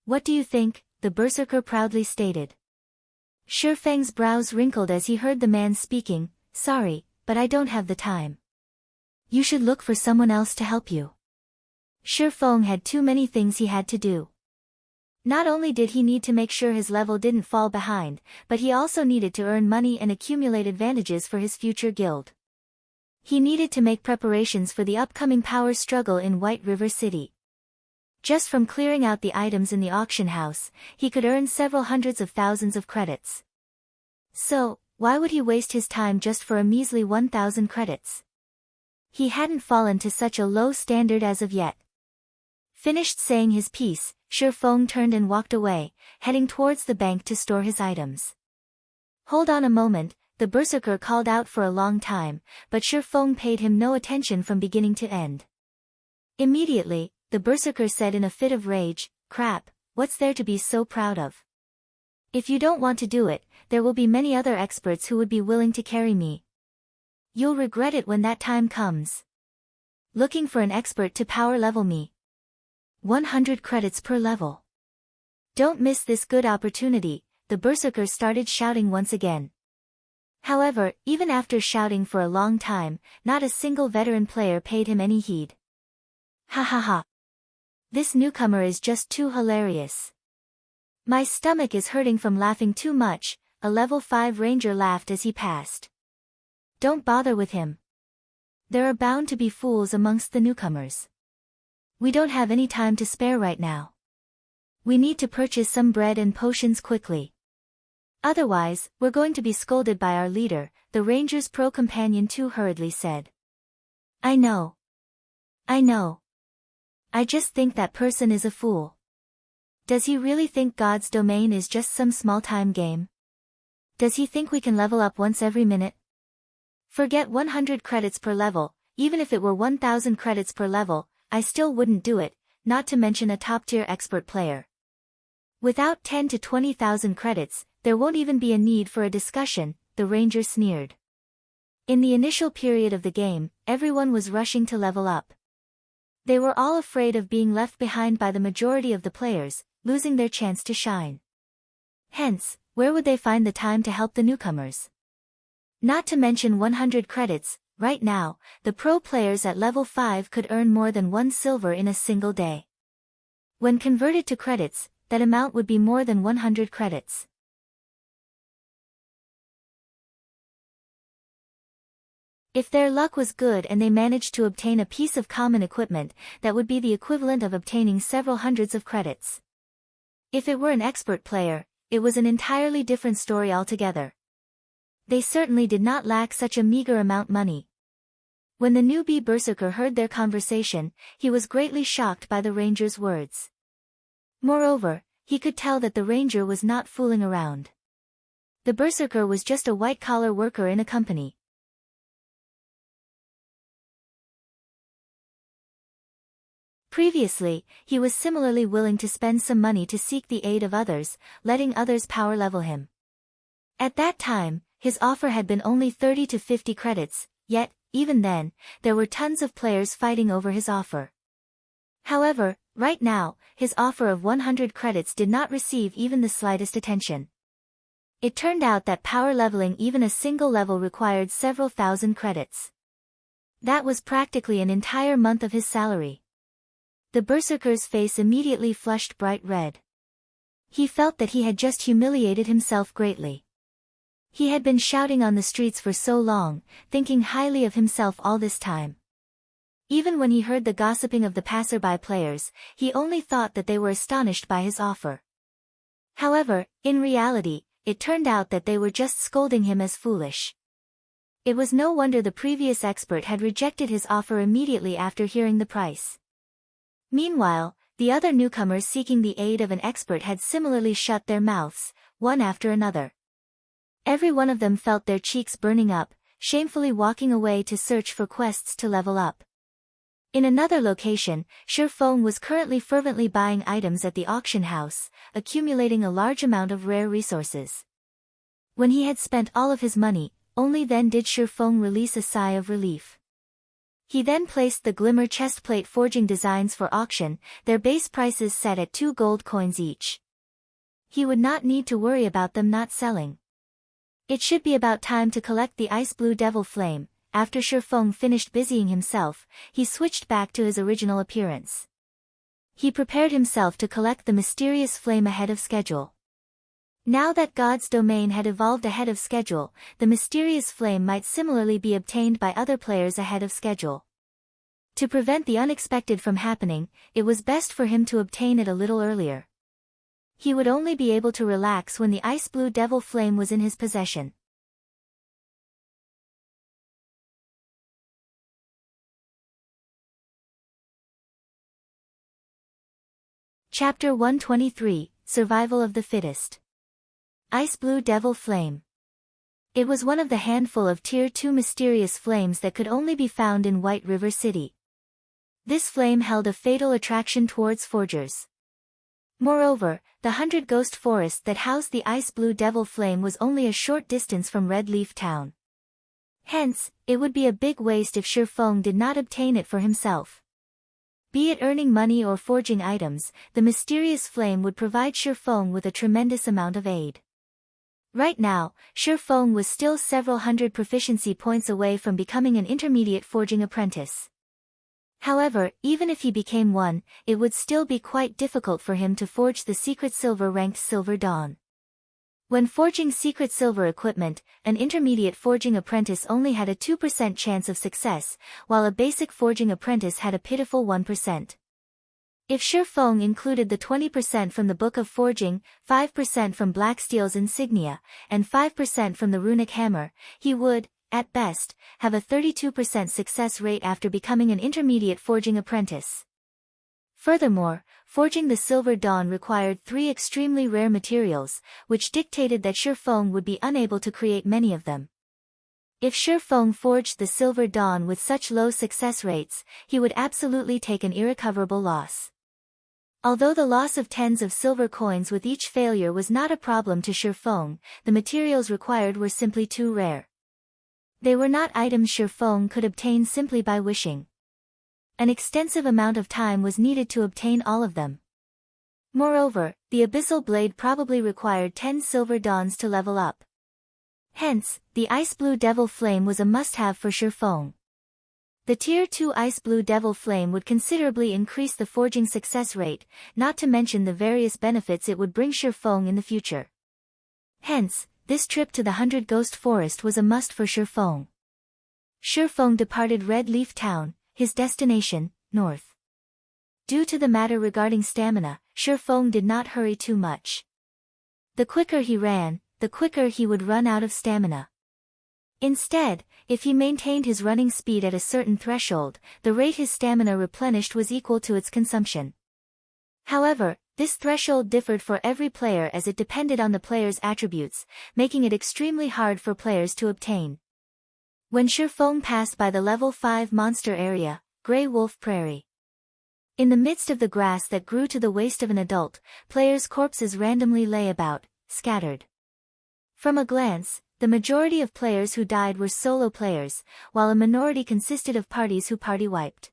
What do you think?" the berserker proudly stated. Shifeng's brows wrinkled as he heard the man speaking. "Sorry, but I don't have the time. You should look for someone else to help you." Feng had too many things he had to do. Not only did he need to make sure his level didn't fall behind, but he also needed to earn money and accumulate advantages for his future guild. He needed to make preparations for the upcoming power struggle in White River City. Just from clearing out the items in the auction house, he could earn several hundreds of thousands of credits. So, why would he waste his time just for a measly 1,000 credits? He hadn't fallen to such a low standard as of yet. Finished saying his piece, Feng turned and walked away, heading towards the bank to store his items. Hold on a moment, the berserker called out for a long time, but Feng paid him no attention from beginning to end. Immediately, the berserker said in a fit of rage, "Crap, what's there to be so proud of? If you don't want to do it, there will be many other experts who would be willing to carry me. You'll regret it when that time comes. Looking for an expert to power level me. 100 credits per level. Don't miss this good opportunity," the berserker started shouting once again. However, even after shouting for a long time, not a single veteran player paid him any heed. Ha ha ha. This newcomer is just too hilarious. My stomach is hurting from laughing too much, a level 5 ranger laughed as he passed. Don't bother with him. There are bound to be fools amongst the newcomers. We don't have any time to spare right now. We need to purchase some bread and potions quickly. Otherwise, we're going to be scolded by our leader, the ranger's pro companion too hurriedly said. I know. I just think that person is a fool. Does he really think God's domain is just some small-time game? Does he think we can level up once every minute? Forget 100 credits per level, even if it were 1,000 credits per level, I still wouldn't do it, not to mention a top-tier expert player. Without 10 to 20,000 credits, there won't even be a need for a discussion, the ranger sneered. In the initial period of the game, everyone was rushing to level up. They were all afraid of being left behind by the majority of the players, losing their chance to shine. Hence, where would they find the time to help the newcomers? Not to mention 100 credits, right now, the pro players at level 5 could earn more than 1 silver in a single day. When converted to credits, that amount would be more than 100 credits. If their luck was good and they managed to obtain a piece of common equipment, that would be the equivalent of obtaining several hundreds of credits. If it were an expert player, it was an entirely different story altogether. They certainly did not lack such a meager amount money. When the newbie berserker heard their conversation, he was greatly shocked by the ranger's words. Moreover, he could tell that the ranger was not fooling around. The berserker was just a white-collar worker in a company. Previously, he was similarly willing to spend some money to seek the aid of others, letting others power level him. At that time, his offer had been only 30 to 50 credits, yet, even then, there were tons of players fighting over his offer. However, right now, his offer of 100 credits did not receive even the slightest attention. It turned out that power leveling even a single level required several thousand credits. That was practically an entire month of his salary. The berserker's face immediately flushed bright red. He felt that he had just humiliated himself greatly. He had been shouting on the streets for so long, thinking highly of himself all this time. Even when he heard the gossiping of the passerby players, he only thought that they were astonished by his offer. However, in reality, it turned out that they were just scolding him as foolish. It was no wonder the previous expert had rejected his offer immediately after hearing the price. Meanwhile, the other newcomers seeking the aid of an expert had similarly shut their mouths, one after another. Every one of them felt their cheeks burning up, shamefully walking away to search for quests to level up. In another location, Feng was currently fervently buying items at the auction house, accumulating a large amount of rare resources. When he had spent all of his money, only then did Feng release a sigh of relief. He then placed the glimmer chestplate forging designs for auction, their base prices set at 2 gold coins each. He would not need to worry about them not selling. It should be about time to collect the ice blue devil flame. After Feng finished busying himself, he switched back to his original appearance. He prepared himself to collect the mysterious flame ahead of schedule. Now that God's domain had evolved ahead of schedule, the mysterious flame might similarly be obtained by other players ahead of schedule. To prevent the unexpected from happening, it was best for him to obtain it a little earlier. He would only be able to relax when the ice blue devil flame was in his possession. Chapter 123, Survival of the Fittest. Ice Blue Devil Flame. It was one of the handful of Tier 2 mysterious flames that could only be found in White River City. This flame held a fatal attraction towards forgers. Moreover, the 100 Ghost Forest that housed the Ice Blue Devil Flame was only a short distance from Red Leaf Town. Hence, it would be a big waste if Shifeng did not obtain it for himself. Be it earning money or forging items, the mysterious flame would provide Shifeng with a tremendous amount of aid. Right now, Shifeng was still several hundred proficiency points away from becoming an intermediate forging apprentice. However, even if he became one, it would still be quite difficult for him to forge the secret silver ranked Silver Dawn. When forging secret silver equipment, an intermediate forging apprentice only had a 2% chance of success, while a basic forging apprentice had a pitiful 1%. If Shifeng included the 20% from the Book of Forging, 5% from Black Steel's insignia, and 5% from the runic hammer, he would, at best, have a 32% success rate after becoming an intermediate forging apprentice. Furthermore, forging the Silver Dawn required 3 extremely rare materials, which dictated that Shifeng would be unable to create many of them. If Shifeng forged the Silver Dawn with such low success rates, he would absolutely take an irrecoverable loss. Although the loss of tens of silver coins with each failure was not a problem to Shifeng, the materials required were simply too rare. They were not items Shifeng could obtain simply by wishing. An extensive amount of time was needed to obtain all of them. Moreover, the Abyssal Blade probably required 10 Silver Dawns to level up. Hence, the Ice Blue Devil Flame was a must-have for Shifeng. The Tier 2 Ice Blue Devil Flame would considerably increase the forging success rate, not to mention the various benefits it would bring Shifeng in the future. Hence, this trip to the 100 Ghost Forest was a must for Shifeng. Shifeng departed Red Leaf Town, his destination, north. Due to the matter regarding stamina, Shifeng did not hurry too much. The quicker he ran, the quicker he would run out of stamina. Instead, if he maintained his running speed at a certain threshold, the rate his stamina replenished was equal to its consumption. However, this threshold differed for every player as it depended on the player's attributes, making it extremely hard for players to obtain. When Shifeng passed by the level 5 monster area, Grey Wolf Prairie. In the midst of the grass that grew to the waist of an adult, players' corpses randomly lay about, scattered. From a glance, the majority of players who died were solo players, while a minority consisted of parties who party-wiped.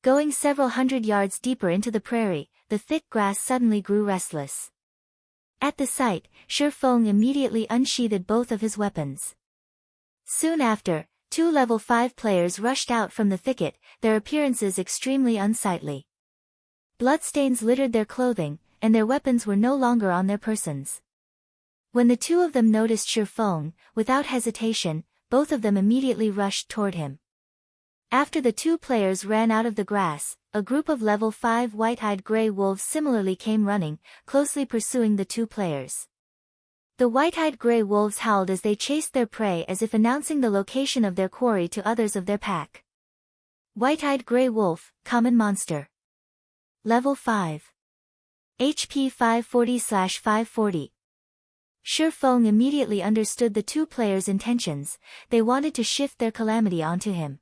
Going several hundred yards deeper into the prairie, the thick grass suddenly grew restless. At the sight, Shifeng immediately unsheathed both of his weapons. Soon after, 2 level 5 players rushed out from the thicket, their appearances extremely unsightly. Bloodstains littered their clothing, and their weapons were no longer on their persons. When the 2 of them noticed Shifeng, without hesitation, both of them immediately rushed toward him. After the 2 players ran out of the grass, a group of level 5 white-eyed grey wolves similarly came running, closely pursuing the 2 players. The white-eyed grey wolves howled as they chased their prey as if announcing the location of their quarry to others of their pack. White-eyed grey wolf, common monster. Level 5. HP 540/540. Shifeng immediately understood the 2 players' intentions, they wanted to shift their calamity onto him.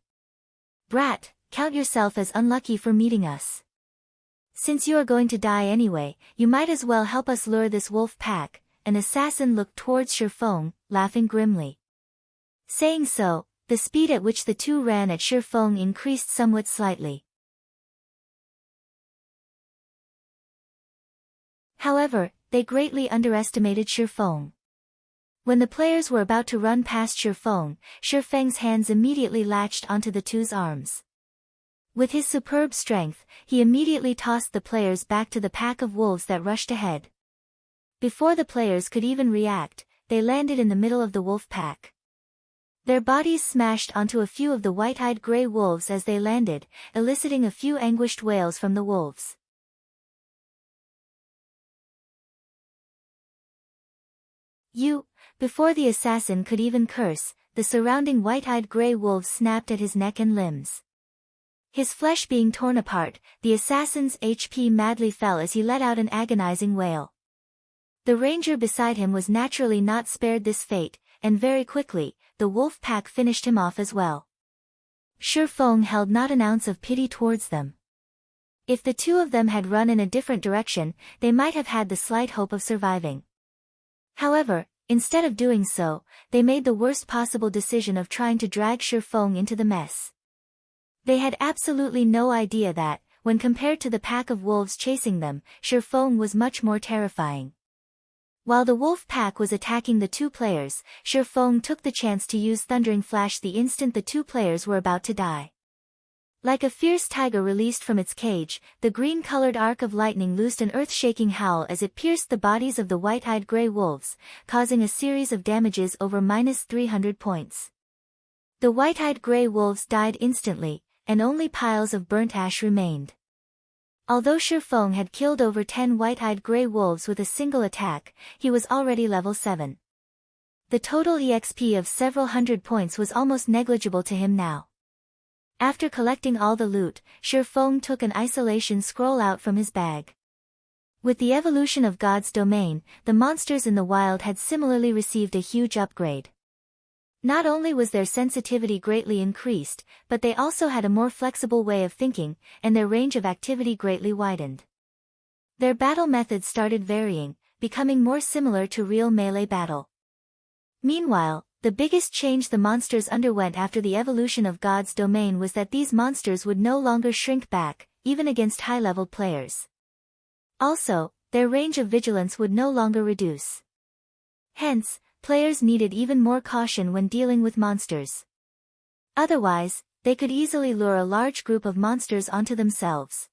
Brat, count yourself as unlucky for meeting us. Since you are going to die anyway, you might as well help us lure this wolf pack. An assassin looked towards Shifeng, laughing grimly. Saying so, the speed at which the 2 ran at Shifeng increased somewhat slightly. However, they greatly underestimated Shifeng. When the players were about to run past Shifeng's hands immediately latched onto the 2's arms. With his superb strength, he immediately tossed the players back to the pack of wolves that rushed ahead. Before the players could even react, they landed in the middle of the wolf pack. Their bodies smashed onto a few of the white-eyed gray wolves as they landed, eliciting a few anguished wails from the wolves. Before the assassin could even curse, the surrounding white-eyed gray wolves snapped at his neck and limbs. His flesh being torn apart, the assassin's HP madly fell as he let out an agonizing wail. The ranger beside him was naturally not spared this fate, and very quickly, the wolf pack finished him off as well. Shifeng held not an ounce of pity towards them. If the two of them had run in a different direction, they might have had the slight hope of surviving. However, instead of doing so, they made the worst possible decision of trying to drag Shifeng into the mess. They had absolutely no idea that, when compared to the pack of wolves chasing them, Shifeng was much more terrifying. While the wolf pack was attacking the two players, Shifeng took the chance to use Thundering Flash the instant the two players were about to die. Like a fierce tiger released from its cage, the green-colored arc of lightning loosed an earth-shaking howl as it pierced the bodies of the white-eyed gray wolves, causing a series of damages over -300 points. The white-eyed gray wolves died instantly, and only piles of burnt ash remained. Although Shifeng had killed over 10 white-eyed gray wolves with a single attack, he was already level 7. The total EXP of several hundred points was almost negligible to him now. After collecting all the loot, Shifeng took an isolation scroll out from his bag. With the evolution of God's domain, the monsters in the wild had similarly received a huge upgrade. Not only was their sensitivity greatly increased, but they also had a more flexible way of thinking, and their range of activity greatly widened. Their battle methods started varying, becoming more similar to real melee battle. Meanwhile, the biggest change the monsters underwent after the evolution of God's domain was that these monsters would no longer shrink back, even against high-level players. Also, their range of vigilance would no longer reduce. Hence, players needed even more caution when dealing with monsters. Otherwise, they could easily lure a large group of monsters onto themselves.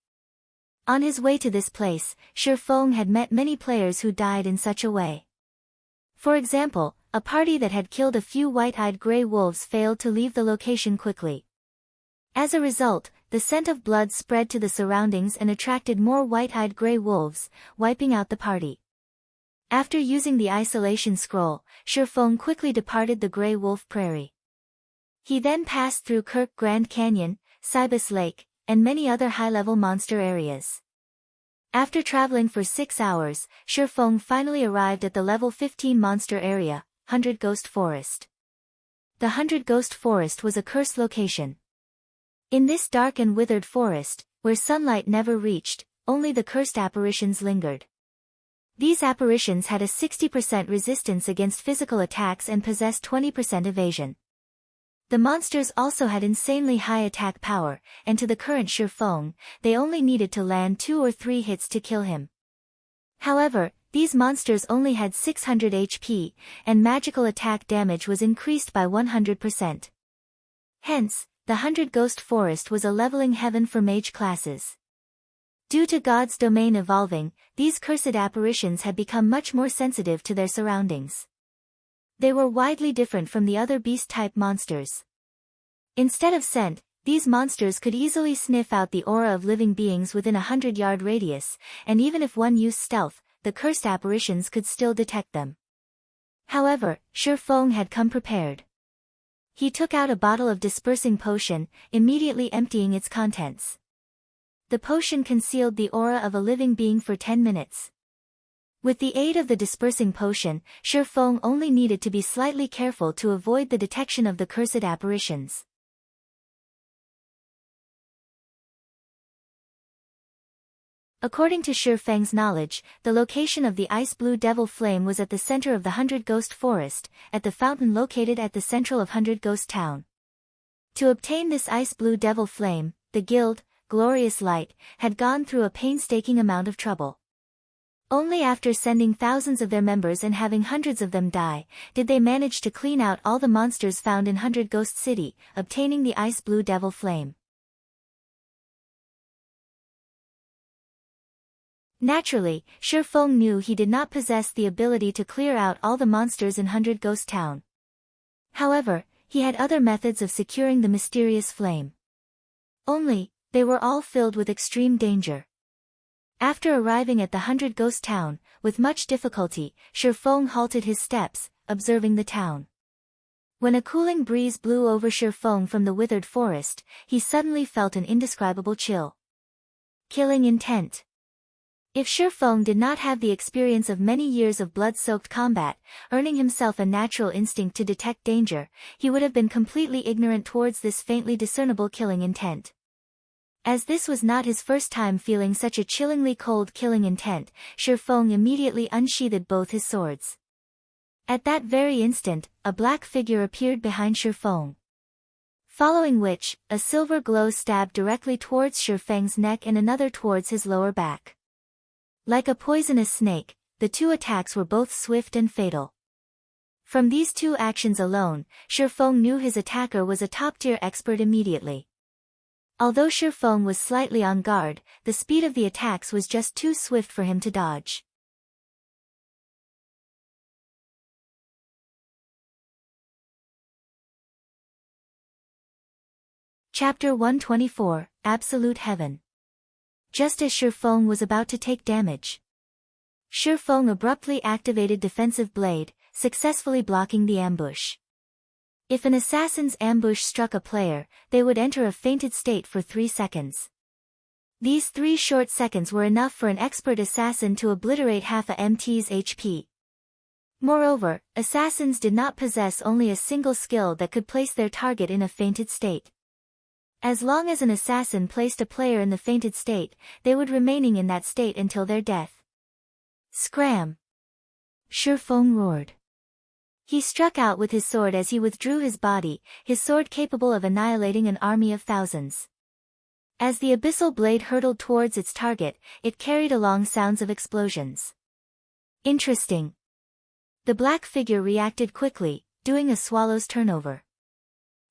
On his way to this place, Shifeng had met many players who died in such a way. For example, a party that had killed a few white-eyed gray wolves failed to leave the location quickly. As a result, the scent of blood spread to the surroundings and attracted more white-eyed gray wolves, wiping out the party. After using the isolation scroll, Shifeng quickly departed the Grey Wolf Prairie. He then passed through Kirk Grand Canyon, Cybus Lake, and many other high-level monster areas. After traveling for 6 hours, Shifeng finally arrived at the level 15 monster area, 100 Ghost Forest. The 100 Ghost Forest was a cursed location. In this dark and withered forest, where sunlight never reached, only the cursed apparitions lingered. These apparitions had a 60% resistance against physical attacks and possessed 20% evasion. The monsters also had insanely high attack power, and to the current Shifeng, they only needed to land 2 or 3 hits to kill him. However, these monsters only had 600 HP, and magical attack damage was increased by 100%. Hence, the 100 Ghost Forest was a leveling heaven for mage classes. Due to God's domain evolving, these cursed apparitions had become much more sensitive to their surroundings. They were widely different from the other beast-type monsters. Instead of scent, these monsters could easily sniff out the aura of living beings within a 100-yard radius, and even if one used stealth, the cursed apparitions could still detect them. However, Shifeng had come prepared. He took out a bottle of dispersing potion, immediately emptying its contents. The potion concealed the aura of a living being for 10 minutes. With the aid of the dispersing potion, Shifeng only needed to be slightly careful to avoid the detection of the cursed apparitions. According to Shifeng's knowledge, the location of the ice blue devil flame was at the center of the 100 Ghost Forest, at the fountain located at the central of 100 Ghost Town. To obtain this ice blue devil flame, the guild, Glorious Light, had gone through a painstaking amount of trouble. Only after sending thousands of their members and having hundreds of them die, did they manage to clean out all the monsters found in 100 Ghost City, obtaining the ice blue devil flame. Naturally, Shi Feng knew he did not possess the ability to clear out all the monsters in 100 Ghost Town. However, he had other methods of securing the mysterious flame. Only, they were all filled with extreme danger. After arriving at the 100 Ghost Town, with much difficulty, Shi Feng halted his steps, observing the town. When a cooling breeze blew over Shi Feng from the withered forest, he suddenly felt an indescribable chill. Killing intent. If Shi Feng did not have the experience of many years of blood-soaked combat, earning himself a natural instinct to detect danger, he would have been completely ignorant towards this faintly discernible killing intent. As this was not his first time feeling such a chillingly cold killing intent, Shi Feng immediately unsheathed both his swords. At that very instant, a black figure appeared behind Shi Feng. Following which, a silver glow stabbed directly towards Shi Feng's neck and another towards his lower back. Like a poisonous snake, the two attacks were both swift and fatal. From these two actions alone, Shi Feng knew his attacker was a top-tier expert immediately. Although Shi Feng was slightly on guard, the speed of the attacks was just too swift for him to dodge. Chapter 124, Absolute Heaven. Just as Shi Feng was about to take damage, Shi Feng abruptly activated Defensive Blade, successfully blocking the ambush. If an assassin's ambush struck a player, they would enter a fainted state for 3 seconds. These 3 short seconds were enough for an expert assassin to obliterate half a MT's HP. Moreover, assassins did not possess only a single skill that could place their target in a fainted state. As long as an assassin placed a player in the fainted state, they would remaining in that state until their death. Scram! Shi Feng roared. He struck out with his sword as he withdrew his body, his sword capable of annihilating an army of thousands. As the abyssal blade hurtled towards its target, it carried along sounds of explosions. Interesting. The black figure reacted quickly, doing a swallow's turnover.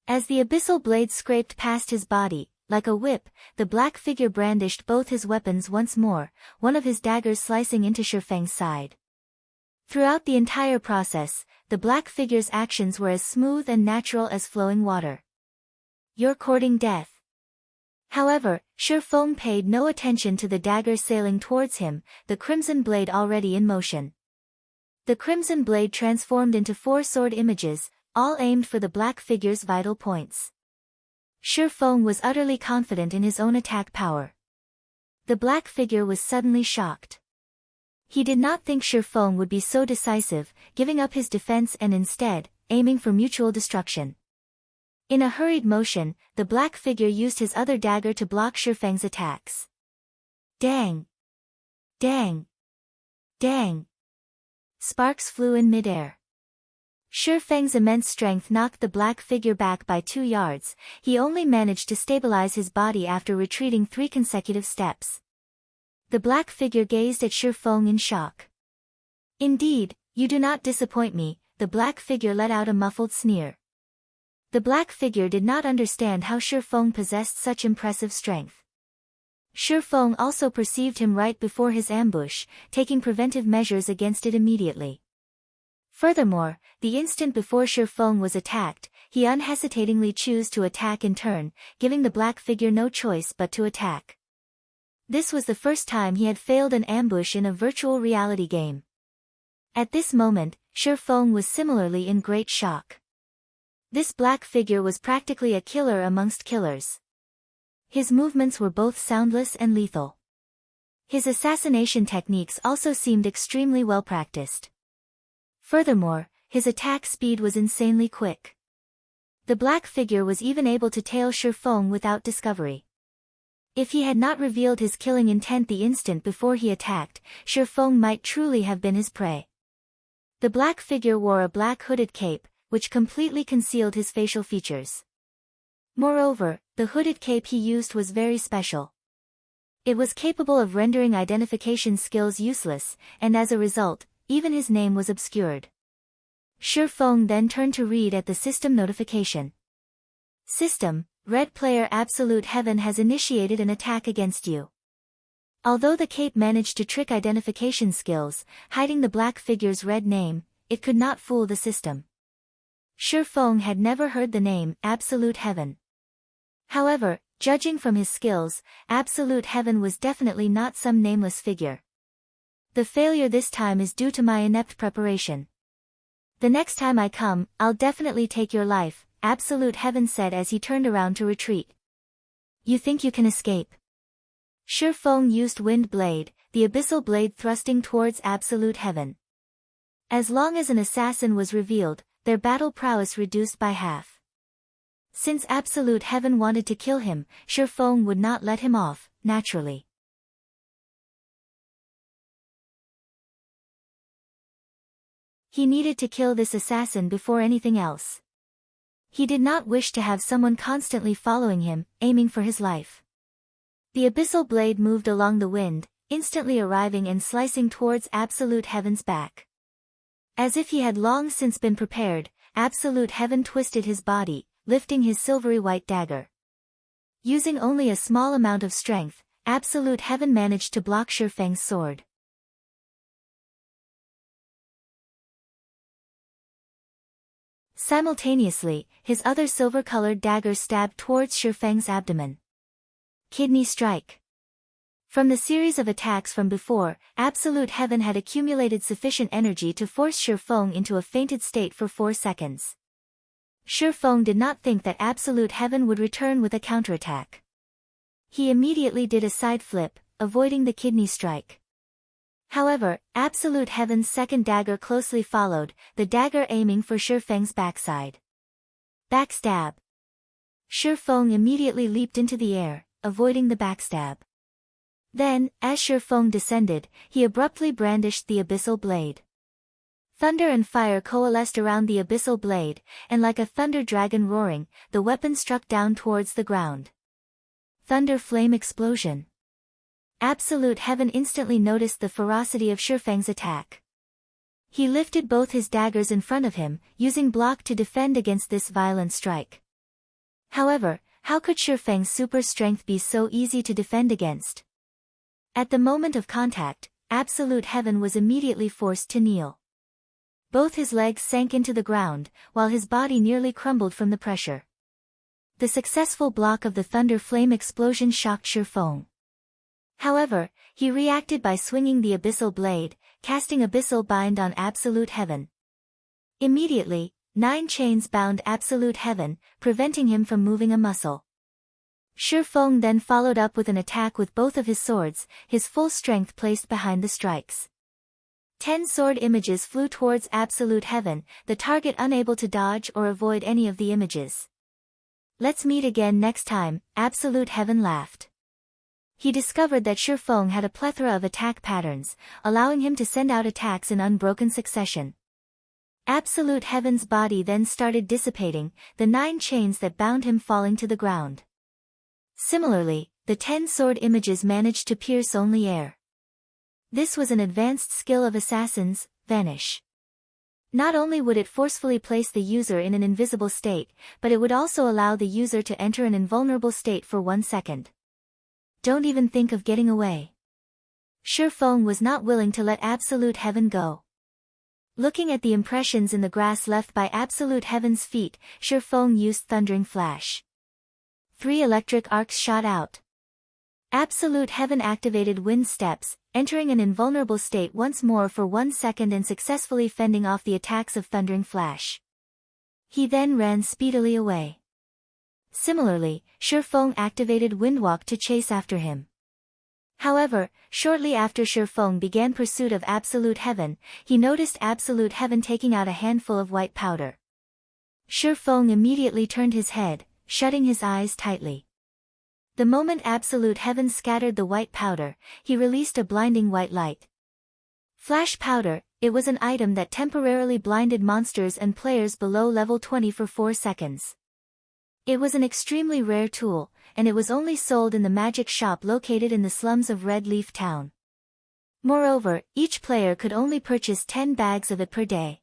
As the abyssal blade scraped past his body, like a whip, the black figure brandished both his weapons once more, one of his daggers slicing into Shi Feng's side. Throughout the entire process, the black figure's actions were as smooth and natural as flowing water. You're courting death. However, Shi Feng paid no attention to the dagger sailing towards him, the crimson blade already in motion. The crimson blade transformed into 4 sword images, all aimed for the black figure's vital points. Shi Feng was utterly confident in his own attack power. The black figure was suddenly shocked. He did not think Shi Feng would be so decisive, giving up his defense and instead, aiming for mutual destruction. In a hurried motion, the black figure used his other dagger to block Shi Feng's attacks. Dang! Dang! Dang! Sparks flew in midair. Shi Feng's immense strength knocked the black figure back by 2 yards, he only managed to stabilize his body after retreating 3 consecutive steps. The black figure gazed at Shi Feng in shock. Indeed, you do not disappoint me, the black figure let out a muffled sneer. The black figure did not understand how Shi Feng possessed such impressive strength. Shi Feng also perceived him right before his ambush, taking preventive measures against it immediately. Furthermore, the instant before Shi Feng was attacked, he unhesitatingly chose to attack in turn, giving the black figure no choice but to attack. This was the first time he had failed an ambush in a virtual reality game. At this moment, Shi Feng was similarly in great shock. This black figure was practically a killer amongst killers. His movements were both soundless and lethal. His assassination techniques also seemed extremely well practiced. Furthermore, his attack speed was insanely quick. The black figure was even able to tail Shi Feng without discovery. If he had not revealed his killing intent the instant before he attacked, Shi Feng might truly have been his prey. The black figure wore a black hooded cape, which completely concealed his facial features. Moreover, the hooded cape he used was very special. It was capable of rendering identification skills useless, and as a result, even his name was obscured. Shi Feng then turned to read at the system notification. System, Red player Absolute Heaven has initiated an attack against you. Although the cape managed to trick identification skills, hiding the black figure's red name, it could not fool the system. Shifeng had never heard the name Absolute Heaven. However, judging from his skills, Absolute Heaven was definitely not some nameless figure. The failure this time is due to my inept preparation. The next time I come, I'll definitely take your life, Absolute Heaven said as he turned around to retreat. You think you can escape? Shifeng used Wind Blade, the abyssal blade thrusting towards Absolute Heaven. As long as an assassin was revealed, their battle prowess reduced by half. Since Absolute Heaven wanted to kill him, Shifeng would not let him off, naturally. He needed to kill this assassin before anything else. He did not wish to have someone constantly following him, aiming for his life. The abyssal blade moved along the wind, instantly arriving and slicing towards Absolute Heaven's back. As if he had long since been prepared, Absolute Heaven twisted his body, lifting his silvery white dagger. Using only a small amount of strength, Absolute Heaven managed to block Shifeng's sword. Simultaneously, his other silver-colored dagger stabbed towards Shifeng's abdomen. Kidney strike. From the series of attacks from before, Absolute Heaven had accumulated sufficient energy to force Shifeng into a fainted state for 4 seconds. Shifeng did not think that Absolute Heaven would return with a counterattack. He immediately did a side flip, avoiding the kidney strike. However, Absolute Heaven's second dagger closely followed, the dagger aiming for Shifeng's backside. Backstab. Shifeng immediately leaped into the air, avoiding the backstab. Then, as Shifeng descended, he abruptly brandished the abyssal blade. Thunder and fire coalesced around the abyssal blade, and like a thunder dragon roaring, the weapon struck down towards the ground. Thunder flame explosion. Absolute Heaven instantly noticed the ferocity of Shifeng's attack. He lifted both his daggers in front of him, using block to defend against this violent strike. However, how could Shifeng's super strength be so easy to defend against? At the moment of contact, Absolute Heaven was immediately forced to kneel. Both his legs sank into the ground, while his body nearly crumbled from the pressure. The successful block of the thunder flame explosion shocked Shifeng. However, he reacted by swinging the abyssal blade, casting Abyssal Bind on Absolute Heaven. Immediately, 9 chains bound Absolute Heaven, preventing him from moving a muscle. Shifeng then followed up with an attack with both of his swords, his full strength placed behind the strikes. 10 sword images flew towards Absolute Heaven, the target unable to dodge or avoid any of the images. Let's meet again next time, Absolute Heaven laughed. He discovered that Shifeng had a plethora of attack patterns, allowing him to send out attacks in unbroken succession. Absolute Heaven's body then started dissipating, the 9 chains that bound him falling to the ground. Similarly, the 10 sword images managed to pierce only air. This was an advanced skill of assassins, Vanish. Not only would it forcefully place the user in an invisible state, but it would also allow the user to enter an invulnerable state for 1 second. Don't even think of getting away. Shifeng was not willing to let Absolute Heaven go. Looking at the impressions in the grass left by Absolute Heaven's feet, Shifeng used Thundering Flash. 3 electric arcs shot out. Absolute Heaven activated Wind Steps, entering an invulnerable state once more for 1 second and successfully fending off the attacks of Thundering Flash. He then ran speedily away. Similarly, Shifeng activated Windwalk to chase after him. However, shortly after Shifeng began pursuit of Absolute Heaven, he noticed Absolute Heaven taking out a handful of white powder. Shifeng immediately turned his head, shutting his eyes tightly. The moment Absolute Heaven scattered the white powder, he released a blinding white light. Flash Powder, it was an item that temporarily blinded monsters and players below level 20 for 4 seconds. It was an extremely rare tool, and it was only sold in the magic shop located in the slums of Red Leaf Town. Moreover, each player could only purchase 10 bags of it per day.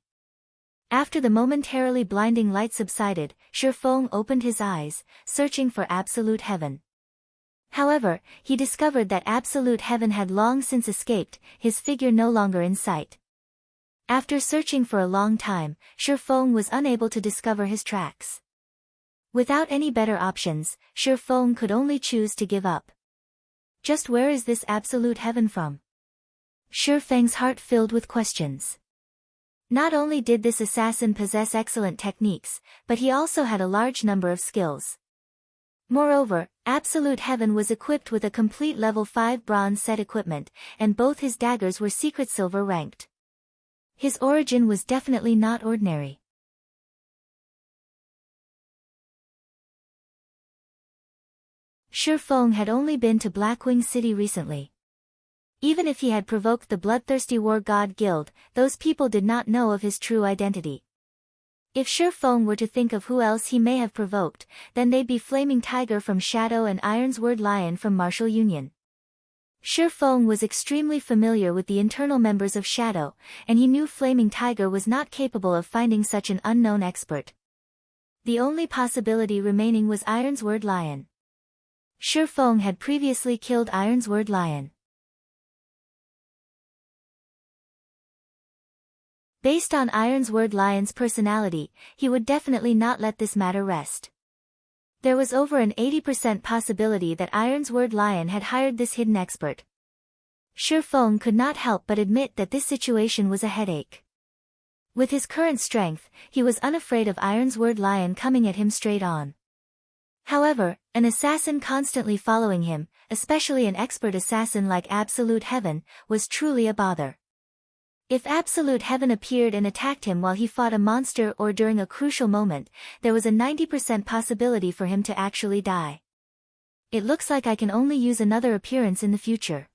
After the momentarily blinding light subsided, Shifeng opened his eyes, searching for Absolute Heaven. However, he discovered that absolute heaven had long since escaped, his figure no longer in sight. After searching for a long time, Shifeng was unable to discover his tracks. Without any better options, Shifeng could only choose to give up. Just where is this absolute heaven from? Shifeng's heart filled with questions. Not only did this assassin possess excellent techniques, but he also had a large number of skills. Moreover, Absolute Heaven was equipped with a complete level 5 bronze set equipment, and both his daggers were secret silver ranked. His origin was definitely not ordinary. Shifeng had only been to Blackwing City recently. Even if he had provoked the bloodthirsty war god guild, those people did not know of his true identity. If Shifeng were to think of who else he may have provoked, then they'd be Flaming Tiger from Shadow and Ironsword Lion from Martial Union. Shifeng was extremely familiar with the internal members of Shadow, and he knew Flaming Tiger was not capable of finding such an unknown expert. The only possibility remaining was Ironsword Lion. Shifeng had previously killed Ironsword Lion. Based on Ironsword Lion's personality, he would definitely not let this matter rest. There was over an 80% possibility that Ironsword Lion had hired this hidden expert. Shifeng could not help but admit that this situation was a headache. With his current strength, he was unafraid of Ironsword Lion coming at him straight on. However, an assassin constantly following him, especially an expert assassin like Absolute Heaven, was truly a bother. If Absolute Heaven appeared and attacked him while he fought a monster or during a crucial moment, there was a 90% possibility for him to actually die. It looks like I can only use another appearance in the future.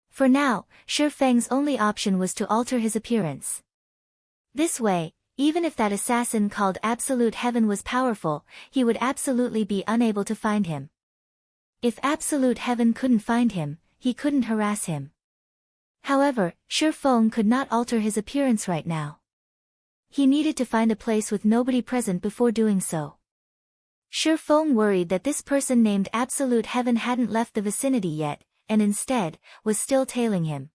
For now, Shifeng's only option was to alter his appearance. This way, even if that assassin called Absolute Heaven was powerful, he would absolutely be unable to find him. If Absolute Heaven couldn't find him, he couldn't harass him. However, Shifeng could not alter his appearance right now. He needed to find a place with nobody present before doing so. Shifeng worried that this person named Absolute Heaven hadn't left the vicinity yet, and instead, was still tailing him.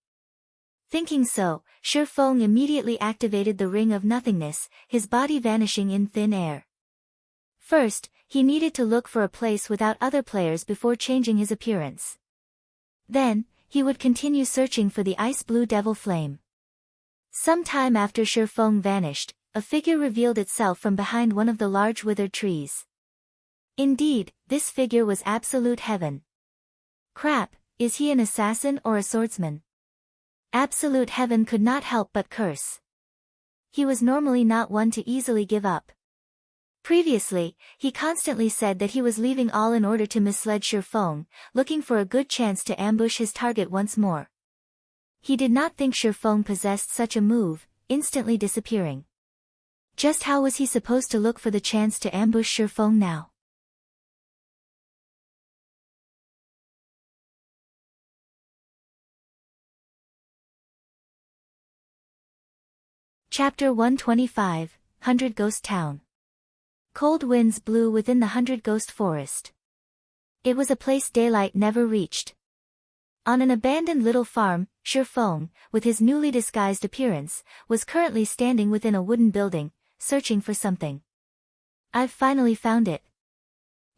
Thinking so, Shifeng immediately activated the Ring of Nothingness, his body vanishing in thin air. First, he needed to look for a place without other players before changing his appearance. Then, he would continue searching for the ice blue devil flame. Some time after Shifeng vanished, a figure revealed itself from behind one of the large withered trees. Indeed, this figure was Absolute Heaven. Crap, is he an assassin or a swordsman? Absolute Heaven could not help but curse. He was normally not one to easily give up. Previously, he constantly said that he was leaving all in order to mislead Shifeng, looking for a good chance to ambush his target once more. He did not think Shifeng possessed such a move, instantly disappearing. Just how was he supposed to look for the chance to ambush Shifeng now? Chapter 125, 100 Ghost Town. Cold winds blew within the 100 Ghost Forest. It was a place daylight never reached. On an abandoned little farm, Shifeng, with his newly disguised appearance, was currently standing within a wooden building, searching for something. I've finally found it.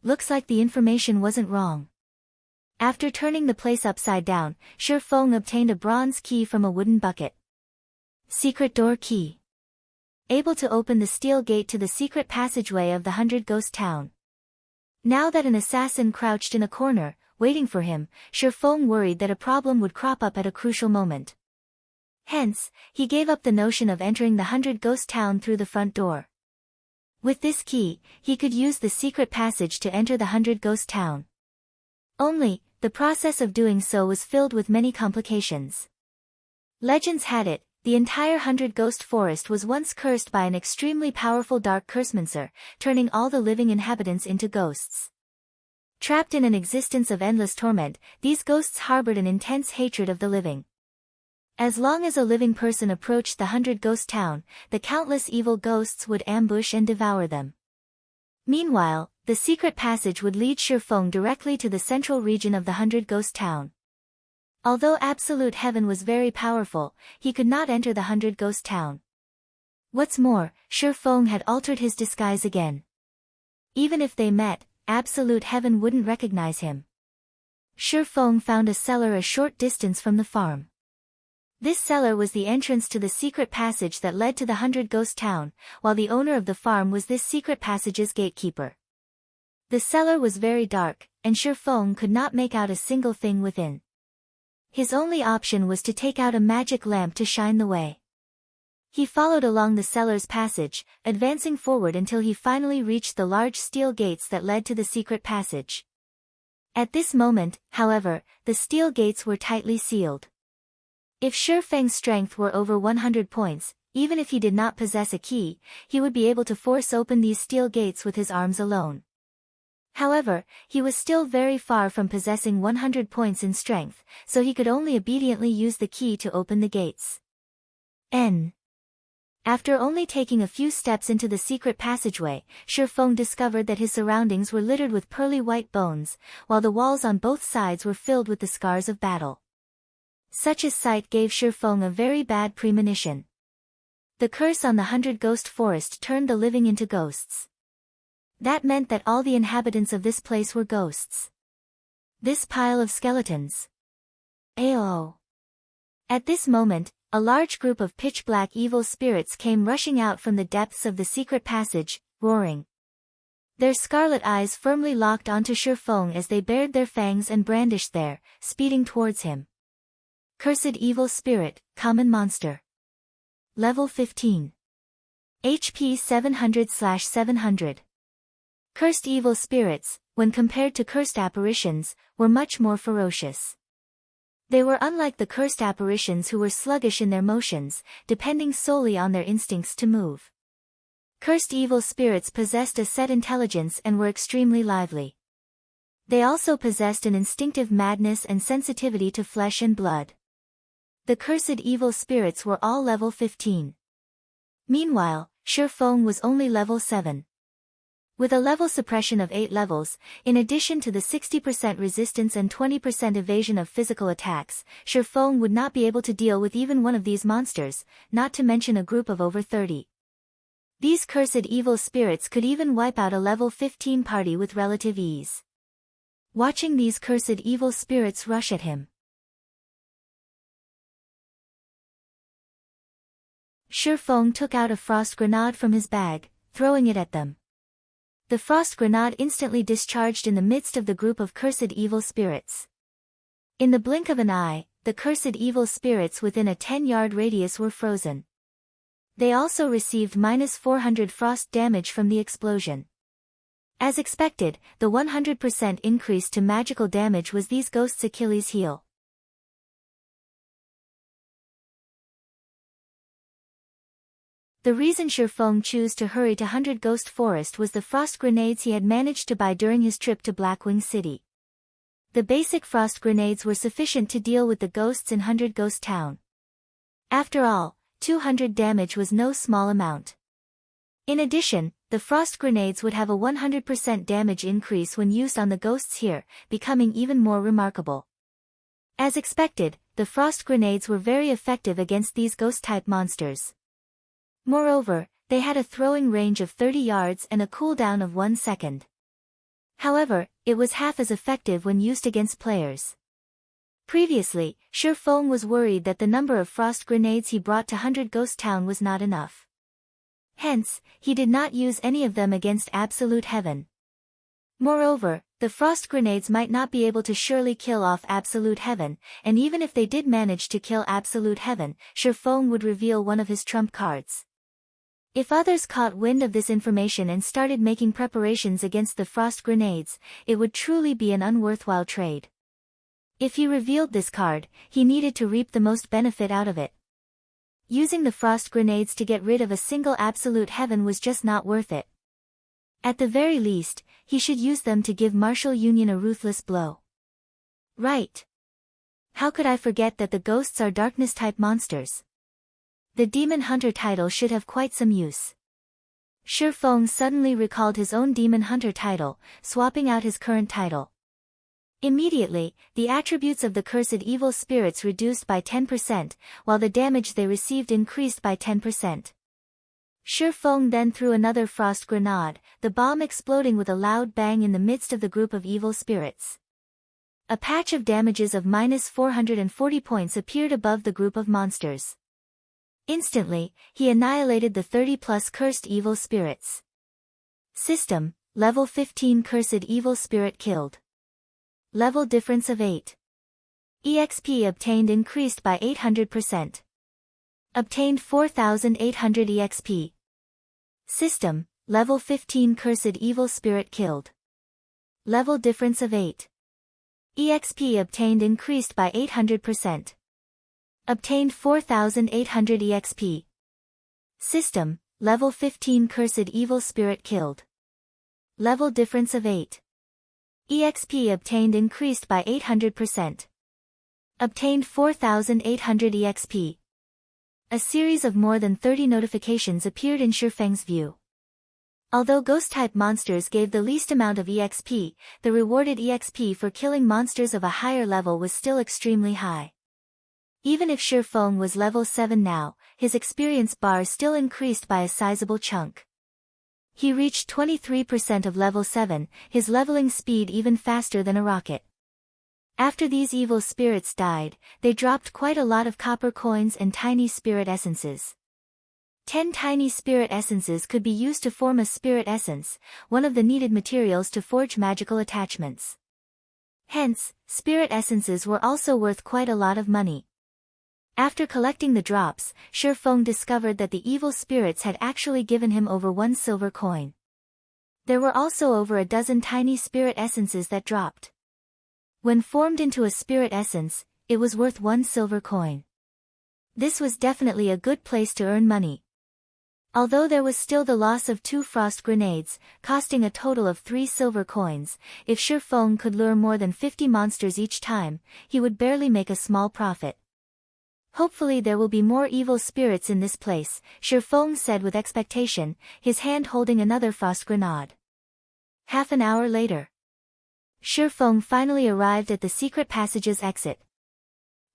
Looks like the information wasn't wrong. After turning the place upside down, Shifeng obtained a bronze key from a wooden bucket. Secret door key. Able to open the steel gate to the secret passageway of the 100 Ghost Town. Now that an assassin crouched in a corner, waiting for him, Shifeng worried that a problem would crop up at a crucial moment. Hence, he gave up the notion of entering the 100 Ghost Town through the front door. With this key, he could use the secret passage to enter the 100 Ghost Town. Only, the process of doing so was filled with many complications. Legends had it, the entire 100 Ghost Forest was once cursed by an extremely powerful dark cursemancer, turning all the living inhabitants into ghosts. Trapped in an existence of endless torment, these ghosts harbored an intense hatred of the living. As long as a living person approached the 100 Ghost Town, the countless evil ghosts would ambush and devour them. Meanwhile, the secret passage would lead Shifeng directly to the central region of the 100 Ghost Town. Although Absolute Heaven was very powerful, he could not enter the 100 Ghost Town. What's more, Shifeng had altered his disguise again. Even if they met, Absolute Heaven wouldn't recognize him. Shifeng found a cellar a short distance from the farm. This cellar was the entrance to the secret passage that led to the 100 Ghost Town, while the owner of the farm was this secret passage's gatekeeper. The cellar was very dark, and Shifeng could not make out a single thing within. His only option was to take out a magic lamp to shine the way. He followed along the cellar's passage, advancing forward until he finally reached the large steel gates that led to the secret passage. At this moment, however, the steel gates were tightly sealed. If Shifeng's strength were over 100 points, even if he did not possess a key, he would be able to force open these steel gates with his arms alone. However, he was still very far from possessing 100 points in strength, so he could only obediently use the key to open the gates. After only taking a few steps into the secret passageway, Shifeng discovered that his surroundings were littered with pearly white bones, while the walls on both sides were filled with the scars of battle. Such a sight gave Shifeng a very bad premonition. The curse on the 100 Ghost Forest turned the living into ghosts. That meant that all the inhabitants of this place were ghosts. This pile of skeletons. Ayo. At this moment, a large group of pitch-black evil spirits came rushing out from the depths of the secret passage, roaring. Their scarlet eyes firmly locked onto Shifeng as they bared their fangs and brandished their, speeding towards him. Cursed Evil Spirit, Common Monster. Level 15. HP 700/700. Cursed evil spirits, when compared to cursed apparitions, were much more ferocious. They were unlike the cursed apparitions who were sluggish in their motions, depending solely on their instincts to move. Cursed evil spirits possessed a set intelligence and were extremely lively. They also possessed an instinctive madness and sensitivity to flesh and blood. The cursed evil spirits were all level 15. Meanwhile, Shifeng was only level 7. With a level suppression of 8 levels, in addition to the 60% resistance and 20% evasion of physical attacks, Shifeng would not be able to deal with even one of these monsters, not to mention a group of over 30. These cursed evil spirits could even wipe out a level 15 party with relative ease. Watching these cursed evil spirits rush at him, Shifeng took out a frost grenade from his bag, throwing it at them. The frost grenade instantly discharged in the midst of the group of cursed evil spirits. In the blink of an eye, the cursed evil spirits within a 10-yard radius were frozen. They also received -400 frost damage from the explosion. As expected, the 100% increase to magical damage was these ghosts' Achilles' heel. The reason Shifeng chose to hurry to 100 Ghost Forest was the frost grenades he had managed to buy during his trip to Blackwing City. The basic frost grenades were sufficient to deal with the ghosts in 100 Ghost Town. After all, 200 damage was no small amount. In addition, the frost grenades would have a 100% damage increase when used on the ghosts here, becoming even more remarkable. As expected, the frost grenades were very effective against these ghost-type monsters. Moreover, they had a throwing range of 30 yards and a cooldown of 1 second. However, it was half as effective when used against players. Previously, Shifeng was worried that the number of frost grenades he brought to 100 Ghost Town was not enough. Hence, he did not use any of them against Absolute Heaven. Moreover, the frost grenades might not be able to surely kill off Absolute Heaven, and even if they did manage to kill Absolute Heaven, Shifeng would reveal one of his trump cards. If others caught wind of this information and started making preparations against the frost grenades, it would truly be an unworthwhile trade. If he revealed this card, he needed to reap the most benefit out of it. Using the frost grenades to get rid of a single Absolute Heaven was just not worth it. At the very least, he should use them to give Martial Union a ruthless blow. Right. How could I forget that the ghosts are darkness-type monsters? The Demon Hunter title should have quite some use. Feng suddenly recalled his own Demon Hunter title, swapping out his current title. Immediately, the attributes of the cursed evil spirits reduced by 10%, while the damage they received increased by 10%. Feng then threw another frost grenade, the bomb exploding with a loud bang in the midst of the group of evil spirits. A patch of damages of -440 points appeared above the group of monsters. Instantly, he annihilated the 30+ cursed evil spirits. System, level 15 cursed evil spirit killed. Level difference of 8. EXP obtained increased by 800%. Obtained 4,800 EXP. System, level 15 cursed evil spirit killed. Level difference of 8. EXP obtained increased by 800%. Obtained 4,800 EXP. System, level 15 cursed evil spirit killed. Level difference of 8. EXP obtained increased by 800%. Obtained 4,800 EXP. A series of more than 30 notifications appeared in Feng's view. Although ghost-type monsters gave the least amount of EXP, the rewarded EXP for killing monsters of a higher level was still extremely high. Even if Feng was level 7 now, his experience bar still increased by a sizable chunk. He reached 23% of level 7, his leveling speed even faster than a rocket. After these evil spirits died, they dropped quite a lot of copper coins and tiny spirit essences. 10 tiny spirit essences could be used to form a spirit essence, one of the needed materials to forge magical attachments. Hence, spirit essences were also worth quite a lot of money. After collecting the drops, Feng discovered that the evil spirits had actually given him over 1 silver coin. There were also over a dozen tiny spirit essences that dropped. When formed into a spirit essence, it was worth 1 silver coin. This was definitely a good place to earn money. Although there was still the loss of 2 frost grenades, costing a total of 3 silver coins, if Feng could lure more than 50 monsters each time, he would barely make a small profit. Hopefully there will be more evil spirits in this place, Feng said with expectation, his hand holding another frost grenade. Half an hour later, Feng finally arrived at the secret passage's exit.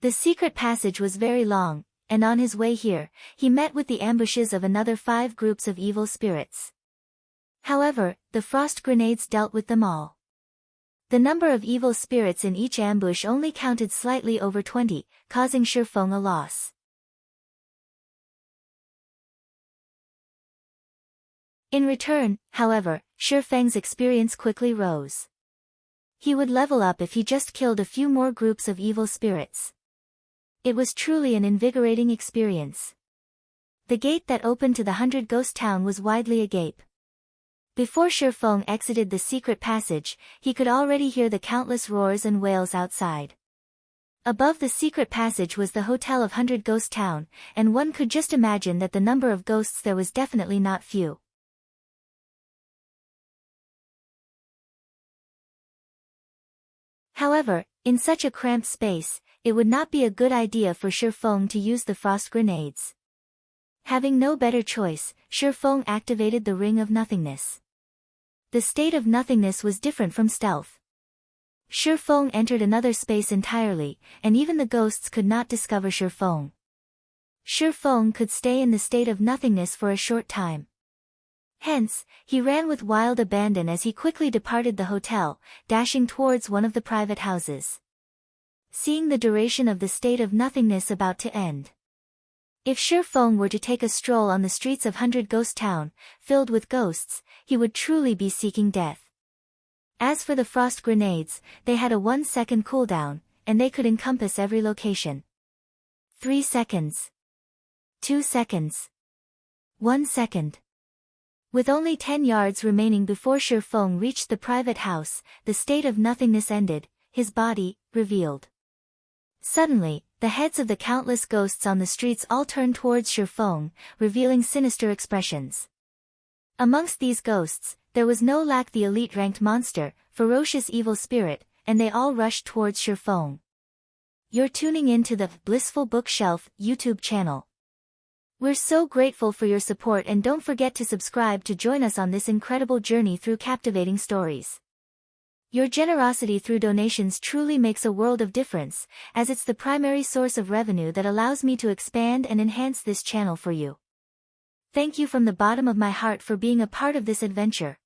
The secret passage was very long, and on his way here, he met with the ambushes of another 5 groups of evil spirits. However, the frost grenades dealt with them all. The number of evil spirits in each ambush only counted slightly over 20, causing Feng a loss. In return, however, Feng's experience quickly rose. He would level up if he just killed a few more groups of evil spirits. It was truly an invigorating experience. The gate that opened to the 100 Ghost Town was widely agape. Before Feng exited the secret passage, he could already hear the countless roars and wails outside. Above the secret passage was the Hotel of 100 Ghost Town, and one could just imagine that the number of ghosts there was definitely not few. However, in such a cramped space, it would not be a good idea for Feng to use the frost grenades. Having no better choice, Feng activated the Ring of Nothingness. The state of nothingness was different from stealth. Feng entered another space entirely, and even the ghosts could not discover Feng. Feng could stay in the state of nothingness for a short time. Hence, he ran with wild abandon as he quickly departed the hotel, dashing towards one of the private houses. Seeing the duration of the state of nothingness about to end. If Feng were to take a stroll on the streets of 100 Ghost Town, filled with ghosts, he would truly be seeking death. As for the frost grenades, they had a 1-second cooldown, and they could encompass every location. 3 seconds. 2 seconds. 1 second. With only 10 yards remaining before Feng reached the private house, the state of nothingness ended, his body, revealed. Suddenly, the heads of the countless ghosts on the streets all turned towards Feng, revealing sinister expressions. Amongst these ghosts, there was no lack the elite-ranked monster, ferocious evil spirit, and they all rushed towards Feng. You're tuning in to the Blissful Bookshelf YouTube channel. We're so grateful for your support, and don't forget to subscribe to join us on this incredible journey through captivating stories. Your generosity through donations truly makes a world of difference, as it's the primary source of revenue that allows me to expand and enhance this channel for you. Thank you from the bottom of my heart for being a part of this adventure.